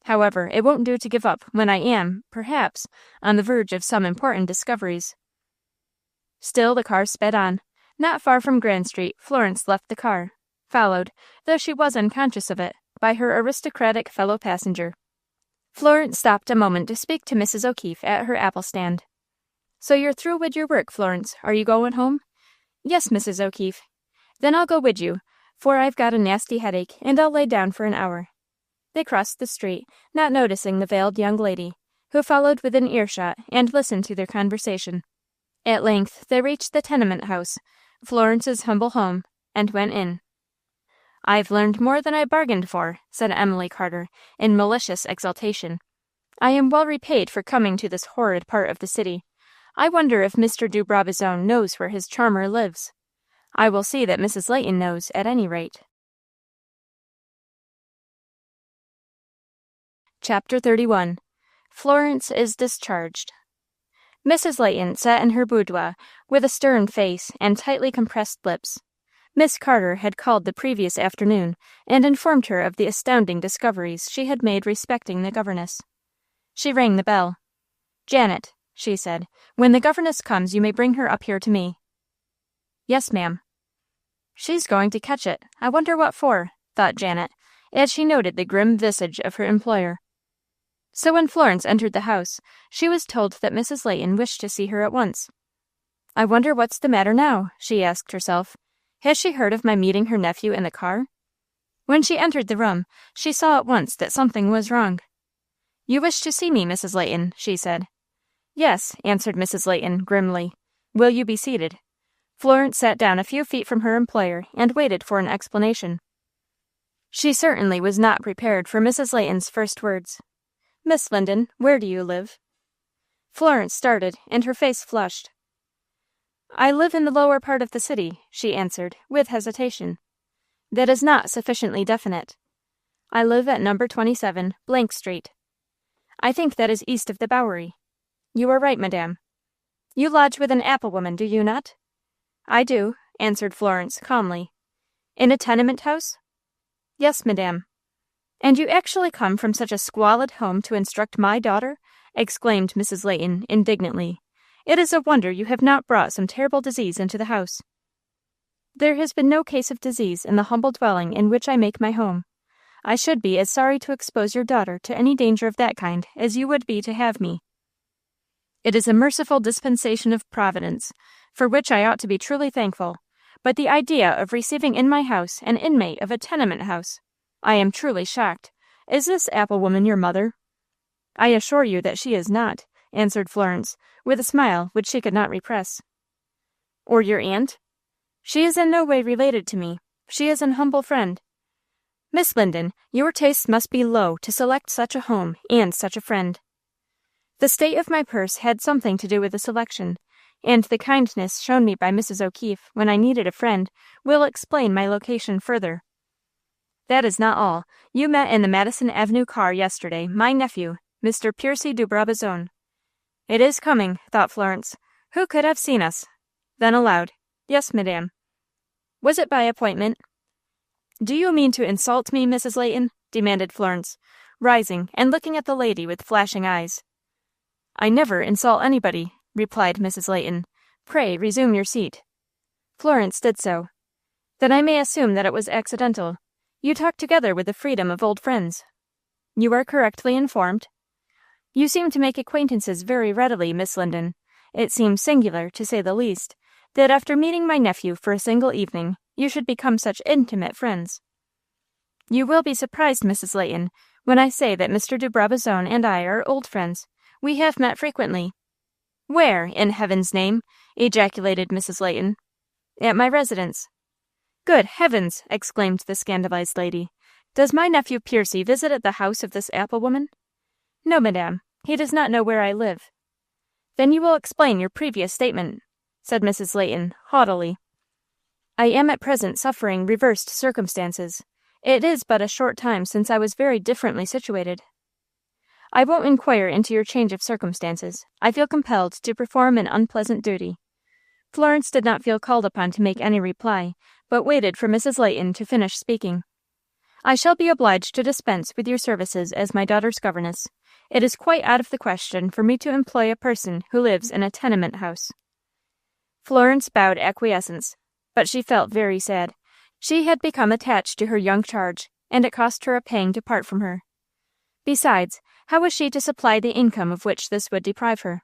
However, it won't do to give up when I am, perhaps, on the verge of some important discoveries. Still the car sped on. Not far from Grand Street, Florence left the car, followed, though she was unconscious of it, by her aristocratic fellow passenger. Florence stopped a moment to speak to Mrs. O'Keefe at her apple stand. So you're through with your work, Florence. Are you going home? Yes, Mrs. O'Keefe. Then I'll go with you, for I've got a nasty headache, and I'll lay down for an hour. They crossed the street, not noticing the veiled young lady, who followed within earshot and listened to their conversation. At length they reached the tenement house, Florence's humble home, and went in. I've learned more than I bargained for, said Emily Carter, in malicious exultation. I am well repaid for coming to this horrid part of the city. I wonder if Mr. de Brabazon knows where his charmer lives. I will see that Mrs. Layton knows, at any rate. Chapter 31. Florence is discharged. Mrs. Layton sat in her boudoir with a stern face and tightly compressed lips. Miss Carter had called the previous afternoon and informed her of the astounding discoveries she had made respecting the governess. She rang the bell. "Janet," she said, "when the governess comes you may bring her up here to me." "Yes, ma'am." "She's going to catch it. I wonder what for," thought Janet, as she noted the grim visage of her employer. So when Florence entered the house, she was told that Mrs. Layton wished to see her at once. "I wonder what's the matter now," she asked herself. "Has she heard of my meeting her nephew in the car?" When she entered the room, she saw at once that something was wrong. "You wish to see me, Mrs. Layton," she said. "Yes," answered Mrs. Layton, grimly. "Will you be seated?" Florence sat down a few feet from her employer and waited for an explanation. She certainly was not prepared for Mrs. Layton's first words. "Miss Linden, where do you live?" Florence started, and her face flushed. "I live in the lower part of the city," she answered, with hesitation. "That is not sufficiently definite. I live at number 27, Blank Street. I think that is east of the Bowery." "You are right, madame." "You lodge with an apple woman, do you not?" "I do," answered Florence, calmly. "In a tenement house?" "Yes, madame." "And you actually come from such a squalid home to instruct my daughter?" exclaimed Mrs. Layton, indignantly. "It is a wonder you have not brought some terrible disease into the house." "There has been no case of disease in the humble dwelling in which I make my home. I should be as sorry to expose your daughter to any danger of that kind as you would be to have me. It is a merciful dispensation of Providence, for which I ought to be truly thankful, but the idea of receiving in my house an inmate of a tenement house! I am truly shocked. Is this apple woman your mother?" "I assure you that she is not," answered Florence, with a smile which she could not repress. "Or your aunt?" "She is in no way related to me. She is an humble friend." "Miss Linden, your tastes must be low to select such a home and such a friend." "The state of my purse had something to do with the selection, and the kindness shown me by Mrs. O'Keefe when I needed a friend will explain my location further." "That is not all. You met in the Madison Avenue car yesterday my nephew, Mr. Percy de Brabazon." "It is coming," thought Florence. "Who could have seen us?" Then aloud, "Yes, madame." "Was it by appointment?" "Do you mean to insult me, Mrs. Layton?" demanded Florence, rising and looking at the lady with flashing eyes. "I never insult anybody," replied Mrs. Layton. "Pray resume your seat." Florence did so. "Then I may assume that it was accidental. You talk together with the freedom of old friends." "You are correctly informed." "You seem to make acquaintances very readily, Miss Linden. It seems singular, to say the least, that after meeting my nephew for a single evening, you should become such intimate friends." "You will be surprised, Mrs. Layton, when I say that Mr. de Brabazon and I are old friends. We have met frequently." "Where, in heaven's name?" ejaculated Mrs. Layton. "At my residence." "Good heavens!" exclaimed the scandalized lady. "Does my nephew Percy visit at the house of this apple woman?" "No, madame. He does not know where I live." "Then you will explain your previous statement," said Mrs. Layton, haughtily. "I am at present suffering reversed circumstances. It is but a short time since I was very differently situated." "I won't inquire into your change of circumstances. I feel compelled to perform an unpleasant duty." Florence did not feel called upon to make any reply, but waited for Mrs. Layton to finish speaking. "I shall be obliged to dispense with your services as my daughter's governess. It is quite out of the question for me to employ a person who lives in a tenement house." Florence bowed acquiescence, but she felt very sad. She had become attached to her young charge, and it cost her a pang to part from her. Besides, how was she to supply the income of which this would deprive her?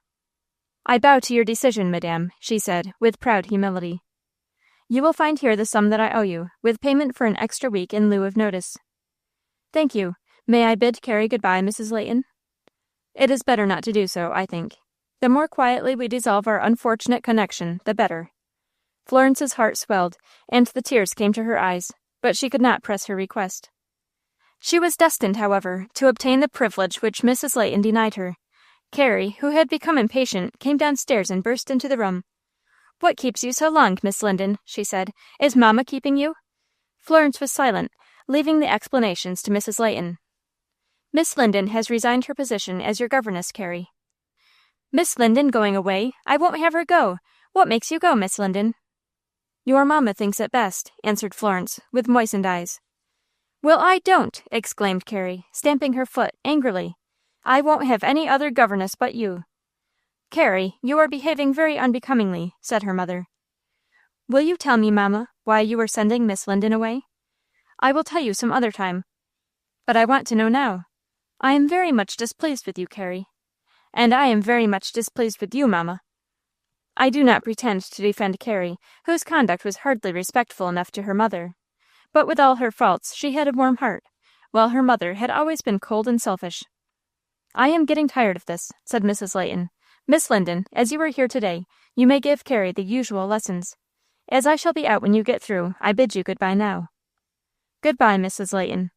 "I bow to your decision, madame," she said, with proud humility. "You will find here the sum that I owe you, with payment for an extra week in lieu of notice." "Thank you. May I bid Carrie good-bye, Mrs. Layton?" "It is better not to do so, I think. The more quietly we dissolve our unfortunate connection, the better." Florence's heart swelled, and the tears came to her eyes, but she could not press her request. She was destined, however, to obtain the privilege which Mrs. Layton denied her. Carrie, who had become impatient, came downstairs and burst into the room. "What keeps you so long, Miss Linden?" she said. "Is Mamma keeping you?" Florence was silent, leaving the explanations to Mrs. Layton. "Miss Linden has resigned her position as your governess, Carrie." "Miss Linden going away? I won't have her go. What makes you go, Miss Linden?" "Your mamma thinks it best," answered Florence, with moistened eyes. "Well, I don't!" exclaimed Carrie, stamping her foot angrily. "I won't have any other governess but you." "Carrie, you are behaving very unbecomingly," said her mother. "Will you tell me, Mamma, why you are sending Miss Linden away?" "I will tell you some other time." "But I want to know now." "I am very much displeased with you, Carrie." "And I am very much displeased with you, Mamma." I do not pretend to defend Carrie, whose conduct was hardly respectful enough to her mother. But with all her faults, she had a warm heart, while her mother had always been cold and selfish. "I am getting tired of this," said Mrs. Layton. "Miss Linden, as you are here today, you may give Carrie the usual lessons. As I shall be out when you get through, I bid you good-bye now." "Good-bye, Mrs. Layton."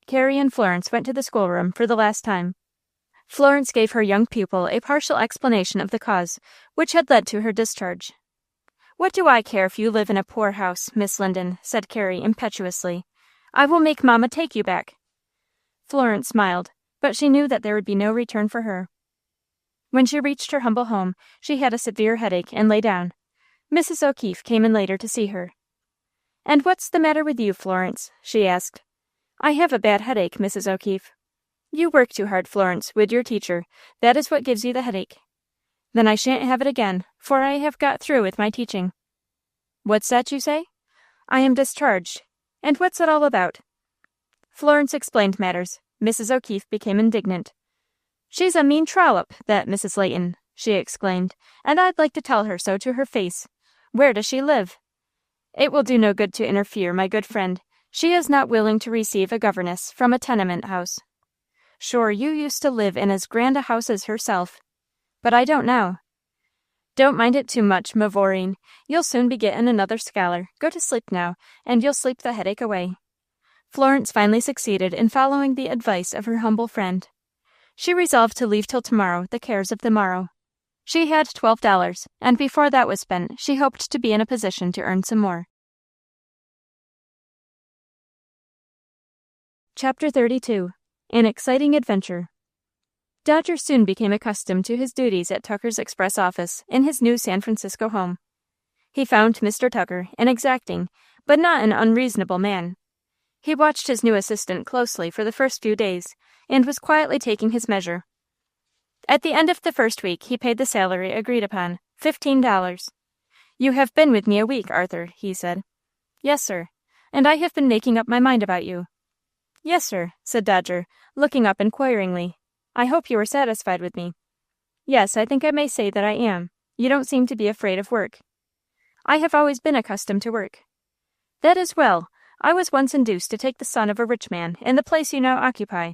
Carrie and Florence went to the schoolroom for the last time. Florence gave her young pupil a partial explanation of the cause which had led to her discharge. "What do I care if you live in a poor house, Miss Linden?" said Carrie impetuously. "I will make Mamma take you back." Florence smiled, but she knew that there would be no return for her. When she reached her humble home, she had a severe headache and lay down. Mrs. O'Keefe came in later to see her. "And what's the matter with you, Florence?" she asked. "I have a bad headache, Mrs. O'Keefe." "You work too hard, Florence, with your teacher. That is what gives you the headache." "Then I shan't have it again, for I have got through with my teaching." "What's that you say?" "I am discharged. And what's it all about?" Florence explained matters. Mrs. O'Keefe became indignant. "She's a mean trollop, that Mrs. Layton," she exclaimed, "and I'd like to tell her so to her face. Where does she live?" "It will do no good to interfere, my good friend. She is not willing to receive a governess from a tenement house." "Sure, you used to live in as grand a house as herself." "But I don't now." "Don't mind it too much, Mavoureen. You'll soon be gettin' another scholar. Go to sleep now, and you'll sleep the headache away." Florence finally succeeded in following the advice of her humble friend. She resolved to leave till tomorrow the cares of the morrow. She had $12, and before that was spent, she hoped to be in a position to earn some more. Chapter 32. An Exciting Adventure. Dodger soon became accustomed to his duties at Tucker's express office in his new San Francisco home. He found Mr. Tucker an exacting, but not an unreasonable man. He watched his new assistant closely for the first few days, and was quietly taking his measure. At the end of the first week, he paid the salary agreed upon, $15. "You have been with me a week, Arthur," he said. "Yes, sir. And I have been making up my mind about you." "Yes, sir," said Dodger, looking up inquiringly. "I hope you are satisfied with me." "Yes, I think I may say that I am. You don't seem to be afraid of work." "I have always been accustomed to work." "That is well. I was once induced to take the son of a rich man in the place you now occupy.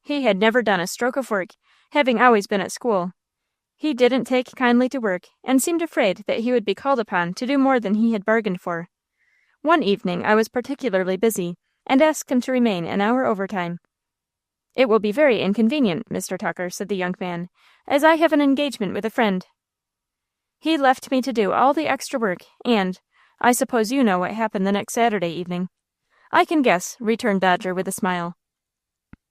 He had never done a stroke of work, having always been at school. He didn't take kindly to work, and seemed afraid that he would be called upon to do more than he had bargained for. One evening I was particularly busy, and asked him to remain an hour overtime. "It will be very inconvenient, Mr. Tucker," said the young man, "as I have an engagement with a friend." He left me to do all the extra work, and I suppose you know what happened the next Saturday evening. "I can guess," returned Dodger with a smile.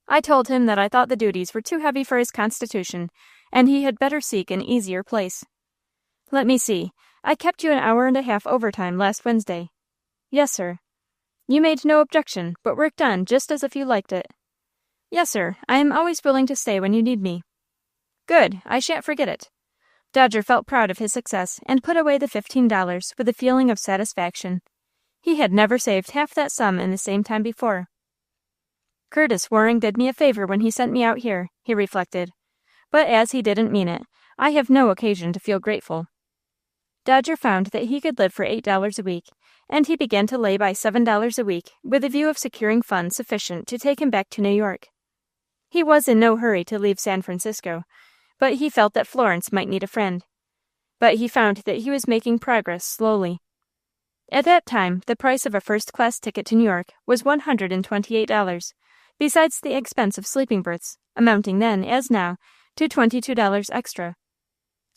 "I told him that I thought the duties were too heavy for his constitution, and he had better seek an easier place. Let me see, I kept you an hour and a half overtime last Wednesday." "Yes, sir." "You made no objection, but worked on just as if you liked it." "Yes, sir. I am always willing to stay when you need me." "Good. I shan't forget it." Dodger felt proud of his success, and put away the $15 with a feeling of satisfaction. He had never saved half that sum in the same time before. "Curtis Waring did me a favor when he sent me out here," he reflected. "But as he didn't mean it, I have no occasion to feel grateful." Dodger found that he could live for $8 a week, and he began to lay by $7 a week with a view of securing funds sufficient to take him back to New York. He was in no hurry to leave San Francisco, but he felt that Florence might need a friend. But he found that he was making progress slowly. At that time, the price of a first-class ticket to New York was $128, besides the expense of sleeping berths, amounting then, as now, to $22 extra.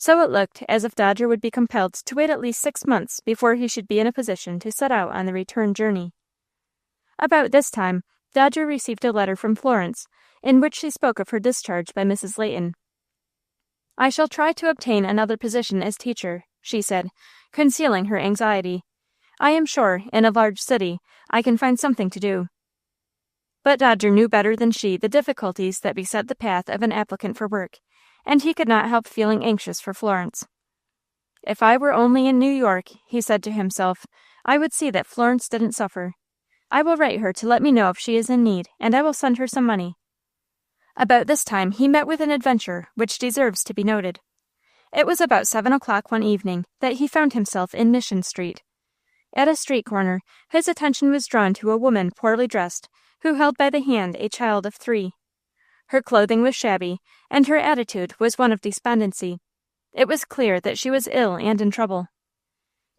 So it looked as if Dodger would be compelled to wait at least 6 months before he should be in a position to set out on the return journey. About this time, Dodger received a letter from Florence, in which she spoke of her discharge by Mrs. Layton. "I shall try to obtain another position as teacher," she said, concealing her anxiety. "I am sure, in a large city, I can find something to do." But Dodger knew better than she the difficulties that beset the path of an applicant for work, and he could not help feeling anxious for Florence. "If I were only in New York," he said to himself, "I would see that Florence didn't suffer. I will write her to let me know if she is in need, and I will send her some money." About this time he met with an adventure which deserves to be noted. It was about 7 o'clock one evening that he found himself in Mission Street. At a street corner, his attention was drawn to a woman poorly dressed, who held by the hand a child of 3. Her clothing was shabby, and her attitude was one of despondency. It was clear that she was ill and in trouble.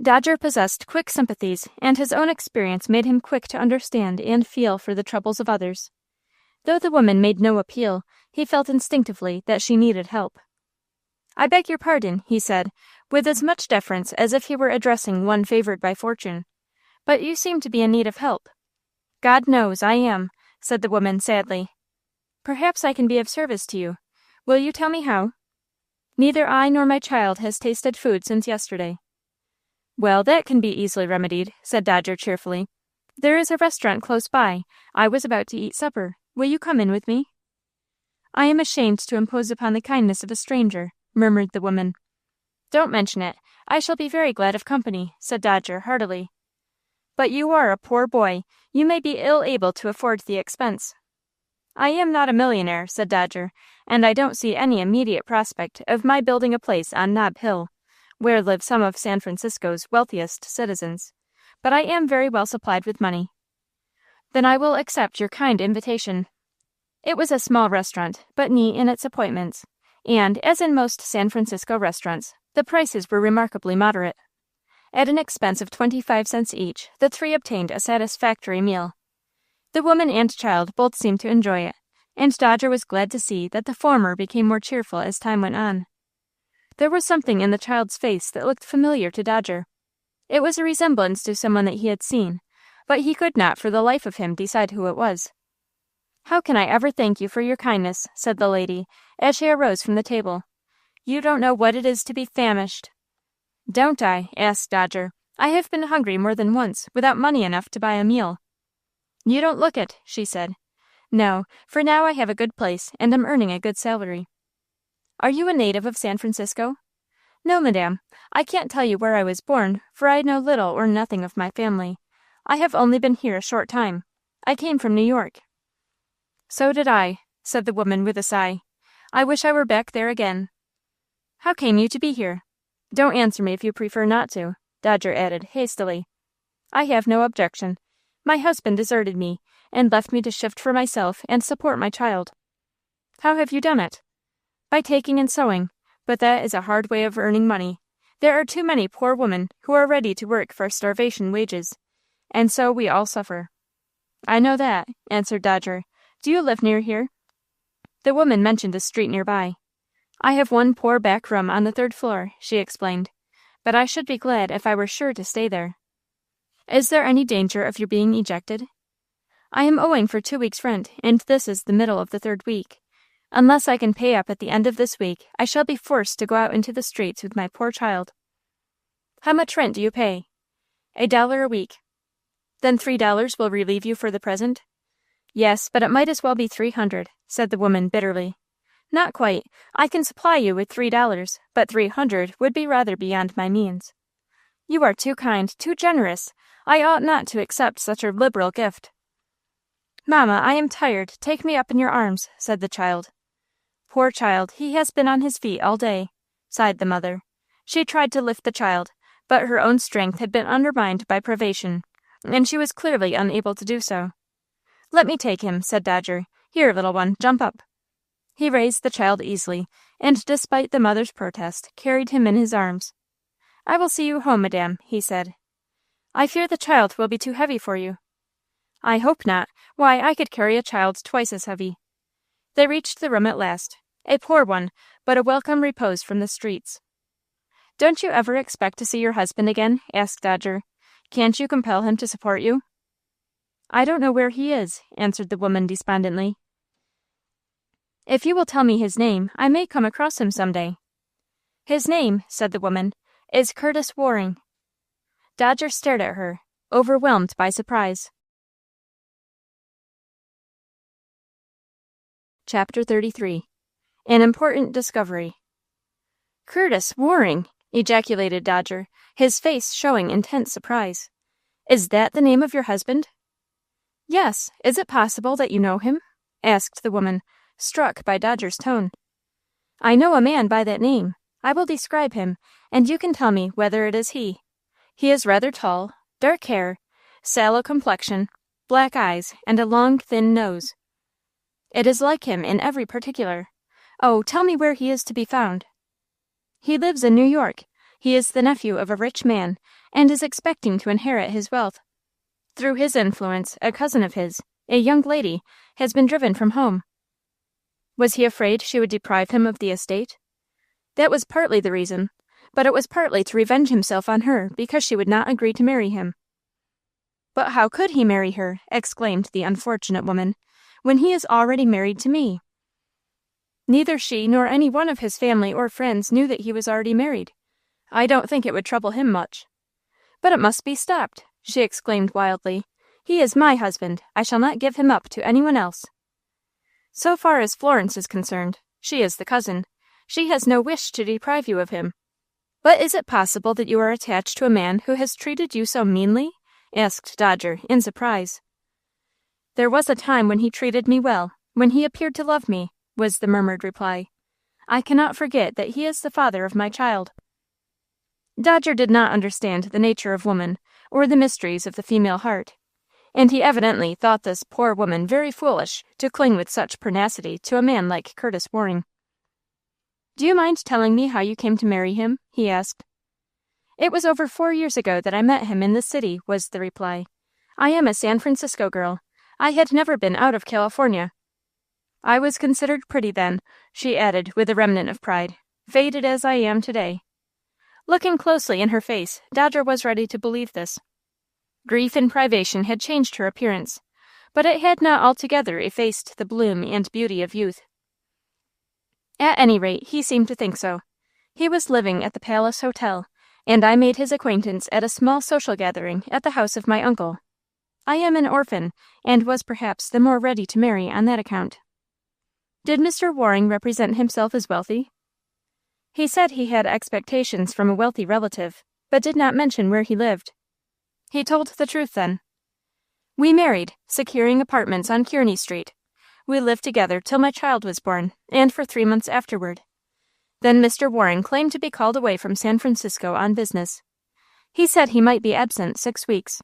Dodger possessed quick sympathies, and his own experience made him quick to understand and feel for the troubles of others. Though the woman made no appeal, he felt instinctively that she needed help. "I beg your pardon," he said, with as much deference as if he were addressing one favored by fortune, "but you seem to be in need of help." "God knows I am," said the woman sadly. "Perhaps I can be of service to you. Will you tell me how?" "Neither I nor my child has tasted food since yesterday." "Well, that can be easily remedied," said Dodger cheerfully. "There is a restaurant close by. I was about to eat supper. Will you come in with me?" "I am ashamed to impose upon the kindness of a stranger," murmured the woman. "Don't mention it. I shall be very glad of company," said Dodger heartily. "But you are a poor boy. You may be ill able to afford the expense." "I am not a millionaire," said Dodger, "and I don't see any immediate prospect of my building a place on Nob Hill, where live some of San Francisco's wealthiest citizens. But I am very well supplied with money." "Then I will accept your kind invitation." It was a small restaurant, but neat in its appointments, and, as in most San Francisco restaurants, the prices were remarkably moderate. At an expense of 25 cents each, the 3 obtained a satisfactory meal. The woman and child both seemed to enjoy it, and Dodger was glad to see that the former became more cheerful as time went on. There was something in the child's face that looked familiar to Dodger. It was a resemblance to someone that he had seen, but he could not for the life of him decide who it was. "How can I ever thank you for your kindness?" said the lady, as she arose from the table. "You don't know what it is to be famished." "Don't I?" asked Dodger. "I have been hungry more than once, without money enough to buy a meal." "You don't look it," she said. "No, for now I have a good place, and am earning a good salary." "Are you a native of San Francisco?" "No, madame. I can't tell you where I was born, for I know little or nothing of my family. I have only been here a short time. I came from New York." "So did I," said the woman with a sigh. "I wish I were back there again." "How came you to be here? Don't answer me if you prefer not to," Dodger added, hastily. "I have no objection. My husband deserted me, and left me to shift for myself and support my child." "How have you done it?" "By taking and sewing, but that is a hard way of earning money. There are too many poor women who are ready to work for starvation wages, and so we all suffer." "I know that," answered Dodger. "Do you live near here?" The woman mentioned a street nearby. "I have one poor back room on the 3rd floor," she explained, "but I should be glad if I were sure to stay there." "Is there any danger of your being ejected?" "I am owing for 2 weeks' rent, and this is the middle of the 3rd week. Unless I can pay up at the end of this week, I shall be forced to go out into the streets with my poor child." "How much rent do you pay?" $1 a week." "Then $3 will relieve you for the present?" "Yes, but it might as well be 300, said the woman bitterly. "Not quite. I can supply you with $3, but 300 would be rather beyond my means." "You are too kind, too generous. I ought not to accept such a liberal gift." "Mamma, I am tired. Take me up in your arms," said the child. "Poor child, he has been on his feet all day," sighed the mother. She tried to lift the child, but her own strength had been undermined by privation, and she was clearly unable to do so. "Let me take him," said Dodger. "Here, little one, jump up." He raised the child easily, and despite the mother's protest, carried him in his arms. "I will see you home, madame," he said. "I fear the child will be too heavy for you." "I hope not. Why, I could carry a child twice as heavy." They reached the room at last. A poor one, but a welcome repose from the streets. "Don't you ever expect to see your husband again?" asked Dodger. "Can't you compel him to support you?" "I don't know where he is," answered the woman despondently. "If you will tell me his name, I may come across him some day." "His name," said the woman, "is Curtis Waring." Dodger stared at her, overwhelmed by surprise. Chapter 33. An Important Discovery. "Curtis Waring!" ejaculated Dodger, his face showing intense surprise. "Is that the name of your husband?" "Yes. Is it possible that you know him?" asked the woman, struck by Dodger's tone. "I know a man by that name. I will describe him, and you can tell me whether it is he. He is rather tall, dark hair, sallow complexion, black eyes, and a long, thin nose. It is like him in every particular. Oh, tell me where he is to be found." "He lives in New York. He is the nephew of a rich man, and is expecting to inherit his wealth. Through his influence, a cousin of his, a young lady, has been driven from home." "Was he afraid she would deprive him of the estate?" "That was partly the reason, but it was partly to revenge himself on her because she would not agree to marry him." "But how could he marry her," exclaimed the unfortunate woman, "when he is already married to me?" "Neither she nor any one of his family or friends knew that he was already married. I don't think it would trouble him much." "But it must be stopped," she exclaimed wildly. "He is my husband. I shall not give him up to anyone else." "So far as Florence is concerned, she is the cousin. She has no wish to deprive you of him." "But is it possible that you are attached to a man who has treated you so meanly?" asked Dodger, in surprise. "There was a time when he treated me well, when he appeared to love me," was the murmured reply. "I cannot forget that he is the father of my child." Dodger did not understand the nature of woman, or the mysteries of the female heart, and he evidently thought this poor woman very foolish to cling with such pertinacity to a man like Curtis Waring. "Do you mind telling me how you came to marry him?" he asked. "It was over 4 years ago that I met him in this city," was the reply. "I am a San Francisco girl. I had never been out of California. I was considered pretty then," she added with a remnant of pride, "faded as I am today." Looking closely in her face, Dodger was ready to believe this. Grief and privation had changed her appearance, but it had not altogether effaced the bloom and beauty of youth. At any rate, he seemed to think so. He was living at the Palace Hotel, and I made his acquaintance at a small social gathering at the house of my uncle. I am an orphan, and was perhaps the more ready to marry on that account. Did Mr. Waring represent himself as wealthy? He said he had expectations from a wealthy relative, but did not mention where he lived. He told the truth, then. We married, securing apartments on Kearney Street. We lived together till my child was born, and for 3 months afterward. Then Mr. Waring claimed to be called away from San Francisco on business. He said he might be absent 6 weeks.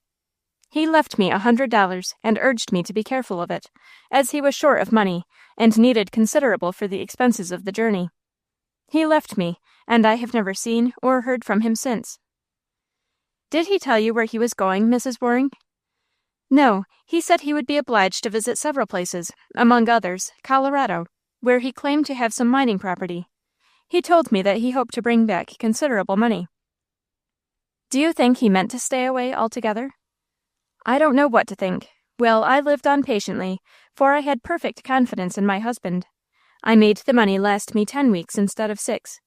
He left me $100 and urged me to be careful of it, as he was short of money and needed considerable for the expenses of the journey. He left me, and I have never seen or heard from him since." "Did he tell you where he was going, Mrs. Waring?" "No, he said he would be obliged to visit several places, among others, Colorado, where he claimed to have some mining property. He told me that he hoped to bring back considerable money." "Do you think he meant to stay away altogether?" "I don't know what to think. Well, I lived on patiently, for I had perfect confidence in my husband. I made the money last me 10 weeks instead of 6,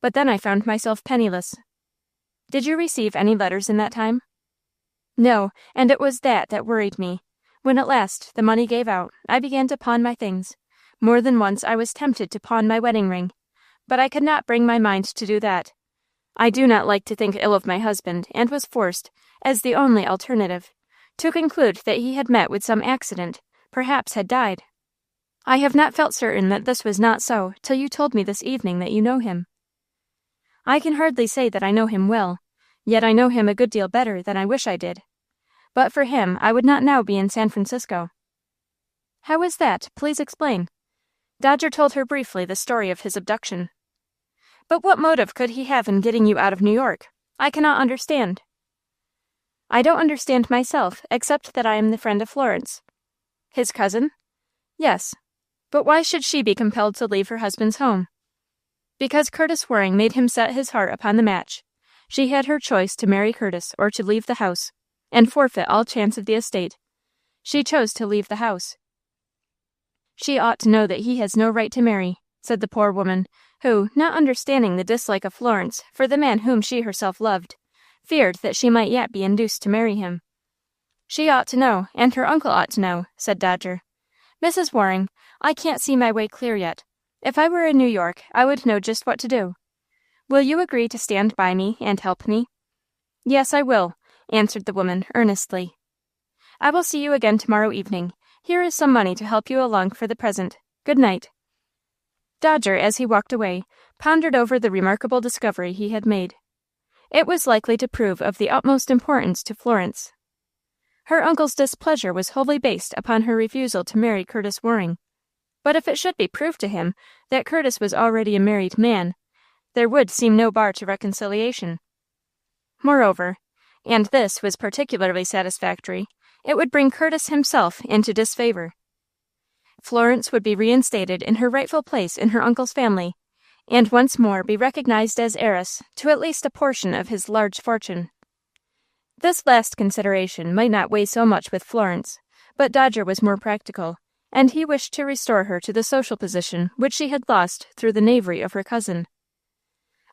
but then I found myself penniless." "Did you receive any letters in that time?" "No, and it was that worried me. When at last the money gave out, I began to pawn my things. More than once I was tempted to pawn my wedding ring, but I could not bring my mind to do that. I do not like to think ill of my husband, and was forced, as the only alternative, to conclude that he had met with some accident, perhaps had died. I have not felt certain that this was not so till you told me this evening that you know him." "I can hardly say that I know him well, yet I know him a good deal better than I wish I did. But for him, I would not now be in San Francisco." "How is that? Please explain." Dodger told her briefly the story of his abduction. "But what motive could he have in getting you out of New York? I cannot understand." "I don't understand myself, except that I am the friend of Florence." "His cousin?" "Yes. But why should she be compelled to leave her husband's home?" Because Curtis Waring made him set his heart upon the match, she had her choice to marry Curtis or to leave the house, and forfeit all chance of the estate. She chose to leave the house. "She ought to know that he has no right to marry," said the poor woman, who, not understanding the dislike of Florence for the man whom she herself loved, feared that she might yet be induced to marry him. "She ought to know, and her uncle ought to know," said Dodger. "Mrs. Waring, I can't see my way clear yet. If I were in New York, I would know just what to do. Will you agree to stand by me and help me?" "Yes, I will," answered the woman, earnestly. "I will see you again tomorrow evening. Here is some money to help you along for the present. Good night." Dodger, as he walked away, pondered over the remarkable discovery he had made. It was likely to prove of the utmost importance to Florence. Her uncle's displeasure was wholly based upon her refusal to marry Curtis Waring. But if it should be proved to him that Curtis was already a married man, there would seem no bar to reconciliation. Moreover, and this was particularly satisfactory, it would bring Curtis himself into disfavor. Florence would be reinstated in her rightful place in her uncle's family, and once more be recognized as heiress to at least a portion of his large fortune. This last consideration might not weigh so much with Florence, but Dodger was more practical, and he wished to restore her to the social position which she had lost through the knavery of her cousin.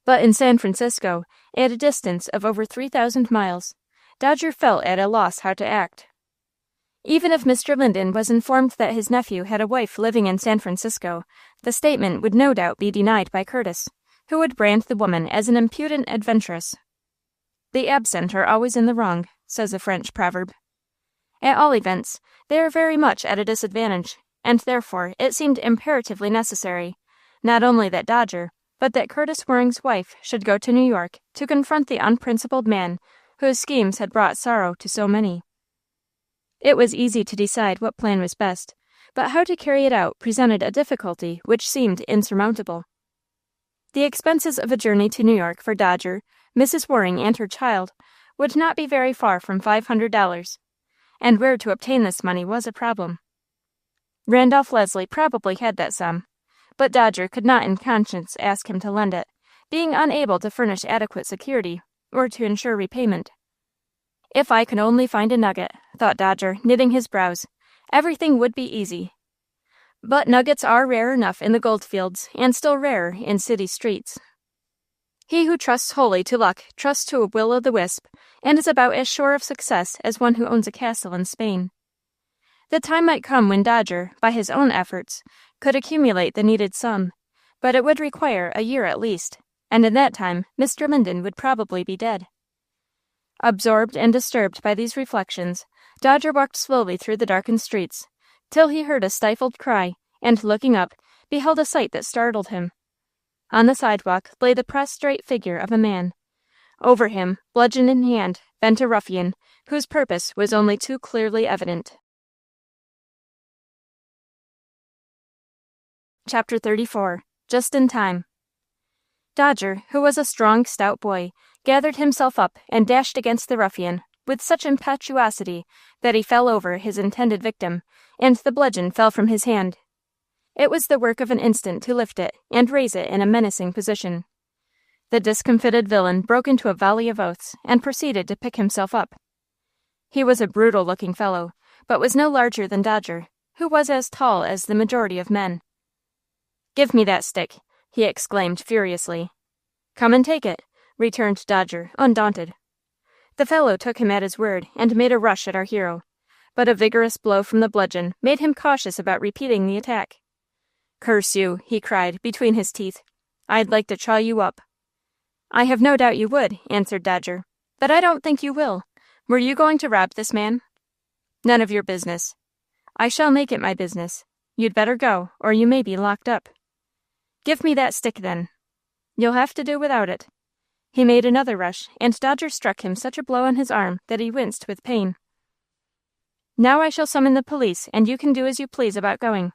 But in San Francisco, at a distance of over 3,000 miles, Dodger felt at a loss how to act. Even if Mr. Linden was informed that his nephew had a wife living in San Francisco, the statement would no doubt be denied by Curtis, who would brand the woman as an impudent adventuress. "The absent are always in the wrong," says a French proverb. At all events, they are very much at a disadvantage, and therefore it seemed imperatively necessary, not only that Dodger, but that Curtis Waring's wife should go to New York to confront the unprincipled man whose schemes had brought sorrow to so many. It was easy to decide what plan was best, but how to carry it out presented a difficulty which seemed insurmountable. The expenses of a journey to New York for Dodger, Mrs. Waring, and her child would not be very far from $500, and where to obtain this money was a problem. Randolph Leslie probably had that sum, but Dodger could not in conscience ask him to lend it, being unable to furnish adequate security or to ensure repayment. "If I could only find a nugget," thought Dodger, knitting his brows, "everything would be easy." But nuggets are rare enough in the goldfields, and still rarer in city streets. He who trusts wholly to luck trusts to a will-o'-the-wisp, and is about as sure of success as one who owns a castle in Spain. The time might come when Dodger, by his own efforts, could accumulate the needed sum, but it would require a year at least, and in that time Mr. Linden would probably be dead. Absorbed and disturbed by these reflections, Dodger walked slowly through the darkened streets, till he heard a stifled cry, and, looking up, beheld a sight that startled him. On the sidewalk lay the prostrate figure of a man. Over him, bludgeon in hand, bent a ruffian, whose purpose was only too clearly evident. Chapter 34. Just in Time. Dodger, who was a strong, stout boy, gathered himself up and dashed against the ruffian with such impetuosity that he fell over his intended victim, and the bludgeon fell from his hand. It was the work of an instant to lift it and raise it in a menacing position. The discomfited villain broke into a volley of oaths and proceeded to pick himself up. He was a brutal-looking fellow, but was no larger than Dodger, who was as tall as the majority of men. "Give me that stick," he exclaimed furiously. "Come and take it," returned Dodger, undaunted. The fellow took him at his word and made a rush at our hero, but a vigorous blow from the bludgeon made him cautious about repeating the attack. "Curse you," he cried between his teeth. "I'd like to chaw you up." "I have no doubt you would," answered Dodger, "but I don't think you will. Were you going to rob this man?" "None of your business." "I shall make it my business. You'd better go, or you may be locked up." "Give me that stick, then." "You'll have to do without it." He made another rush, and Dodger struck him such a blow on his arm that he winced with pain. "Now I shall summon the police, and you can do as you please about going."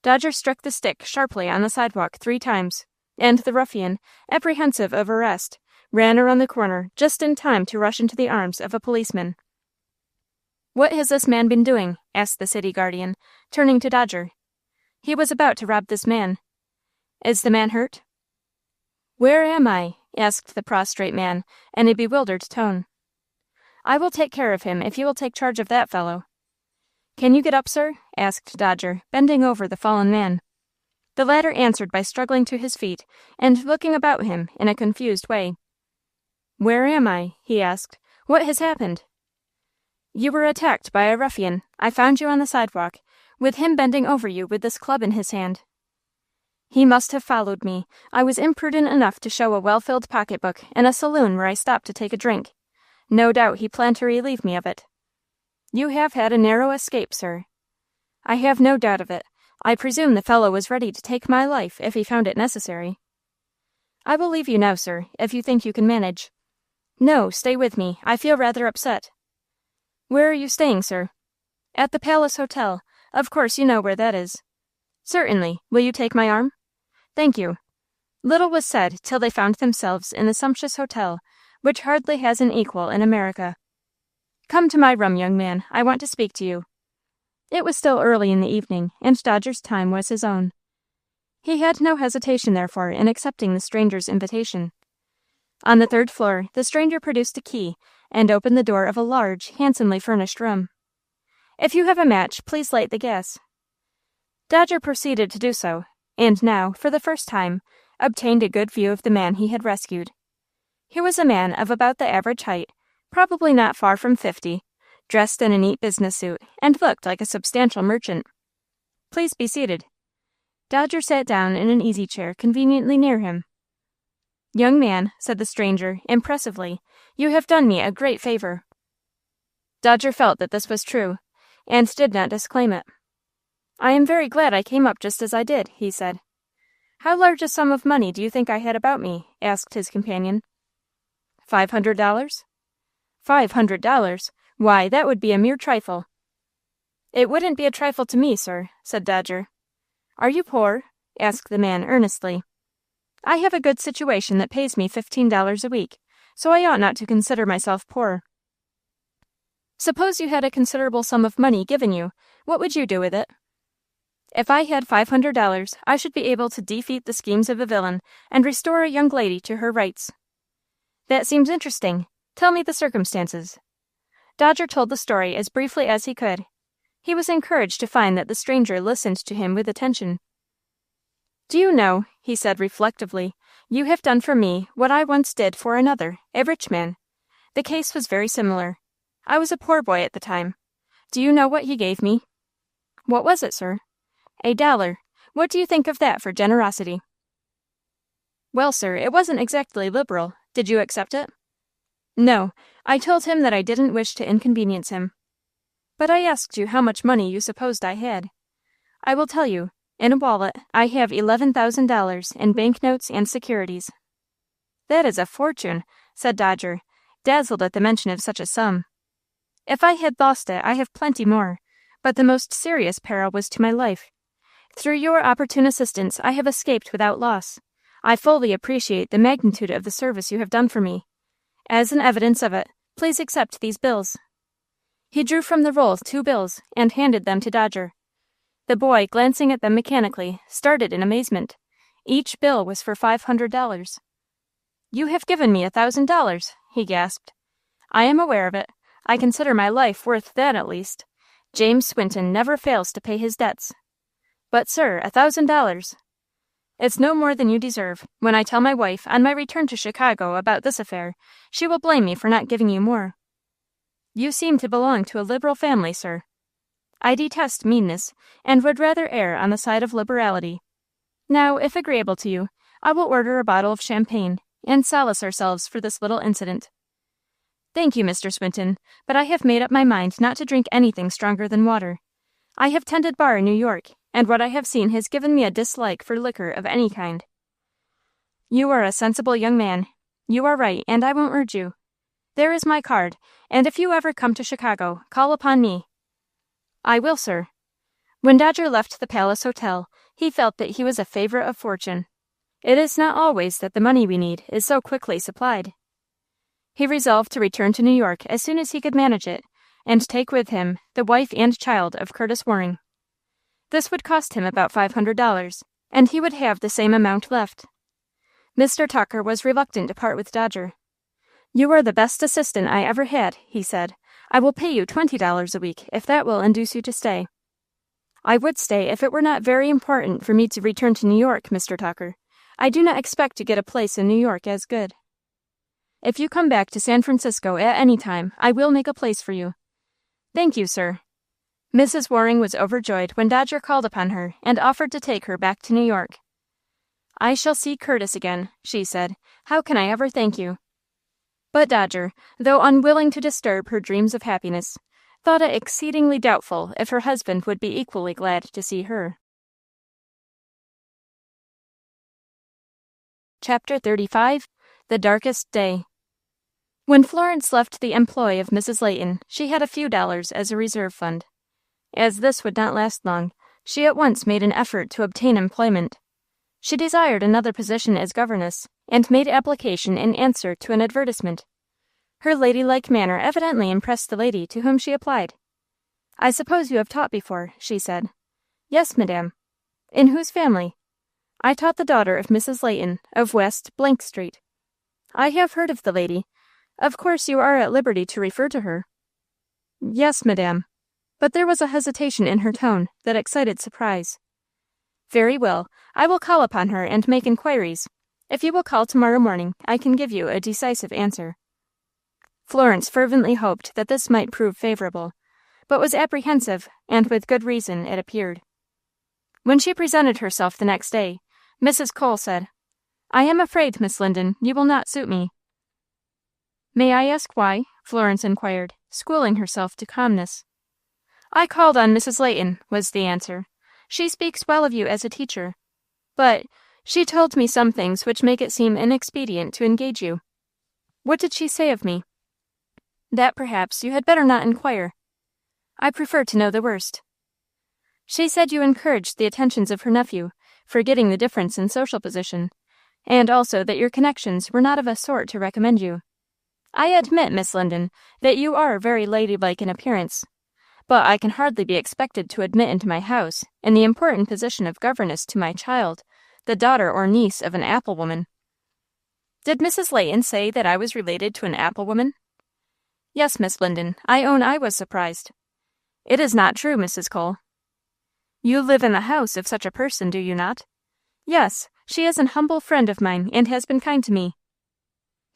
Dodger struck the stick sharply on the sidewalk 3 times, and the ruffian, apprehensive of arrest, ran around the corner just in time to rush into the arms of a policeman. "What has this man been doing?" asked the city guardian, turning to Dodger. "He was about to rob this man." "Is the man hurt?" "Where am I?" asked the prostrate man, in a bewildered tone. "I will take care of him if you will take charge of that fellow." "Can you get up, sir?" asked Dodger, bending over the fallen man. The latter answered by struggling to his feet and looking about him in a confused way. "Where am I?" he asked. "What has happened?" "You were attacked by a ruffian. I found you on the sidewalk, with him bending over you with this club in his hand." "He must have followed me. I was imprudent enough to show a well-filled pocketbook in a saloon where I stopped to take a drink. No doubt he planned to relieve me of it." "You have had a narrow escape, sir." "I have no doubt of it. I presume the fellow was ready to take my life if he found it necessary." "I will leave you now, sir, if you think you can manage." "No, stay with me. I feel rather upset." "Where are you staying, sir?" "At the Palace Hotel. Of course you know where that is." "Certainly. Will you take my arm?" "Thank you." Little was said till they found themselves in the sumptuous hotel, which hardly has an equal in America. "Come to my room, young man. I want to speak to you." It was still early in the evening, and Dodger's time was his own. He had no hesitation, therefore, in accepting the stranger's invitation. On the third floor, the stranger produced a key and opened the door of a large, handsomely furnished room. "If you have a match, please light the gas." Dodger proceeded to do so, and now, for the first time, obtained a good view of the man he had rescued. He was a man of about the average height, probably not far from 50, dressed in a neat business suit, and looked like a substantial merchant. "Please be seated." Dodger sat down in an easy-chair conveniently near him. "Young man," said the stranger, impressively, "you have done me a great favor." Dodger felt that this was true, and did not disclaim it. "I am very glad I came up just as I did," he said. "How large a sum of money do you think I had about me?" asked his companion. $500? $500? Why, that would be a mere trifle." "It wouldn't be a trifle to me, sir," said Dodger. "Are you poor?" asked the man earnestly. "I have a good situation that pays me $15 a week, so I ought not to consider myself poor." "Suppose you had a considerable sum of money given you, what would you do with it?" "If I had $500, I should be able to defeat the schemes of a villain and restore a young lady to her rights." "That seems interesting. Tell me the circumstances." Dodger told the story as briefly as he could. He was encouraged to find that the stranger listened to him with attention. "Do you know," he said reflectively, "you have done for me what I once did for another, a rich man. The case was very similar. I was a poor boy at the time. Do you know what he gave me?" "What was it, sir?" $1. What do you think of that for generosity?" "Well, sir, it wasn't exactly liberal. Did you accept it?" "No. I told him that I didn't wish to inconvenience him." "But I asked you how much money you supposed I had." "I will tell you. In a wallet, I have $11,000 in banknotes and securities." "That is a fortune," said Dodger, dazzled at the mention of such a sum. "If I had lost it, I have plenty more, but the most serious peril was to my life. Through your opportune assistance, I have escaped without loss. I fully appreciate the magnitude of the service you have done for me. As an evidence of it, please accept these bills." He drew from the roll 2 bills and handed them to Dodger. The boy, glancing at them mechanically, started in amazement. Each bill was for $500. "You have given me $1,000, he gasped. "I am aware of it. I consider my life worth that at least. James Swinton never fails to pay his debts." "But, sir, $1,000. "It's no more than you deserve. When I tell my wife, on my return to Chicago, about this affair, she will blame me for not giving you more." "You seem to belong to a liberal family, sir." "I detest meanness, and would rather err on the side of liberality. Now, if agreeable to you, I will order a bottle of champagne, and solace ourselves for this little incident." "Thank you, Mr. Swinton, but I have made up my mind not to drink anything stronger than water. I have tended bar in New York, and what I have seen has given me a dislike for liquor of any kind." "You are a sensible young man. You are right, and I won't urge you. There is my card, and if you ever come to Chicago, call upon me." "I will, sir." When Dodger left the Palace Hotel, he felt that he was a favorite of fortune. It is not always that the money we need is so quickly supplied. He resolved to return to New York as soon as he could manage it, and take with him the wife and child of Curtis Waring. This would cost him about $500, and he would have the same amount left. Mr. Tucker was reluctant to part with Dodger. "You are the best assistant I ever had," he said. "I will pay you $20 a week, if that will induce you to stay." "I would stay if it were not very important for me to return to New York, Mr. Tucker. I do not expect to get a place in New York as good. If you come back to San Francisco at any time, I will make a place for you." "Thank you, sir." Mrs. Waring was overjoyed when Dodger called upon her and offered to take her back to New York. "I shall see Curtis again," she said. "How can I ever thank you?" But Dodger, though unwilling to disturb her dreams of happiness, thought it exceedingly doubtful if her husband would be equally glad to see her. Chapter 35. The Darkest Day. When Florence left the employ of Mrs. Layton, she had a few dollars as a reserve fund. As this would not last long, she at once made an effort to obtain employment. She desired another position as governess, and made application in answer to an advertisement. Her ladylike manner evidently impressed the lady to whom she applied. "I suppose you have taught before," she said. "Yes, madame." "In whose family?" "I taught the daughter of Mrs. Layton, of West Street." "I have heard of the lady. Of course you are at liberty to refer to her." "Yes, madame." But there was a hesitation in her tone that excited surprise. "Very well, I will call upon her and make inquiries. If you will call tomorrow morning, I can give you a decisive answer." Florence fervently hoped that this might prove favorable, but was apprehensive, and with good reason, it appeared. When she presented herself the next day, Mrs. Cole said, "I am afraid, Miss Linden, you will not suit me." "May I ask why?" Florence inquired, schooling herself to calmness. "I called on Mrs. Layton," was the answer. "She speaks well of you as a teacher. But she told me some things which make it seem inexpedient to engage you." "What did she say of me?" "That perhaps you had better not inquire. I prefer to know the worst." "She said you encouraged the attentions of her nephew, forgetting the difference in social position, and also that your connections were not of a sort to recommend you. I admit, Miss Linden, that you are very ladylike in appearance, but I can hardly be expected to admit into my house, in the important position of governess to my child, the daughter or niece of an apple woman." "Did Mrs. Layton say that I was related to an apple woman?" "Yes, Miss Linden, I own I was surprised." "It is not true, Mrs. Cole." "You live in the house of such a person, do you not?" "Yes, she is an humble friend of mine, and has been kind to me."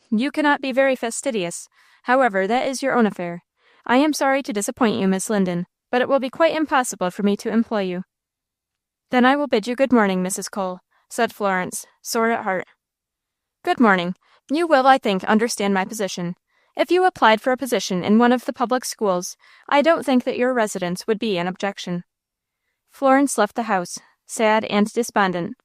"You cannot be very fastidious. However, that is your own affair. I am sorry to disappoint you, Miss Linden, but it will be quite impossible for me to employ you." "Then I will bid you good morning, Mrs. Cole," said Florence, sore at heart. "Good morning. You will, I think, understand my position. If you applied for a position in one of the public schools, I don't think that your residence would be an objection." Florence left the house, sad and despondent.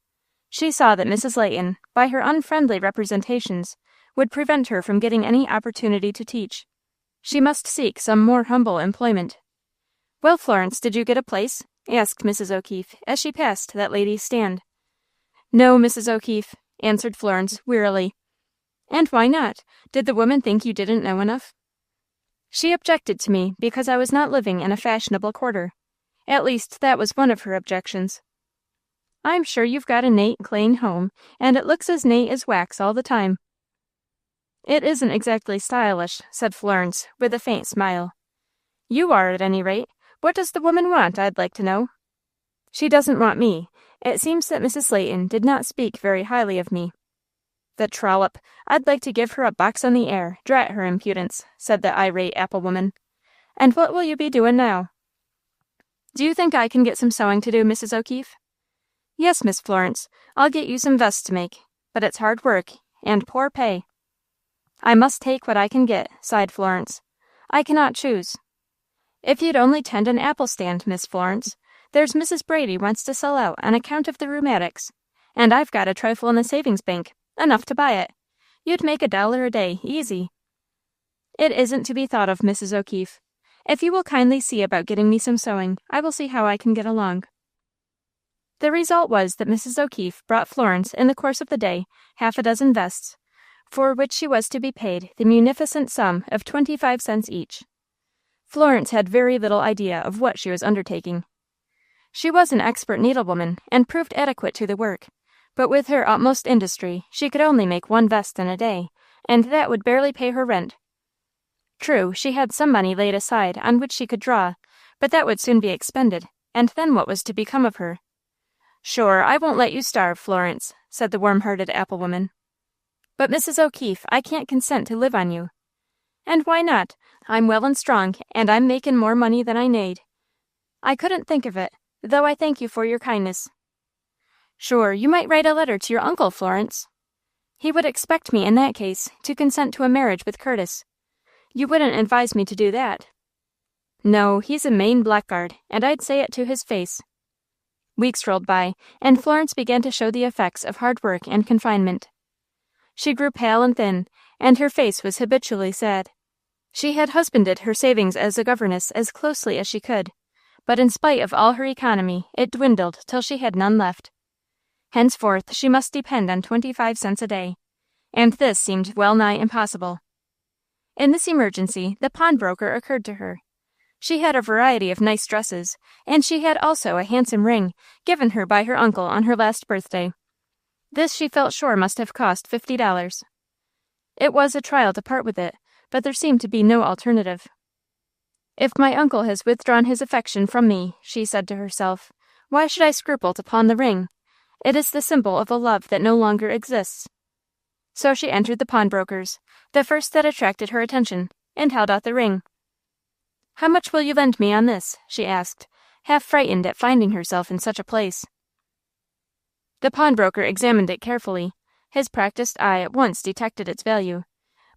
She saw that Mrs. Layton, by her unfriendly representations, would prevent her from getting any opportunity to teach. She must seek some more humble employment. "Well, Florence, did you get a place?" asked Mrs. O'Keefe, as she passed that lady's stand. "No, Mrs. O'Keefe," answered Florence, wearily. "And why not? Did the woman think you didn't know enough?" "She objected to me because I was not living in a fashionable quarter. At least, that was one of her objections." "I'm sure you've got a neat, clean home, and it looks as neat as wax all the time." "It isn't exactly stylish," said Florence, with a faint smile. "You are, at any rate. What does the woman want, I'd like to know?" "She doesn't want me. It seems that Mrs. Layton did not speak very highly of me." "The trollop! I'd like to give her a box on the ear, drat her impudence," said the irate apple woman. "And what will you be doing now?" "Do you think I can get some sewing to do, Mrs. O'Keefe?" "Yes, Miss Florence. I'll get you some vests to make. But it's hard work, and poor pay." "I must take what I can get," sighed Florence. "I cannot choose." "If you'd only tend an apple stand, Miss Florence. There's Mrs. Brady wants to sell out on account of the rheumatics, and I've got a trifle in the savings bank, enough to buy it. You'd make $1 a day, easy." "It isn't to be thought of, Mrs. O'Keefe. If you will kindly see about getting me some sewing, I will see how I can get along." The result was that Mrs. O'Keefe brought Florence in the course of the day half a dozen vests, for which she was to be paid the munificent sum of 25 cents each. Florence had very little idea of what she was undertaking. She was an expert needlewoman, and proved adequate to the work, but with her utmost industry she could only make 1 vest in a day, and that would barely pay her rent. True, she had some money laid aside on which she could draw, but that would soon be expended, and then what was to become of her? "Sure, I won't let you starve, Florence," said the warm-hearted apple-woman. "But, Mrs. O'Keefe, I can't consent to live on you." "And why not? I'm well and strong, and I'm makin' more money than I need." "I couldn't think of it, though I thank you for your kindness." "Sure, you might write a letter to your uncle, Florence. He would expect me, in that case, to consent to a marriage with Curtis. You wouldn't advise me to do that." "No, he's a main blackguard, and I'd say it to his face." Weeks rolled by, and Florence began to show the effects of hard work and confinement. She grew pale and thin, and her face was habitually sad. She had husbanded her savings as a governess as closely as she could, but in spite of all her economy, it dwindled till she had none left. Henceforth she must depend on 25 cents a day, and this seemed well nigh impossible. In this emergency, the pawnbroker occurred to her. She had a variety of nice dresses, and she had also a handsome ring, given her by her uncle on her last birthday. This she felt sure must have cost $50. It was a trial to part with it, but there seemed to be no alternative. "If my uncle has withdrawn his affection from me," she said to herself, "why should I scruple to pawn the ring? It is the symbol of a love that no longer exists." So she entered the pawnbroker's, the first that attracted her attention, and held out the ring. "How much will you lend me on this?" she asked, half frightened at finding herself in such a place. The pawnbroker examined it carefully. His practiced eye at once detected its value,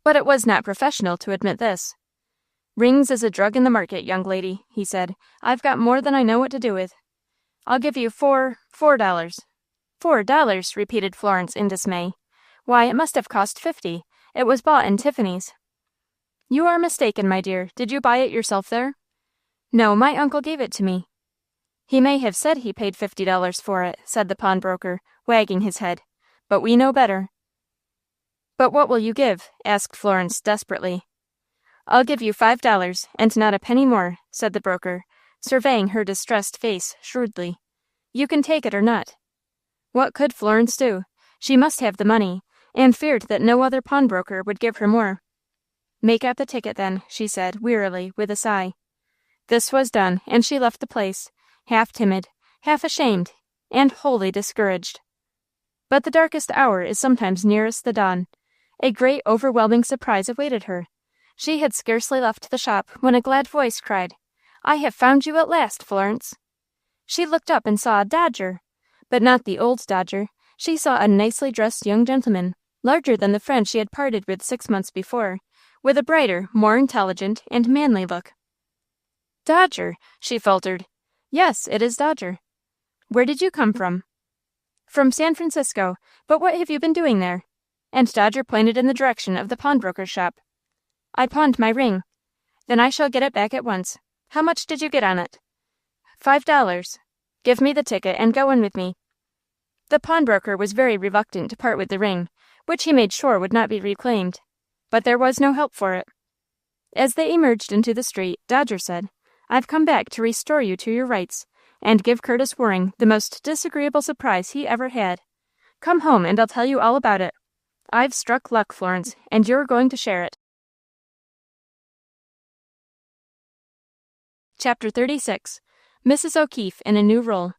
but it was not professional to admit this. "Rings is a drug in the market, young lady," he said. "I've got more than I know what to do with. I'll give you $4. $4, repeated Florence in dismay. "Why, it must have cost 50. It was bought in Tiffany's." "You are mistaken, my dear. Did you buy it yourself there?" "No, my uncle gave it to me." "He may have said he paid $50 for it," said the pawnbroker, wagging his head, "but we know better." "But what will you give?" asked Florence desperately. "I'll give you $5, and not a penny more," said the broker, surveying her distressed face shrewdly. "You can take it or not." What could Florence do? She must have the money, and feared that no other pawnbroker would give her more. "Make out the ticket, then," she said, wearily, with a sigh. This was done, and she left the place, half timid, half ashamed, and wholly discouraged. But the darkest hour is sometimes nearest the dawn. A great overwhelming surprise awaited her. She had scarcely left the shop when a glad voice cried, "I have found you at last, Florence." She looked up and saw a Dodger, but not the old Dodger. She saw a nicely dressed young gentleman, larger than the friend she had parted with 6 months before, with a brighter, more intelligent, and manly look. "Dodger," she faltered. "Yes, it is Dodger." "Where did you come from?" "From San Francisco. But what have you been doing there?" And Dodger pointed in the direction of the pawnbroker's shop. "I pawned my ring." "Then I shall get it back at once. How much did you get on it?" $5. "Give me the ticket and go in with me." The pawnbroker was very reluctant to part with the ring, which he made sure would not be reclaimed, but there was no help for it. As they emerged into the street, Dodger said, "I've come back to restore you to your rights, and give Curtis Waring the most disagreeable surprise he ever had. Come home and I'll tell you all about it. I've struck luck, Florence, and you're going to share it." Chapter 36. Mrs. O'Keefe in a New Role.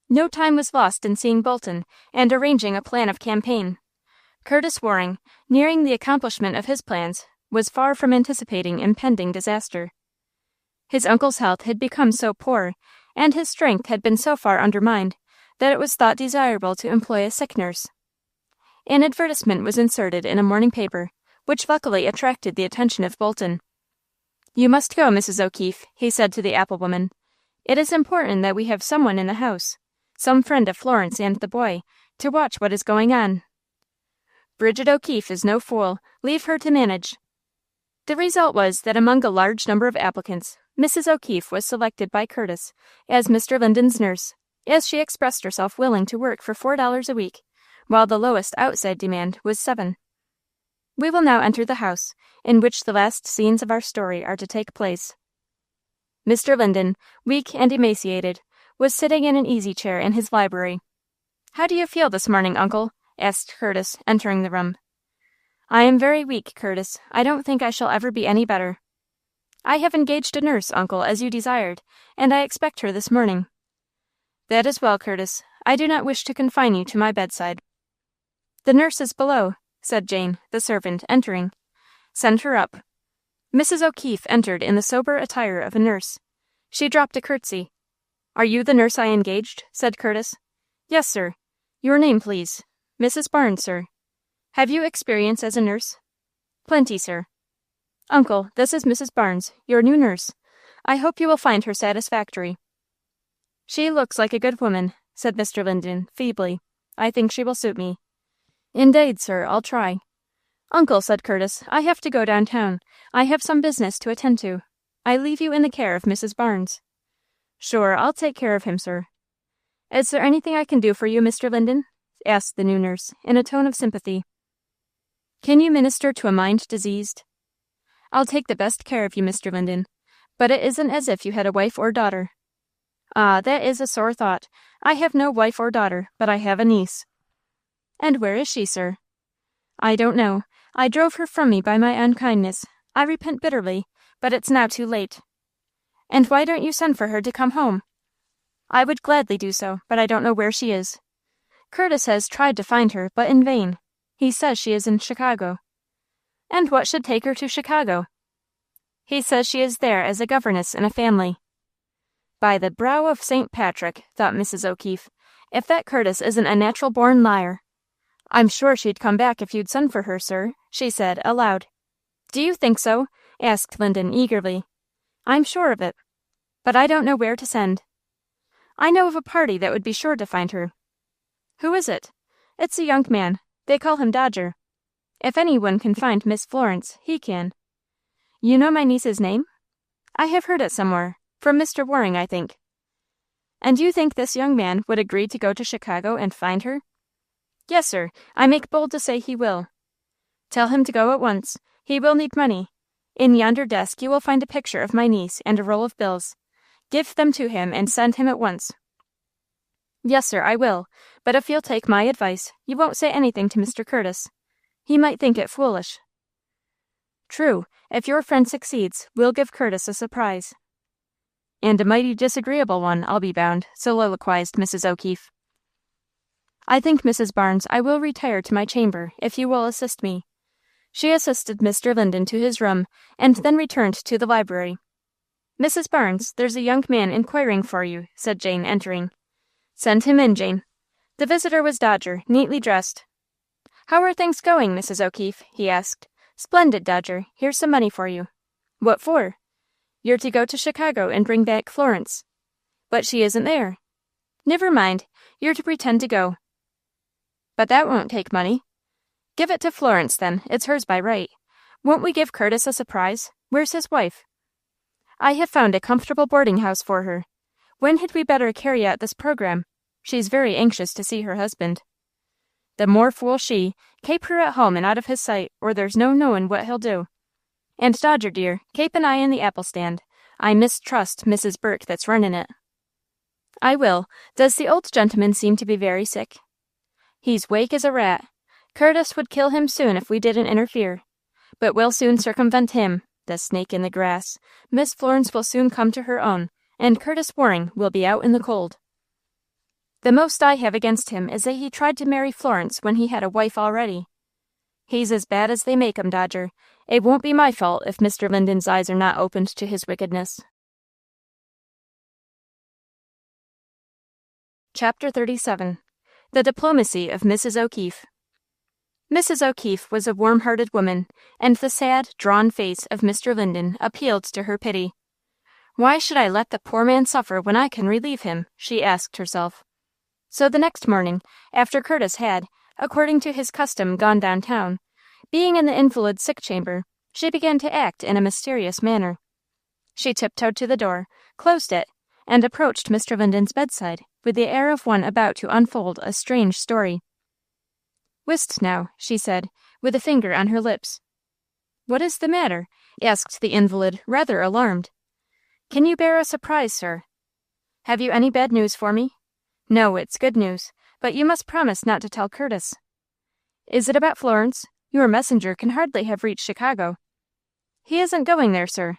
No time was lost in seeing Bolton and arranging a plan of campaign. Curtis Waring, nearing the accomplishment of his plans, was far from anticipating impending disaster. His uncle's health had become so poor, and his strength had been so far undermined, that it was thought desirable to employ a sick nurse. An advertisement was inserted in a morning paper, which luckily attracted the attention of Bolton. "You must go, Mrs. O'Keefe," he said to the apple-woman. "It is important that we have someone in the house, some friend of Florence and the boy, to watch what is going on. Bridget O'Keefe is no fool. Leave her to manage." The result was that among a large number of applicants, Mrs. O'Keefe was selected by Curtis as Mr. Linden's nurse, as she expressed herself willing to work for $4 a week, while the lowest outside demand was $7. We will now enter the house, in which the last scenes of our story are to take place. Mr. Linden, weak and emaciated, was sitting in an easy-chair in his library. How do you feel this morning, Uncle? Asked Curtis, entering the room. I am very weak, Curtis. I don't think I shall ever be any better. I have engaged a nurse, Uncle, as you desired, and I expect her this morning. That is well, Curtis. I do not wish to confine you to my bedside. The nurse is below, said Jane, the servant, entering. Send her up. Mrs. O'Keefe entered in the sober attire of a nurse. She dropped a curtsy. Are you the nurse I engaged? Said Curtis. Yes, sir. Your name, please. Mrs. Barnes, sir. Have you experience as a nurse? Plenty, sir. Uncle, this is Mrs. Barnes, your new nurse. I hope you will find her satisfactory. She looks like a good woman, said Mr. Linden, feebly. I think she will suit me. Indeed, sir, I'll try. Uncle, said Curtis, I have to go downtown. I have some business to attend to. I leave you in the care of Mrs. Barnes. Sure, I'll take care of him, sir. Is there anything I can do for you, Mr. Linden? Asked the new nurse, in a tone of sympathy. Can you minister to a mind diseased? I'll take the best care of you, Mr. Linden, but it isn't as if you had a wife or daughter. Ah, that is a sore thought. I have no wife or daughter, but I have a niece. And where is she, sir? I don't know. I drove her from me by my unkindness. I repent bitterly, but it's now too late. And why don't you send for her to come home? I would gladly do so, but I don't know where she is. Curtis has tried to find her, but in vain. He says she is in Chicago. And what should take her to Chicago? He says she is there as a governess in a family. By the brow of St. Patrick, thought Mrs. O'Keefe, if that Curtis isn't a natural-born liar. I'm sure she'd come back if you'd send for her, sir, she said, aloud. Do you think so? Asked Linden eagerly. I'm sure of it. But I don't know where to send. I know of a party that would be sure to find her. Who is it? It's a young man. They call him Dodger. If anyone can find Miss Florence, he can. You know my niece's name? I have heard it somewhere. From Mr. Waring, I think. And you think this young man would agree to go to Chicago and find her? Yes, sir. I make bold to say he will. Tell him to go at once. He will need money. In yonder desk you will find a picture of my niece and a roll of bills. Give them to him and send him at once. Yes, sir, I will. But if you'll take my advice, you won't say anything to Mr. Curtis. He might think it foolish. True. If your friend succeeds, we'll give Curtis a surprise. And a mighty disagreeable one, I'll be bound, soliloquized Mrs. O'Keefe. I think, Mrs. Barnes, I will retire to my chamber, if you will assist me. She assisted Mr. Linden to his room, and then returned to the library. Mrs. Barnes, there's a young man inquiring for you, said Jane, entering. Send him in, Jane. The visitor was Dodger, neatly dressed. How are things going, Mrs. O'Keefe? He asked. Splendid, Dodger. Here's some money for you. What for? You're to go to Chicago and bring back Florence. But she isn't there. Never mind. You're to pretend to go. But that won't take money. Give it to Florence, then. It's hers by right. Won't we give Curtis a surprise? Where's his wife? I have found a comfortable boarding house for her. When had we better carry out this program? She's very anxious to see her husband. The more fool she. Kape her at home and out of his sight, or there's no knowin' what he'll do. And Dodger, dear, kape an eye in the apple stand. I mistrust Mrs. Burke that's runnin' it. I will. Does the old gentleman seem to be very sick? He's wake as a rat. Curtis would kill him soon if we didn't interfere. But we'll soon circumvent him, the snake in the grass. Miss Florence will soon come to her own, and Curtis Waring will be out in the cold. The most I have against him is that he tried to marry Florence when he had a wife already. He's as bad as they make 'em, Dodger. It won't be my fault if Mr. Linden's eyes are not opened to his wickedness. Chapter 37. The Diplomacy of Mrs. O'Keefe. Mrs. O'Keefe was a warm-hearted woman, and the sad, drawn face of Mr. Linden appealed to her pity. Why should I let the poor man suffer when I can relieve him? She asked herself. So the next morning, after Curtis had, according to his custom, gone downtown, being in the invalid's sick chamber, she began to act in a mysterious manner. She tiptoed to the door, closed it, and approached Mr. Linden's bedside with the air of one about to unfold a strange story. Whist now, she said, with a finger on her lips. What is the matter? Asked the invalid, rather alarmed. Can you bear a surprise, sir? Have you any bad news for me? No, it's good news, but you must promise not to tell Curtis. Is it about Florence? Your messenger can hardly have reached Chicago. He isn't going there, sir.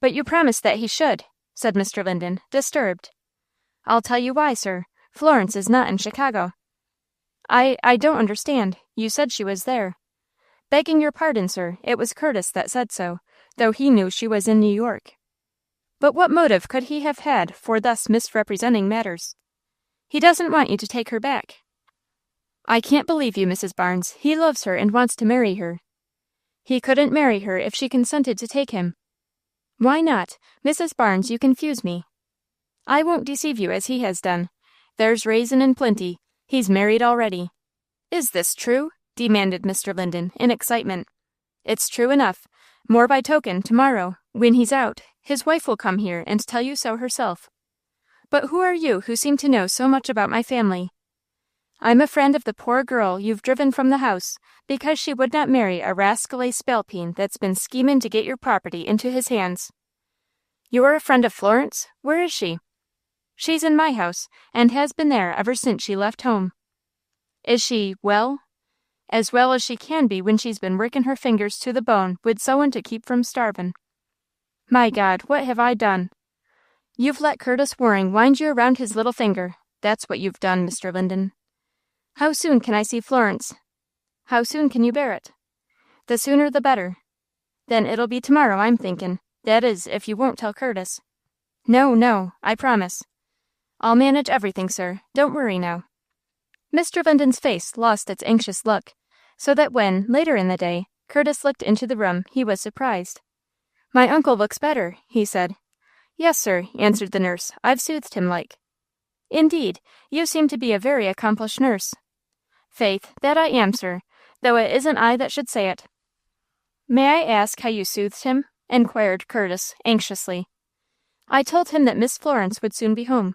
But you promised that he should, said Mr. Linden, disturbed. I'll tell you why, sir. Florence is not in Chicago. I don't understand. You said she was there. Begging your pardon, sir, it was Curtis that said so, though he knew she was in New York. But what motive could he have had for thus misrepresenting matters? He doesn't want you to take her back. I can't believe you, Mrs. Barnes. He loves her and wants to marry her. He couldn't marry her if she consented to take him. Why not? Mrs. Barnes, you confuse me. I won't deceive you as he has done. There's raisin in plenty. He's married already. Is this true? Demanded Mr. Linden, in excitement. It's true enough. More by token, tomorrow, when he's out, his wife will come here and tell you so herself. But who are you who seem to know so much about my family? I'm a friend of the poor girl you've driven from the house, because she would not marry a rascally spalpeen that's been scheming to get your property into his hands. You are a friend of Florence? Where is she? She's in my house, and has been there ever since she left home. Is she, well? As well as she can be when she's been working her fingers to the bone with someone to keep from starving. My God, what have I done? You've let Curtis Waring wind you around his little finger. That's what you've done, Mr. Linden. How soon can I see Florence? How soon can you bear it? The sooner the better. Then it'll be tomorrow, I'm thinking. That is, if you won't tell Curtis. No, I promise. I'll manage everything, sir. Don't worry now. Mr. Linden's face lost its anxious look, so that when, later in the day, Curtis looked into the room, he was surprised. My uncle looks better, he said. Yes, sir, answered the nurse. I've soothed him like. Indeed, you seem to be a very accomplished nurse. Faith, that I am, sir, though it isn't I that should say it. May I ask how you soothed him? Inquired Curtis, anxiously. I told him that Miss Florence would soon be home.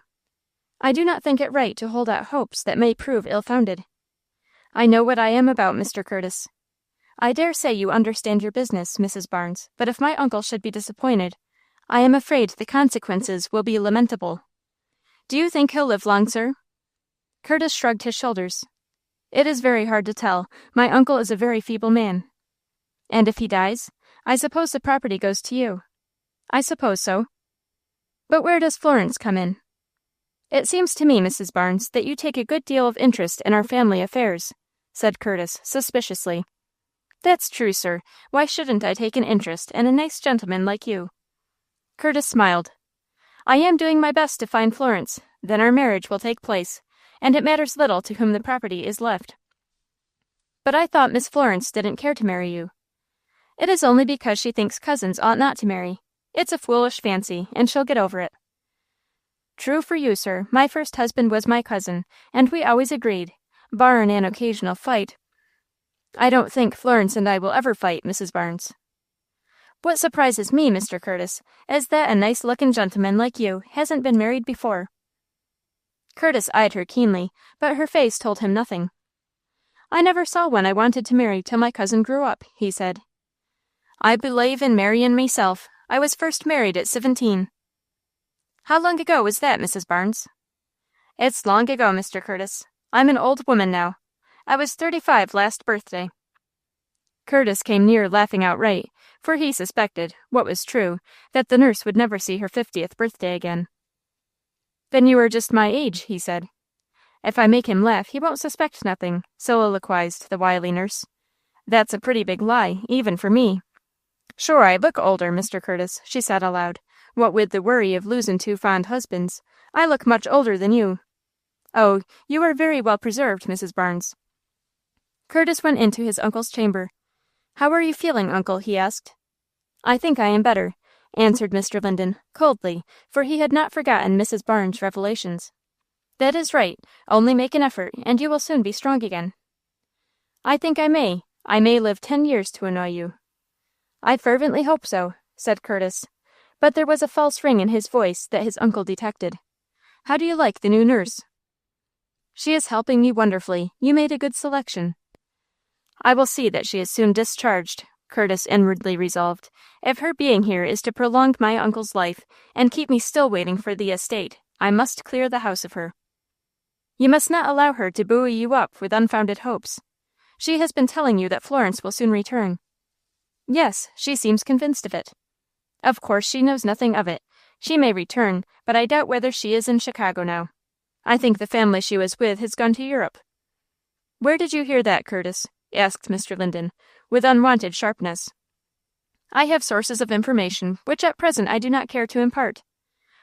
I do not think it right to hold out hopes that may prove ill-founded. I know what I am about, Mr. Curtis. I dare say you understand your business, Mrs. Barnes, but if my uncle should be disappointed, I am afraid the consequences will be lamentable. Do you think he'll live long, sir? Curtis shrugged his shoulders. It is very hard to tell. My uncle is a very feeble man. And if he dies, I suppose the property goes to you. I suppose so. But where does Florence come in? It seems to me, Mrs. Barnes, that you take a good deal of interest in our family affairs, said Curtis, suspiciously. That's true, sir. Why shouldn't I take an interest in a nice gentleman like you? Curtis smiled. I am doing my best to find Florence. Then our marriage will take place, and it matters little to whom the property is left. But I thought Miss Florence didn't care to marry you. It is only because she thinks cousins ought not to marry. It's a foolish fancy, and she'll get over it. True for you, sir. My first husband was my cousin, and we always agreed, barring an occasional fight. I don't think Florence and I will ever fight, Mrs. Barnes. What surprises me, Mr. Curtis, is that a nice-looking gentleman like you hasn't been married before. Curtis eyed her keenly, but her face told him nothing. I never saw one I wanted to marry till my cousin grew up, he said. I believe in marryin' myself. I was first married at 17. How long ago was that, Mrs. Barnes? It's long ago, Mr. Curtis. I'm an old woman now. I was 35 last birthday. Curtis came near laughing outright, for he suspected, what was true, that the nurse would never see her 50th birthday again. Then you are just my age, he said. If I make him laugh, he won't suspect nothing, soliloquized the wily nurse. That's a pretty big lie, even for me. Sure, I look older, Mr. Curtis, she said aloud. What with the worry of losing 2 fond husbands, I look much older than you. Oh, you are very well preserved, Mrs. Barnes. Curtis went into his uncle's chamber. How are you feeling, uncle? He asked. I think I am better, answered Mr. Linden, coldly, for he had not forgotten Mrs. Barnes' revelations. That is right. Only make an effort, and you will soon be strong again. I think I may. I may live 10 years to annoy you. I fervently hope so, said Curtis. But there was a false ring in his voice that his uncle detected. How do you like the new nurse? She is helping me wonderfully. You made a good selection. I will see that she is soon discharged, Curtis inwardly resolved. If her being here is to prolong my uncle's life, and keep me still waiting for the estate, I must clear the house of her. You must not allow her to buoy you up with unfounded hopes. She has been telling you that Florence will soon return. Yes, she seems convinced of it. Of course she knows nothing of it. She may return, but I doubt whether she is in Chicago now. I think the family she was with has gone to Europe. Where did you hear that, Curtis? Asked Mr. Linden, with unwonted sharpness. I have sources of information which at present I do not care to impart.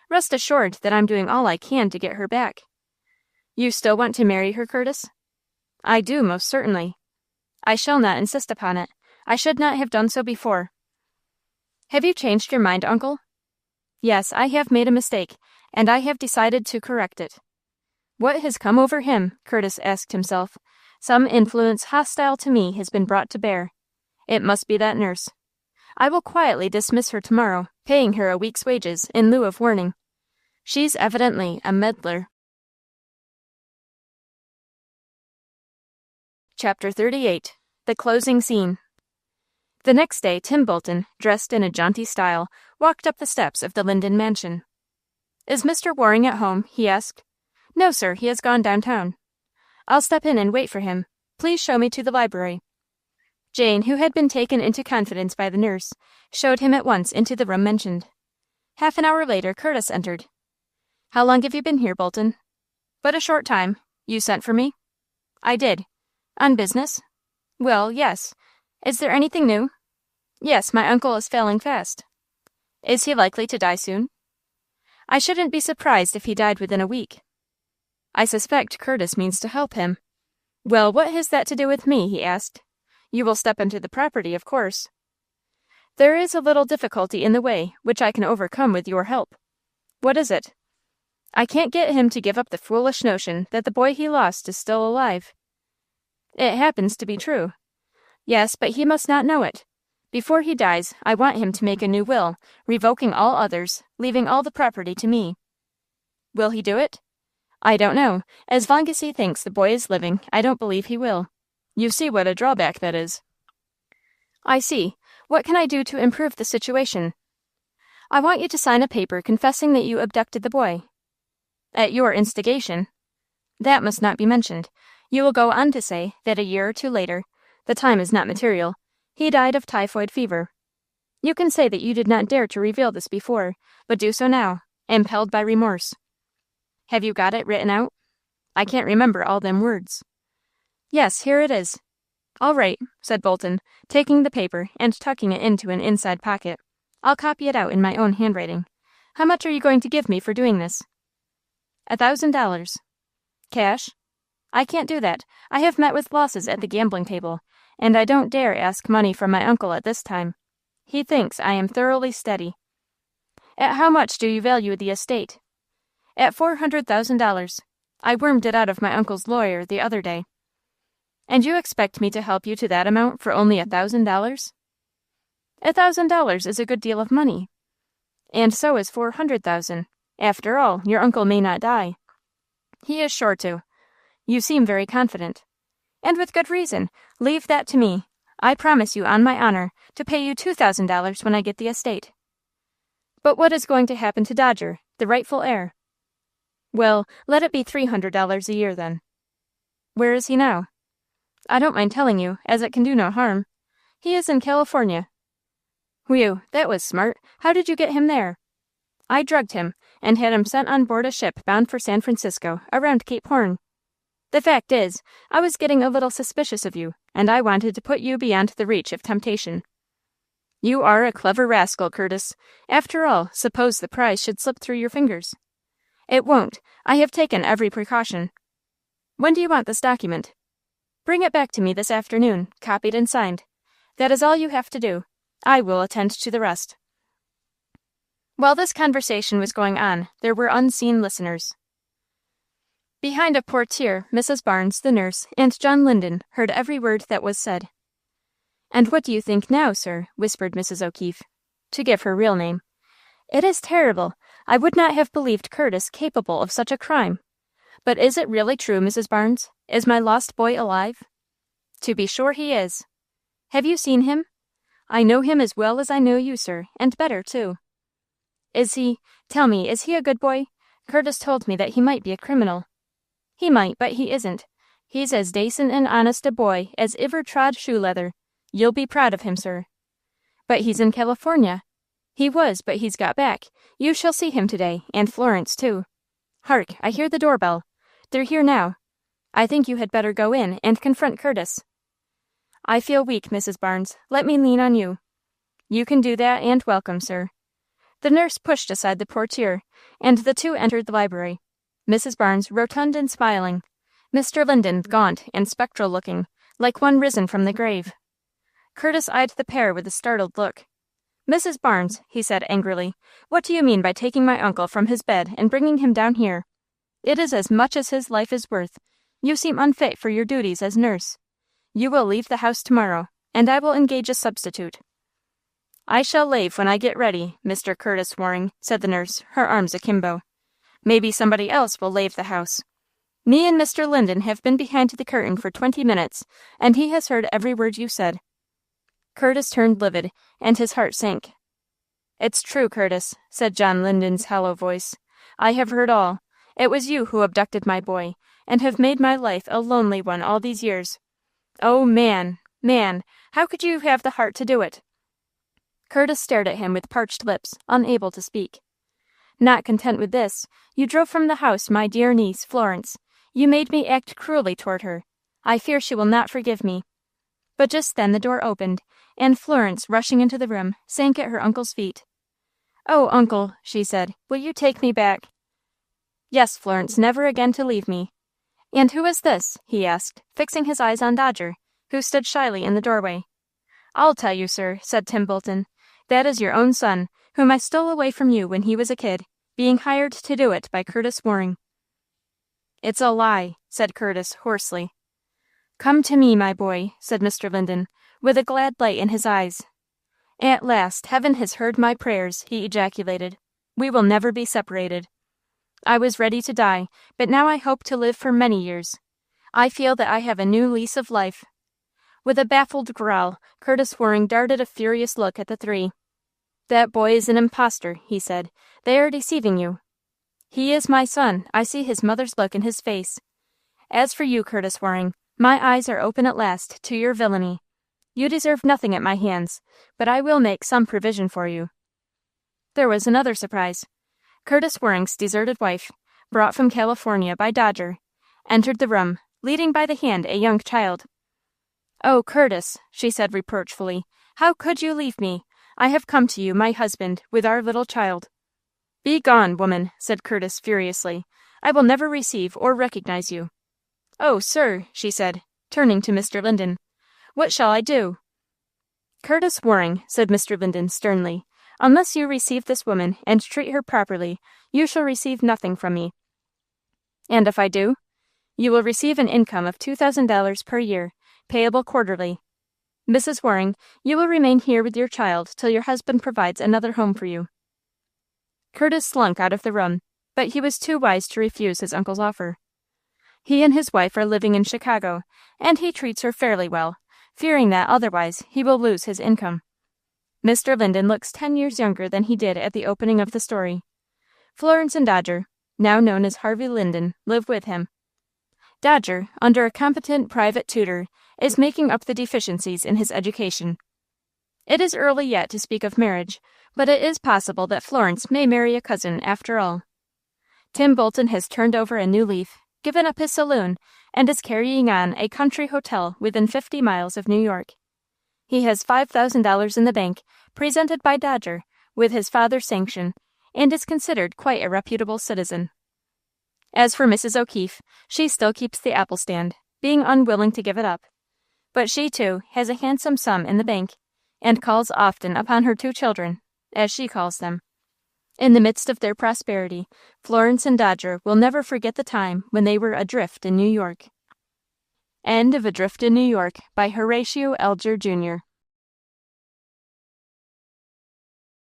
Rest assured that I'm doing all I can to get her back. You still want to marry her, Curtis? I do, most certainly. I shall not insist upon it. I should not have done so before. Have you changed your mind, uncle? Yes, I have made a mistake, and I have decided to correct it. What has come over him? Curtis asked himself. Some influence hostile to me has been brought to bear. It must be that nurse. I will quietly dismiss her tomorrow, paying her a week's wages in lieu of warning. She's evidently a meddler. Chapter 38. The Closing Scene. The next day, Tim Bolton, dressed in a jaunty style, walked up the steps of the Linden mansion. Is Mr. Waring at home? He asked. No, sir, he has gone downtown. I'll step in and wait for him. Please show me to the library. Jane, who had been taken into confidence by the nurse, showed him at once into the room mentioned. Half an hour later, Curtis entered. How long have you been here, Bolton? But a short time. You sent for me? I did. On business? Well, yes. Is there anything new? Yes, my uncle is failing fast. Is he likely to die soon? I shouldn't be surprised if he died within a week. I suspect Curtis means to help him. Well, what has that to do with me? He asked. You will step into the property, of course. There is a little difficulty in the way, which I can overcome with your help. What is it? I can't get him to give up the foolish notion that the boy he lost is still alive. It happens to be true. Yes, but he must not know it. Before he dies, I want him to make a new will, revoking all others, leaving all the property to me. Will he do it? I don't know. As long as he thinks the boy is living, I don't believe he will. You see what a drawback that is. I see. What can I do to improve the situation? I want you to sign a paper confessing that you abducted the boy. At your instigation. That must not be mentioned. You will go on to say that a year or two later, the time is not material, he died of typhoid fever. You can say that you did not dare to reveal this before, but do so now, impelled by remorse. Have you got it written out? I can't remember all them words. Yes, here it is. All right, said Bolton, taking the paper and tucking it into an inside pocket. I'll copy it out in my own handwriting. How much are you going to give me for doing this? $1,000. Cash? I can't do that. I have met with losses at the gambling table, and I don't dare ask money from my uncle at this time. He thinks I am thoroughly steady. At how much do you value the estate? At $400,000. I wormed it out of my uncle's lawyer the other day. And you expect me to help you to that amount for only $1,000? $1,000 is a good deal of money. And so is $400,000. After all, your uncle may not die. He is sure to. You seem very confident. And with good reason. Leave that to me. I promise you on my honor to pay you $2,000 when I get the estate. But what is going to happen to Dodger, the rightful heir? Well, let it be $300 a year then. Where is he now? I don't mind telling you, as it can do no harm. He is in California. Whew, that was smart. How did you get him there? I drugged him, and had him sent on board a ship bound for San Francisco, around Cape Horn. The fact is, I was getting a little suspicious of you, and I wanted to put you beyond the reach of temptation. You are a clever rascal, Curtis. After all, suppose the prize should slip through your fingers. It won't. I have taken every precaution. When do you want this document? Bring it back to me this afternoon, copied and signed. That is all you have to do. I will attend to the rest. While this conversation was going on, there were unseen listeners. Behind a portiere, Mrs. Barnes, the nurse, and John Linden heard every word that was said. And what do you think now, sir? Whispered Mrs. O'Keefe, to give her real name. It is terrible. I would not have believed Curtis capable of such a crime. But is it really true, Mrs. Barnes? Is my lost boy alive? To be sure he is. Have you seen him? I know him as well as I know you, sir, and better, too. Tell me, is he a good boy? Curtis told me that he might be a criminal. He might, but he isn't. He's as dacent and honest a boy as iver trod shoe leather. You'll be proud of him, sir. But he's in California. He was, but he's got back. You shall see him today, and Florence, too. Hark, I hear the doorbell. They're here now. I think you had better go in and confront Curtis. I feel weak, Mrs. Barnes. Let me lean on you. You can do that, and welcome, sir. The nurse pushed aside the portiere, and the two entered the library. Mrs. Barnes, rotund and smiling. Mr. Linden, gaunt and spectral-looking, like one risen from the grave. Curtis eyed the pair with a startled look. Mrs. Barnes, he said angrily, what do you mean by taking my uncle from his bed and bringing him down here? It is as much as his life is worth. You seem unfit for your duties as nurse. You will leave the house tomorrow, and I will engage a substitute. I shall lave when I get ready, Mr. Curtis Waring, said the nurse, her arms akimbo. Maybe somebody else will lave the house. Me and Mr. Linden have been behind the curtain for 20 minutes, and he has heard every word you said. Curtis turned livid, and his heart sank. It's true, Curtis, said John Linden's hollow voice. I have heard all. It was you who abducted my boy, and have made my life a lonely one all these years. Oh, man, how could you have the heart to do it? Curtis stared at him with parched lips, unable to speak. Not content with this, you drove from the house my dear niece, Florence. You made me act cruelly toward her. I fear she will not forgive me. But just then the door opened, and Florence, rushing into the room, sank at her uncle's feet. Oh, uncle, she said, will you take me back? Yes, Florence, never again to leave me. And who is this? He asked, fixing his eyes on Dodger, who stood shyly in the doorway. I'll tell you, sir, said Tim Bolton. That is your own son, whom I stole away from you when he was a kid, being hired to do it by Curtis Waring. It's a lie, said Curtis hoarsely. Come to me, my boy, said Mr. Linden, with a glad light in his eyes. At last, heaven has heard my prayers, he ejaculated. We will never be separated. I was ready to die, but now I hope to live for many years. I feel that I have a new lease of life. With a baffled growl, Curtis Waring darted a furious look at the three. That boy is an impostor, he said. They are deceiving you. He is my son. I see his mother's look in his face. As for you, Curtis Waring, my eyes are open at last to your villainy. You deserve nothing at my hands, but I will make some provision for you. There was another surprise. Curtis Waring's deserted wife, brought from California by Dodger, entered the room, leading by the hand a young child. Oh, Curtis, she said reproachfully, how could you leave me? I have come to you, my husband, with our little child. Be gone, woman, said Curtis furiously. I will never receive or recognize you. Oh, sir, she said, turning to Mr. Linden. What shall I do? Curtis Waring, said Mr. Linden sternly, unless you receive this woman and treat her properly, you shall receive nothing from me. And if I do? You will receive an income of $2,000 per year, payable quarterly. Mrs. Waring, you will remain here with your child till your husband provides another home for you. Curtis slunk out of the room, but he was too wise to refuse his uncle's offer. He and his wife are living in Chicago, and he treats her fairly well, fearing that otherwise he will lose his income. Mr. Linden looks 10 years younger than he did at the opening of the story. Florence and Dodger, now known as Harvey Linden, live with him. Dodger, under a competent private tutor, is making up the deficiencies in his education. It is early yet to speak of marriage, but it is possible that Florence may marry a cousin after all. Tim Bolton has turned over a new leaf, given up his saloon, and is carrying on a country hotel within 50 miles of New York. He has $5,000 in the bank, presented by Dodger, with his father's sanction, and is considered quite a reputable citizen. As for Mrs. O'Keefe, she still keeps the apple stand, being unwilling to give it up. But she, too, has a handsome sum in the bank, and calls often upon her 2 children, as she calls them. In the midst of their prosperity, Florence and Dodger will never forget the time when they were adrift in New York. End of Adrift in New York by Horatio Alger Jr.